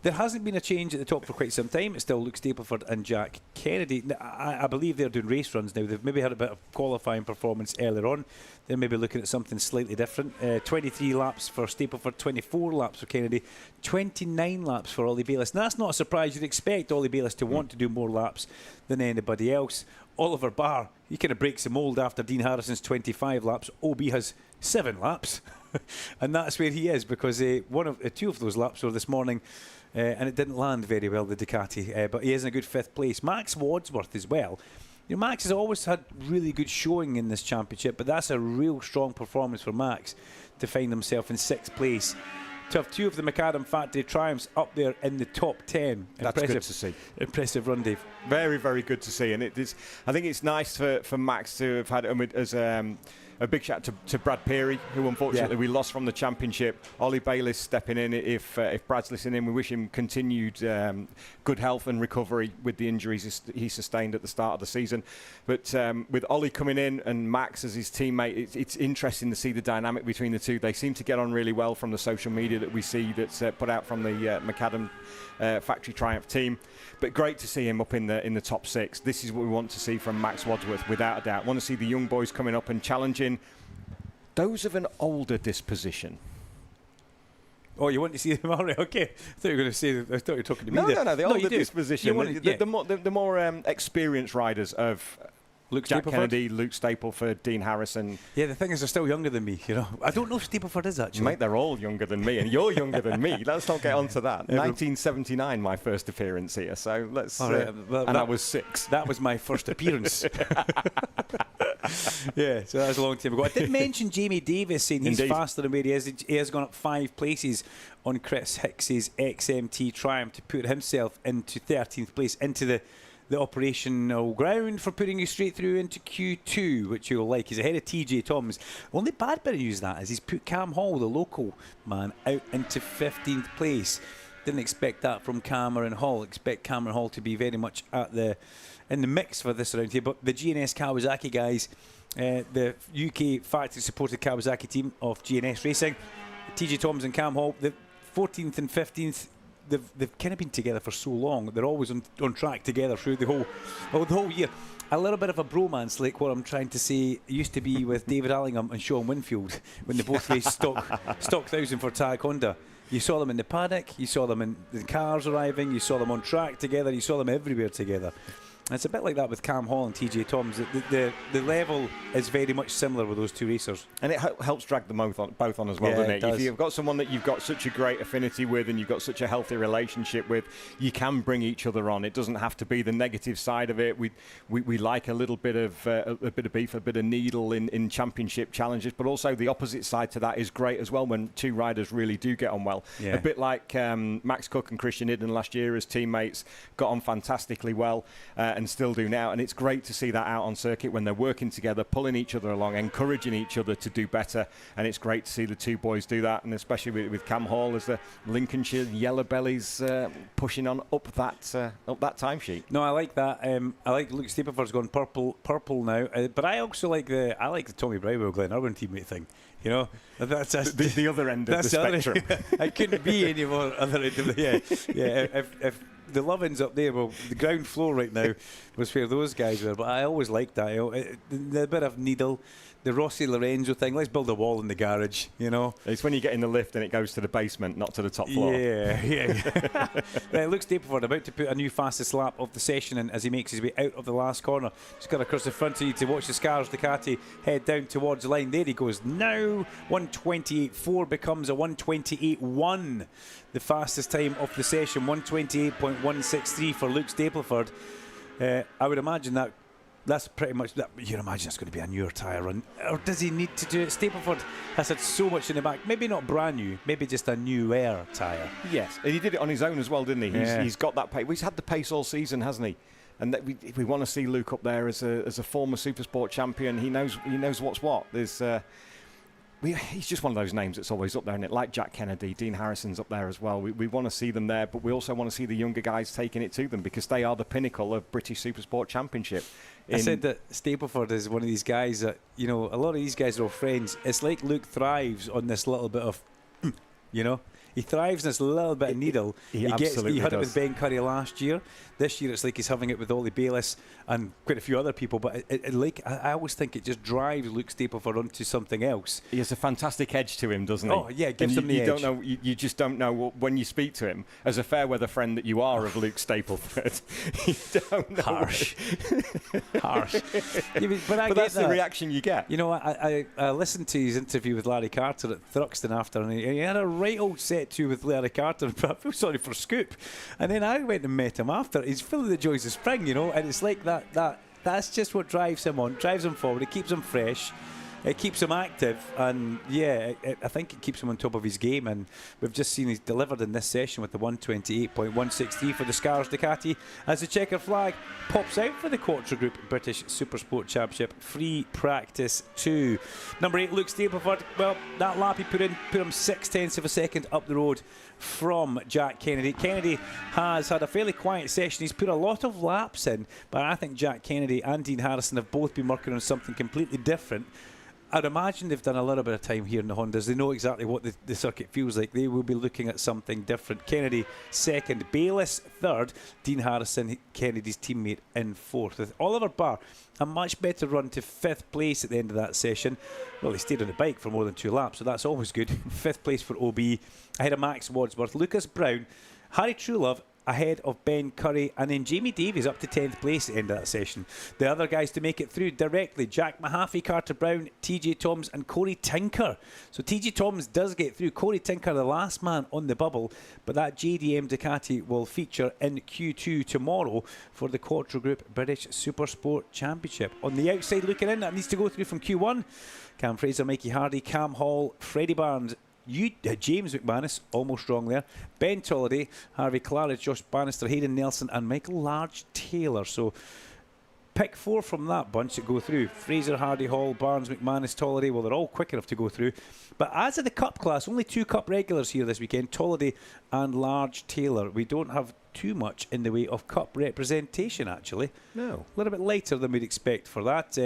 There hasn't been a change at the top for quite some time. It's still Luke Stapleford and Jack Kennedy. I believe they're doing race runs now. They've maybe had a bit of qualifying performance earlier on. They're maybe looking at something slightly different. 23 laps for Stapleford, 24 laps for Kennedy, 29 laps for Ollie Bayliss. And that's not a surprise. You'd expect Ollie Bayliss to want to do more laps than anybody else. Oliver Barr, he kind of breaks the mould after Dean Harrison's 25 laps. OB has 7 laps. And that's where he is, because two of those laps were this morning, and it didn't land very well, the Ducati. But he is in a good 5th place. Max Wadsworth as well. You know, Max has always had really good showing in this championship, but that's a real strong performance for Max to find himself in 6th place. To have 2 of the Macadam Factory Triumphs up there in the top 10. That's good to see. Impressive run, Dave. Very, very good to see. And it is. I think it's nice for Max to have had as a big shout to Brad Peary, who unfortunately we lost from the championship. Ollie Bayliss stepping in. If Brad's listening, we wish him continued good health and recovery with the injuries he sustained at the start of the season. But with Ollie coming in and Max as his teammate, it's interesting to see the dynamic between the two. They seem to get on really well from the social media that we see that's put out from the Macadam Factory Triumph team. But great to see him up in the top 6. This is what we want to see from Max Wadsworth, without a doubt. Want to see the young boys coming up and challenging those of an older disposition. Oh, you want to see them already? Okay. I thought you were going to say. I thought you were talking to me. No, the older disposition. The more experienced riders of Luke Jack Kennedy, Luke Stapleford, Dean Harrison. Yeah, the thing is, they're still younger than me. You know, I don't know if Stapleford is actually. Mate, they're all younger than me, and you're younger than me. Let's not get onto that. 1979, my first appearance here. So let's. Right, and I was 6. That was my first appearance. Yeah, so that was a long time ago. I did mention Jamie Davis saying he's faster than where he is. He has gone up 5 places on Chris Hicks's XMT Triumph to put himself into 13th place, into the operational ground for putting you straight through into Q2, which you'll like. He's ahead of TJ Thomas. Only bad bit of news that is he's put Cam Hall, the local man, out into 15th place. Didn't expect that from Cameron Hall. Expect Cameron Hall to be very much in the mix for this round here. But the GNS Kawasaki guys, the UK factory-supported Kawasaki team of GNS Racing, TJ Thomas and Cam Hall, the 14th and 15th, they've kind of been together for so long. They're always on track together through the whole year. A little bit of a bromance, like what I'm trying to say used to be with David Allingham and Sean Winfield when they both raced stock 1000 for Tag Honda. You saw them in the paddock, you saw them in the cars arriving, you saw them on track together, you saw them everywhere together. And it's a bit like that with Cam Hall and TJ Toms. The level is very much similar with those two racers. And it helps drag them both on as well, doesn't it? If you've got someone that you've got such a great affinity with and you've got such a healthy relationship with, you can bring each other on. It doesn't have to be the negative side of it. We like a little bit of beef, a bit of needle in championship challenges, but also the opposite side to that is great as well when two riders really do get on well. Yeah. A bit like Max Cook and Christian Idden last year as teammates, got on fantastically well. And still do now, and it's great to see that out on circuit when they're working together, pulling each other along, encouraging each other to do better, and it's great to see the two boys do that, and especially with Cam Hall as the Lincolnshire Yellow Bellies pushing on up that timesheet. No, I like that. I like Luke Stapleford's gone purple now, but I also like the Tommy Brightwell Glen Irwin teammate thing. You know, that's the other end of the spectrum. I couldn't be any more other end of the if the Lovins up there, well, the ground floor right now was where those guys were. But I always liked that. You know, the bit of needle, the Rossi Lorenzo thing. Let's build a wall in the garage. You know, it's when you get in the lift and it goes to the basement, not to the top floor. Yeah. Right, Luke Stapleford about to put a new fastest lap of the session in as he makes his way out of the last corner. Just got across the front of you to watch the Scars Ducati head down towards the line. There he goes now. 1:28.4 becomes a 1:28.1. The fastest time of the session, 1:28.163 for Luke Stapleford. I would imagine that's pretty much that. You'd imagine it's going to be a newer tyre run, or does he need to do it? Stapleford has had so much in the back, maybe not brand new, maybe just a new air tyre. Yes, and he did it on his own as well, didn't he? He's got that pace. He's had the pace all season, hasn't he? And we want to see Luke up there as a former Supersport champion. He knows what's what. There's. He's just one of those names that's always up there, isn't it? Like Jack Kennedy, Dean Harrison's up there as well. We want to see them there, but we also want to see the younger guys taking it to them because they are the pinnacle of British Supersport Championship. I said that Stapleford is one of these guys that, you know, a lot of these guys are all friends. It's like Luke thrives on this little bit of, you know. He thrives in this little bit of needle. He had it with Ben Curry last year. This year it's like he's having it with Ollie Bayliss and quite a few other people. But I always think it just drives Luke Stapleford onto something else. He has a fantastic edge to him, doesn't he? Oh yeah, it gives him the edge. Don't know, you just don't know when you speak to him. As a fair weather friend that you are of Luke Stapleford, you don't know. Harsh. Yeah, but that's the reaction you get. You know, I listened to his interview with Larry Carter at Thruxton after, and he had a right old set to with Larry Carter, but I feel sorry for Scoop. And then I went and met him after. He's full of the joys of spring, you know, and it's like that's just what drives him on, drives him forward. It keeps him fresh. It keeps him active, and yeah, I think it keeps him on top of his game. And we've just seen he's delivered in this session with the 1:28.163 for the Scars Ducati as the checker flag pops out for the Quattro Group British Supersport Championship Free Practice 2. Number 8, Luke Stapleford. Well, that lap he put him 0.6 of a second up the road from Jack Kennedy. Kennedy has had a fairly quiet session. He's put a lot of laps in, but I think Jack Kennedy and Dean Harrison have both been working on something completely different. I'd imagine they've done a little bit of time here in the Hondas. They know exactly what the circuit feels like. They will be looking at something different. Kennedy second, Bayliss third, Dean Harrison, Kennedy's teammate, in fourth. With Oliver Barr, a much better run to fifth place at the end of that session. Well, he stayed on the bike for more than 2 laps, so that's always good. Fifth place for OB, ahead of Max Wadsworth, Lucas Brown, Harry Truelove, ahead of Ben Curry, and then Jamie Davies up to 10th place at the end of that session. The other guys to make it through directly, Jack Mahaffey, Carter Brown, TJ Toms and Corey Tinker. So TJ Toms does get through. Corey Tinker, the last man on the bubble, but that JDM Ducati will feature in Q2 tomorrow for the Quattro Group British Supersport Championship. On the outside looking in, that needs to go through from Q1. Cam Fraser, Mikey Hardy, Cam Hall, Freddie Barnes, James McManus, almost wrong there, Ben Tolliday, Harvey Claridge, Josh Bannister, Hayden Nelson and Michael Large-Taylor. So pick 4 from that bunch that go through. Fraser, Hardy, Hall, Barnes, McManus, Tolliday. Well, they're all quick enough to go through. But as of the Cup class, only 2 Cup regulars here this weekend, Tolliday and Large-Taylor. We don't have too much in the way of Cup representation, actually. No. A little bit lighter than we'd expect for that.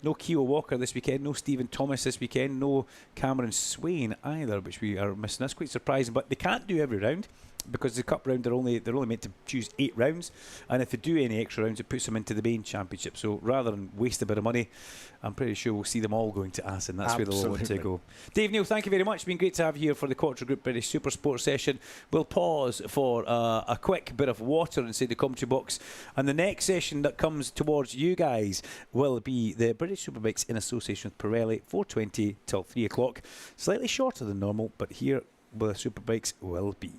No Keogh Walker this weekend, no Stephen Thomas this weekend, no Cameron Swain either, which we are missing. That's quite surprising, but they can't do every round. because the cup round they're only meant to choose 8 rounds, and if they do any extra rounds, it puts them into the main championship. So rather than waste a bit of money, I'm pretty sure we'll see them all going to Assen. That's where they'll all want to go. Dave Neal, thank you very much. It's been great to have you here for the Quattro Group British Super Sports session. We'll pause for a quick bit of water inside the commentary box, and the next session that comes towards you guys will be the British Superbikes in association with Pirelli, 4:20 till 3 o'clock. Slightly shorter than normal, but here where the Superbikes will be.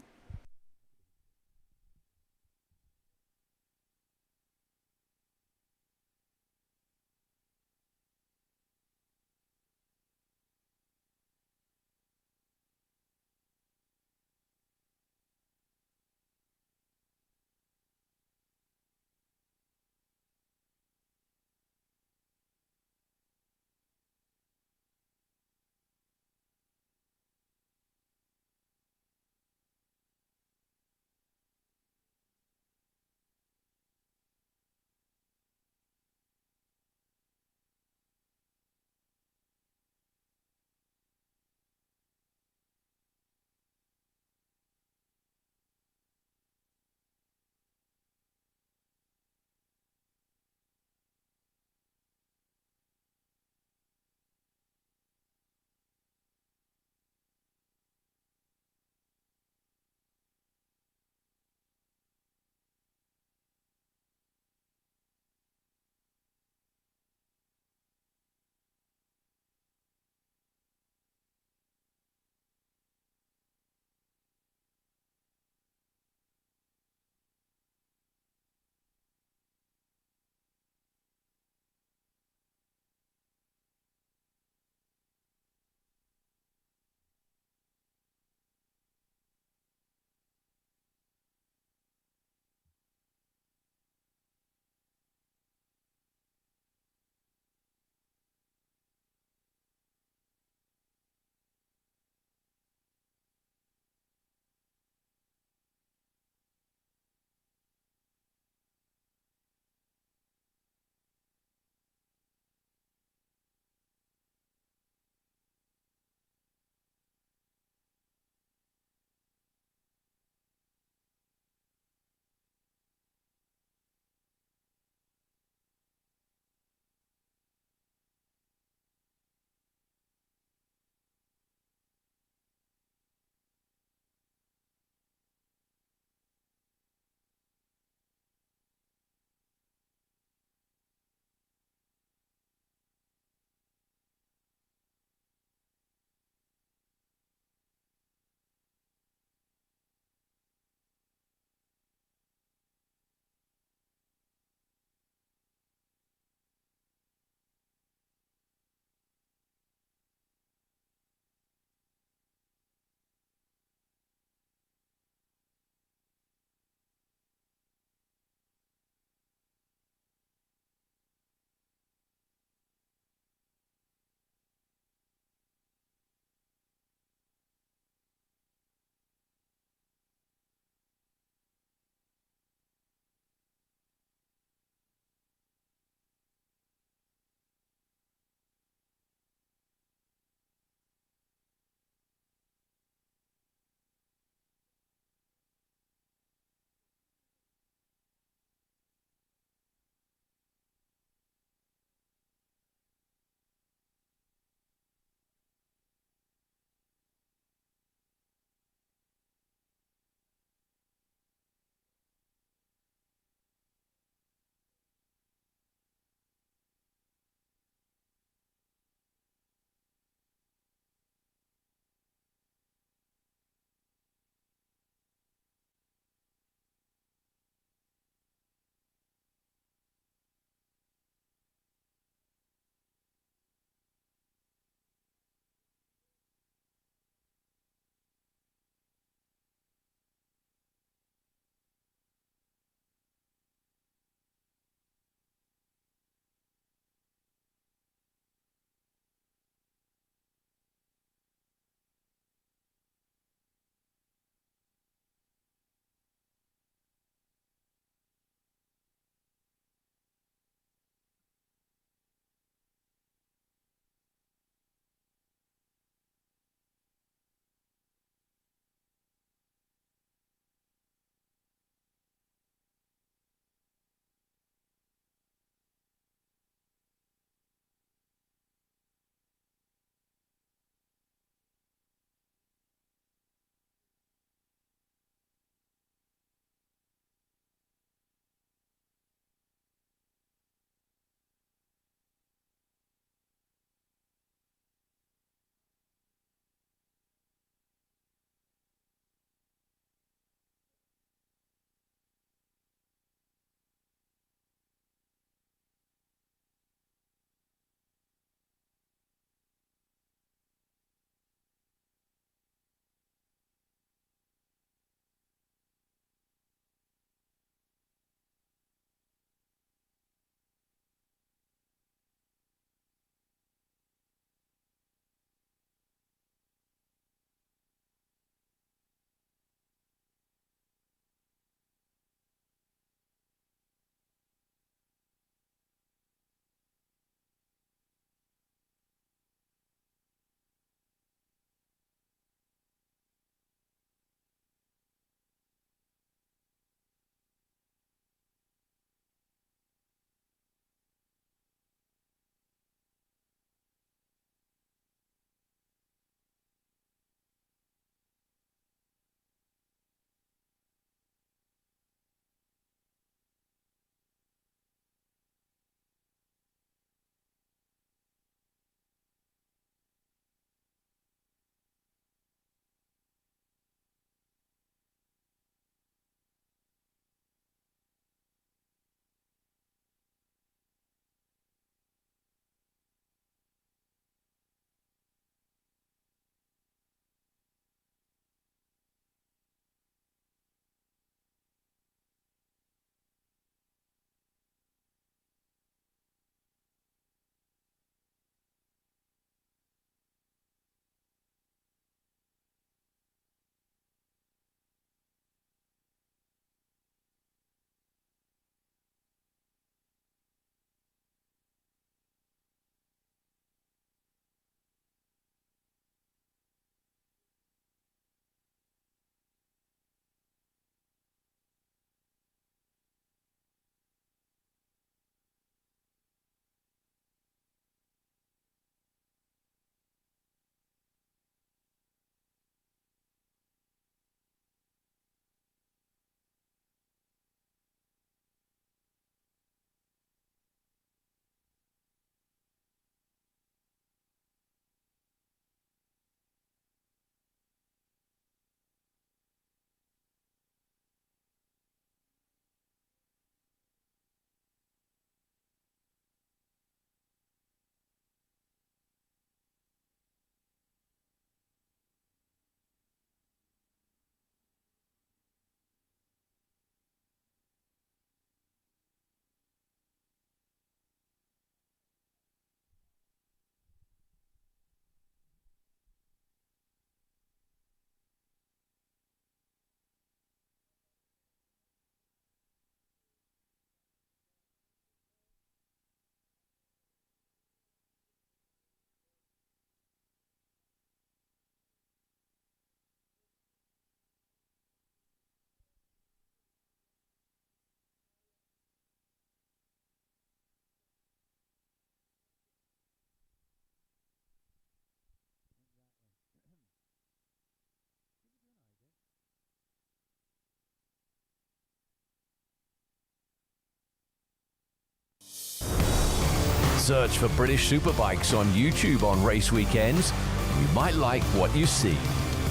Search for British Superbikes on YouTube on race weekends. You might like what you see.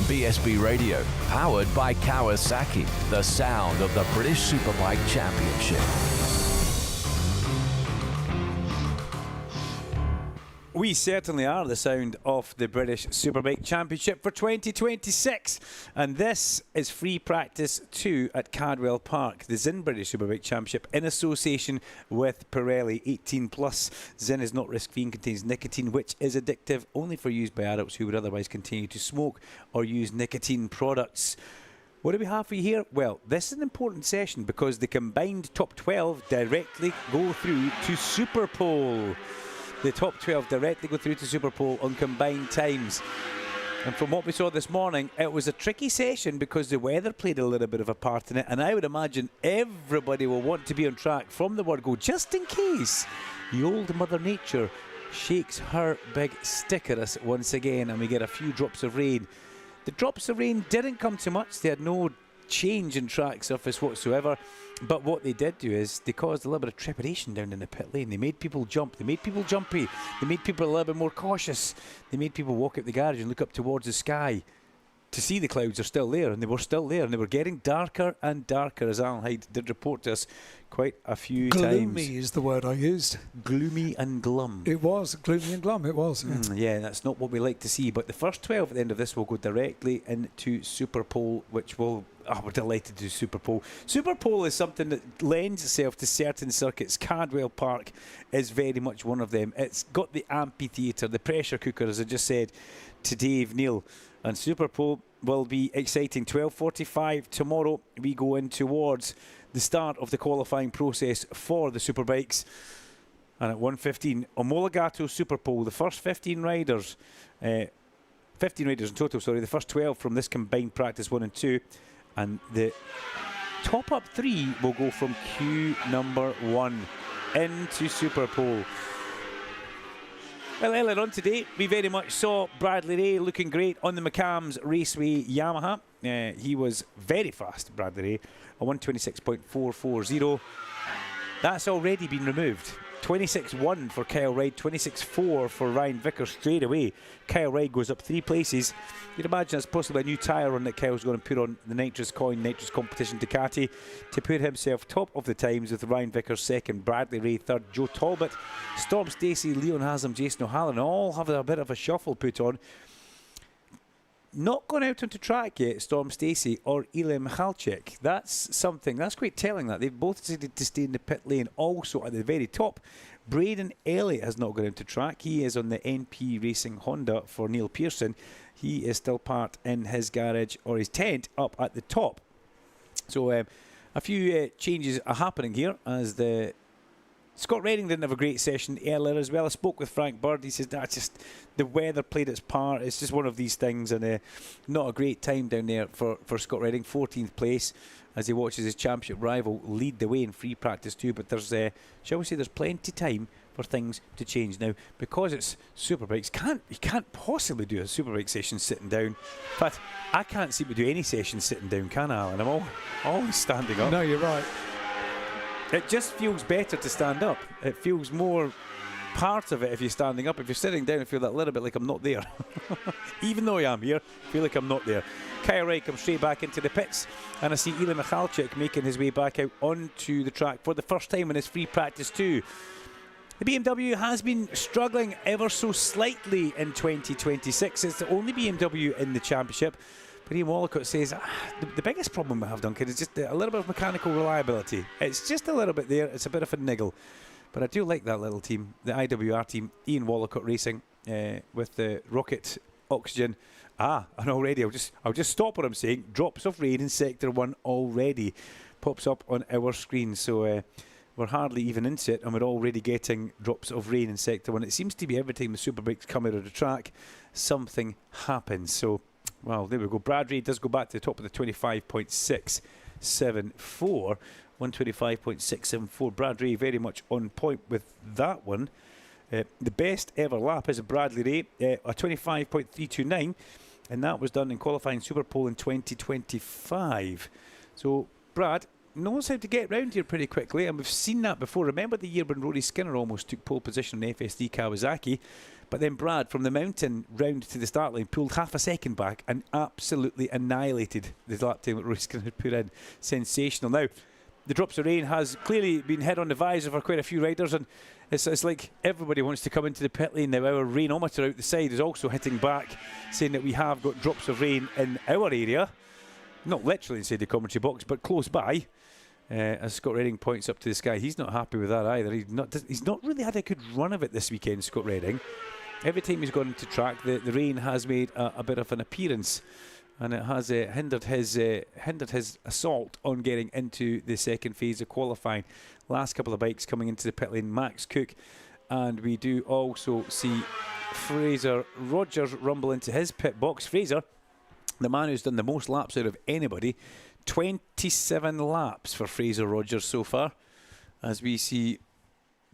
BSB Radio, powered by Kawasaki, the sound of the British Superbike Championship. We certainly are the sound of the British Superbike Championship for 2026. And this is free practice 2 at Cardwell Park, the Zin British Superbike Championship in association with Pirelli 18+. Zin is not risk-free and contains nicotine, which is addictive only for use by adults who would otherwise continue to smoke or use nicotine products. What do we have for you here? Well, this is an important session because the combined top 12 directly go through to Superpole. The top 12 directly go through to Superpole on combined times. And from what we saw this morning, it was a tricky session because the weather played a little bit of a part in it. And I would imagine everybody will want to be on track from the word go, just in case the old Mother Nature shakes her big stick at us once again and we get a few drops of rain. The drops of rain didn't come too much. They had no change in track surface whatsoever. But what they did do is they caused a little bit of trepidation down in the pit lane. They made people jump. They made people jumpy. They made people a little bit more cautious. They made people walk out the garage and look up towards the sky to see the clouds are still there. And they were still there. And they were getting darker and darker, as Alan Hyde did report to us quite a few times. Gloomy is the word I used. Gloomy and glum. It was. Gloomy and glum. It was. Yeah. Yeah, that's not what we like to see. But the first 12 at the end of this will go directly into Superpole, which will... Oh, we're delighted to do Superpole. Superpole is something that lends itself to certain circuits. Cardwell Park is very much one of them. It's got the amphitheatre, the pressure cooker, as I just said to Dave Neal. And Superpole will be exciting. 12:45 tomorrow, we go in towards the start of the qualifying process for the Superbikes. And at 1:15, Omologato Superpole, the first 15 riders in total, the first 12 from this combined practice 1 and 2. And the top up 3 will go from queue number 1 into Superpole. Well, earlier on today, we very much saw Bradley Ray looking great on the McCams Raceway Yamaha. He was very fast, Bradley Ray, a 126.440. That's already been removed. 26.1 for Kyle Ryde, 26.4 for Ryan Vickers straight away. Kyle Ryde goes up 3 places. You'd imagine that's possibly a new tyre on that Kyle's going to put on the Nitrous Competition Ducati to put himself top of the times, with Ryan Vickers second, Bradley Ray third, Joe Talbot, Storm Stacey, Leon Haslam, Jason O'Halloran all have a bit of a shuffle put on. Not gone out onto track yet, Storm Stacey or Ilya Michalczyk. That's something, that's quite telling that. They've both decided to stay in the pit lane. Also at the very top, Braden Elliott has not gone out to track. He is on the NP Racing Honda for Neil Pearson. He is still parked in his garage or his tent up at the top. So a few changes are happening here as the... Scott Redding didn't have a great session earlier as well. I spoke with Frank Bird. He says that's just the weather played its part. It's just one of these things, and not a great time down there for Scott Redding. 14th place as he watches his championship rival lead the way in free practice too. But there's, shall we say, there's plenty of time for things to change now because it's Superbikes. You can't possibly do a Superbike session sitting down. In fact, I can't seem to do any session sitting down, can I, Alan? I'm always standing up. No, you're right. It just feels better to stand up. It feels more part of it if you're standing up. If you're sitting down, I feel that little bit like I'm not there. Even though I am here, I feel like I'm not there. Kyle Wright comes straight back into the pits, and I see Ilya Michalczyk making his way back out onto the track for the first time in his free practice too. The BMW has been struggling ever so slightly in 2026. It's the only BMW in the championship. But Ian Walcott says the biggest problem we have, Duncan, is just a little bit of mechanical reliability. It's just a little bit there. It's a bit of a niggle. But I do like that little team, the IWR team, Ian Walcott Racing, with the Rocket Oxygen. And already, I'll just stop what I'm saying. Drops of rain in Sector 1 already pops up on our screen. So we're hardly even into it, and we're already getting drops of rain in Sector 1. It seems to be every time the Superbikes come out of the track, something happens. So... well, there we go. Brad Ray does go back to the top of the 25.674. 125.674. Brad Ray very much on point with that one. The best ever lap is a Bradley Ray, a 25.329, and that was done in qualifying Superpole in 2025. So, Brad, knows how to get round here pretty quickly, and we've seen that before. Remember the year when Rory Skinner almost took pole position on FSD Kawasaki, but then Brad from the mountain round to the start line pulled half a second back and absolutely annihilated the lap time that Rory Skinner had put in. Sensational. Now, the drops of rain has clearly been head on the visor for quite a few riders, and it's like everybody wants to come into the pit lane now. Our rainometer out the side is also hitting back, saying that we have got drops of rain in our area. Not literally inside the commentary box, but close by. As Scott Redding points up to the sky, he's not happy with that either. He's not really had a good run of it this weekend, Scott Redding. Every time he's gone into track, the rain has made a bit of an appearance, and it has hindered his assault on getting into the second phase of qualifying. Last couple of bikes coming into the pit lane, Max Cook, and we do also see Fraser Rogers rumble into his pit box. Fraser, the man who's done the most laps out of anybody, 27 laps for Fraser Rogers so far, as we see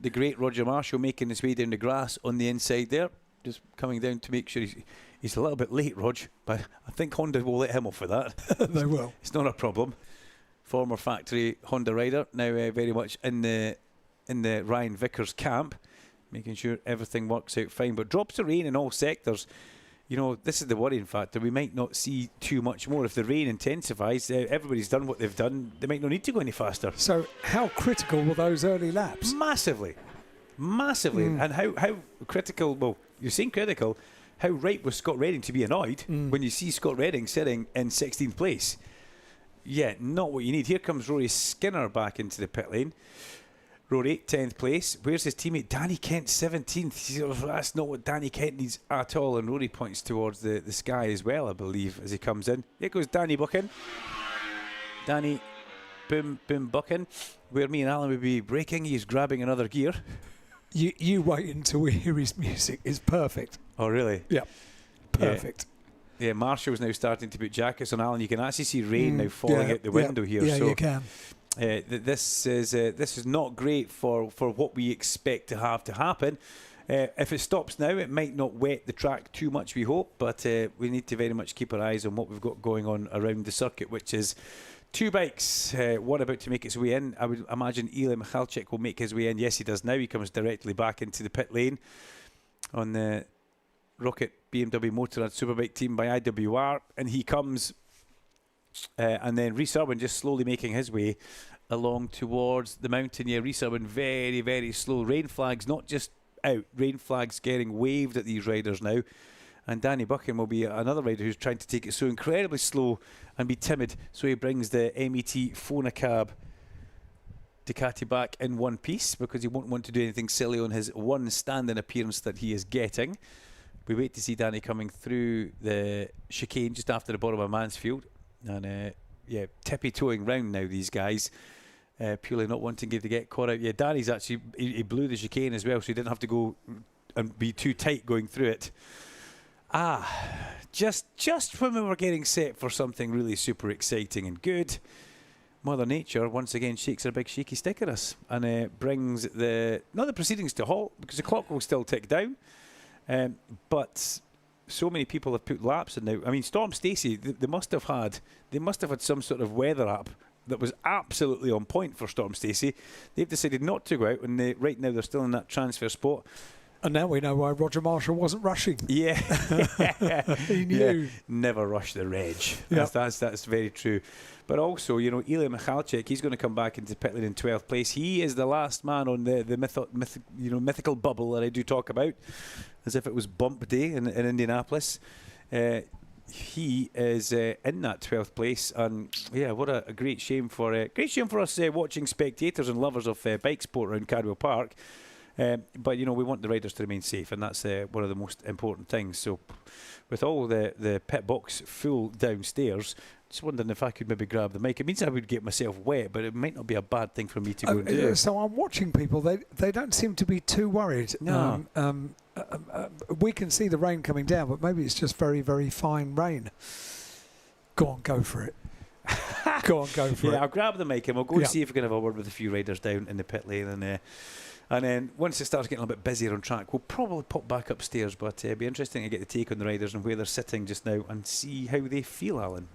the great Roger Marshall making his way down the grass on the inside there, just coming down to make sure he's a little bit late, Rog, but I think Honda will let him off for that. They will. It's not a problem. Former factory Honda rider, now very much in the Ryan Vickers camp, making sure everything works out fine. But drops of rain in all sectors. You know, this is the worrying factor. We might not see too much more. If the rain intensifies, everybody's done what they've done. They might not need to go any faster. So how critical were those early laps? Massively. And how critical, well, you're saying critical, how right was Scott Redding to be annoyed when you see Scott Redding sitting in 16th place? Yeah, not what you need. Here comes Rory Skinner back into the pit lane. Rory, 10th place. Where's his teammate? Danny Kent, 17th. That's not what Danny Kent needs at all. And Rory points towards the sky as well, I believe, as he comes in. Here goes Danny Buchan. Danny, boom, Buchan. Where me and Alan would be braking, he's grabbing another gear. You wait until we hear his music. It's perfect. Oh, really? Yeah. Perfect. Yeah, Marshall's now starting to put jackets on. Alan, you can actually see rain now falling out the window here. Yeah, so you can. This is not great for what we expect to have to happen. If it stops now, it might not wet the track too much, we hope, but we need to very much keep our eyes on what we've got going on around the circuit, which is two bikes, one about to make its way in. I would imagine Eli Michalczyk will make his way in. Yes, he does now. He comes directly back into the pit lane on the Rocket BMW Motorrad Superbike team by IWR, and he comes and then Rhys Irwin just slowly making his way along towards the mountain. Yeah, Rhys Irwin very, very slow. Rain flags not just out, rain flags getting waved at these riders now. And Danny Buchan will be another rider who's trying to take it so incredibly slow and be timid, so he brings the MET Phonacab Ducati back in one piece because he won't want to do anything silly on his one stand-in appearance that he is getting. We wait to see Danny coming through the chicane just after the bottom of Mansfield. And tippy-toeing round now, these guys, purely not wanting to get caught out. Yeah, Danny's actually, he blew the chicane as well, so he didn't have to go and be too tight going through it. Just when we were getting set for something really super exciting and good, Mother Nature once again shakes her big shaky stick at us and brings not the proceedings to halt, because the clock will still tick down, but so many people have put laps in now. I mean, Storm Stacey, they must have had some sort of weather app that was absolutely on point for Storm Stacey. They've decided not to go out, and right now they're still in that transfer spot. And now we know why Roger Marshall wasn't rushing. Yeah. He knew. Yeah. Never rush the reg. Yep. That's very true. But also, you know, Eli Michalczyk, he's going to come back into pit lane in 12th place. He is the last man on the mythical bubble that I do talk about, as if it was bump day in Indianapolis. He is in that 12th place, and yeah, what a great shame for us watching spectators and lovers of bike sport around Cadwell Park. But you know, we want the riders to remain safe, and that's one of the most important things. So with all the pit box full downstairs, just wondering if I could maybe grab the mic. It means I would get myself wet, but it might not be a bad thing for me to go and do. So I'm watching people. They don't seem to be too worried. No. We can see the rain coming down, but maybe it's just very, very fine rain. Go on, go for it. Go for it. Yeah, I'll grab the mic and we'll go and see if we can have a word with a few riders down in the pit lane, and then once it starts getting a little bit busier on track, we'll probably pop back upstairs. But it'd be interesting to get the take on the riders and where they're sitting just now and see how they feel, Alan.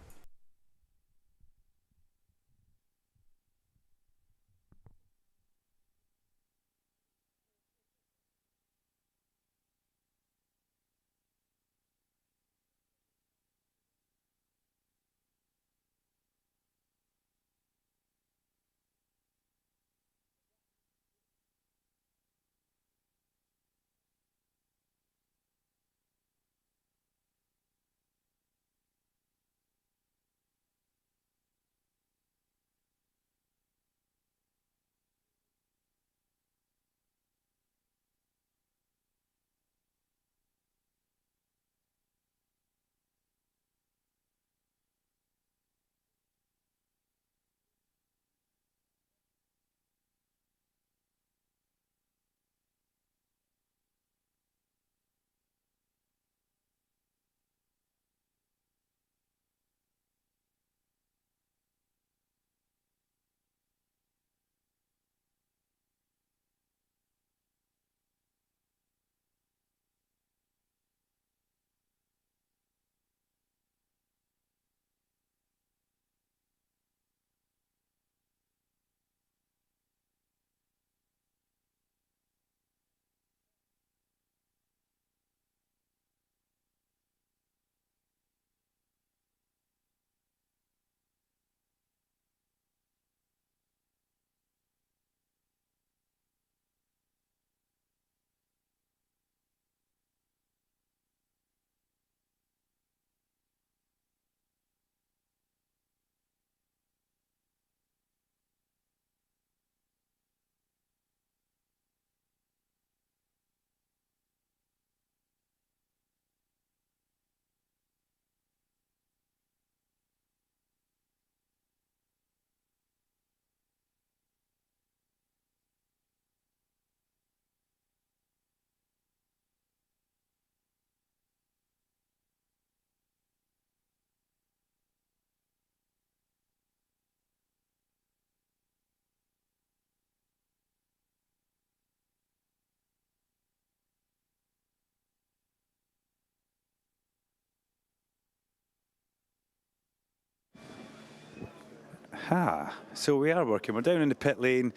Aha, so we are working. We're down in the pit lane,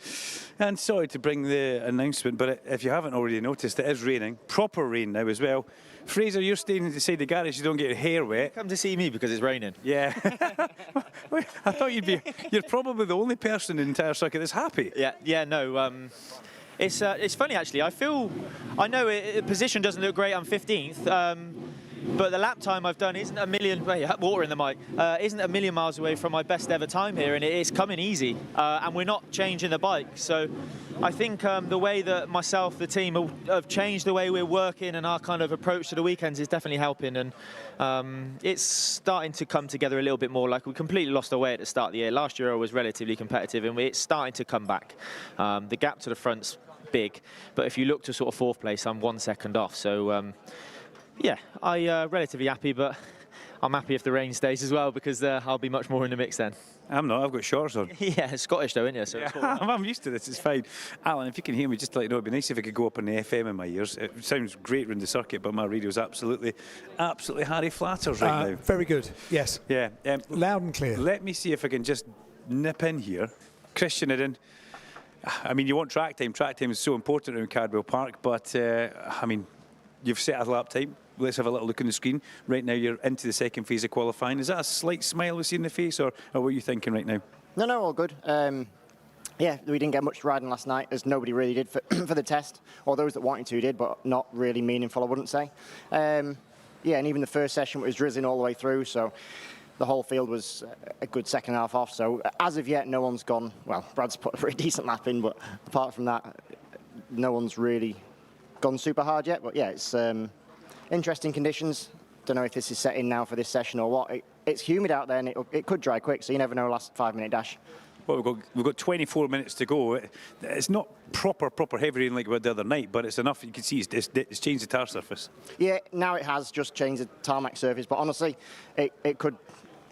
and sorry to bring the announcement, but if you haven't already noticed, it is raining. Proper rain now as well. Fraser, you're staying inside the garage, you don't get your hair wet. Come to see me because it's raining. Yeah. I thought you're probably the only person in the entire circuit that's happy. Yeah, no. It's funny actually. I know the position doesn't look great. I'm 15th. But the lap time I've done isn't water in the mic, isn't a million miles away from my best ever time here, and it is coming easy, and we're not changing the bike. So I think the way that myself, the team have changed the way we're working and our kind of approach to the weekends is definitely helping, and it's starting to come together a little bit more. Like, we completely lost our way at the start of the year. Last year I was relatively competitive, and it's starting to come back. The gap to the front's big, but if you look to sort of 4th place, I'm 1 second off. So yeah, I'm relatively happy, but I'm happy if the rain stays as well, because I'll be much more in the mix then. I'm not, I've got shorts on. Yeah, it's Scottish though, isn't it? So yeah, I'm used to this, it's fine. Alan, if you can hear me, just to let you know, it'd be nice if it could go up on the FM in my ears. It sounds great around the circuit, but my radio's absolutely Harry Flatters right now. Very good, yes. Yeah. Loud and clear. Let me see if I can just nip in here. Christian Iden. I mean, you want track time. Track time is so important around Cardwell Park, but I mean, you've set a lap time. Let's have a little look on the screen. Right now you're into the second phase of qualifying. Is that a slight smile we see in the face, or what are you thinking right now? No, all good. Yeah, we didn't get much riding last night, as nobody really did for, for the test, or those that wanted to did, but not really meaningful, I wouldn't say. Yeah, and even the first session was drizzling all the way through, so the whole field was a good second half off. So as of yet, no one's gone, well, Brad's put a pretty decent lap in, but apart from that, no one's really gone super hard yet. But yeah, it's interesting conditions. Don't know if this is set in now for this session or what. It's humid out there, and it could dry quick, so you never know last 5-minute dash. Well, we've got 24 minutes to go. It's not proper heavy rain like we had the other night, but it's enough. You can see it's changed the tar surface. Yeah, now it has just changed the tarmac surface, but honestly, it could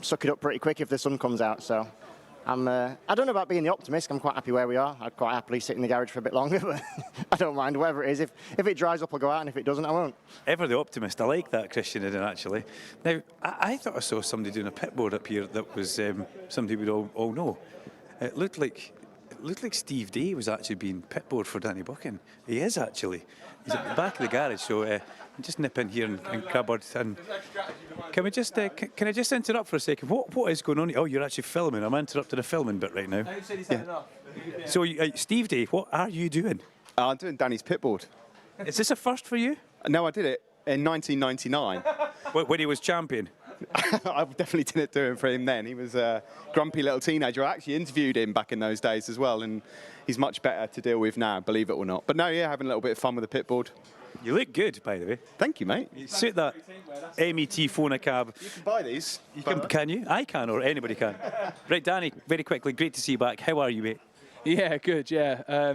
suck it up pretty quick if the sun comes out. So I don't know about being the optimist. I'm quite happy where we are. I'd quite happily sit in the garage for a bit longer, but I don't mind, whatever it is. If it dries up, I'll go out, and if it doesn't, I won't. Ever the optimist. I like that, Christian, actually. Now, I thought I saw somebody doing a pit board up here that was somebody we'd all know. It looked like Steve Day was actually being pit board for Danny Buchan. He is actually. He's at the back of the garage, so just nip in here and grab her. And can we just can I just interrupt for a second? What is going on? Oh, you're actually filming. I'm interrupting the filming bit right now. Yeah. So, Steve Day, what are you doing? I'm doing Danny's pit board. Is this a first for you? No, I did it in 1999. When he was champion? I definitely didn't do it for him then. He was a grumpy little teenager. I actually interviewed him back in those days as well, and he's much better to deal with now, believe it or not. But no, yeah, having a little bit of fun with the pit board. You look good, by the way. Thank you, mate. You suit that MET phone a cab. You can buy these. Can you? I can, or anybody can. Right, Danny, very quickly, great to see you back. How are you, mate? Yeah, good, yeah.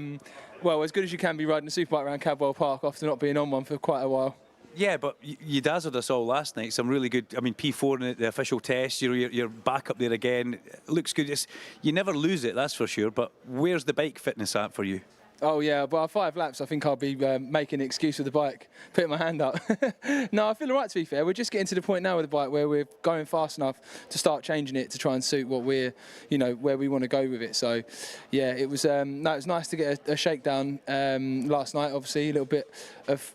Well, as good as you can be riding a superbike around Cadwell Park after not being on one for quite a while. Yeah, but you dazzled us all last night. Some really good, I mean, P4 in the official test, you're back up there again. It looks good. You never lose it, that's for sure. But where's the bike fitness at for you? Oh, yeah, by 5 laps, I think I'll be making an excuse with the bike, putting my hand up. No, I feel all right, to be fair. We're just getting to the point now with the bike where we're going fast enough to start changing it to try and suit what we're, where we want to go with it. So, yeah, it was nice to get a shakedown last night, obviously, a little bit of,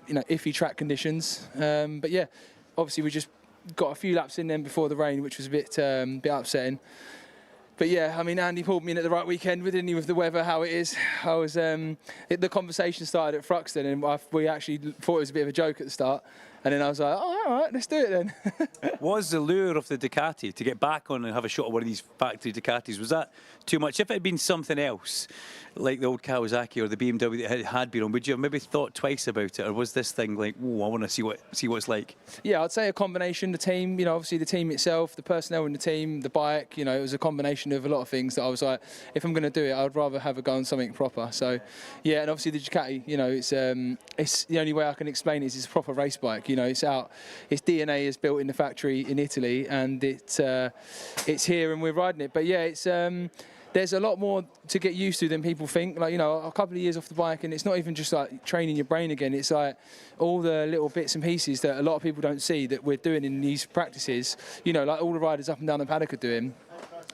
iffy track conditions. But, yeah, obviously we just got a few laps in then before the rain, which was a bit upsetting. But yeah, I mean, Andy pulled me in at the right weekend, didn't he, with the weather, how it is. I was, the conversation started at Thruxton, and we actually thought it was a bit of a joke at the start. And then I was like, oh, all right, let's do it then. Was the lure of the Ducati to get back on and have a shot at one of these factory Ducatis, was that too much? If it had been something else, like the old Kawasaki or the BMW that it had been on, would you have maybe thought twice about it? Or was this thing like, oh, I want to see what it's like? Yeah, I'd say a combination. The team, obviously the team itself, the personnel in the team, the bike, it was a combination of a lot of things that I was like, if I'm going to do it, I'd rather have a go on something proper. So, yeah, and obviously the Ducati, it's the only way I can explain it is it's a proper race bike. It's out. Its DNA is built in the factory in Italy, and it's here, and we're riding it. But yeah, it's there's a lot more to get used to than people think. Like, a couple of years off the bike, and it's not even just like training your brain again. It's like all the little bits and pieces that a lot of people don't see that we're doing in these practices. Like all the riders up and down the paddock are doing.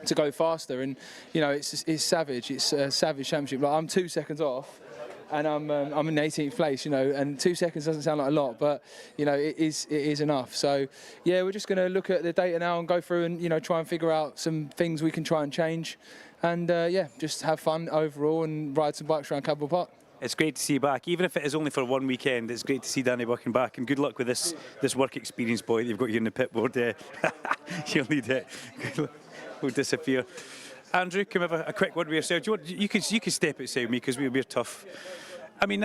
to go faster. And you know, it's savage. It's a savage championship. Like, I'm 2 seconds off, and I'm in 18th place. You know, and 2 seconds doesn't sound like a lot, but you know, it is enough. So yeah, we're just going to look at the data now and go through and, you know, try and figure out some things we can try and change, and yeah, just have fun overall and ride some bikes around Cadwell Park. It's great to see you back, even if it is only for one weekend. It's great to see Danny working back, and good luck with this work experience, boy. You've got you in the pit board. You'll need it. We'll disappear. Andrew, can we have a quick word with yourself? Do you can step outside me because we're tough. I mean,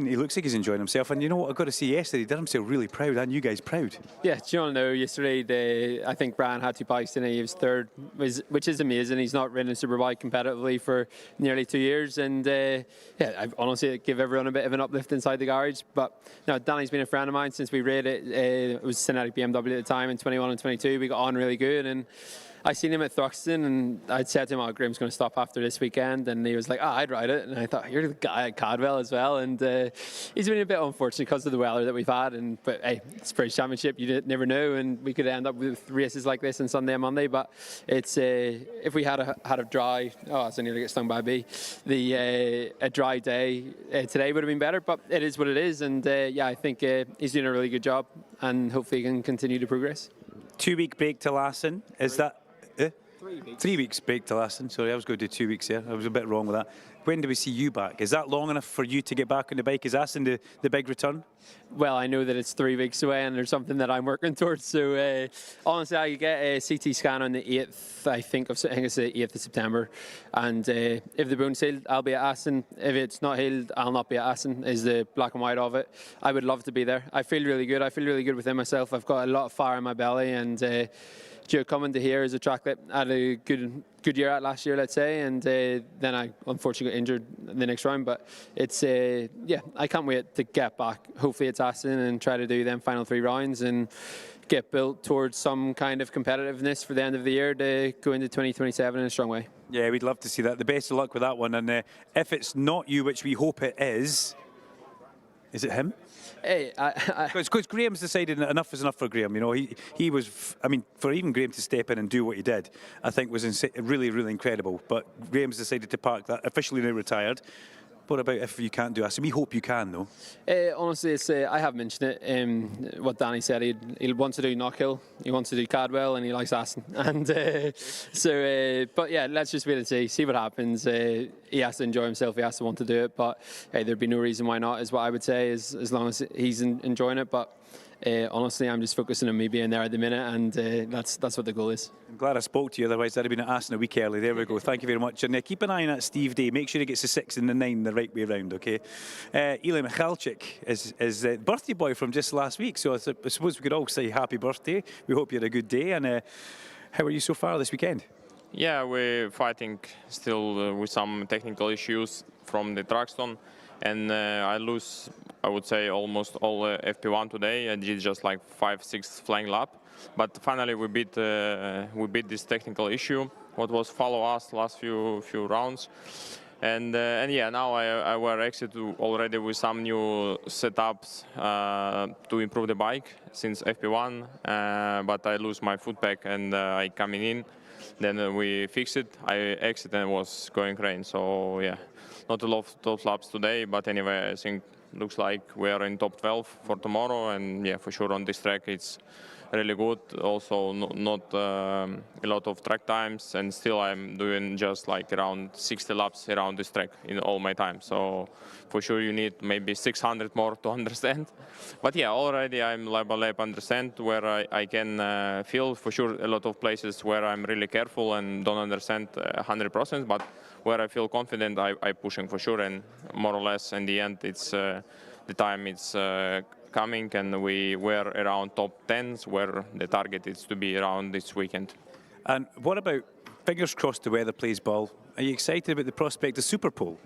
he looks like he's enjoying himself, and you know what? I've got to say, yesterday he did himself really proud, and you guys proud. Yeah, do you want to know, yesterday, I think Brian had 2 bikes and he was third, which is amazing. He's not ridden a superbike competitively for nearly 2 years, and yeah, I honestly give everyone a bit of an uplift inside the garage. But no, Danny's been a friend of mine since we rode it. It was Synthetic BMW at the time in 21 and 22. We got on really good, and I seen him at Thruxton, and I'd said to him, "Oh, Graham's going to stop after this weekend," and he was like, "Oh, I'd ride it." And I thought, "You're the guy at Cadwell as well." And he's been a bit unfortunate because of the weather that we've had. But hey, it's British Championship. You never know, and we could end up with races like this on Sunday and Monday. But it's if we had a dry, I nearly get stung by a bee. A dry day today would have been better, but it is what it is. And yeah, I think he's doing a really good job, and hopefully he can continue to progress. 2-week break to Lassen. Is that? 3 weeks break to Lassen. Sorry, I was going to do 2 weeks there. I was a bit wrong with that. When do we see you back? Is that long enough for you to get back on the bike? Is Assen the big return? Well, I know that it's 3 weeks away, and there's something that I'm working towards. So honestly, I get a CT scan on the 8th, I think it's the 8th of September. And if the bone's healed, I'll be at Assen. If it's not healed, I'll not be at Assen, is the black and white of it. I would love to be there. I feel really good. I feel really good within myself. I've got a lot of fire in my belly, and coming to here is a track that I had a good year at last year, let's say, and then I unfortunately got injured in the next round. But it's yeah, I can't wait to get back. Hopefully it's Aston and try to do them final 3 rounds and get built towards some kind of competitiveness for the end of the year to go into 2027 in a strong way. Yeah, we'd love to see that. The best of luck with that one. And if it's not you, which we hope it is it him? Hey, because Graham's decided enough is enough for Graham. You know, he was. I mean, for even Graham to step in and do what he did, I think was really, really incredible. But Graham's decided to park that, officially now retired. What about if you can't do Aston? We hope you can, though. Honestly, I have mentioned it. What Danny said, he wants to do Knockhill, he wants to do Cadwell, and he likes Aston. And but yeah, let's just wait and see what happens. He has to enjoy himself. He has to want to do it. But hey, there'd be no reason why not, is what I would say, as long as he's enjoying it. But honestly, I'm just focusing on me being there at the minute, and that's what the goal is. I'm glad I spoke to you, otherwise I'd have been at Aston a week early. There we go. Thank you very much. And keep an eye on that Steve Day. Make sure he gets the 6 and the 9 the right way round, okay? Eli Michalczyk is the birthday boy from just last week, so I suppose we could all say happy birthday. We hope you had a good day. And how are you so far this weekend? Yeah, we're fighting still with some technical issues from the Thruxton. And I lose, I would say, almost all FP1 today. I did just like 5-6 flying lap, but finally we beat this technical issue. What was follow us last few rounds, and yeah, now I were exit already with some new setups to improve the bike since FP1, but I lose my foot pack and I coming in. Then we fixed it. I exit and was going rain. So yeah. Not a lot of laps today, but anyway, I think looks like we are in top 12 for tomorrow, and yeah, for sure on this track it's really good. Also, not a lot of track times, and still I'm doing just like around 60 laps around this track in all my time. So for sure you need maybe 600 more to understand. But yeah, already I'm lap by lap understand where I can feel. For sure a lot of places where I'm really careful and don't understand 100%, but where I feel confident, I pushing for sure, and more or less in the end, it's the time it's coming, and we were around top 10s, where the target is to be around this weekend. And what about, fingers crossed, the weather plays ball? Are you excited about the prospect of Superpole?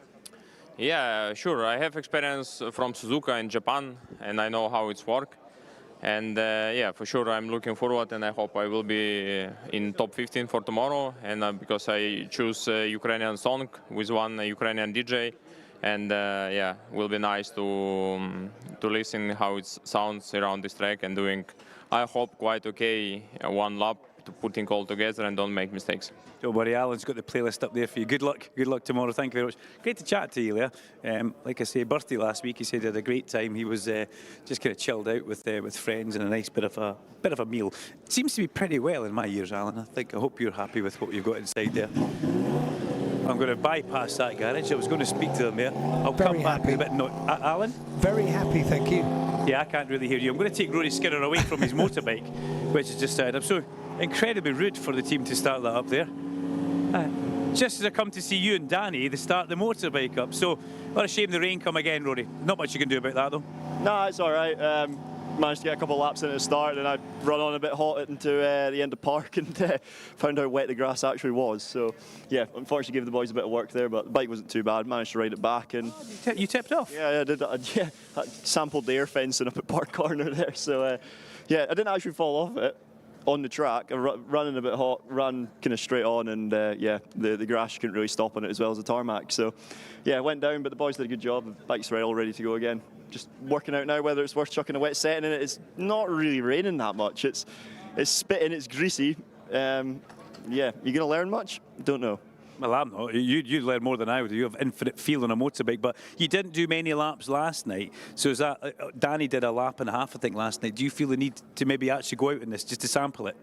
Yeah, sure. I have experience from Suzuka in Japan, and I know how it's work. And yeah, for sure, I'm looking forward, and I hope I will be in top 15 for tomorrow. And because I choose Ukrainian song with one Ukrainian DJ, and yeah, will be nice to listen how it sounds around this track and doing, I hope, quite okay one lap to putting all together and don't make mistakes. Don't worry, Alan's got the playlist up there for you. Good luck tomorrow. Thank you very much. Great to chat to you, Leah. Like I say, birthday last week. He said he had a great time. He was just kind of chilled out with friends and a nice bit of a meal. It seems to be pretty well in my ears, Alan. I hope you're happy with what you've got inside there. I'm going to bypass that garage. I was going to speak to them there. I'll come back with a bit. No, Alan? Very happy, thank you. Yeah, I can't really hear you. I'm going to take Rory Skinner away from his motorbike, which is just I'm so incredibly rude for the team to start that up there. Just as I come to see you and Danny, they start the motorbike up. So, what a shame the rain come again, Rory. Not much you can do about that, though. No, it's all right. Managed to get a couple of laps in at the start, and I run on a bit hot into the end of park and found how wet the grass actually was. So, yeah, unfortunately gave the boys a bit of work there, but the bike wasn't too bad. Managed to ride it back. And you tipped off? Yeah, I did. I sampled the air fencing up at Park Corner there. So, yeah, I didn't actually fall off it on the track. I running a bit hot, ran kind of straight on, and yeah, the grass couldn't really stop on it as well as the tarmac. So, yeah, went down, but the boys did a good job. The bike's all ready to go again. Just working out now whether it's worth chucking a wet setting in it. It's not really raining that much. It's spitting, it's greasy. Yeah, you gonna learn much? Don't know. Well, I'm not. You learn more than I would. You have infinite feel on a motorbike, but you didn't do many laps last night. So is that Danny did a lap and a half, I think, last night. Do you feel the need to maybe actually go out in this just to sample it?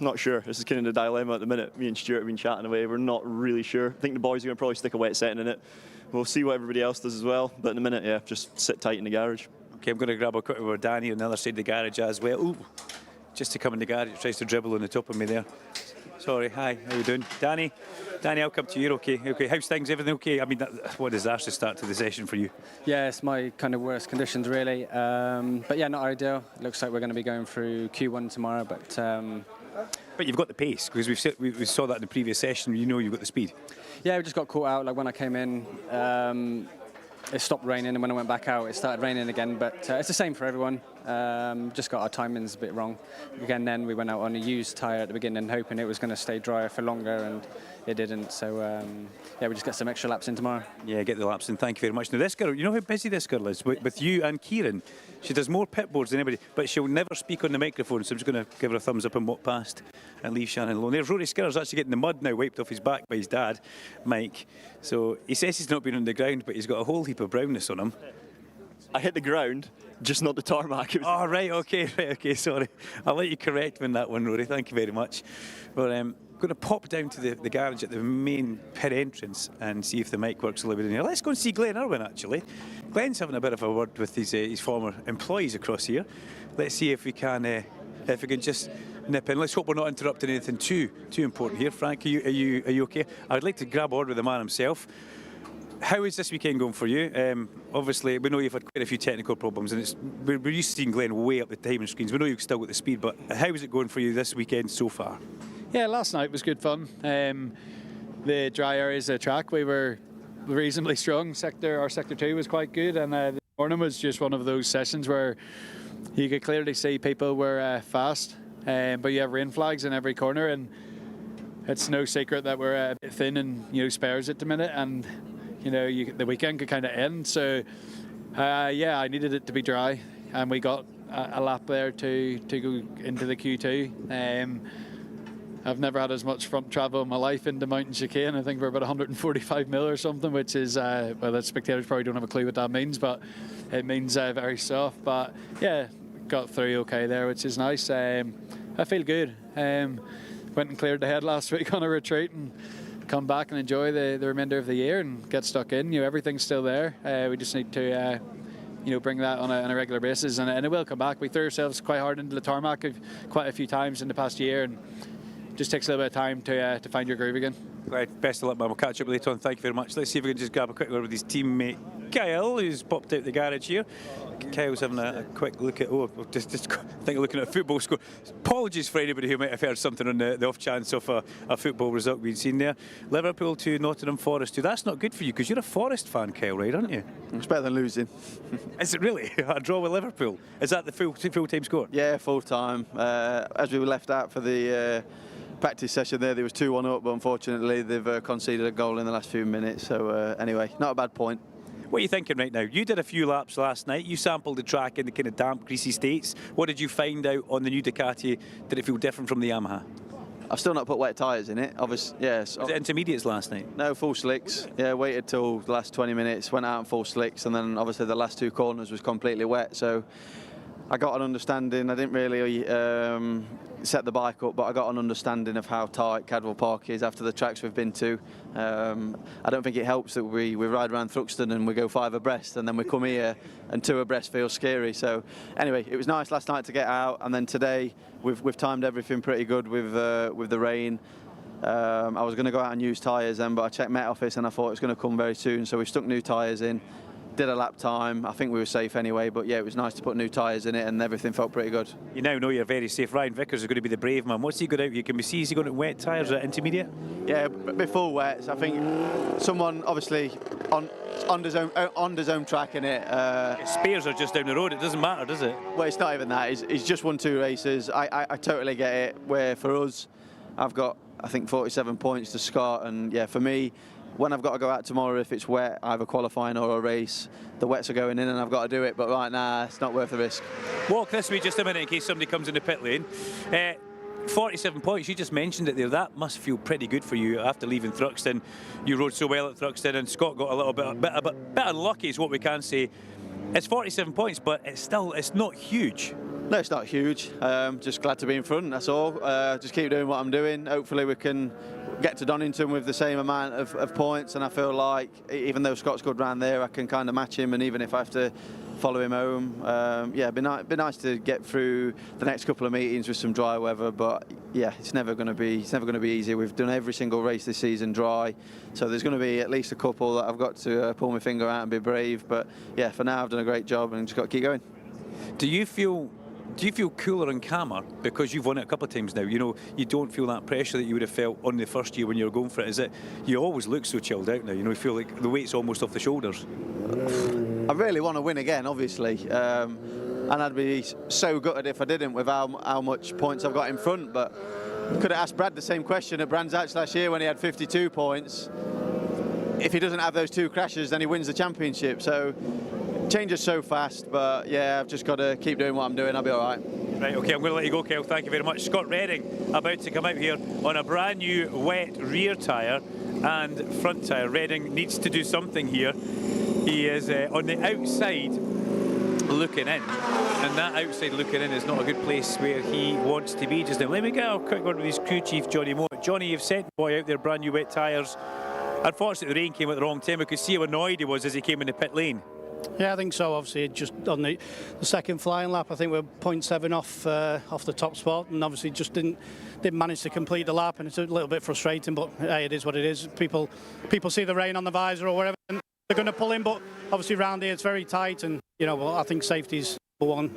Not sure. This is kind of the dilemma at the minute. Me and Stuart have been chatting away. We're not really sure. I think the boys are going to probably stick a wet setting in it. We'll see what everybody else does as well. But in a minute, yeah, just sit tight in the garage. Okay, I'm going to grab a quick with Danny on the other side of the garage as well. Ooh, just to come in the garage, tries to dribble on the top of me there. Sorry, hi, how you doing? Danny, I'll come to you. You're okay? Okay, how's things? Everything okay? I mean, what a disastrous start to the session for you. Yeah, it's my kind of worst conditions, really. But yeah, not ideal. It looks like we're going to be going through Q1 tomorrow, But you've got the pace, because we saw that in the previous session. You know you've got the speed. Yeah, we just got caught out. Like when I came in, it stopped raining, and when I went back out, it started raining again. But it's the same for everyone. Just got our timings a bit wrong. Again, then we went out on a used tyre at the beginning, hoping it was going to stay drier for longer, and it didn't. So yeah, we just got some extra laps in tomorrow. Yeah, get the laps in. Thank you very much. Now this girl, you know how busy this girl is with you and Kieran. She does more pit boards than anybody, but she'll never speak on the microphone. So I'm just going to give her a thumbs up and walk past and leave Shannon alone. There's Rory Skinner's actually getting the mud now wiped off his back by his dad, Mike. So he says he's not been on the ground, but he's got a whole heap of brownness on him. I hit the ground, just not the tarmac. Oh, right, okay, sorry. I'll let you correct me on that one, Rory. Thank you very much. But I'm going to pop down to the garage at the main pit entrance and see if the mic works a little bit in here. Let's go and see Glenn Irwin, actually. Glenn's having a bit of a word with his former employees across here. Let's see if we can just nip in. Let's hope we're not interrupting anything too important here. Frank, are you okay? I'd like to grab on with the man himself. How is this weekend going for you? Obviously, we know you've had quite a few technical problems, and we're used to seeing Glenn way up the timing screens. We know you've still got the speed, but how is it going for you this weekend so far? Yeah, last night was good fun. The dry areas of the track, we were reasonably strong. Our sector 2 was quite good, and the morning was just one of those sessions where you could clearly see people were fast, but you have rain flags in every corner, and it's no secret that we're a bit thin and spares at the minute, and the weekend could kind of end. So yeah, I needed it to be dry, and we got a lap there to go into the Q2. I've never had as much front travel in my life into Mountain Chicane. I think we're about 145 mil or something, which is, well, the spectators probably don't have a clue what that means, but it means very soft. But yeah, got through okay there, which is nice. I feel good. Went and cleared the head last week on a retreat and come back and enjoy the remainder of the year and get stuck in. Everything's still there. We just need to bring that on a regular basis, and it will come back. We threw ourselves quite hard into the tarmac quite a few times in the past year, and just takes a little bit of time to find your groove again. Right, best of luck, man. We'll catch up later on. Thank you very much. Let's see if we can just grab a quick word with his teammate Kyle, who's popped out the garage here. Kyle's having a quick look at, looking at a football score. Apologies for anybody who might have heard something on the off chance of a football result being seen there. Liverpool to Nottingham Forest 2. That's not good for you, because you're a Forest fan, Kyle, right, aren't you? It's better than losing. Is it really? A draw with Liverpool? Is that the full-time score? Yeah, full-time. As we were left out for the practice session there was 2-1 up, but unfortunately they've conceded a goal in the last few minutes. So anyway, not a bad point. What are you thinking right now? You did a few laps last night. You sampled the track in the kind of damp, greasy states. What did you find out on the new Ducati? Did it feel different from the Yamaha? I've still not put wet tyres in it, obviously. Yes. Was it intermediates last night? No, full slicks. Yeah, waited till the last 20 minutes, went out in full slicks, and then obviously the last 2 corners was completely wet. So I got an understanding. I didn't really set the bike up, but I got an understanding of how tight Cadwell Park is after the tracks we've been to. I don't think it helps that we ride around Thruxton and we go 5 abreast, and then we come here and 2 abreast feels scary. So anyway, it was nice last night to get out, and then today we've timed everything pretty good with the rain. I was going to go out and use tyres then, but I checked Met Office and I thought it was going to come very soon, so we stuck new tyres in. Did a lap time. I think we were safe anyway, but yeah, it was nice to put new tyres in it, and everything felt pretty good. You now know you're very safe. Ryan Vickers is going to be the brave man. What's he got out? You can see, is he going to wet tyres at intermediate? Yeah, before wets. I think someone obviously on his own track in it. Spares are just down the road. It doesn't matter, does it? Well, it's not even that. He's just won 2 races. I totally get it. Where for us, I've got I think 47 points to Scott, and yeah, for me, when I've got to go out tomorrow, if it's wet, either qualifying or a race, the wets are going in and I've got to do it. But right now, it's not worth the risk. Walk this way just a minute in case somebody comes in the pit lane. 47 points, you just mentioned it there. That must feel pretty good for you after leaving Thruxton. You rode so well at Thruxton, and Scott got a little bit unlucky is what we can say. It's 47 points, but it's not huge. No, it's not huge. Just glad to be in front, that's all. Just keep doing what I'm doing. Hopefully we can get to Donington with the same amount of points, and I feel like even though Scott's good round there, I can kind of match him, and even if I have to follow him home, yeah, it'd be nice to get through the next couple of meetings with some dry weather, but yeah, it's never going to be easy. We've done every single race this season dry, so there's going to be at least a couple that I've got to pull my finger out and be brave, but yeah, for now I've done a great job and just got to keep going. Do you feel cooler and calmer because you've won it a couple of times now? You know, you don't feel that pressure that you would have felt on the first year when you were going for it. Is it you always look so chilled out now? You know, you feel like the weight's almost off the shoulders. I really want to win again, obviously, and I'd be so gutted if I didn't with how much points I've got in front. But could have asked Brad the same question at Brands Hatch last year when he had 52 points. If he doesn't have those 2 crashes, then he wins the championship. So changes so fast, but yeah, I've just got to keep doing what I'm doing. I'll be all right. Right, okay, I'm going to let you go, Kel. Thank you very much. Scott Redding about to come out here on a brand new wet rear tyre and front tyre. Redding needs to do something here. He is on the outside looking in, and that outside looking in is not a good place where he wants to be just now. Let me get a quick word with his crew chief, Johnny Moore. Johnny, you've sent the boy out there, brand new wet tyres. Unfortunately, the rain came at the wrong time. We could see how annoyed he was as he came in the pit lane. Yeah, I think so. Obviously, just on the second flying lap, I think we're 0.7 off the top spot, and obviously just didn't manage to complete the lap, and it's a little bit frustrating. But hey, it is what it is. People see the rain on the visor or whatever, and they're going to pull in. But obviously, round here it's very tight, and well, I think safety's number one.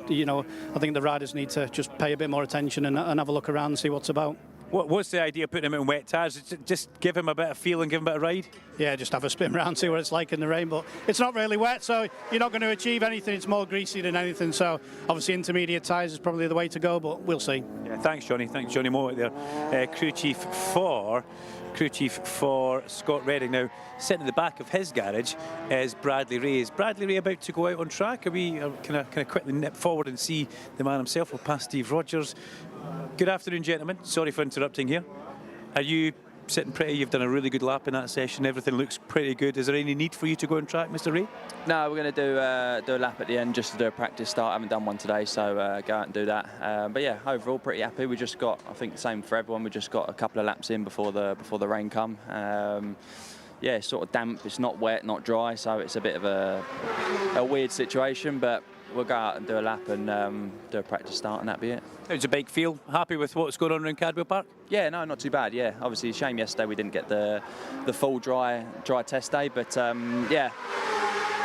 I think the riders need to just pay a bit more attention and have a look around and see what's about. What's the idea of putting him in wet tyres? Just give him a bit of feel and give him a bit of ride? Yeah, just have a spin around, see what it's like in the rain. But it's not really wet, so you're not going to achieve anything. It's more greasy than anything. So obviously intermediate tyres is probably the way to go, but we'll see. Yeah, thanks, Johnny. Thanks, Johnny Moore out there. Crew chief for Scott Redding. Now, sitting in the back of his garage is Bradley Ray. Is Bradley Ray about to go out on track? Are we can I quickly nip forward and see the man himself? We'll pass Steve Rogers. Good afternoon, gentlemen. Sorry for interrupting here. Are you sitting pretty? You've done a really good lap in that session. Everything looks pretty good. Is there any need for you to go on track, Mr. Ray? No, we're going to do a lap at the end just to do a practice start. I haven't done one today, so go out and do that. But yeah, overall pretty happy. We just got, I think the same for everyone, we just got a couple of laps in before the rain come. Yeah, it's sort of damp. It's not wet, not dry, so it's a bit of a weird situation, but we'll go out and do a lap and do a practice start, and that'll be it. How's the bike feel? Happy with what's going on around Cadwell Park? Yeah, no, not too bad. Yeah, obviously, shame yesterday we didn't get the full dry test day, but yeah,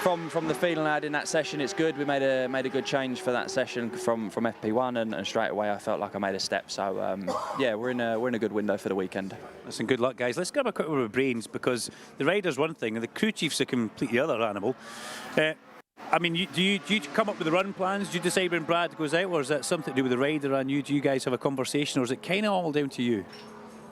from the feeling I had in that session, it's good. We made a good change for that session from FP1, and straight away I felt like I made a step. So yeah, we're in a good window for the weekend. Listen, good luck, guys. Let's grab a quick word with brains, because the rider's one thing and the crew chief's a completely other animal. I mean, do you come up with the run plans? Do you decide when Brad goes out, or is that something to do with the rider and you? Do you guys have a conversation, or is it kind of all down to you?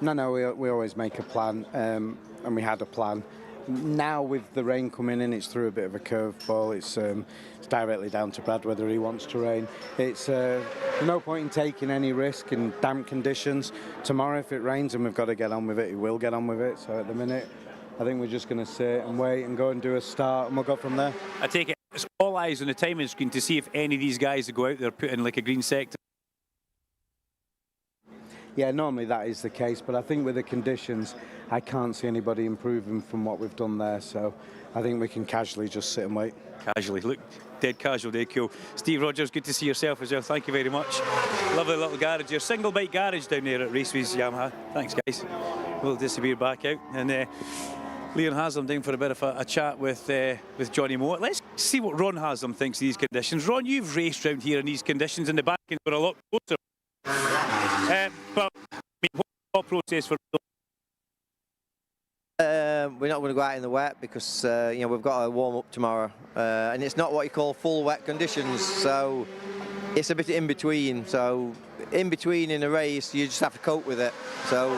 No, we always make a plan, and we had a plan. now with the rain coming in, it's through a bit of a curveball. It's directly down to Brad whether he wants to rain. It's no point in taking any risk in damp conditions. Tomorrow, if it rains and we've got to get on with it, he will get on with it. So at the minute, I think we're just going to sit and wait and go and do a start, and we'll go from there. I take it it's all eyes on the timing screen to see if any of these guys that go out there put in like a green sector. Yeah, normally that is the case, but I think with the conditions, I can't see anybody improving from what we've done there, so I think we can casually just sit and wait. Casually, look, dead casual, dead cool. Steve Rogers, good to see yourself as well, thank you very much. Lovely little garage, your single bike garage down there at Raceways Yamaha. Thanks guys. We'll disappear back out, and Leon Haslam down for a bit of a chat with Johnny Moore. Let's see what Ron Haslam thinks of these conditions. Ron, you've raced round here in these conditions, and the back end were a lot closer. But I mean, what process for? We're not going to go out in the wet because you know, we've got to warm up tomorrow, and it's not what you call full wet conditions, so it's a bit in between. So in between in a race, you just have to cope with it. So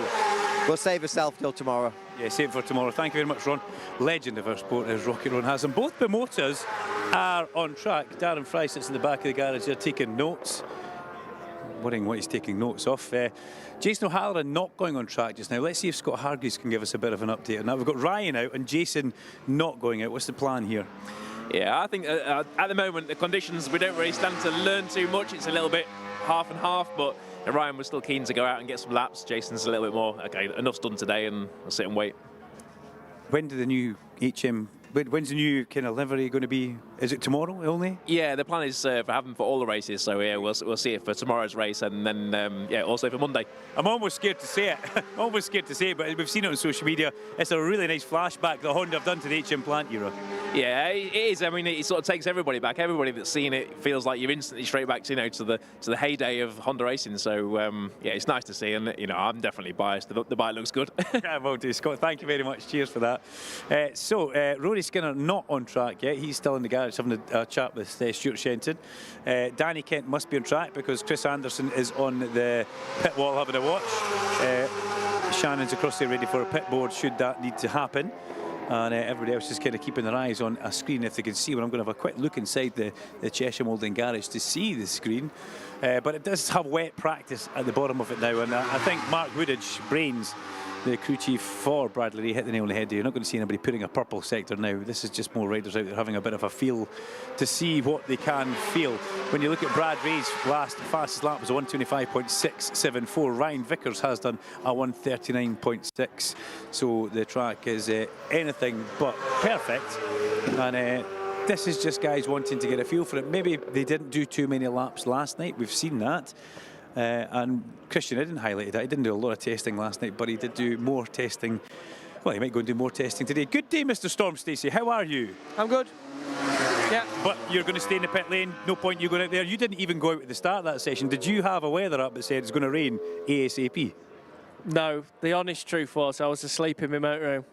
we'll save ourselves till tomorrow. Yeah, save it for tomorrow. Thank you very much, Ron. Legend of our sport is Rocky Ron Haslam. Both promoters are on track. Darren Fry sits in the back of the garage. They're taking notes. Wondering what he's taking notes off. Jason O'Halloran not going on track just now. Let's see if Scott Hargreaves can give us a bit of an update on that. We've got Ryan out and Jason not going out. What's the plan here? Yeah, I think at the moment the conditions, we don't really stand to learn too much. It's a little bit half and half, but Ryan was still keen to go out and get some laps. Jason's a little bit more, okay, enough's done today and we'll sit and wait. When do the new when's the new kind of livery going to be? Is it tomorrow only? Yeah, the plan is for having for all the races, so yeah, we'll see it for tomorrow's race and then yeah, also for Monday. I'm almost scared to say it. Almost scared to say it, but we've seen it on social media. It's a really nice flashback that Honda have done to the HM plant era. Yeah, it is. I mean, it sort of takes everybody back. Everybody that's seen it feels like you're instantly straight back to, you know, to the heyday of Honda racing. So yeah, it's nice to see, and you know, I'm definitely biased. The bike looks good. Yeah, well do, Scott. Thank you very much. Cheers for that. Rory Skinner not on track yet. He's still in the garage having a chat with Stuart Shenton. Danny Kent must be on track because Chris Anderson is on the pit wall having a watch. Shannon's across there ready for a pit board should that need to happen. And everybody else is kind of keeping their eyes on a screen if they can see. Well, I'm going to have a quick look inside the Cheshire Moulding garage to see the screen. But it does have wet practice at the bottom of it now. And I think Mark Woodage, Brains, the crew chief for Bradley, he hit the nail on the head. You're not going to see anybody putting a purple sector now. This is just more riders out there having a bit of a feel to see what they can feel. When you look at Brad Ray's fastest lap was a 125.674. Ryan Vickers has done a 139.6. So the track is anything but perfect. And this is just guys wanting to get a feel for it. Maybe they didn't do too many laps last night. We've seen that. And Christian Idden highlighted that. He didn't do a lot of testing last night, but he did do more testing. Well, he might go and do more testing today. Good day, Mr. Storm Stacey. How are you? I'm good. Yeah. But you're going to stay in the pit lane. No point you going out there. You didn't even go out at the start of that session. Did you have a weather up that said it's going to rain ASAP? No. The honest truth was I was asleep in my motorhome.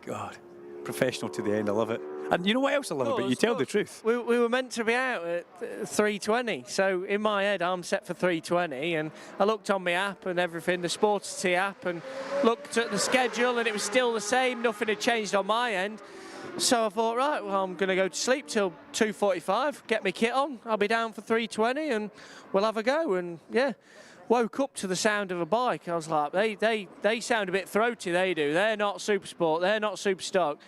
God. Professional to the end. I love it. And you know what else I love about you? Tell the truth. We were meant to be out at 3:20, so in my head I'm set for 3:20, and I looked on my app and everything, the Sporty app, and looked at the schedule, and it was still the same. Nothing had changed on my end. So I thought, right, well, I'm going to go to sleep till 2:45, get my kit on. I'll be down for 3:20, and we'll have a go. And yeah. Woke up to the sound of a bike. I was like, they sound a bit throaty, they do. They're not super sport, they're not super stock.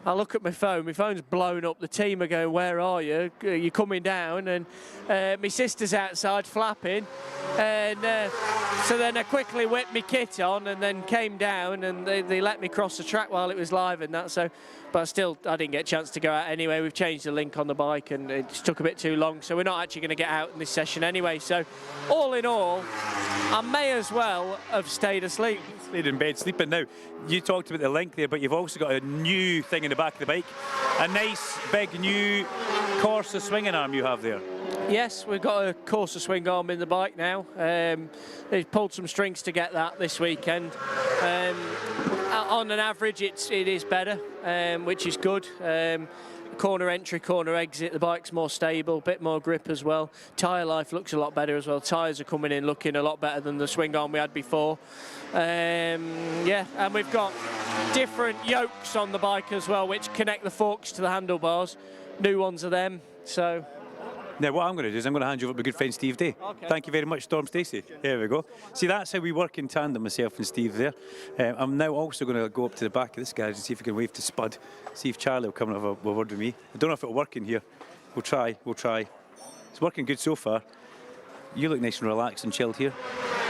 I look at my phone's blown up. The team are going, where are you? You're coming down. And my sister's outside flapping. And so then I quickly whipped my kit on and then came down, and they let me cross the track while it was live and that. So, but still, I didn't get a chance to go out anyway. We've changed the link on the bike and it just took a bit too long. So we're not actually going to get out in this session anyway. So all in all, I may as well have stayed asleep. Stayed in bed sleeping. Now, you talked about the link there, but you've also got a new thing in the back of the bike. A nice, big, new Corsa swinging arm you have there. Yes, we've got a Corsa swing arm in the bike now. They've pulled some strings to get that this weekend. On an average, it is better, which is good. Corner entry, corner exit, the bike's more stable, bit more grip as well. Tyre life looks a lot better as well. Tyres are coming in looking a lot better than the swing arm we had before. Yeah, and we've got different yokes on the bike as well, which connect the forks to the handlebars. New ones of them. So. Now, what I'm going to do is I'm going to hand you over to my good friend Steve Day. Okay. Thank you very much, Storm Stacey. There we go. See, that's how we work in tandem, myself and Steve there. I'm now also going to go up to the back of this garage and see if we can wave to Spud, see if Charlie will come and have a word with me. I don't know if it'll work in here. We'll try. It's working good so far. You look nice and relaxed and chilled here.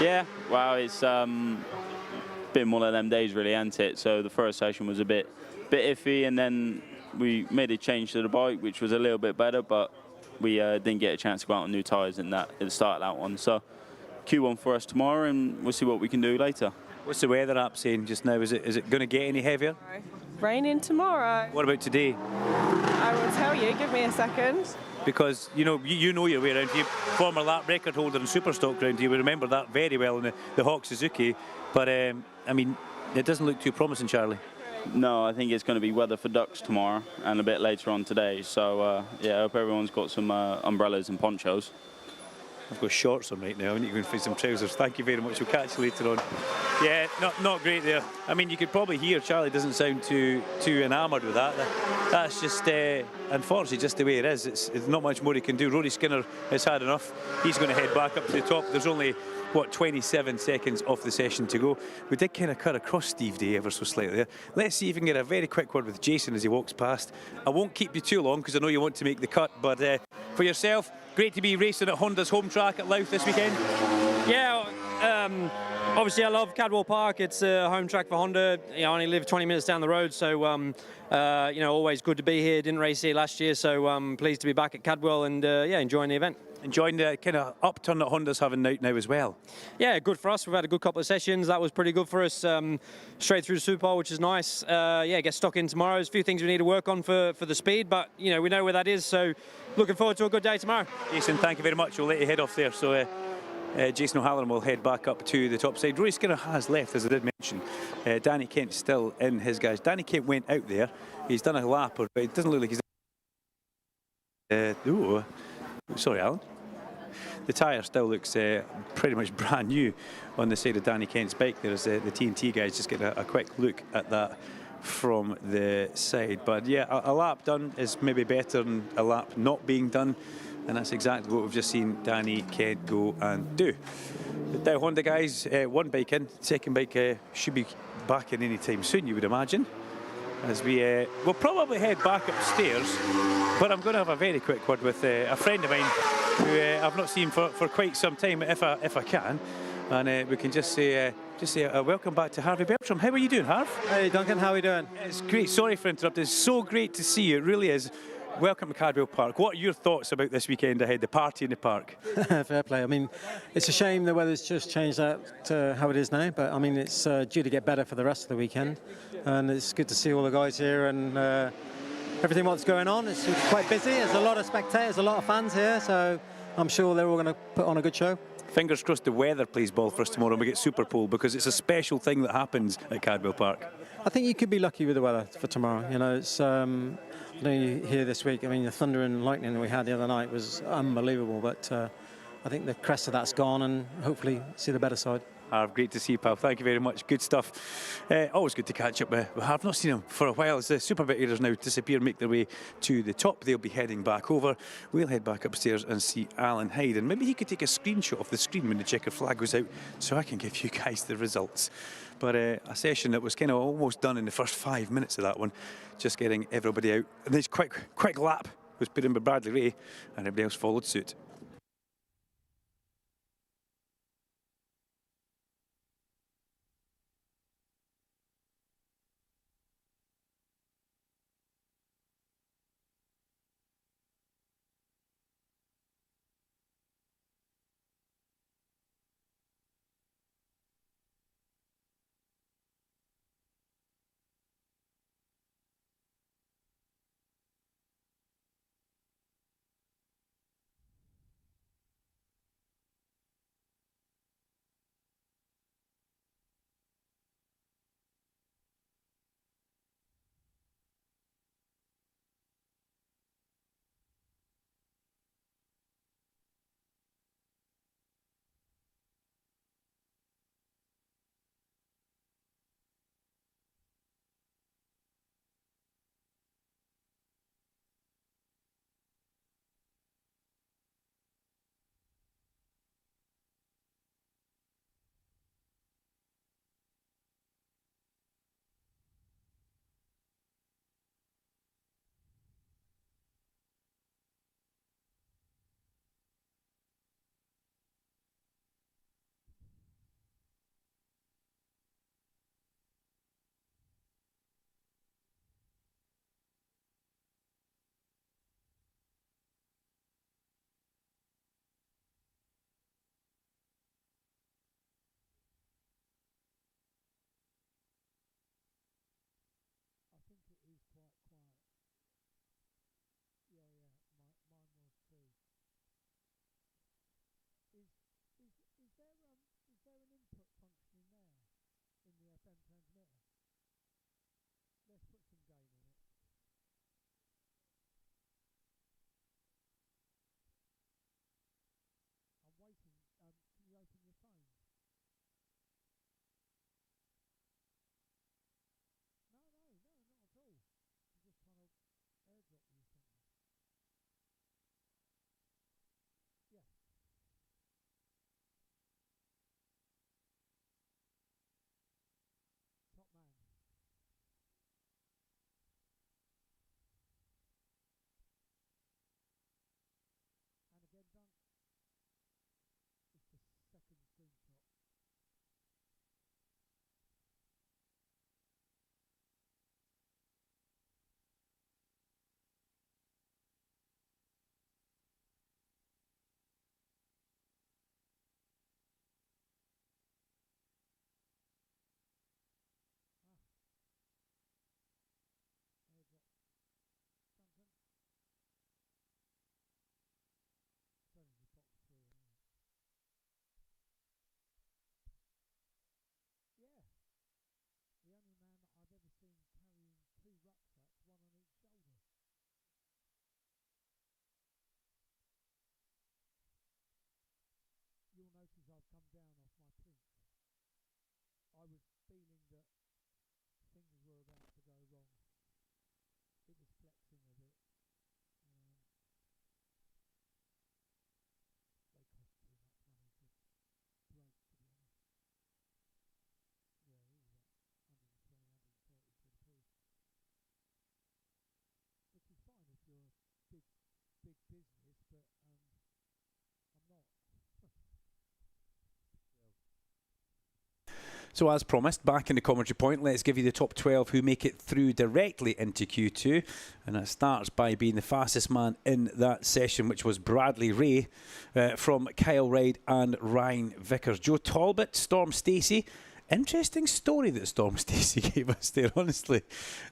Yeah, well, it's been one of them days really, hasn't it? So the first session was a bit iffy, and then we made a change to the bike, which was a little bit better, but we didn't get a chance to go out on new tyres at the start of that one. So Q1 for us tomorrow, and we'll see what we can do later. What's the weather app saying just now? Is it going to get any heavier? Raining tomorrow. What about today? I will tell you. Give me a second. Because you know your way around here. Former lap record holder in Superstock round here. We remember that very well in the Hawk Suzuki. But I mean, it doesn't look too promising, Charlie. No, I think it's going to be weather for ducks tomorrow and a bit later on today. So, yeah, I hope everyone's got some umbrellas and ponchos. I've got shorts on right now. I need to go and find some trousers. Thank you very much. We'll catch you later on. Yeah, not great there. I mean, you could probably hear Charlie doesn't sound too enamoured with that. That's just, unfortunately, just the way it is. It's not much more he can do. Rory Skinner has had enough. He's going to head back up to the top. There's only 27 seconds off the session to go. We did kind of cut across Steve Day ever so slightly there. Let's see if we can get a very quick word with Jason as he walks past. I won't keep you too long because I know you want to make the cut, but for yourself, great to be racing at Honda's home track at Louth this weekend. Yeah, obviously I love Cadwell Park. It's a home track for Honda. I only live 20 minutes down the road, so always good to be here. Didn't race here last year, so pleased to be back at Cadwell and enjoying the event. Enjoying the kind of upturn that Honda's having out now as well. Yeah, good for us. We've had a good couple of sessions. That was pretty good for us. Straight through the Super Bowl, which is nice. Get stuck in tomorrow. There's a few things we need to work on for the speed, but we know where that is. So looking forward to a good day tomorrow. Jason, thank you very much. We'll let you head off there. So Jason O'Halloran will head back up to the top side. Rory Skinner has left, as I did mention. Danny Kent's still in his guys. Danny Kent went out there. He's done a lap, but it doesn't look like he's... sorry, Alan. The tyre still looks pretty much brand new on the side of Danny Kent's bike. There's the TNT guys just getting a quick look at that from the side. But yeah, a lap done is maybe better than a lap not being done. And that's exactly what we've just seen Danny Kent go and do. The Dow Honda guys, one bike in, second bike should be back in any time soon, you would imagine. As we'll probably head back upstairs, but I'm going to have a very quick word with a friend of mine who I've not seen for quite some time, if I can, and we can just say welcome back to Harvey Bertram. How are you doing, Harv? Hey Duncan, how are you doing? It's great. Sorry for interrupting. It's so great to see you. It really is. Welcome to Cadwell Park. What are your thoughts about this weekend ahead, the party in the park? Fair play. I mean, it's a shame the weather's just changed out to how it is now, but I mean, it's due to get better for the rest of the weekend. And it's good to see all the guys here and everything what's going on. It's quite busy. There's a lot of spectators, a lot of fans here, so I'm sure they're all going to put on a good show. Fingers crossed the weather plays ball for us tomorrow and we get Super Pole, because it's a special thing that happens at Cadwell Park. I think you could be lucky with the weather for tomorrow. It's I know you hear this week, I mean, the thunder and lightning we had the other night was unbelievable, but I think the crest of that's gone and hopefully see the better side. Harv, great to see you, pal. Thank you very much. Good stuff. Always good to catch up with Harv. Not seen him for a while. As the Superbikers now disappear, make their way to the top. They'll be heading back over. We'll head back upstairs and see Alan Hyde. And maybe he could take a screenshot of the screen when the checker flag goes out so I can give you guys the results. But a session that was kind of almost done in the first 5 minutes of that one. Just getting everybody out. And this quick lap was put in by Bradley Ray and everybody else followed suit. I'd come down off my plinth, I was feeling that things were about to go wrong. It was flexing a bit. They cost too much money to break, to be honest. Yeah, it was about 120, 130 quid a piece. Which is fine if you're a big business, but I'm not. So as promised, back in the commentary point, let's give you the top 12 who make it through directly into Q2. And it starts by being the fastest man in that session, which was Bradley Ray from Kyle Reid and Ryan Vickers. Joe Talbot, Storm Stacey. Interesting story that Storm Stacey gave us there, honestly.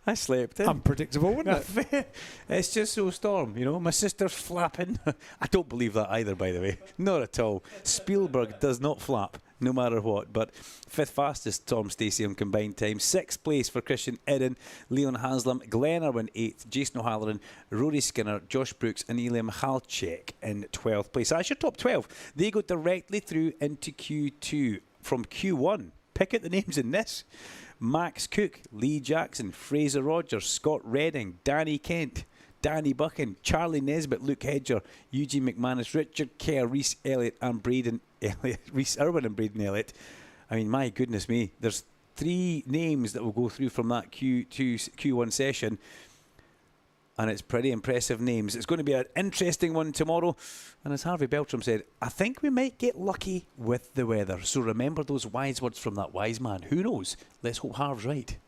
I slept in. Unpredictable, wouldn't it? It's just so Storm, you know. My sister's flapping. I don't believe that either, by the way. Not at all. Spielberg does not flap, no matter what. But fifth fastest, Storm Stacey on combined time. Sixth place for Christian Eden, Leon Haslam, Glenn Irwin 8th, Jason O'Halloran, Rory Skinner, Josh Brooks and Ilya Michalczyk in 12th place. That's your top 12. They go directly through into Q2 from Q1. Pick out the names in this. Max Cook, Lee Jackson, Fraser Rogers, Scott Redding, Danny Kent, Danny Buchan, Charlie Nesbitt, Luke Hedger, Eugene McManus, Richard Kerr, Rhys Elliott and Braden Elliott, Rhys Irwin and Braden Elliott. I mean, my goodness me. There's 3 names that will go through from that Q1 session. And it's pretty impressive names. It's going to be an interesting one tomorrow. And as Harvey Beltram said, I think we might get lucky with the weather. So remember those wise words from that wise man. Who knows? Let's hope Harv's right.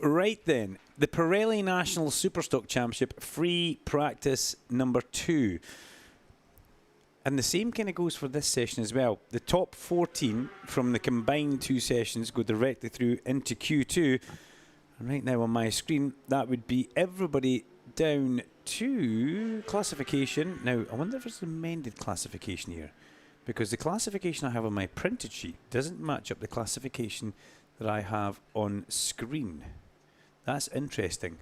Right then, the Pirelli National Superstock Championship free practice number 2. And the same kind of goes for this session as well. The top 14 from the combined 2 sessions go directly through into Q2. And right now on my screen, that would be everybody down to classification. Now, I wonder if there's an amended classification here, because the classification I have on my printed sheet doesn't match up the classification that I have on screen. That's interesting,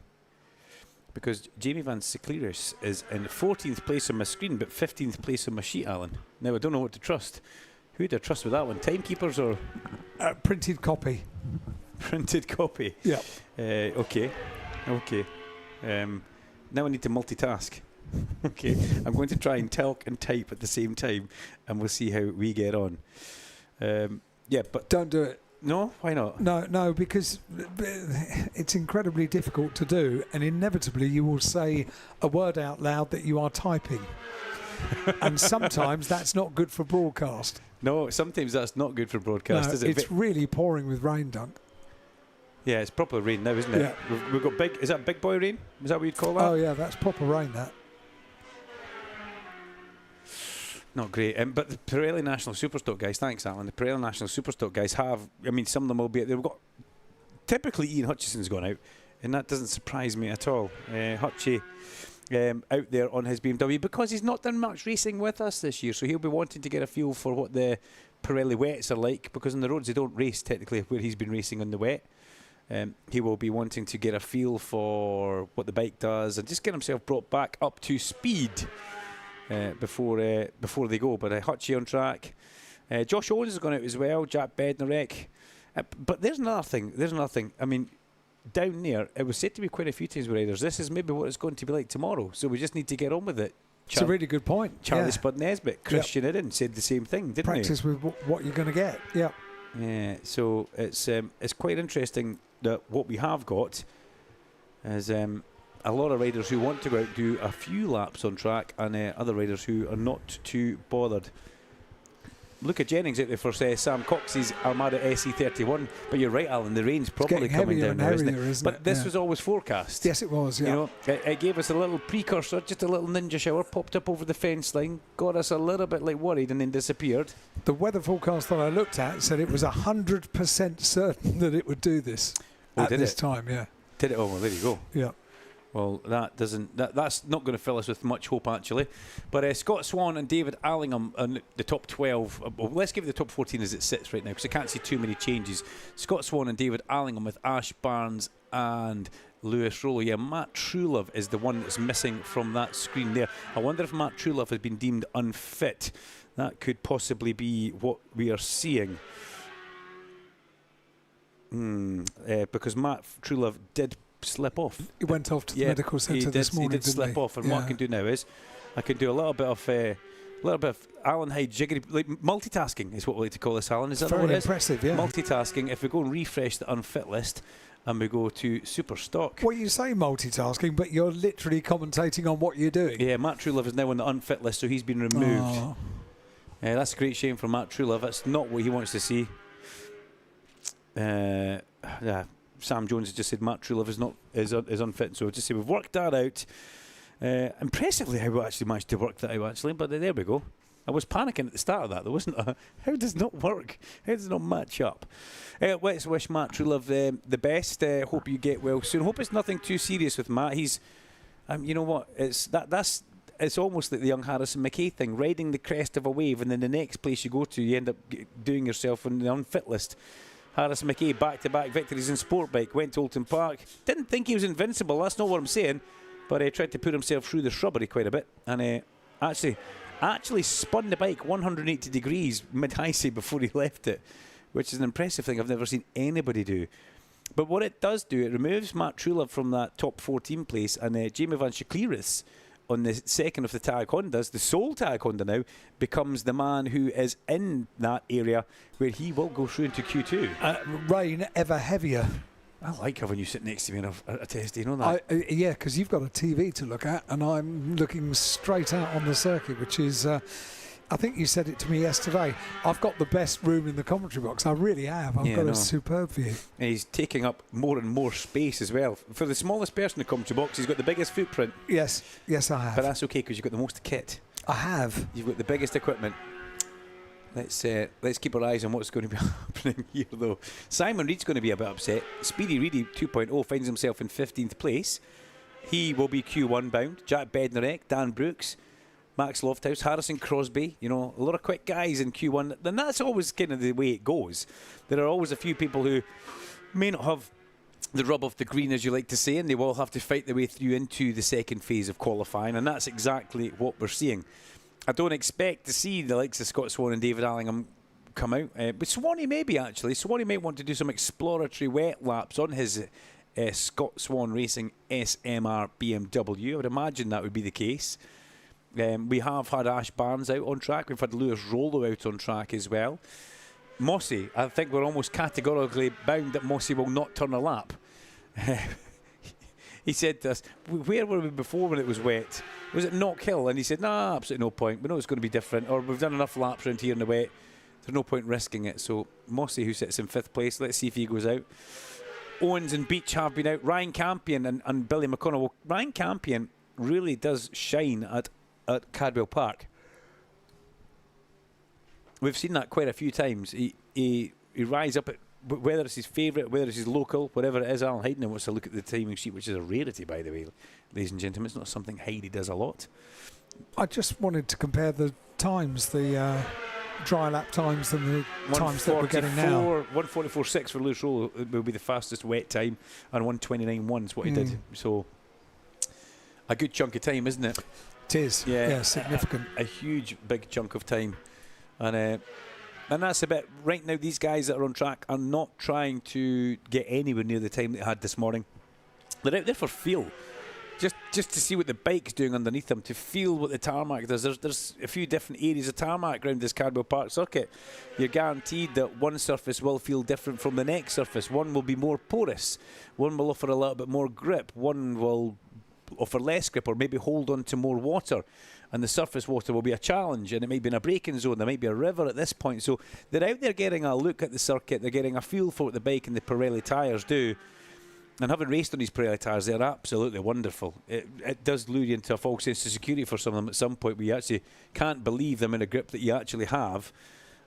because Jamie Van Secleris is in 14th place on my screen, but 15th place on my sheet, Alan. Now, I don't know what to trust. Who do I trust with that one? Timekeepers or? Printed copy. Printed copy. Yeah. Okay. Now I need to multitask. Okay. I'm going to try and talk and type at the same time, and we'll see how we get on. Yeah, but don't do it. No, why not? No, because it's incredibly difficult to do, and inevitably you will say a word out loud that you are typing. And sometimes that's not good for broadcast. No, sometimes that's not good for broadcast, is it? It's really pouring with rain, Dunk. Yeah, it's proper rain now, isn't it? Yeah. We've got big. Is that big boy rain? Is that what you'd call that? Oh yeah, that's proper rain. That. Not great. But the Pirelli National Superstock guys, thanks, Alan. The Pirelli National Superstock guys have. I mean, some of them will be. They've got. Typically, Ian Hutchison's gone out, and that doesn't surprise me at all. Hutchie. Out there on his BMW, because he's not done much racing with us this year, so he'll be wanting to get a feel for what the Pirelli wets are like, because on the roads they don't race technically where he's been racing on the wet. He will be wanting to get a feel for what the bike does and just get himself brought back up to speed before they go. But Hutchie on track. Josh Owens has gone out as well, Jack Bednarek. But there's another thing. I mean, down there, it was said to be quite a few times with riders. This is maybe what it's going to be like tomorrow. So we just need to get on with it. It's a really good point. Charlie Spud Nesbitt, Christian Idden said the same thing, didn't Practice he? with what you're going to get. Yeah. Yeah. So it's quite interesting that what we have got is a lot of riders who want to go out and do a few laps on track, and other riders who are not too bothered. Luca Jennings out there for Sam Cox's Armada SE31. But you're right, Alan, the rain's probably coming down now, isn't it? But this was always forecast. Yes, it was, yeah. You know, it gave us a little precursor, just a little ninja shower, popped up over the fence line, got us a little bit worried, and then disappeared. The weather forecast that I looked at said it was 100% certain that it would do this at this time, yeah. Did it? Oh, well, there you go. Yeah. Well, that's not going to fill us with much hope, actually. But Scott Swan and David Allingham in the top 12. Well, let's give it the top 14 as it sits right now, because I can't see too many changes. Scott Swan and David Allingham with Ash Barnes and Lewis Rollo. Yeah, Matt Truelove is the one that's missing from that screen there. I wonder if Matt Truelove has been deemed unfit. That could possibly be what we are seeing. Because Matt Truelove did slip off. He went off to the medical centre this morning. He did slip off, and what I can do now is I can do a little bit of Alan Hyde jiggery, like multitasking is what we like to call this, Alan. Is that what it is? Very impressive, yeah. Multitasking. If we go and refresh the unfit list and we go to super stock. Well, you say multitasking, but you're literally commentating on what you're doing. Yeah, Matt Truelove is now on the unfit list, so he's been removed. Oh. That's a great shame for Matt Truelove. That's not what he wants to see. Sam Jones has just said Matt Truelove is unfit, so just say we've worked that out. Impressively how we actually managed to work that out, actually, but there we go. I was panicking at the start of that, though, wasn't I? How does it not work? How does it not match up? Let's wish Matt Truelove the best. Hope you get well soon. Hope it's nothing too serious with Matt. He's, you know what? It's almost like the young Harrison McKay thing, riding the crest of a wave, and then the next place you go to, you end up doing yourself on the unfit list. Harrison McKay, back-to-back victories in Sportbike, went to Oulton Park. Didn't think he was invincible, that's not what I'm saying, but he tried to put himself through the shrubbery quite a bit, and actually spun the bike 180 degrees mid-high say before he left it, which is an impressive thing I've never seen anybody do. But what it does do, it removes Matt Truelove from that top 14 place, and Jamie Van Secleris on the second of the Tag Hondas, the sole Tag Honda now, becomes the man who is in that area where he will go through into Q2. Rain ever heavier. I like having you sit next to me in a test, you know that? Yeah, because you've got a TV to look at, and I'm looking straight out on the circuit, which is I think you said it to me yesterday. I've got the best room in the commentary box. I really have. I've got a superb view. And he's taking up more and more space as well. For the smallest person in the commentary box, he's got the biggest footprint. Yes, I have. But that's okay because you've got the most kit. I have. You've got the biggest equipment. Let's keep our eyes on what's going to be happening here, though. Simon Reed's going to be a bit upset. Speedy Reedy 2.0 finds himself in 15th place. He will be Q1 bound. Jack Bednarek, Dan Brooks, Max Lofthouse, Harrison Crosby. You know, a lot of quick guys in Q1. And that's always kind of the way it goes. There are always a few people who may not have the rub of the green, as you like to say, and they will have to fight their way through into the second phase of qualifying. And that's exactly what we're seeing. I don't expect to see the likes of Scott Swan and David Allingham come out. But Swanee maybe, actually. Swanee might want to do some exploratory wet laps on his Scott Swan Racing SMR BMW. I would imagine that would be the case. We have had Ash Barnes out on track. We've had Lewis Rollo out on track as well. Mossy, I think we're almost categorically bound that Mossy will not turn a lap. He said to us, where were we before when it was wet? Was it Knock Hill? And he said, nah, absolutely no point. We know it's going to be different. Or we've done enough laps around here in the wet. There's no point risking it. So Mossy, who sits in 5th place, let's see if he goes out. Owens and Beach have been out. Ryan Campion and Billy McConnell. Well, Ryan Campion really does shine at Cadwell Park. We've seen that quite a few times. He rises up at, whether it's his favourite, whether it's his local, whatever it is. Alan Hayden wants to look at the timing sheet, which is a rarity, by the way, ladies and gentlemen. It's not something Heidi does a lot. I just wanted to compare the times, the dry lap times and the times that we're getting now. 1:44.6 for Lewis Rollo will be the fastest wet time, and 1:29.1 is what he did. So a good chunk of time, isn't it? It is. Yeah, significant. A huge, big chunk of time. And that's a bit, right now these guys that are on track are not trying to get anywhere near the time they had this morning. They're out there for feel. Just to see what the bike's doing underneath them, to feel what the tarmac does. There's a few different areas of tarmac around this Cadwell Park circuit. You're guaranteed that one surface will feel different from the next surface. One will be more porous. One will offer a little bit more grip. One will offer less grip or maybe hold on to more water. And the surface water will be a challenge, and it might be in a braking zone. There might be a river at this point. So they're out there getting a look at the circuit. They're getting a feel for what the bike and the Pirelli tyres do. And having raced on these Pirelli tyres, they're absolutely wonderful. It does lure you into a false sense of security for some of them at some point where you actually can't believe the amount of grip that you actually have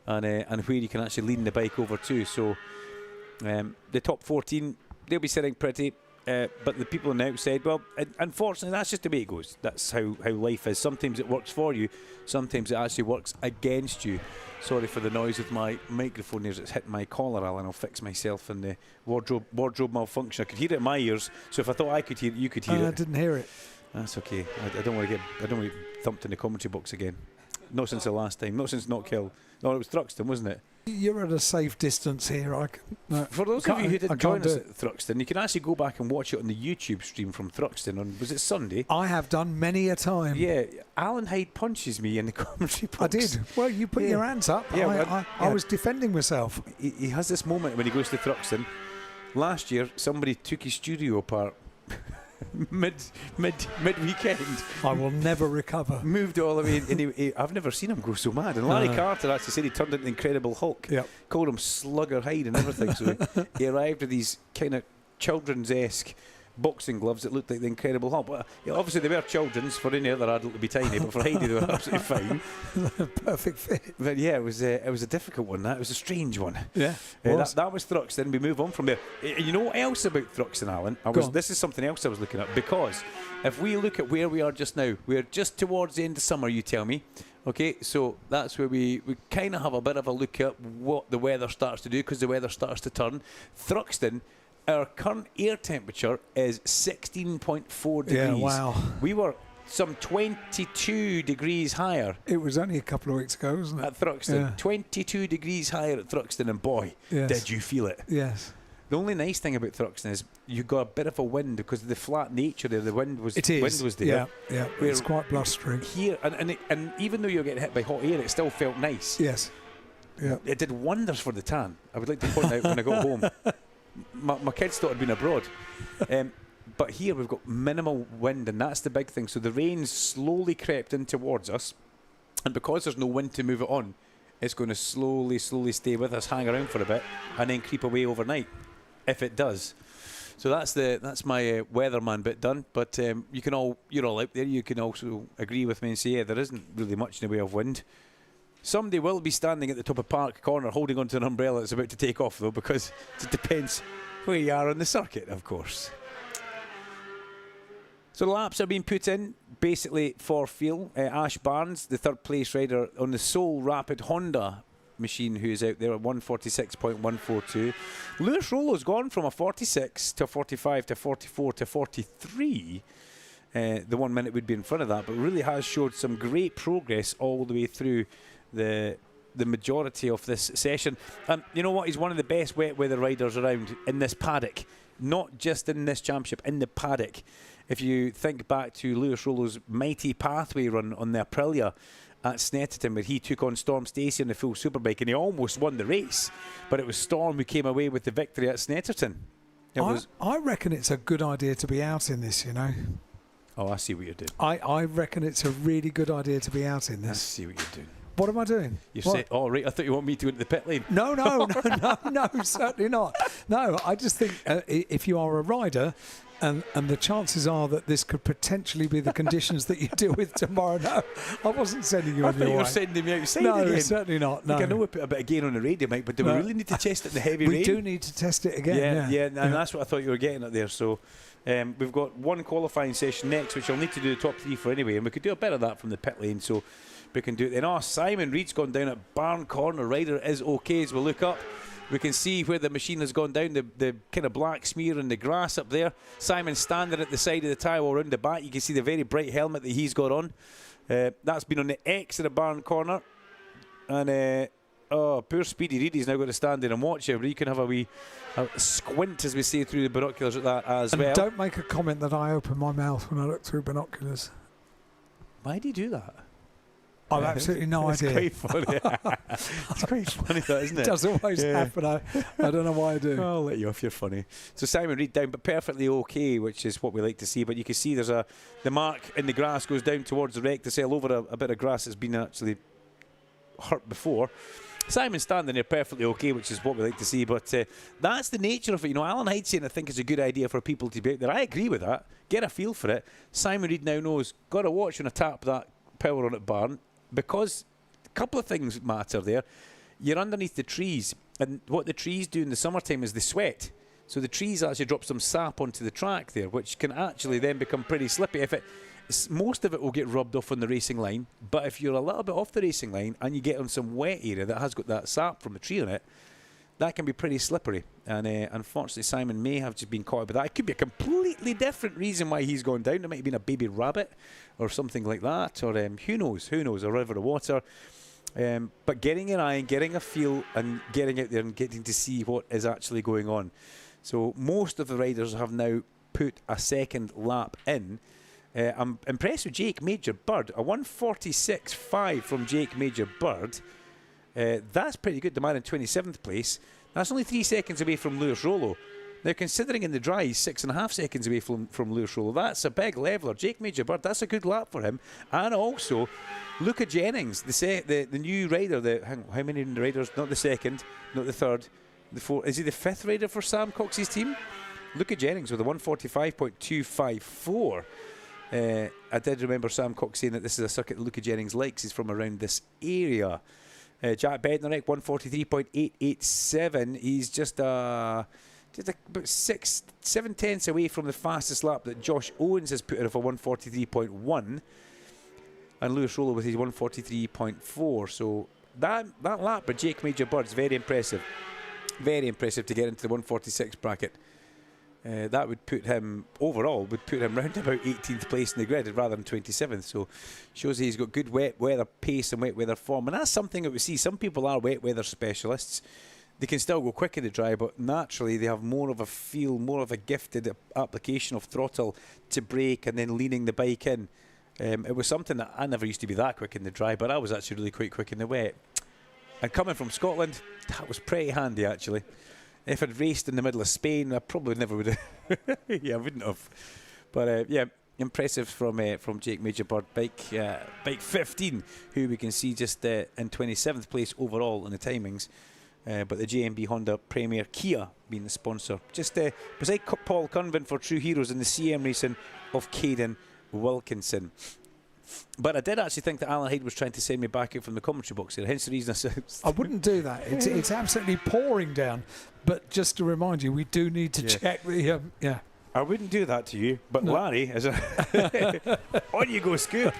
and where you can actually lean the bike over to. So the top 14, they'll be sitting pretty. But the people on the outside, well, unfortunately, that's just the way it goes. That's how life is. Sometimes it works for you. Sometimes it actually works against you. Sorry for the noise with my microphone here. It's hitting my collar, Alan. I'll fix myself in the wardrobe malfunction. I could hear it in my ears, so if I thought I could hear it, you could hear it. I didn't hear it. That's okay. I don't want to get thumped in the commentary box again. Not since the last time. Not since Knock Hill. No, it was Thruxton, wasn't it? You're at a safe distance here. For those of you who didn't join us at Thruxton, you can actually go back and watch it on the YouTube stream from Thruxton on, was it Sunday? I have done many a time. Yeah, Alan Hyde punches me in the commentary box. I did. Well, you put your hands up. Yeah, I was defending myself. He has this moment when he goes to Thruxton. Last year, somebody took his studio apart. mid weekend. I will never recover. Moved it all the way in. I've never seen him go so mad. And Larry Carter actually said he turned into the Incredible Hulk. Yep. Called him Slugger Hyde and everything. So he arrived with these kind of children's-esque boxing gloves that looked like the Incredible Hulk. But obviously they were children's. For any other adult to be tiny, but for Heidi they were absolutely fine. Perfect fit. But yeah, it was a difficult one. It was a strange one. Yeah. That was Thruxton. We move on from there. You know what else about Thruxton, Alan? This is something else I was looking at, because if we look at where we are just now, we're just towards the end of summer, you tell me. Okay, so that's where we kind of have a bit of a look at what the weather starts to do, because the weather starts to turn. Thruxton, our current air temperature is 16.4 degrees. Yeah, wow. We were some 22 degrees higher. It was only a couple of weeks ago, wasn't it? At Thruxton. Yeah. 22 degrees higher at Thruxton, and boy, did you feel it. Yes. The only nice thing about Thruxton is you got a bit of a wind, because of the flat nature there. The wind was there. Yeah. It's quite blustery. Here, and even though you're getting hit by hot air, it still felt nice. Yes. Yeah. It did wonders for the tan. I would like to point out when I got home. My kids thought I'd been abroad. But here we've got minimal wind, and that's the big thing. So the rain slowly crept in towards us. And because there's no wind to move it on, it's going to slowly stay with us, hang around for a bit, and then creep away overnight, if it does. So that's my weatherman bit done. But you're all out there. You can also agree with me and say, yeah, there isn't really much in the way of wind. Somebody will be standing at the top of Park Corner holding onto an umbrella that's about to take off, though, because it depends where you are on the circuit, of course. So the laps are being put in, basically for feel. Ash Barnes, the third place rider on the sole Rapid Honda machine, who's out there at 146.142. Lewis Rollo's gone from a 46 to 45 to 44 to 43. The 1 minute would be in front of that, but really has showed some great progress all the way through the majority of this session. You know what? He's one of the best wet weather riders around in this paddock, not just in this championship, in the paddock. If you think back to Lewis Rollo's mighty pathway run on the Aprilia at Snetterton, where he took on Storm Stacey on the full superbike and he almost won the race, but it was Storm who came away with the victory at Snetterton. I reckon it's a good idea to be out in this, you know. Oh, I see what you're doing. I reckon it's a really good idea to be out in this. I see what you're doing. What am I doing? You say, oh, right, I thought you want me to go into the pit lane. No, certainly not. No, I just think if you are a rider, and the chances are that this could potentially be the conditions that you deal with tomorrow. No, I wasn't sending you on your way. You were sending me outside no, again. Certainly not. No. I know we put a bit of gain on the radio, Mike, but do we really need to test it in the heavy rain? We do need to test it again. Yeah, and that's what I thought you were getting at there. So we've got one qualifying session next, which I'll need to do the top 3 for anyway, and we could do a bit of that from the pit lane, so we can do it then. Oh, Simon Reed's gone down at Barn Corner. Rider is okay. As we look up, we can see where the machine has gone down, the kind of black smear in the grass up there. Simon's standing at the side of the tyre wall around the back. You can see the very bright helmet that he's got on. That's been on the exit of Barn Corner. And, poor Speedy Reedy's now got to stand there and watch it. But you can have a squint, as we say, through the binoculars at that as well. Don't make a comment that I open my mouth when I look through binoculars. Why do you do that? I've absolutely no idea. It's quite funny. It's quite funny, that, isn't it? It does always happen. I don't know why I do. I'll let you off. You're funny. So Simon Reed down, but perfectly okay, which is what we like to see. But you can see there's the mark in the grass goes down towards the wreck to sail over a bit of grass that's been actually hurt before. Simon's standing there perfectly okay, which is what we like to see. But that's the nature of it. You know, Alan Hyde saying I think it's a good idea for people to be out there. I agree with that. Get a feel for it. Simon Reed now knows, got to watch when I tap that power on at Barn, because a couple of things matter there. You're underneath the trees, and what the trees do in the summertime is they sweat. So the trees actually drop some sap onto the track there, which can actually then become pretty slippy. Most of it will get rubbed off on the racing line, but if you're a little bit off the racing line and you get on some wet area that has got that sap from the tree on it, that can be pretty slippery. And unfortunately, Simon may have just been caught up with that. It could be a completely different reason why he's gone down. It might have been a baby rabbit or something like that, or who knows, a river of water. But getting an eye and getting a feel and getting out there and getting to see what is actually going on. So most of the riders have now put a second lap in. I'm impressed with Jake Major Bird. A 1:46.5 from Jake Major Bird. That's pretty good. The man in 27th place. That's only 3 seconds away from Lewis Rollo. Now, considering in the dry, he's 6.5 seconds away from Lewis Rollo. That's a big leveler. Jake Major Bird, that's a good lap for him. And also, Luca Jennings, the new rider. How many riders? Not the second, not the third, the fourth. Is he the 5th rider for Sam Cox's team? Luca Jennings with a 1:45.254. I did remember Sam Cox saying that this is a circuit that Luca Jennings likes. He's from around this area. Jack Bednarek, 1:43.887. He's just about 7 tenths away from the fastest lap that Josh Owens has put in of a 1:43.1. And Lewis Rollo with his 1:43.4. So that lap for Jake Major Bird is very impressive. Very impressive to get into the 1:46 bracket. That would put him, overall, round about 18th place in the grid rather than 27th. So shows he's got good wet weather pace and wet weather form. And that's something that we see. Some people are wet weather specialists. They can still go quick in the dry, but naturally they have more of a feel, more of a gifted application of throttle to brake and then leaning the bike in. It was something that I never used to be that quick in the dry, but I was actually really quite quick in the wet. And coming from Scotland, that was pretty handy actually. If I'd raced in the middle of Spain, I probably never would have. Yeah, I wouldn't have. But impressive from Jake Majorbird, bike 15, who we can see just in 27th place overall in the timings. But the JMB Honda Premier Kia being the sponsor. Just beside Paul Cunvin for True Heroes in the CM racing of Caden Wilkinson. But I did actually think that Alan Hyde was trying to send me back out from the commentary box here, hence the reason I wouldn't do that. It's absolutely pouring down. But just to remind you, we do need to check the... I wouldn't do that to you, but no. Larry is on you go, Scoop.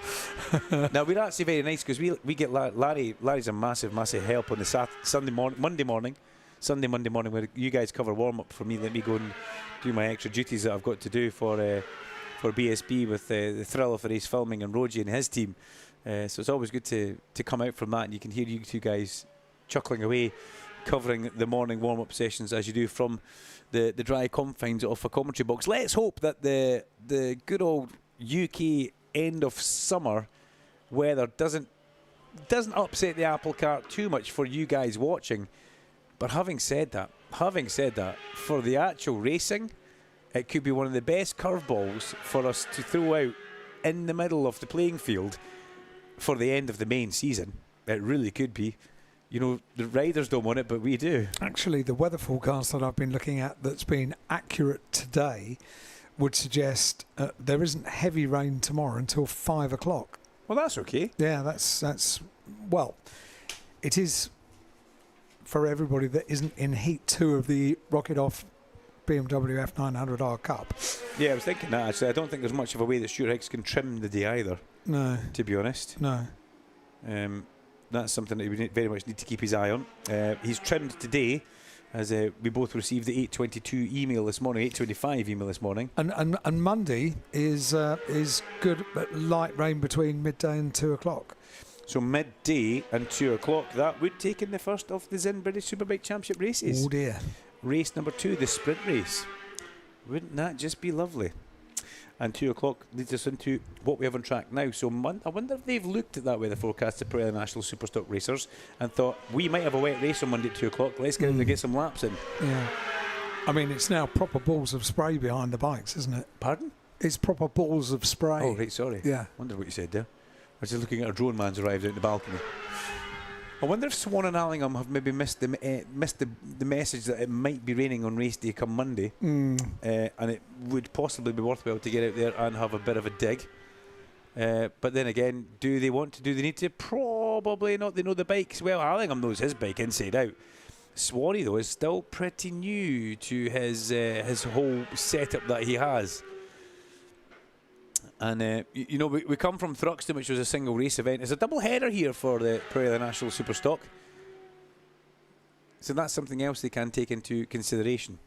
Now we're actually very nice because we get Larry's a massive help on the Monday morning, where you guys cover warm up for me. Let me go and do my extra duties that I've got to do for BSB with the thrill of the race filming and Rogie and his team. So it's always good to come out from that, and you can hear you two guys chuckling away, covering the morning warm up sessions as you do from the dry confines of a commentary box. Let's hope that the good old UK end of summer weather doesn't upset the apple cart too much for you guys watching. But having said that, for the actual racing, it could be one of the best curveballs for us to throw out in the middle of the playing field for the end of the main season. It really could be. You know, the riders don't want it, but we do. Actually, the weather forecast that I've been looking at that's been accurate today would suggest there isn't heavy rain tomorrow until 5 o'clock. Well, that's okay. Yeah, that's well, it is for everybody that isn't in Heat 2 of the Rocket Off BMW F900R Cup. Yeah, I was thinking that, actually. I don't think there's much of a way that Stuart Hicks can trim the day either. No. To be honest. No. That's something that we very much need to keep his eye on. He's trimmed today, as we both received the 8:22 email this morning, 8:25 email this morning. And Monday is good, but light rain between midday and 2 o'clock. So midday and 2 o'clock, that would take in the first of the Zin British Superbike Championship races. Oh dear. Race number 2, the sprint race. Wouldn't that just be lovely? And 2 o'clock leads us into what we have on track now. So I wonder if they've looked at that weather forecast, the Pirelli National Superstock Racers, and thought, we might have a wet race on Monday at 2 o'clock. Let's get in to get some laps in. Yeah. I mean, it's now proper balls of spray behind the bikes, isn't it? Pardon? It's proper balls of spray. Oh, right, sorry. Yeah. Wonder what you said there. I was just looking at our drone man's arrived out in the balcony. I wonder if Swan and Allingham have maybe missed the message that it might be raining on race day come Monday, and it would possibly be worthwhile to get out there and have a bit of a dig. But then again, do they want to? Do they need to? Probably not. They know the bikes well. Allingham knows his bike inside out. Swanee though is still pretty new to his whole setup that he has. And, you know, we come from Thruxton, which was a single race event. It's a double header here for the Pirelli National Superstock. So that's something else they can take into consideration.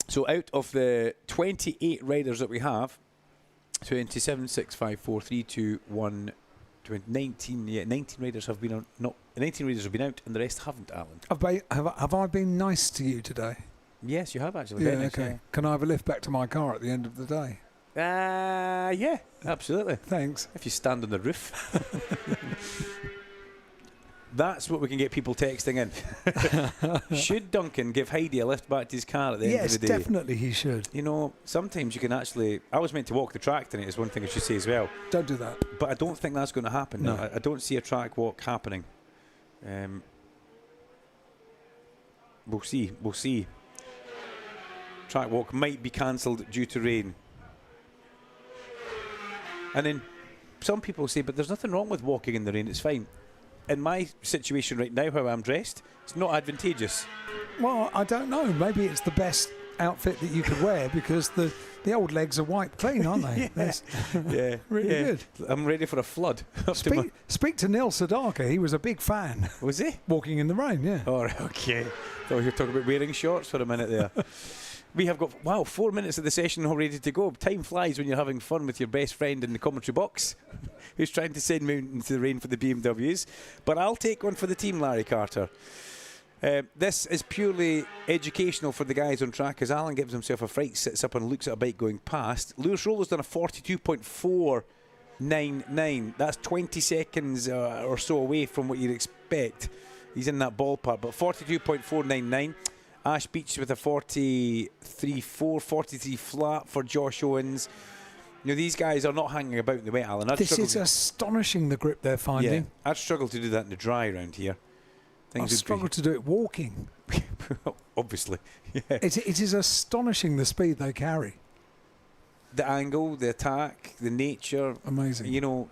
So out of the 28 riders that we have, 27, 6, 5, 4, 3, 2, 1, 19. Yeah, 19 riders have been on. No, 19 riders have been out, and the rest haven't, Alan. Have I been nice to you today? Yes, you have actually. Yeah, nice, okay. Yeah. Can I have a lift back to my car at the end of the day? Yeah, absolutely. Thanks. If you stand on the roof. That's what we can get people texting in. Should Duncan give Heidi a lift back to his car at the end of the day? Yes, definitely he should. You know, sometimes you can actually... I was meant to walk the track tonight, is one thing I should say as well. Don't do that. But I don't think that's going to happen. No. I don't see a track walk happening. We'll see. Track walk might be cancelled due to rain. And then some people say, but there's nothing wrong with walking in the rain, it's fine. In my situation right now, how I'm dressed, it's not advantageous. Well, I don't know. Maybe it's the best outfit that you could wear because the old legs are wiped clean, aren't they? Yeah. Really good. I'm ready for a flood. Speak to Neil Sedaka. He was a big fan. Was he? Walking in the rain, yeah. All right, okay. Thought you were talking about wearing shorts for a minute there. We have got, 4 minutes of the session all ready to go. Time flies when you're having fun with your best friend in the commentary box who's trying to send me into the rain for the BMWs. But I'll take one for the team, Larry Carter. This is purely educational for the guys on track as Alan gives himself a fright, sits up and looks at a bike going past. Lewis Roller's done a 42.499. That's 20 seconds or so away from what you'd expect. He's in that ballpark, but 42.499. Ash Beach with a 43.4, 43 flat for Josh Owens. You know, these guys are not hanging about in the wet, Alan. This is astonishing, the grip they're finding. Yeah, I'd struggle to do that in the dry around here. I'd struggle to do it walking. Obviously, yeah. It is astonishing the speed they carry. The angle, the attack, the nature. Amazing. You know,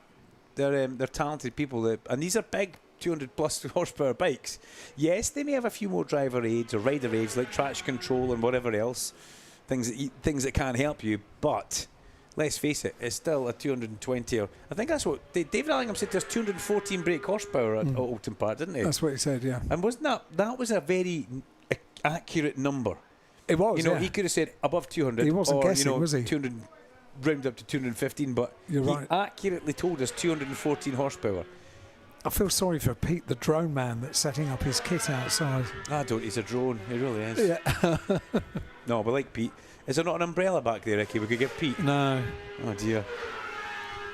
they're talented people. And these are big 200-plus horsepower bikes. Yes, they may have a few more driver aids or rider aids like traction control and whatever else, things that can help you, but let's face it, it's still a 220. Or I think that's what David Allingham said. There's 214 brake horsepower at Oulton Park, didn't he? That's what he said. Yeah. And wasn't that was a very accurate number? It was. You know, yeah. he could have said above 200. He wasn't guessing, was he? 200, round up to 215, but You're he right. accurately told us 214 horsepower. I feel sorry for Pete, the drone man that's setting up his kit outside. I don't. He's a drone. He really is. Yeah. No, we like Pete. Is there not an umbrella back there, Ricky? We could give Pete. No. Oh dear.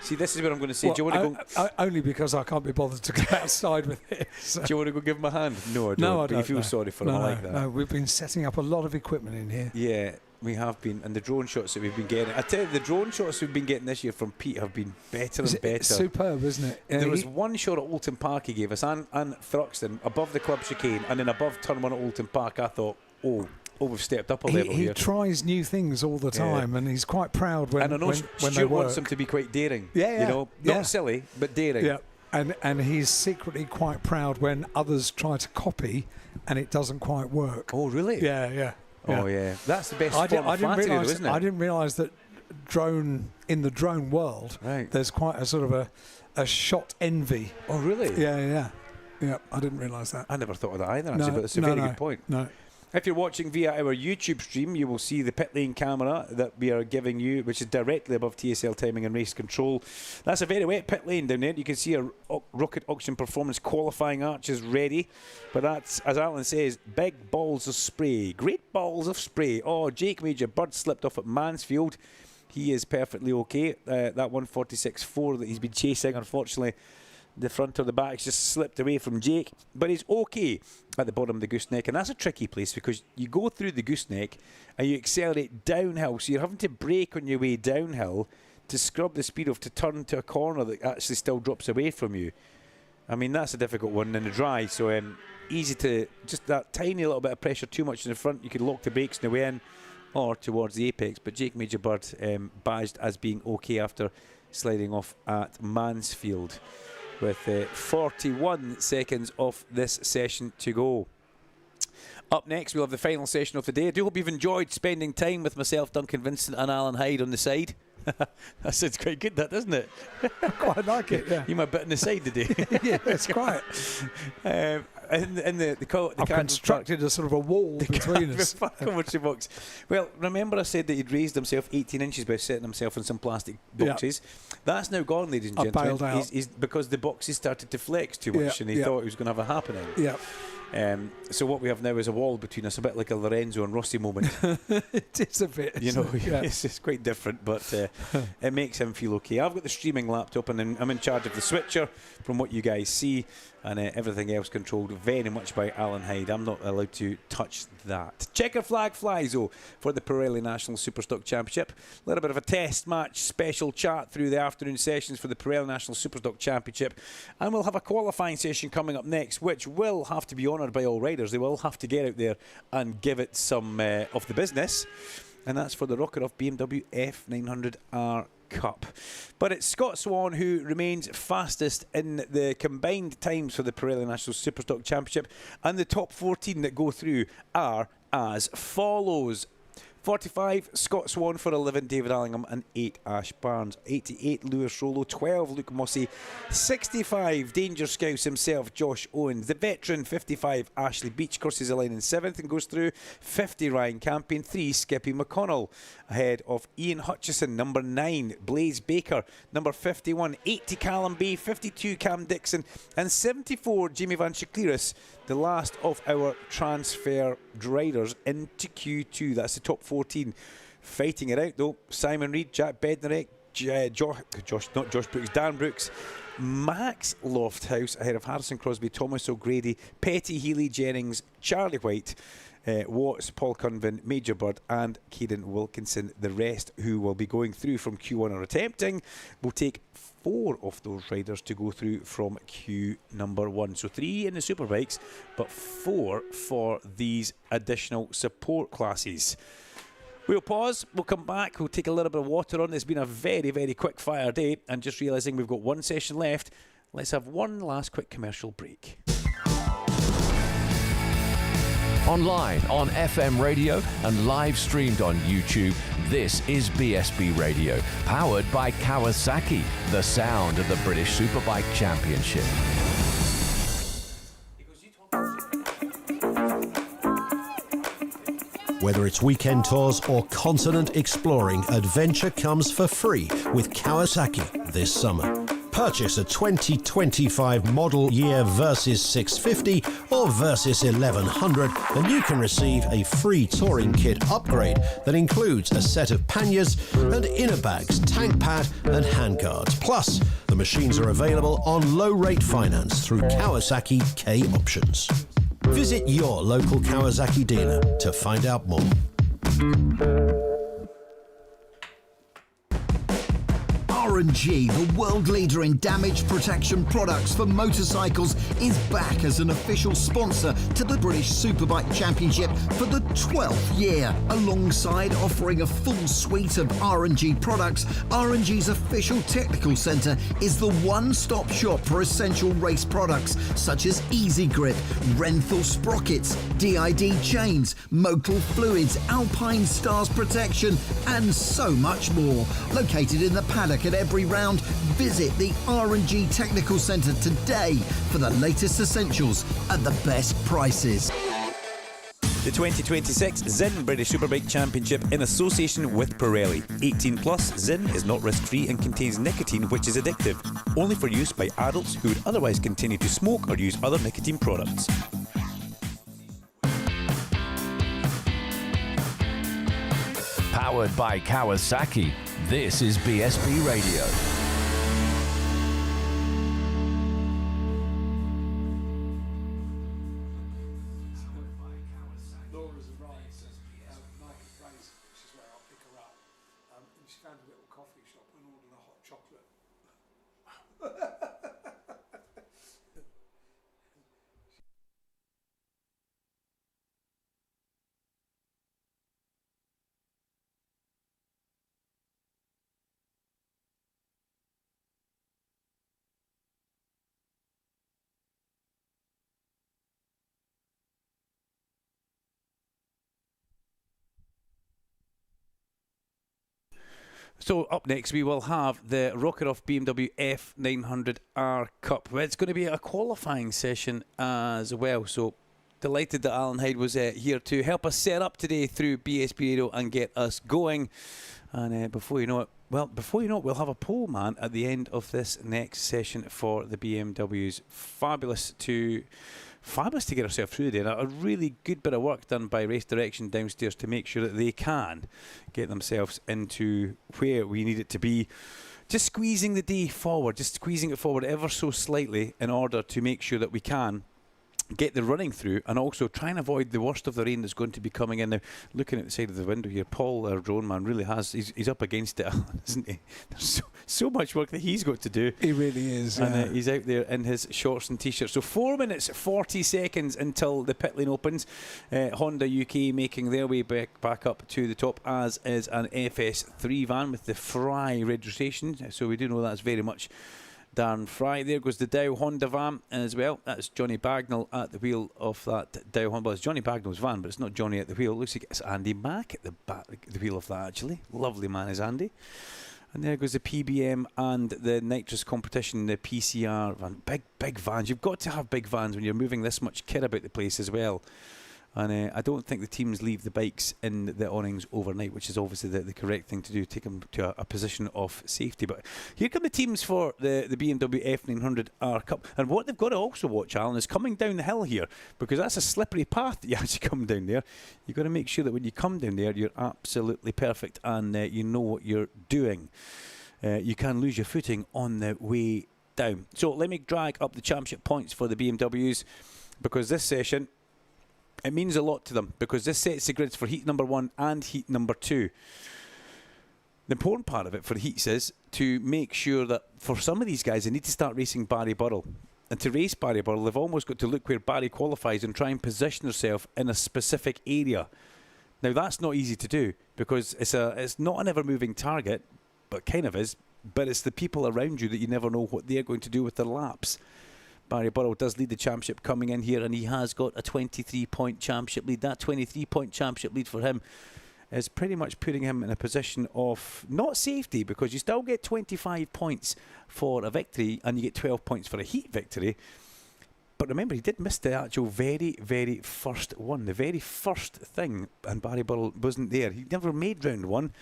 See, this is what I'm going to say. Well, do you want to go? Only because I can't be bothered to go outside with it. So. Do you want to go give him a hand? No, I don't. No, I but don't. you feel sorry for him. I like that. No, we've been setting up a lot of equipment in here. Yeah, we have been, and the drone shots that we've been getting. I tell you, the drone shots we've been getting this year from Pete have been better and better. It's superb, isn't it? There was one shot at Oulton Park he gave us, and Thruxton, above the club chicane, and then above turn 1 at Oulton Park. I thought, we've stepped up a level he here. He tries new things all the time, and he's quite proud when, and I know when Stuart they work. wants him to be quite daring. Yeah. You know, not silly, but daring. Yeah. And he's secretly quite proud when others try to copy and it doesn't quite work. Oh, really? Yeah. Oh, yeah. That's the best form of flattery, though, isn't it? I didn't realise that in the drone world, there's quite a sort of a shot envy. Oh, really? Yeah. I didn't realise that. I never thought of that either, actually, but it's a very good point. No. If you're watching via our YouTube stream, you will see the pit lane camera that we are giving you, which is directly above TSL timing and race control. That's a very wet pit lane down there. You can see a Rocket Auction Performance qualifying arches ready. But that's, as Alan says, big balls of spray. Great balls of spray. Oh, Jake Major Bird slipped off at Mansfield. He is perfectly okay. That 146.4 that he's been chasing, unfortunately, the front or the back's just slipped away from Jake, but he's okay at the bottom of the gooseneck, and that's a tricky place because you go through the gooseneck and you accelerate downhill, so you're having to brake on your way downhill to scrub the speed off to turn to a corner that actually still drops away from you. I mean, that's a difficult one in the dry, so easy to, just that tiny little bit of pressure too much in the front, you could lock the brakes in the way in or towards the apex, but Jake Major Bird badged as being okay after sliding off at Mansfield, with 41 seconds of this session to go. Up next, we'll have the final session of the day. I do hope you've enjoyed spending time with myself, Duncan Vincent, and Alan Hyde on the side. That sounds quite good, that, doesn't it? I quite like it, yeah. You might bit on the side today. Yeah, that's quite. I've constructed a sort of a wall between us. Box. Well, remember I said that he'd raised himself 18 inches by setting himself in some plastic boxes. Yeah. That's now gone, ladies and gentlemen. Bailed out. He's because the boxes started to flex too much, and he thought he was going to have a happening. Yeah. So what we have now is a wall between us, a bit like a Lorenzo and Rossi moment. It is a bit. You know, it's quite different, but it makes him feel okay. I've got the streaming laptop, and I'm in charge of the switcher from what you guys see, and everything else controlled very much by Alan Hyde. I'm not allowed to touch that. Checker flag flies, though, for the Pirelli National Superstock Championship. A little bit of a test match, special chat through the afternoon sessions for the Pirelli National Superstock Championship. And we'll have a qualifying session coming up next, which will have to be honoured by all riders. They will have to get out there and give it some of the business. And that's for the Rocket Off BMW F900R Cup. But it's Scott Swan who remains fastest in the combined times for the Pirelli National Superstock Championship, and the top 14 that go through are as follows. 45, Scott Swan for 11, David Allingham, and 8, Ash Barnes. 88, Lewis Rollo. 12, Luke Mossy. 65, Danger Scouse himself, Josh Owens. The veteran, 55, Ashley Beach, crosses the line in 7th and goes through. 50, Ryan Campion. 3, Skippy McConnell, ahead of Ian Hutchison. Number 9, Blaze Baker. Number 51, 80, Callum Bay. 52, Cam Dixon. And 74, Jamie Van Shakliris, the last of our transfer riders into Q2. That's the top 14. Fighting it out, though. Simon Reed, Jack Bednarek, Josh Brooks, Dan Brooks, Max Lofthouse ahead of Harrison Crosby, Thomas O'Grady, Petty, Healy, Jennings, Charlie White, Watts, Paul Cunvin, Major Bird and Kieran Wilkinson. The rest who will be going through from Q1 or attempting will take 4 of those riders to go through from Q number 1. So 3 in the Superbikes, but 4 for these additional support classes. We'll pause, we'll come back, we'll take a little bit of water on. It's been a very, very quick fire day, and just realising we've got 1 session left, let's have one last quick commercial break. Online, on FM radio and live streamed on YouTube, this is BSB Radio, powered by Kawasaki, the sound of the British Superbike Championship. Whether it's weekend tours or continent exploring, adventure comes for free with Kawasaki this summer. Purchase a 2025 model year Versys 650 or Versys 1100 and you can receive a free touring kit upgrade that includes a set of panniers and inner bags, tank pad and handguards. Plus, the machines are available on low-rate finance through Kawasaki K Options. Visit your local Kawasaki dealer to find out more. R&G, the world leader in damage protection products for motorcycles, is back as an official sponsor to the British Superbike Championship for the 12th year. Alongside offering a full suite of R&G products, R&G's official technical centre is the one-stop shop for essential race products such as Easy Grip, Renthal sprockets, DID chains, Motul fluids, Alpine Stars protection and so much more. Located in the paddock at every round, visit the R&G Technical Centre today for the latest essentials at the best prices. The 2026 Zin British Superbike Championship in association with Pirelli. 18 plus, Zin is not risk-free and contains nicotine which is addictive. Only for use by adults who would otherwise continue to smoke or use other nicotine products. Powered by Kawasaki, this is BSB Radio. Laura's arrived at Market Fraser, which is where I'll pick her up. And she found a little coffee shop and ordered a hot chocolate. So up next we will have the Rocket Off BMW F900R Cup. It's going to be a qualifying session as well, so delighted that Alan Hyde was here to help us set up today through BSB Radio and get us going. And before you know it, we'll have a pole man at the end of this next session for the BMWs. Fabulous to get ourselves through there. A really good bit of work done by Race Direction downstairs to make sure that they can get themselves into where we need it to be. Just squeezing the day forward, just squeezing it forward ever so slightly in order to make sure that we can get the running through and also try and avoid the worst of the rain that's going to be coming in. Now, looking at the side of the window here, Paul, our drone man, really he's up against it, isn't he? There's so much work that he's got to do. He really is. And he's out there in his shorts and t-shirts. So 4 minutes, 40 seconds until the pit lane opens. Honda UK making their way back up to the top, as is an FS3 van with the Fry registration. So we do know that's very much Darren Fry. There goes the Dow Honda van as well. That's Johnny Bagnall at the wheel of that Dow Honda. Well, it's Johnny Bagnall's van, but it's not Johnny at the wheel. Looks like it's Andy Mack at the wheel of that, actually. Lovely man is Andy. And there goes the PBM and the nitrous competition, the PCR van. Big vans. You've got to have big vans when you're moving this much kit about the place as well. And I don't think the teams leave the bikes in the awnings overnight, which is obviously the correct thing to do, take them to a position of safety. But here come the teams for the BMW F900R Cup. And what they've got to also watch, Alan, is coming down the hill here, because that's a slippery path that you actually come down there. You've got to make sure that when you come down there, you're absolutely perfect and you know what you're doing. You can lose your footing on the way down. So let me drag up the championship points for the BMWs, because this session It means a lot to them because this sets the grids for heat number 1 and heat number 2. The important part of it for the heats is to make sure that for some of these guys, they need to start racing Barry Burrell. And to race Barry Burrell, they've almost got to look where Barry qualifies and try and position herself in a specific area. Now, that's not easy to do because it's not an ever-moving target, but kind of is. But it's the people around you that you never know what they're going to do with their laps. Barry Burrell does lead the championship coming in here, and he has got a 23-point championship lead. That 23-point championship lead for him is pretty much putting him in a position of not safety, because you still get 25 points for a victory and you get 12 points for a heat victory. But remember, he did miss the actual very, very first one, the very first thing, and Barry Burrell wasn't there. He never made round 1,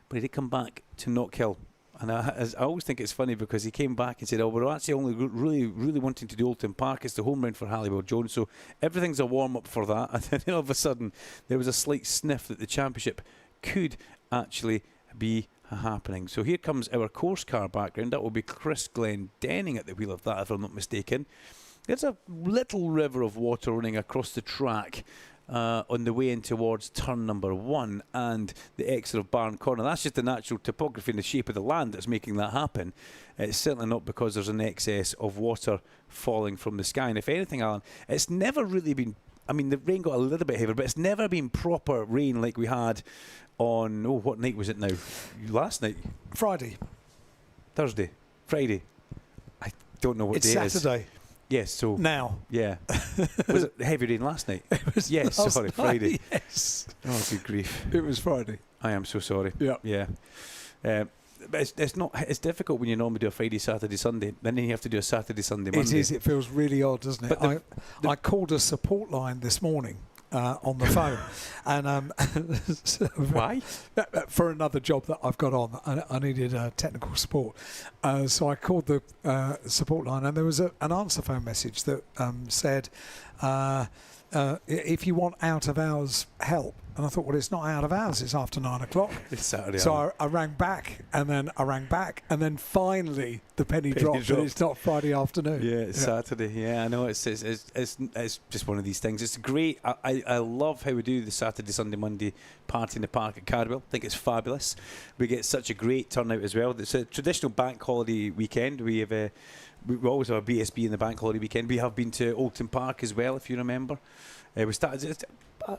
but he did come back to Knockhill. And I always think it's funny because he came back and said, we're actually only really wanting to do Oulton Park. It's the home round for Halliwell Jones, so everything's a warm-up for that. And then all of a sudden, there was a slight sniff that the championship could actually be happening. So here comes our course car background. That will be Chris Glendenning at the wheel of that, if I'm not mistaken. There's a little river of water running across the track on the way in towards turn number 1 and the exit of Barn Corner. That's just the natural topography and the shape of the land that's making that happen. It's certainly not because there's an excess of water falling from the sky. And if anything, Alan, it's never really been, I mean, the rain got a little bit heavier, but it's never been proper rain like we had on, what night was it now? Last night? Friday. Thursday. Friday. I don't know what day it is. It's Saturday. Yes, so... Now. Yeah. Was it heavy rain last night? It was yes, sorry, Friday. Yes. Oh, good grief. It was Friday. I am so sorry. Yeah. Yeah. But it's not. It's difficult when you normally do a Friday, Saturday, Sunday. Then you have to do a Saturday, Sunday, Monday. It is. It feels really odd, doesn't it? But I called a support line this morning on the phone, and why? For another job that I've got on, I needed technical support. So I called the support line, and there was an answer phone message that said, if you want out of hours help. And I thought, well, it's not out of hours, it's after 9 o'clock. It's Saturday. So I rang back, and then finally the penny dropped, and it's not Friday afternoon. Yeah, it's Saturday. Yeah, I know. It's just one of these things. It's great. I love how we do the Saturday, Sunday, Monday party in the park at Cardwell. I think it's fabulous. We get such a great turnout as well. It's a traditional bank holiday weekend. We have we always have a BSB in the bank holiday weekend. We have been to Oulton Park as well, if you remember. We started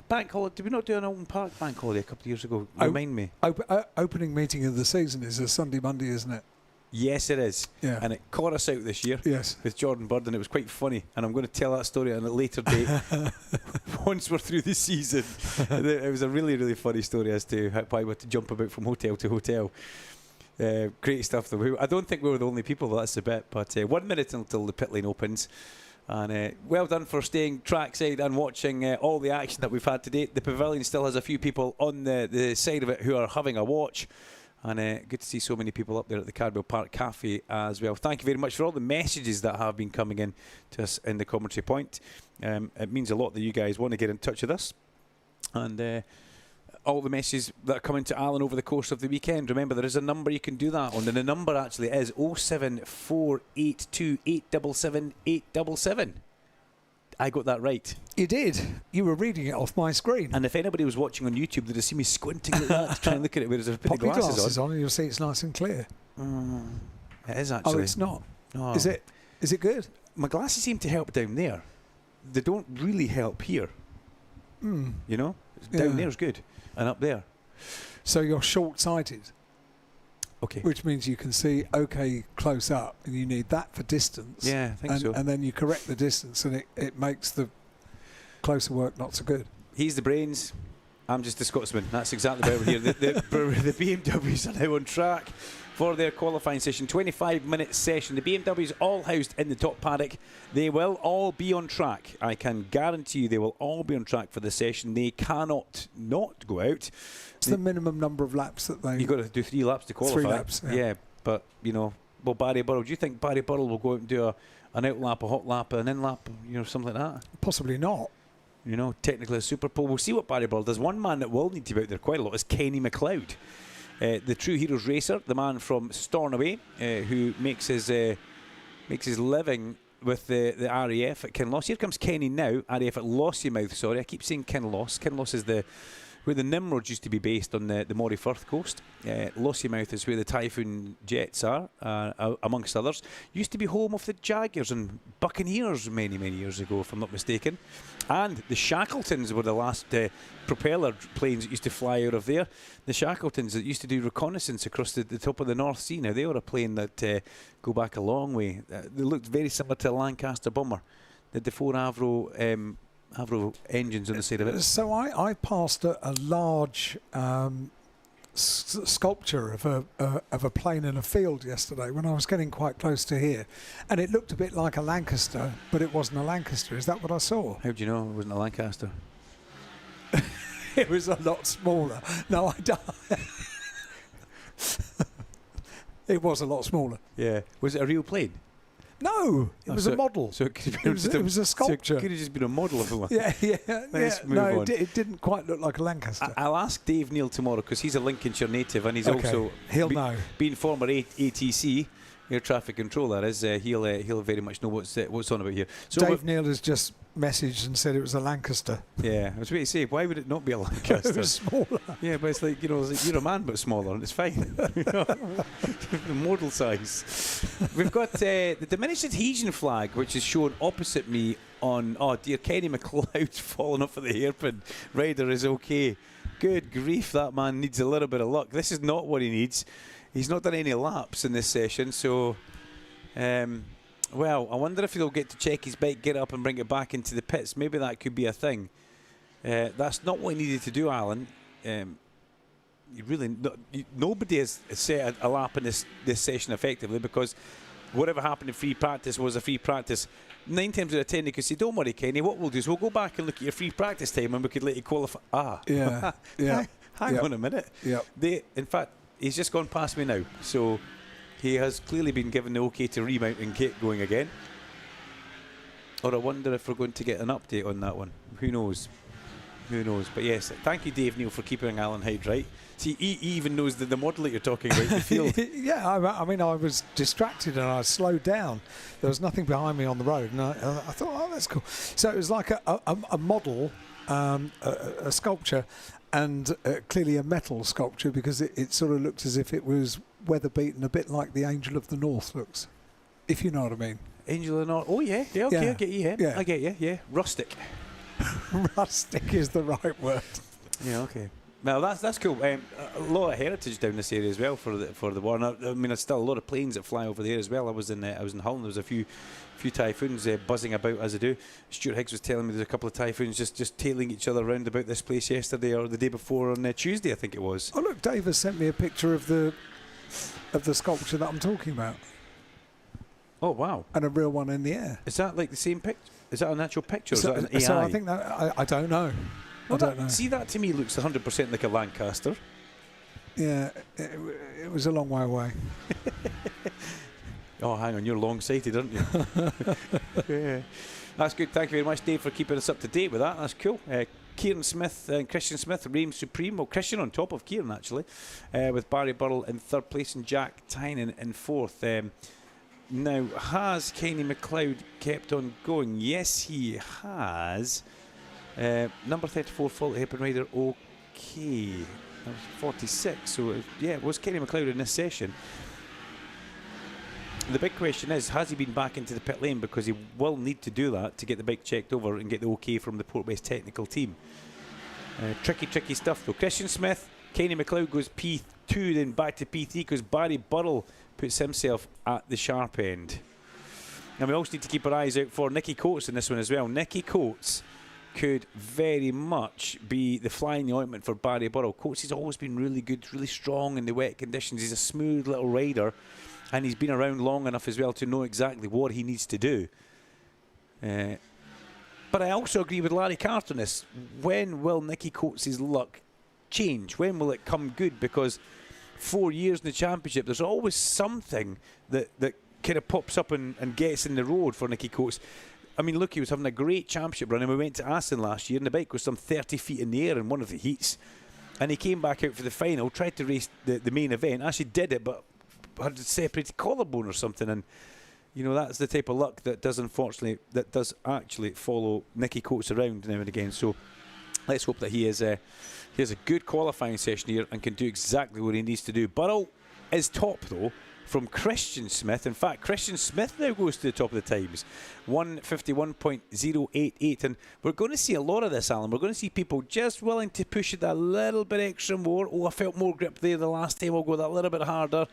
bank holiday. Did we not do an Oulton Park bank holiday a couple of years ago? Remind me. Opening meeting of the season is a Sunday, Monday, isn't it? Yes, it is. Yeah. And it caught us out this year. Yes. With Jordan Bird, and it was quite funny. And I'm going to tell that story on a later date once we're through the season. It was a really, really funny story as to why we had to jump about from hotel to hotel. Great stuff though. I don't think we were the only people, that's a bit. But 1 minute until the pit lane opens. And well done for staying trackside and watching all the action that we've had today. The pavilion still has a few people on the side of it who are having a watch. And good to see so many people up there at the Cardwell Park Cafe as well. Thank you very much for all the messages that have been coming in to us in the commentary point. It means a lot that you guys want to get in touch with us. And all the messages that are coming to Alan over the course of the weekend. Remember, there is a number you can do that on, and the number actually is 07482877877. I got that right. You did. You were reading it off my screen. And if anybody was watching on YouTube, they'd have seen me squinting like that to try and look at it with a glasses on, and you'll see it's nice and clear. It is actually. Oh, it's not. No. Is it good? My glasses seem to help down there. They don't really help here. You know? Down there's good. And up there. So you're short-sighted. Okay. Which means you can see okay close up, and you need that for distance. Yeah, I think so. And then you correct the distance, and it makes the closer work not so good. He's the brains. I'm just the Scotsman. That's exactly why we're here. The BMWs are now on track for their qualifying session. 25-minute session. The BMWs all housed in the top paddock. They will all be on track. I can guarantee you they will all be on track for the session. They cannot not go out. It's the minimum number of laps that they... You've got to do 3 laps to qualify. 3 laps, yeah. But, you know, well, Barry Burrell, do you think Barry Burrell will go out and do an out lap, a hot lap, an in lap, you know, something like that? Possibly not. You know, technically a super pole. We'll see what Barry Burrell does. One man that will need to be out there quite a lot is Kenny McLeod. The True Heroes racer, the man from Stornoway, who makes his living with the RAF at Kinloss. Here comes Kenny now. RAF at Lossiemouth, sorry. I keep saying Kinloss. Kinloss is where the Nimrods used to be based on the Moray Firth coast. Lossiemouth is where the Typhoon Jets are, amongst others. Used to be home of the Jaguars and Buccaneers many, many years ago, if I'm not mistaken. And the Shackletons were the last propeller planes that used to fly out of there. The Shackletons that used to do reconnaissance across the top of the North Sea. Now, they were a plane that go back a long way. They looked very similar to a Lancaster bomber. They had the 4 Avro engines on the side of it. So I passed a large sculpture of a plane in a field yesterday when I was getting quite close to here, and it looked a bit like a Lancaster, but it wasn't a Lancaster. Is that what I saw? How do you know it wasn't a Lancaster? It was a lot smaller. No, I don't. It was a lot smaller. Yeah. Was it a real plane? No, it was a model. So it was a sculpture. So it could have just been a model of one. Yeah. No, it didn't quite look like a Lancaster. I'll ask Dave Neal tomorrow, because he's a Lincolnshire native and he's also know. Being former ATC, air traffic controller, he'll very much know what's on about here. So Dave Neal has just messaged and said it was a Lancaster. Yeah, I was waiting to say, why would it not be a Lancaster? It was smaller. Yeah, but it's like, you're a man but smaller, and it's fine. The model size. We've got the diminished adhesion flag, which is shown opposite me on, oh dear, Kenny McLeod's fallen off of the hairpin. Ryder is okay. Good grief, that man needs a little bit of luck. This is not what he needs. He's not done any laps in this session, so well, I wonder if he'll get to check his bike, get up and bring it back into the pits. Maybe that could be a thing. That's not what he needed to do, Alan. Nobody has set a lap in this session effectively, because whatever happened in free practice was a free practice. 9 times out of 10 they could say, don't worry, Kenny, what we'll do is we'll go back and look at your free practice time and we could let you qualify. Hang on a minute. In fact, he's just gone past me now, so he has clearly been given the okay to remount and get going again. Or I wonder if we're going to get an update on that one. Who knows? Who knows? But yes, thank you, Dave Neal, for keeping Alan Hyde right. See, he even knows the model that you're talking about in the field. Yeah, I mean, I was distracted and I slowed down. There was nothing behind me on the road, and I thought, oh, that's cool. So it was like a model, a sculpture, and clearly a metal sculpture, because it sort of looked as if it was weather beaten, a bit like the Angel of the North looks, if you know what I mean. Angel of the North. Oh yeah, okay, I get you. Yeah, I get you. Yeah, rustic. Rustic is the right word. Yeah, okay. Well, that's cool. A lot of heritage down this area as well for the war. And I mean, there's still a lot of planes that fly over there as well. I was in Hull, and there was a few typhoons buzzing about as they do. Stuart Higgs was telling me there's a couple of typhoons just tailing each other around about this place yesterday or the day before on Tuesday, I think it was. Oh look, Dave has sent me a picture of the sculpture that I'm talking about. Oh wow! And a real one in the air. Is that like the same picture? Is that an actual picture? Or is that an AI? So I think that I don't know. Well, I don't know. See, that to me looks 100% like a Lancaster. Yeah, it was a long way away. Oh, hang on, you're long-sighted, aren't you? Yeah. That's good. Thank you very much, Dave, for keeping us up to date with that. That's cool. Kieran Smith and Christian Smith reign supreme. Well, Christian on top of Kieran, actually, with Barry Burrell in third place and Jack Tynan in fourth. Now, has Kenny McLeod kept on going? Yes, he has. Number 34, Fault Hairpin Rider, okay. That was 46, so yeah, it was Kenny McLeod in this session. The big question is, has he been back into the pit lane? Because he will need to do that to get the bike checked over and get the okay from the Port West technical team. Tricky stuff though. Christian Smith, Kenny McLeod goes P2, then back to P3 because Barry Burrell puts himself at the sharp end. And we also need to keep our eyes out for Nicky Coates in this one as well. Nicky Coates could very much be the fly in the ointment for Barry Burrell. Coates has always been really good, really strong in the wet conditions. He's a smooth little rider, and he's been around long enough as well to know exactly what he needs to do. But I also agree with Larry Carter on this. When will Nicky Coates' luck change? When will it come good? Because 4 years in the championship, there's always something that kind of pops up and gets in the road for Nicky Coates. I mean, look, he was having a great championship run, and we went to Aston last year, and the bike was some 30 feet in the air in one of the heats. And he came back out for the final, tried to race the main event, actually did it, but had a separated collarbone or something, and you know, that's the type of luck that does actually follow Nicky Coates around now and again. So let's hope that he has a good qualifying session here and can do exactly what he needs to do. Burrell is top though from Christian Smith. In fact, Christian Smith now goes to the top of the times, 1:51.088, and we're going to see a lot of this, Alan. We're going to see people just willing to push it a little bit extra more. Oh, I felt more grip there the last time, I'll go that little bit harder.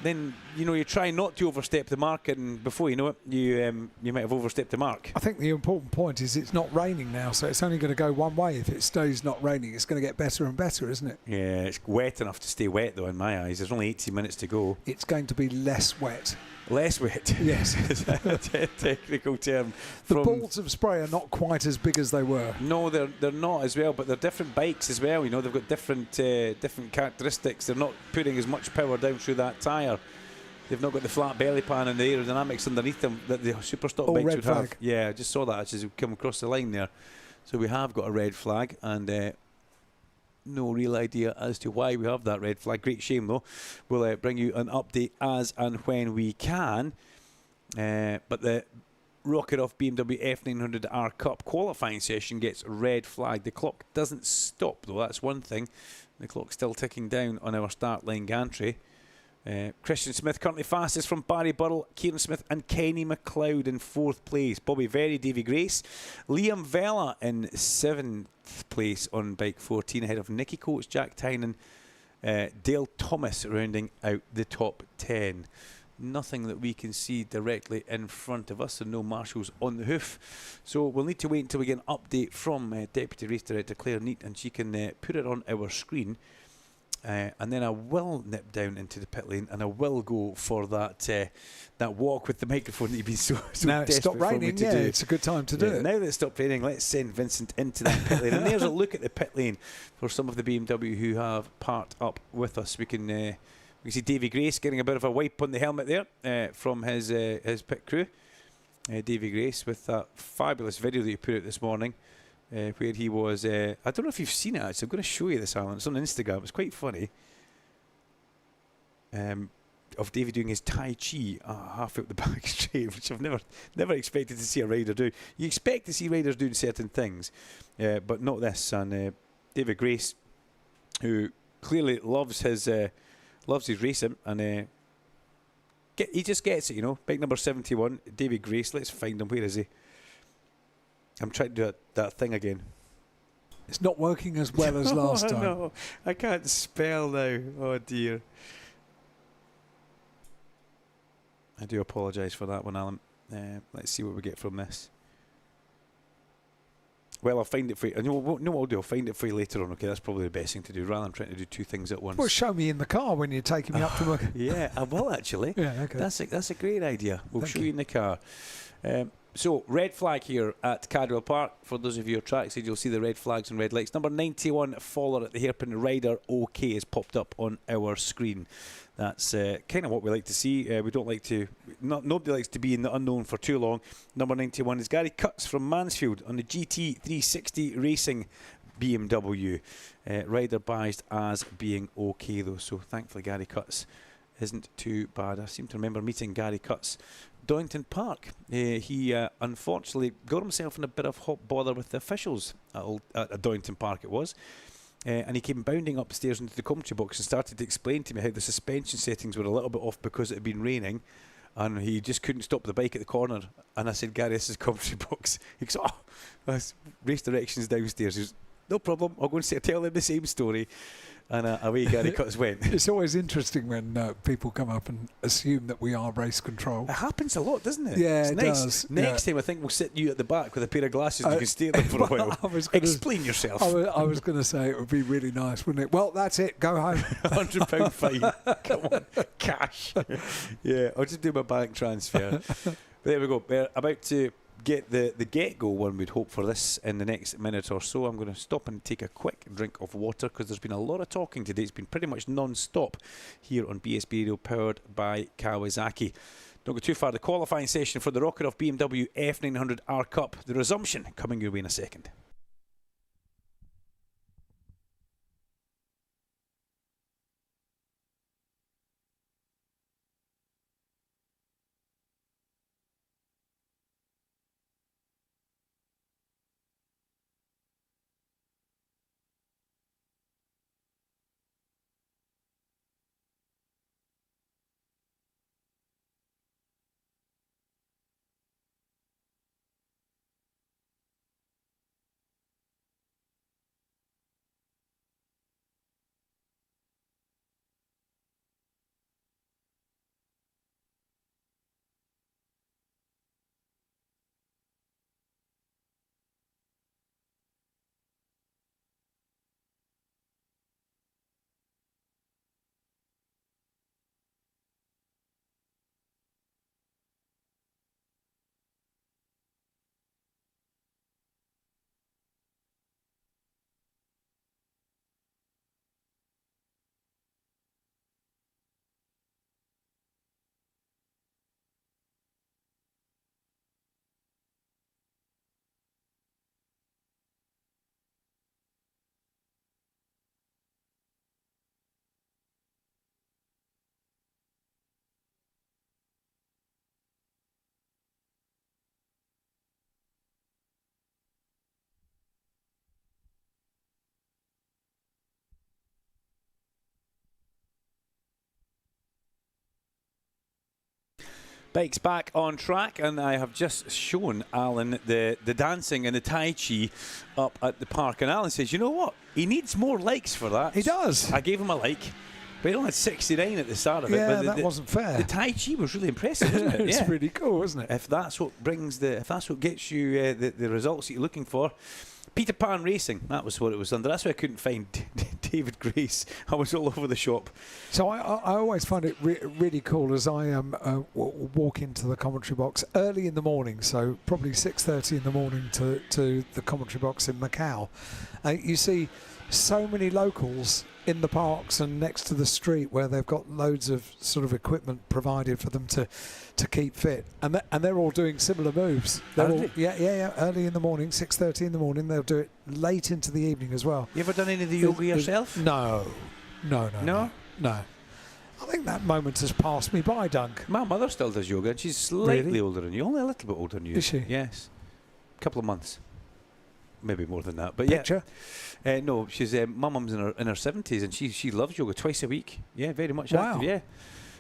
Then, you know, you try not to overstep the mark, and before you know it, you might have overstepped the mark. I think the important point is it's not raining now, so it's only going to go one way. If it stays not raining, it's going to get better and better, isn't it? Yeah, it's wet enough to stay wet, though, in my eyes. There's only 80 minutes to go. It's going to be less wet. Less wet? Yes. Is that a technical term? The balls of spray are not quite as big as they were. No, they're not as well, but they're different bikes as well. You know, they've got different characteristics. They're not putting as much power down through that tyre. They've not got the flat belly pan and the aerodynamics underneath them that the Superstock bikes would have. Yeah, I just saw that as we come across the line there. So we have got a red flag, and no real idea as to why we have that red flag. Great shame though. We'll bring you an update as and when we can. But the Rocket Off BMW F900R Cup qualifying session gets red flag. The clock doesn't stop though, that's one thing. The clock's still ticking down on our start line gantry. Christian Smith currently fastest from Barry Burrell, Kieran Smith and Kenny McLeod in 4th place. Bobby Verry, Davy Grace, Liam Vella in 7th place on bike 14 ahead of Nicky Coates, Jack Tynan, Dale Thomas rounding out the top 10. Nothing that we can see directly in front of us, and no marshals on the hoof. So we'll need to wait until we get an update from Deputy Race Director Claire Neat, and she can put it on our screen. And then I will nip down into the pit lane, and I will go for that walk with the microphone that you've been so now desperate it's stopped raining, for me to do. It's a good time to do it. Now that it's stopped raining, let's send Vincent into that pit lane. And there's a look at the pit lane for some of the BMW who have parked up with us. We can see Davy Grace getting a bit of a wipe on the helmet there from his pit crew. Davy Grace with that fabulous video that he put out this morning. Where he was, I don't know if you've seen it actually, I'm going to show you this, Alan. It's on Instagram, it's quite funny. Of Davey doing his Tai Chi half out the back straight, which I've never expected to see a rider do. You expect to see riders doing certain things, but not this. And David Grace, who clearly loves his racing, and he just gets it, you know. Bike number 71, David Grace. Let's find him. Where is he? I'm trying to do that thing again. It's not working as well as last time. No, I can't spell now. Oh dear. I do apologise for that one, Alan. Let's see what we get from this. Well, I'll find it for you. No, what I'll do, I'll find it for you later on. Okay, that's probably the best thing to do, rather than trying to do two things at once. Well, show me in the car when you're taking me up to work. Yeah, I will actually. Yeah, okay. That's a great idea. We'll show you in the car. So, red flag here at Cadwell Park. For those of you who are trackside, you'll see the red flags and red lights. Number 91, Faller at the hairpin. Rider OK has popped up on our screen. That's kind of what we like to see. We don't like to... Nobody likes to be in the unknown for too long. Number 91 is Gary Cutts from Mansfield on the GT360 Racing BMW. Rider biased as being OK, though. So, thankfully, Gary Cutts isn't too bad. I seem to remember meeting Gary Cutts Donington Park. He unfortunately got himself in a bit of hot bother with the officials at Donington Park it was, and he came bounding upstairs into the commentary box and started to explain to me how the suspension settings were a little bit off because it had been raining, and he just couldn't stop the bike at the corner. And I said, Gary, this is commentary box. He goes, race directions downstairs. He goes, no problem, I'll go and tell him the same story. And away Gary Cutts went. It's always interesting when people come up and assume that we are race control. It happens a lot, doesn't it? Yeah, it's it nice. does. Next time I think we'll sit you at the back with a pair of glasses and you can stay there for a while. Explain yourself. I was going to say it would be really nice, wouldn't it? Well, that's it. Go home. £100 fine. Come on. Cash. Yeah, I'll just do my bank transfer. But there we go. We're about to get the get-go, one would hope, for this in the next minute or so. I'm going to stop and take a quick drink of water because there's been a lot of talking today. It's been pretty much non-stop here on BSB Radio, powered by Kawasaki. Don't go too far. The qualifying session for the Rocket Off BMW F900R Cup. The resumption coming your way in a second. Bikes back on track, and I have just shown Alan the dancing and the Tai Chi up at the park. And Alan says, you know what? He needs more likes for that. He does. I gave him a like, but he only had 69 at the start of it. Yeah, but that wasn't fair. The Tai Chi was really impressive, wasn't it? It's really cool, isn't it? If that's what gets you the results that you're looking for. Peter Pan Racing, that was what it was under. That's why I couldn't find David Grace. I was all over the shop. So I always find it really cool as I walk into the commentary box early in the morning, so probably 6:30 in the morning to the commentary box in Macau. You see so many locals in the parks and next to the street where they've got loads of sort of equipment provided for them to keep fit, and they're all doing similar moves. They're all, yeah, early in the morning, 6:30 in the morning. They'll do it late into the evening as well. You ever done any of the yoga yourself? No. I think that moment has passed me by, Dunk. My mother still does yoga, and she's slightly older than you, only a little bit older than you. Is she? Yes, a couple of months, maybe more than that. But Picture? Yeah, no, she's my mum's in her 70s, and she loves yoga twice a week. Yeah, very much Wow. active. Yeah.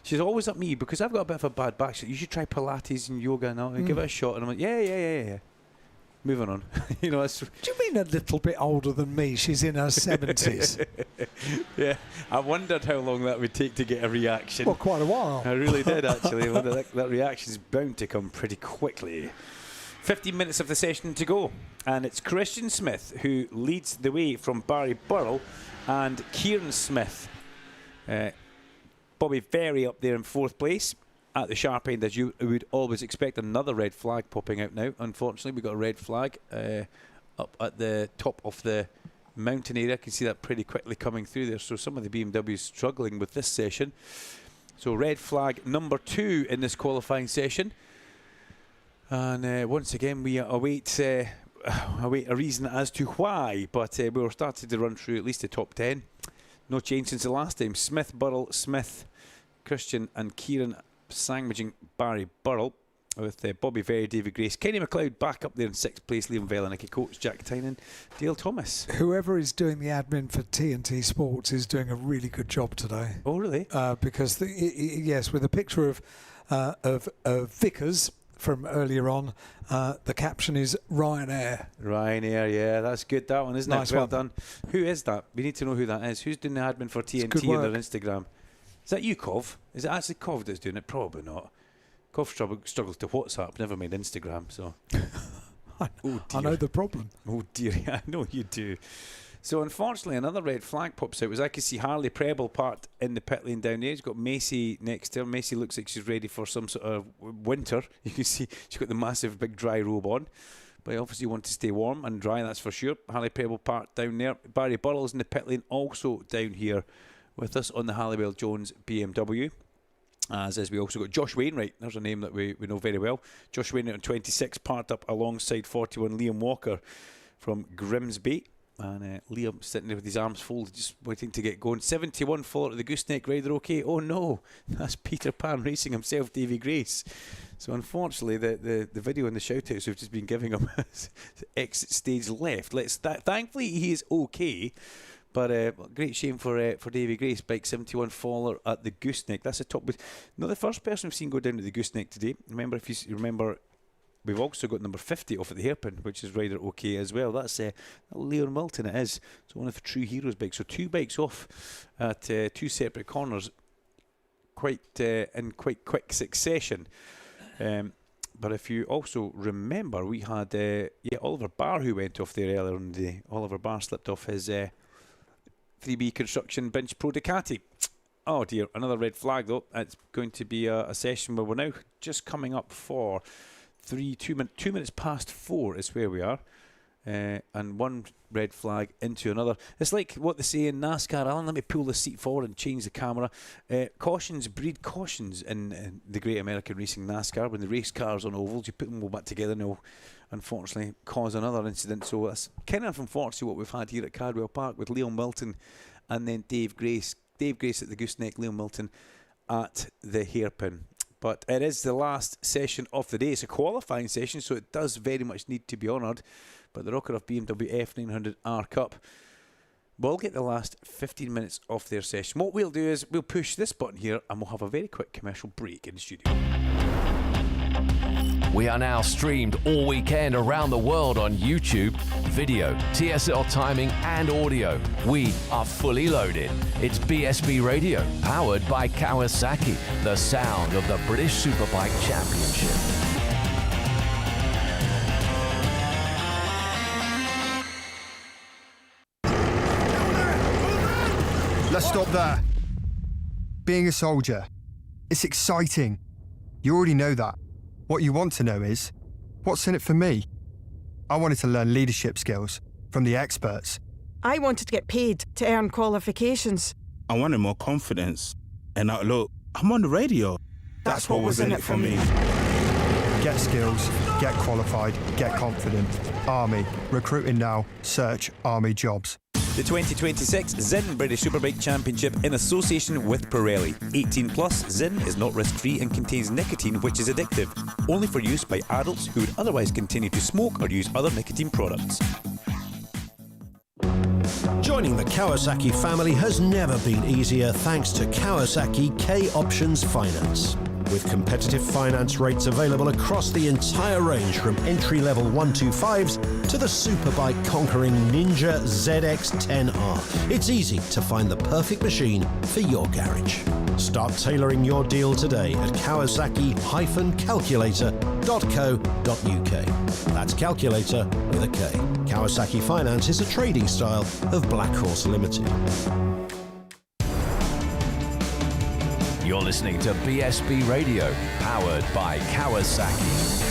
She's always at me because I've got a bit of a bad back. So you should try Pilates and yoga and all, and give it a shot. And I'm like, yeah. Moving on. You know, Do you mean a little bit older than me? She's in her 70s. Yeah, I wondered how long that would take to get a reaction. Well, quite a while. I really did, actually. I wondered that reaction's bound to come pretty quickly. 15 minutes of the session to go, and it's Christian Smith who leads the way from Barry Burrell, and Kieran Smith. Bobby Ferry up there in 4th place. At the sharp end, as you would always expect, another red flag popping out now. Unfortunately, we've got a red flag up at the top of the mountain area. I can see that pretty quickly coming through there. So some of the BMWs struggling with this session. So red flag number 2 in this qualifying session. And once again, we await a reason as to why. But we were starting to run through at least the top 10. No change since the last time. Smith, Burrell, Smith, Christian and Kieran sandwiching Barry Burrell, with Bobby Ferry, David Grace, Kenny McLeod back up there in 6th place, Liam Vella, Nicky Coates, Jack Tynan, Dale Thomas. Whoever is doing the admin for TNT Sports is doing a really good job today. Oh, really? Because yes, with a picture of Vickers from earlier on, the caption is Ryanair. Ryanair, yeah, that's good, that one, isn't Nice it? Well one. done. Who is that? We need to know who that is. Who's doing the admin for TNT on their Instagram? Is that you, Cov? Is it actually Cov that's doing it? Probably not. Cov struggles to WhatsApp, never mind Instagram, so... I know the problem. Oh dear, I know you do. So unfortunately, another red flag pops out. As I can see Harley Preble parked in the pit lane down there. He's got Macy next to her. Macy looks like she's ready for some sort of winter. You can see she's got the massive big dry robe on. But I obviously want to stay warm and dry, that's for sure. Harley Preble parked down there. Barry Burrell's in the pit lane, also down here with us on the Halliwell Jones BMW. As we also got Josh Wainwright, there's a name that we know very well. Josh Wainwright on 26, parked up alongside 41 Liam Walker from Grimsby. And Liam sitting there with his arms folded, just waiting to get going. 71 follower to the gooseneck rider, okay. Oh no, that's Peter Pan racing himself, Davy Grace. So unfortunately, the video and the shout-outs we've just been giving him exit stage left. Thankfully, he is okay. But great shame for Davy Grace, bike 71 faller at the gooseneck. That's the top. Not the first person we've seen go down to the gooseneck today. Remember, if you remember, we've also got number 50 off at the hairpin, which is rider okay as well. That's Leon Milton, it is. It's one of the True Heroes bikes. So 2 bikes off at 2 separate corners, in quite quick succession. But if you also remember, we had Oliver Barr who went off there earlier in the day. Oliver Barr slipped off his 3B Construction Binch Pro Ducati. Oh dear, another red flag though. It's going to be a session where we're now just coming up for 2 minutes past 4 is where we are. And one red flag into another. It's like what they say in NASCAR. Alan, let me pull the seat forward and change the camera. Cautions breed cautions in the Great American Racing NASCAR. When the race cars on ovals, you put them all back together and they'll unfortunately cause another incident. So that's kind of unfortunately what we've had here at Cardwell Park with Leon Milton and then Dave Grace. Dave Grace at the gooseneck, Leon Milton at the hairpin. But it is the last session of the day. It's a qualifying session, so it does very much need to be honoured. But the Rockeroff BMW F900R Cup will get the last 15 minutes of their session. What we'll do is we'll push this button here and we'll have a very quick commercial break in the studio. We are now streamed all weekend around the world on YouTube, video, TSL timing, and audio. We are fully loaded. It's BSB Radio, powered by Kawasaki, the sound of the British Superbike Championship. Let's stop there. Being a soldier, it's exciting. You already know that. What you want to know is, what's in it for me? I wanted to learn leadership skills from the experts. I wanted to get paid to earn qualifications. I wanted more confidence. And look, I'm on the radio. That's what was in it for me. Get skills, get qualified, get confident. Army. Recruiting now. Search Army jobs. The 2026 Zinn British Superbike Championship in association with Pirelli. 18 plus, Zinn is not risk-free and contains nicotine, which is addictive. Only for use by adults who would otherwise continue to smoke or use other nicotine products. Joining the Kawasaki family has never been easier thanks to Kawasaki K-Options Finance. With competitive finance rates available across the entire range from entry-level 125s to the superbike conquering Ninja ZX-10R. It's easy to find the perfect machine for your garage. Start tailoring your deal today at kawasaki-calculator.co.uk. That's calculator with a K. Kawasaki Finance is a trading style of Black Horse Limited. You're listening to BSB Radio, powered by Kawasaki.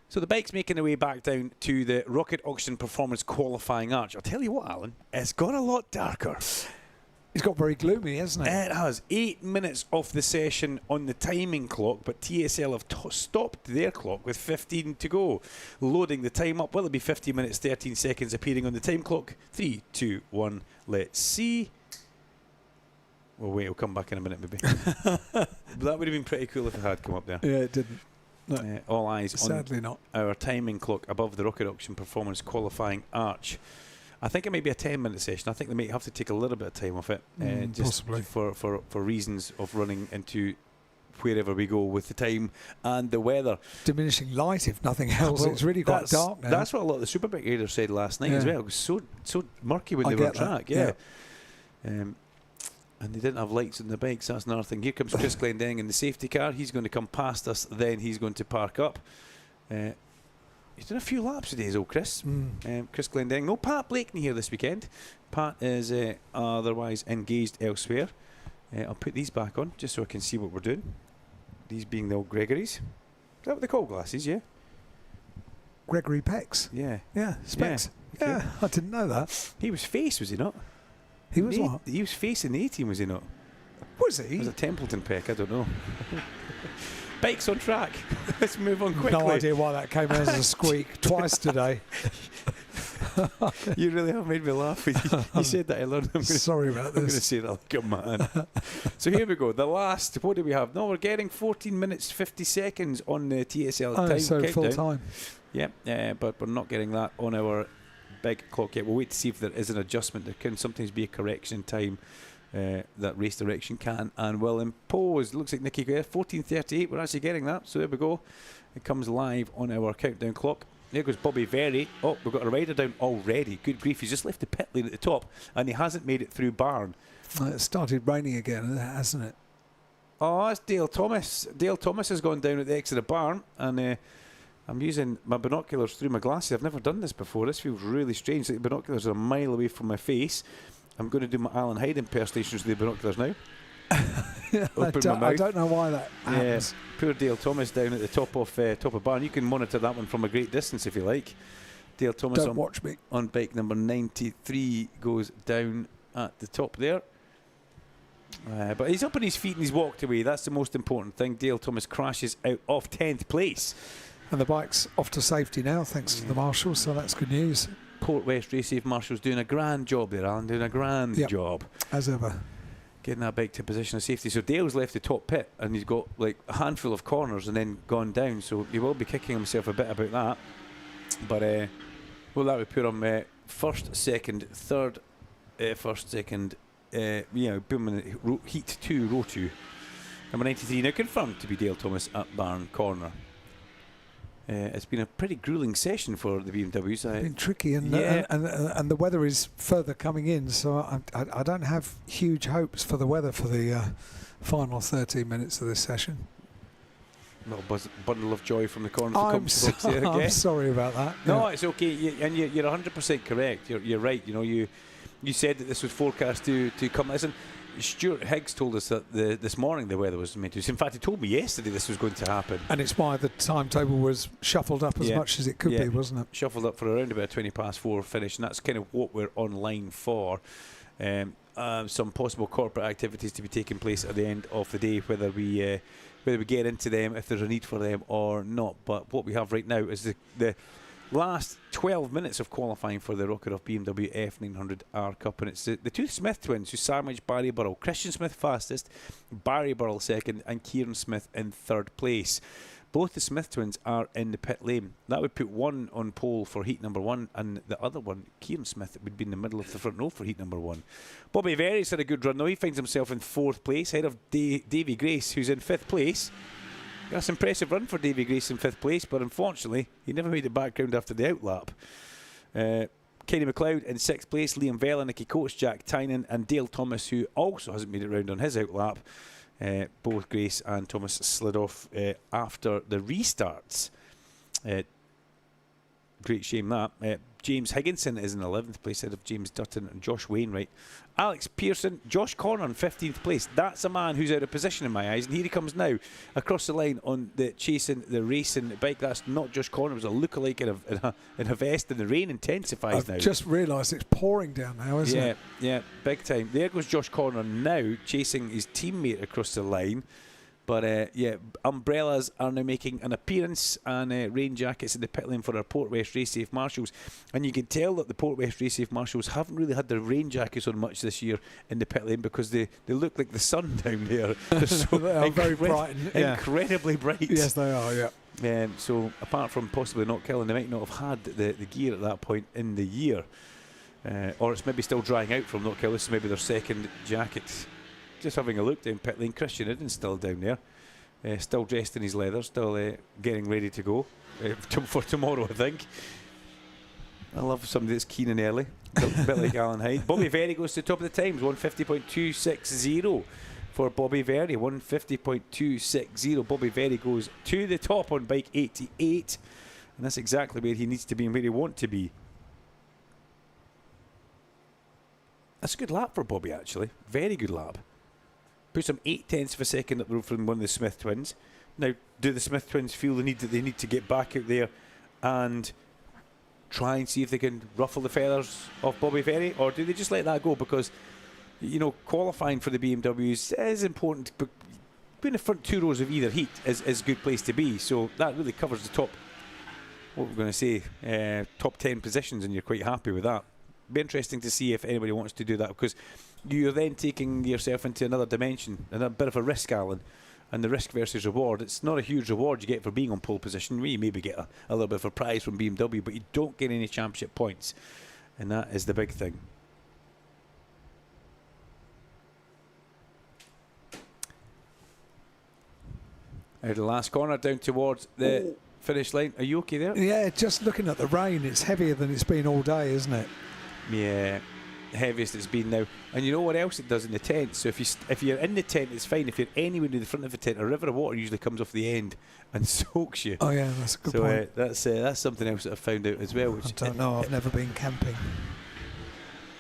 So the bike's making their way back down to the Rocket Auction Performance Qualifying Arch. I'll tell you what, Alan, it's got a lot darker. It's got very gloomy, hasn't it? It has. 8 minutes off the session on the timing clock, but TSL have stopped their clock with 15 to go. Loading the time up. Will it be 50 minutes, 13 seconds appearing on the time clock? 3, 2, 1, let's see. Well, wait, it'll come back in a minute, maybe. That would have been pretty cool if it had come up there. Yeah, it didn't. No. All eyes Sadly on not. our timing clock above the Rocket Auction Performance Qualifying Arch. I think it may be a 10-minute session. I think they may have to take a little bit of time off it, just possibly for reasons of running into wherever we go with the time and the weather. Diminishing light, if nothing else. Well, it's really quite dark now. That's what a lot of the Superbike riders said last night as well. It was so murky when they were on track. And they didn't have lights on the bikes. That's another thing. Here comes Chris Glendinning in the safety car. He's going to come past us, then he's going to park up. He's done a few laps today, old Chris. Chris Glendinning. No Pat Blakeney here this weekend. Pat is otherwise engaged elsewhere. I'll put these back on just so I can see what we're doing. These being the old Gregory's. Is that what they call glasses, yeah? Gregory Peck's? Yeah. Yeah, specs. Yeah, I didn't know that. He was face, was he not? He was what? He was facing the A-team, was he not? Was he? It was a Templeton Peck, I don't know. Bikes on track. Let's move on quickly. No idea why that came out as a squeak twice today. You really have made me laugh. You said that earlier. Sorry about this. I'm going to say that like a man. So here we go. The last, what do we have? No, we're getting 14 minutes, 50 seconds on the TSL time so countdown. full time. Yeah, but we're not getting that on our big clock yet. We'll wait to see if there is an adjustment. There can sometimes be a correction time that race direction can and will impose. Looks like Nicky 14:38. We're actually getting that. So there we go. It comes live on our countdown clock. There goes Bobby Very. Oh, we've got a rider down already. Good grief. He's just left the pit lane at the top and he hasn't made it through Barn. It started raining again, hasn't it? Oh, that's Dale Thomas. Dale Thomas has gone down at the exit of Barn and I'm using my binoculars through my glasses. I've never done this before. This feels really strange. The binoculars are a mile away from my face. I'm going to do my Alan Hyde impersonations with the binoculars now. I don't know why that happens. Yeah, poor Dale Thomas down at the top of Barn. You can monitor that one from a great distance if you like. Dale Thomas Don't watch me. On bike number 93 goes down at the top there. But he's up on his feet and he's walked away. That's the most important thing. Dale Thomas crashes out of 10th place. And the bike's off to safety now, thanks to the marshals, so that's good news. Port West Race Safe Marshals doing a grand job there, Alan, doing a grand job. As ever. Getting that bike to a position of safety. So Dale's left the top pit and he's got like a handful of corners and then gone down, so he will be kicking himself a bit about that. But well, that would put him first, second, third, first, second, boom, heat 2, row 2. Number 93 now confirmed to be Dale Thomas at Barn Corner. It's been a pretty gruelling session for the BMWs. It's been tricky, and the weather is further coming in, so I don't have huge hopes for the weather for the final 13 minutes of this session. A little bundle of joy from the corner. I'm sorry about that. No, it's okay, and you're 100% correct. You're right. You know, you said that this was forecast to come. Listen, Stuart Higgs told us that this morning the weather was meant to. In fact, he told me yesterday this was going to happen. And it's why the timetable was shuffled up as much as it could be, wasn't it? Shuffled up for around about 4 finish, and that's kind of what we're online for. Some possible corporate activities to be taking place at the end of the day, whether we get into them, if there's a need for them or not. But what we have right now is the last 12 minutes of qualifying for the Rocket Off BMW F900R Cup, and it's the two Smith twins who sandwiched Barry Burrell. Christian Smith fastest, Barry Burrell second, and Kieran Smith in third place. Both the Smith twins are in the pit lane. That would put one on pole for heat number 1, and the other one, Kieran Smith, would be in the middle of the front row for heat number 1. Bobby Verry's had a good run though. He finds himself in 4th place, ahead of Davy Grace, who's in 5th place. That's an impressive run for Davy Grace in 5th place, but unfortunately he never made it back round after the outlap. Kenny McLeod in 6th place, Liam Vella, Nicky Coates, Jack Tynan and Dale Thomas, who also hasn't made it round on his outlap. Both Grace and Thomas slid off after the restarts. Great shame that. James Higginson is in 11th place ahead of James Dutton and Josh Wainwright. Alex Pearson, Josh Connor in 15th place. That's a man who's out of position in my eyes, and here he comes now across the line on the chasing the racing bike. That's not Josh Connor. It was a lookalike in a vest, and the rain intensifies now. I've just realised it's pouring down now, isn't it? Yeah, big time. There goes Josh Connor now chasing his teammate across the line. But umbrellas are now making an appearance, and rain jackets in the pit lane for our Port West Race Safe Marshals. And you can tell that the Port West Race Safe Marshals haven't really had their rain jackets on much this year in the pit lane, because they look like the sun down there. They're so they are very bright, incredibly bright. Yes, they are. Yeah. So apart from possibly not killing, they might not have had the gear at that point in the year, or it's maybe still drying out from not kill. This is maybe their second jacket. Just having a look down pit lane, Christian Idden's still down there, still dressed in his leather, still getting ready to go for tomorrow, I think. I love somebody that's keen and early, a bit like Alan Hyde. Bobby Very goes to the top of the times, 150.260 for Bobby Very, 150.260. Bobby Very goes to the top on bike 88, and that's exactly where he needs to be and where he wants to be. That's a good lap for Bobby, actually. Very good lap. Puts him 0.8 of a second up the road from one of the Smith twins. Now, do the Smith twins feel the need that they need to get back out there and try and see if they can ruffle the feathers of Bobby Very, or do they just let that go? Because qualifying for the BMWs is important, but being the front 2 rows of either heat is a good place to be. So that really covers the top, what we're going to say, top 10 positions, and you're quite happy with that. Be interesting to see if anybody wants to do that, because you're then taking yourself into another dimension and a bit of a risk, Alan. And the risk versus reward, it's not a huge reward you get for being on pole position. You maybe get a little bit of a prize from BMW, but you don't get any championship points, and that is the big thing. Out of the last corner, down towards the finish line. Are you okay there? Yeah, just looking at the rain, it's heavier than it's been all day, isn't it? Yeah, heaviest it's been now. And you know what else it does in the tent? So if you're in the tent, it's fine. If you're anywhere near the front of the tent, a river of water usually comes off the end and soaks you. Oh yeah, that's a good point. That's something else that I've found out as well. Which I don't know. I've never been camping.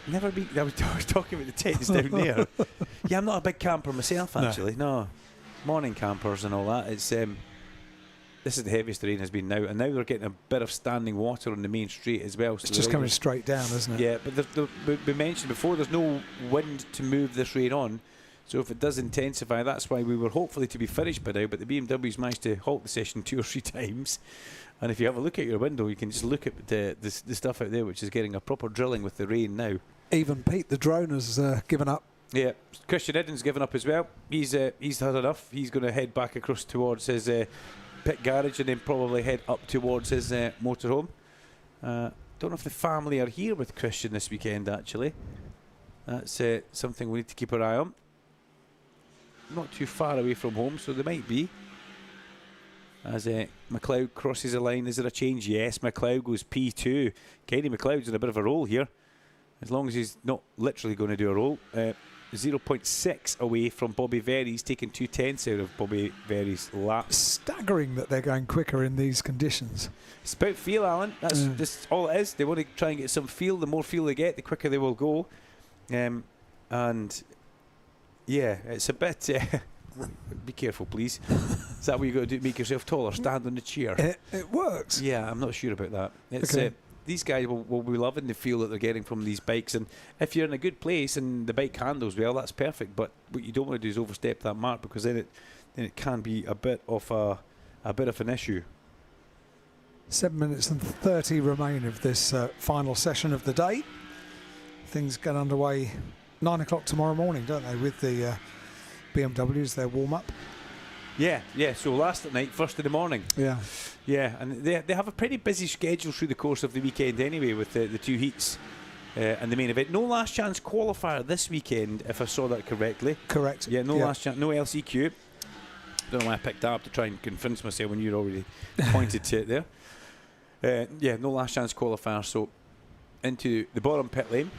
Never been. I was talking about the tents down there. Yeah, I'm not a big camper myself, actually. No. Morning campers and all that. It's this is the heaviest the rain has been now, and now they're getting a bit of standing water on the main street as well. So it's just coming straight down, isn't it? Yeah, but we mentioned before, there's no wind to move this rain on, so if it does intensify, that's why we were hopefully to be finished by now, but the BMWs managed to halt the session 2 or 3 times. And if you have a look at your window, you can just look at the stuff out there, which is getting a proper drilling with the rain now. Even Pete the drone has given up. Yeah, Christian Edden's given up as well. He's had enough. He's going to head back across towards his pit garage and then probably head up towards his motorhome. Don't know if the family are here with Christian this weekend, actually. That's something we need to keep our eye on. Not too far away from home, so they might be. As McLeod crosses the line, is there a change? Yes, McLeod goes P2. Kenny McLeod's in a bit of a roll here, as long as he's not literally going to do a roll. 0.6 away from Bobby Very. He's taken 2/10 out of Bobby Very's lap. Staggering that they're going quicker in these conditions. It's about feel, Alan. That's just all it is. They want to try and get some feel. The more feel they get, the quicker they will go. And yeah, it's a bit. Be careful, please. Is that what you got to do to make yourself taller? Stand on the chair. It works. Yeah, I'm not sure about that. It's okay. These guys will be loving the feel that they're getting from these bikes, and if you're in a good place and the bike handles well, that's perfect. But what you don't want to do is overstep that mark, because then it can be a bit of an issue. 7 minutes and 30 remain of this final session of the day. Things get underway 9 o'clock tomorrow morning, don't they, with the BMWs, their warm-up. Yeah, so last at night, first in the morning. Yeah, and they have a pretty busy schedule through the course of the weekend anyway, with the 2 heats and the main event. No last chance qualifier this weekend, if I saw that correctly. Correct. Yeah, no last chance, no LCQ. Don't know why I picked that up to try and convince myself when you'd already pointed to it there. Yeah, no last chance qualifier, so into the bottom pit lane.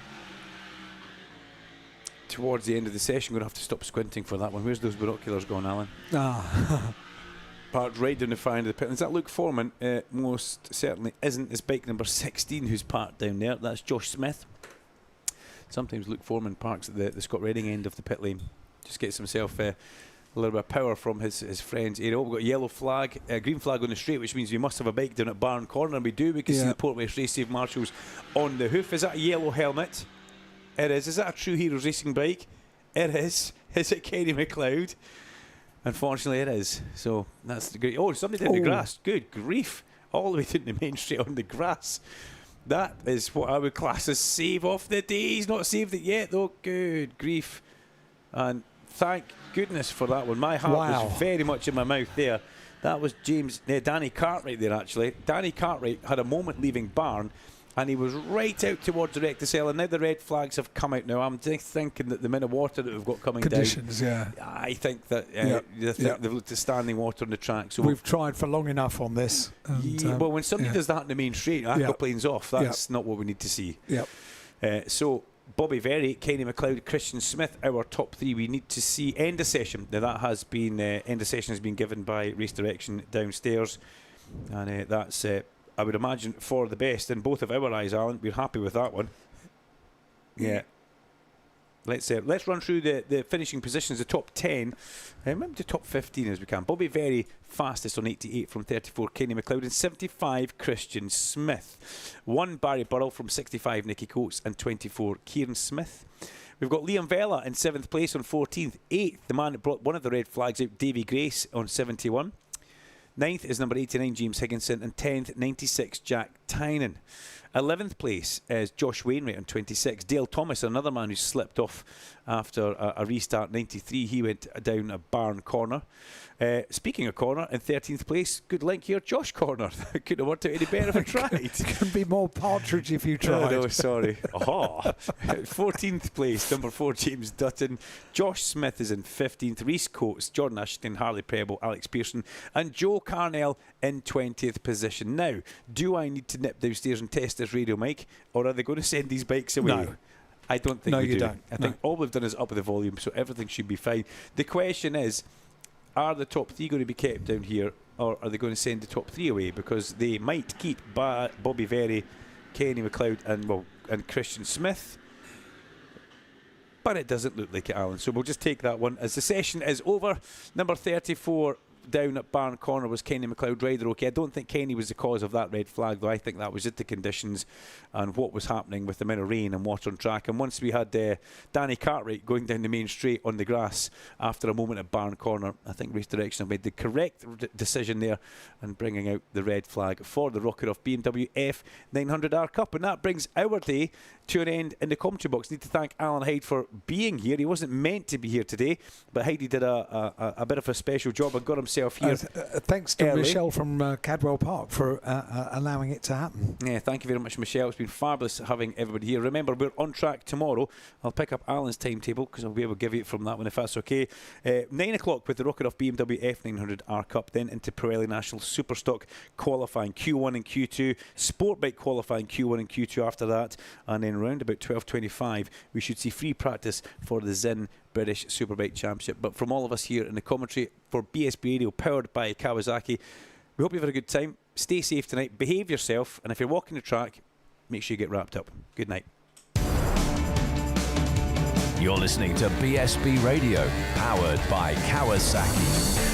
Towards the end of the session, we're going to have to stop squinting for that one. Where's those binoculars going, Alan? Parked right down the far end of the pit. Is that Luke Foreman? Most certainly isn't. It's bike number 16 who's parked down there. That's Josh Smith. Sometimes Luke Foreman parks at the Scott Redding end of the pit lane. Just gets himself a little bit of power from his friends. We've got a yellow flag, a green flag on the straight, which means we must have a bike down at Barn Corner, and we do. We can see the Port West Race Safe Marshals on the hoof. Is that a yellow helmet? It is. Is that a True Heroes racing bike? It is. Is it Kenny McLeod? Unfortunately, it is. So that's the great. Oh, somebody did the grass. Good grief! All the way down the main street on the grass. That is what I would class as save off the day. He's not saved it yet, though. Good grief! And thank goodness for that one. My heart was very much in my mouth there. That was Danny Cartwright there, actually. Danny Cartwright had a moment leaving Barn, and he was right out towards the Recticel, and now the red flags have come out now. I'm thinking that the amount of water that we've got coming conditions, down. I think that they've looked at standing water on the track. So we've tried for long enough on this. And, well, when somebody does that in the main straight, aquaplane's off. That's not what we need to see. So Bobby Very, Kenny McLeod, Christian Smith, our top 3. We need to see end of session. Now that has been end of session has been given by Race Direction downstairs, and that's. I would imagine for the best in both of our eyes, Alan. We're happy with that one. Yeah. Let's run through the finishing positions, the top 10, maybe the top 15 as we can. Bobby Very fastest on 88 from 34, Kenny McLeod, and 75, Christian Smith. 1, Barry Burrell from 65, Nicky Coates, and 24, Kieran Smith. We've got Liam Vella in 7th place on 14th. 8th, the man that brought one of the red flags out, Davy Grace, on 71. 9th is number 89, James Higginson. And 10th, 96, Jack Tynan. 11th place is Josh Wainwright on 26. Dale Thomas, another man who slipped off after a restart, 93. He went down a barn corner. Speaking of corner, in 13th place, good link here, Josh Corner. Couldn't have worked out any better if I tried. Couldn't be more partridge if you tried. No, sorry. 14th place, number 4, James Dutton. Josh Smith is in 15th. Reese Coates, Jordan Ashton, Harley Preble, Alex Pearson, and Joe Carnell in 20th position. Now, do I need to nip downstairs and test this radio mic, or are they going to send these bikes away? No. I don't think we you do. don't. I think all we've done is up the volume, so everything should be fine. The question is, are the top 3 going to be kept down here, or are they going to send the top 3 away? Because they might keep Bobby Very, Kenny McLeod, and Christian Smith. But it doesn't look like it, Alan. So we'll just take that one as the session is over. Number 34 down at Barn Corner was Kenny McLeod rider. Okay, I don't think Kenny was the cause of that red flag, though. I think that was just the conditions and what was happening with the amount of rain and water on track. And once we had Danny Cartwright going down the main straight on the grass after a moment at Barn Corner, I think Race Direction have made the correct decision there and bringing out the red flag for the Rocket Off BMW F900R Cup. And that brings our day to an end in the commentary box. Need to thank Alan Hyde for being here. He wasn't meant to be here today, but Heidi did a bit of a special job and got himself here. Thanks to Michelle from Cadwell Park for allowing it to happen. Yeah, thank you very much, Michelle. It's been fabulous having everybody here. Remember, we're on track tomorrow. I'll pick up Alan's timetable because I'll be able to give you it from that one if that's okay. 9 o'clock with the Rocket Off BMW F900R Cup, then into Pirelli National Superstock qualifying Q1 and Q2, Sport Bike qualifying Q1 and Q2 after that, and then round about 12:25 we should see free practice for the Zinn British Superbike Championship. But from all of us here in the commentary for BSB Radio, powered by Kawasaki, we hope you've had a good time. Stay safe tonight, behave yourself, and if you're walking the track, make sure you get wrapped up. Good night. You're listening to BSB Radio, powered by Kawasaki.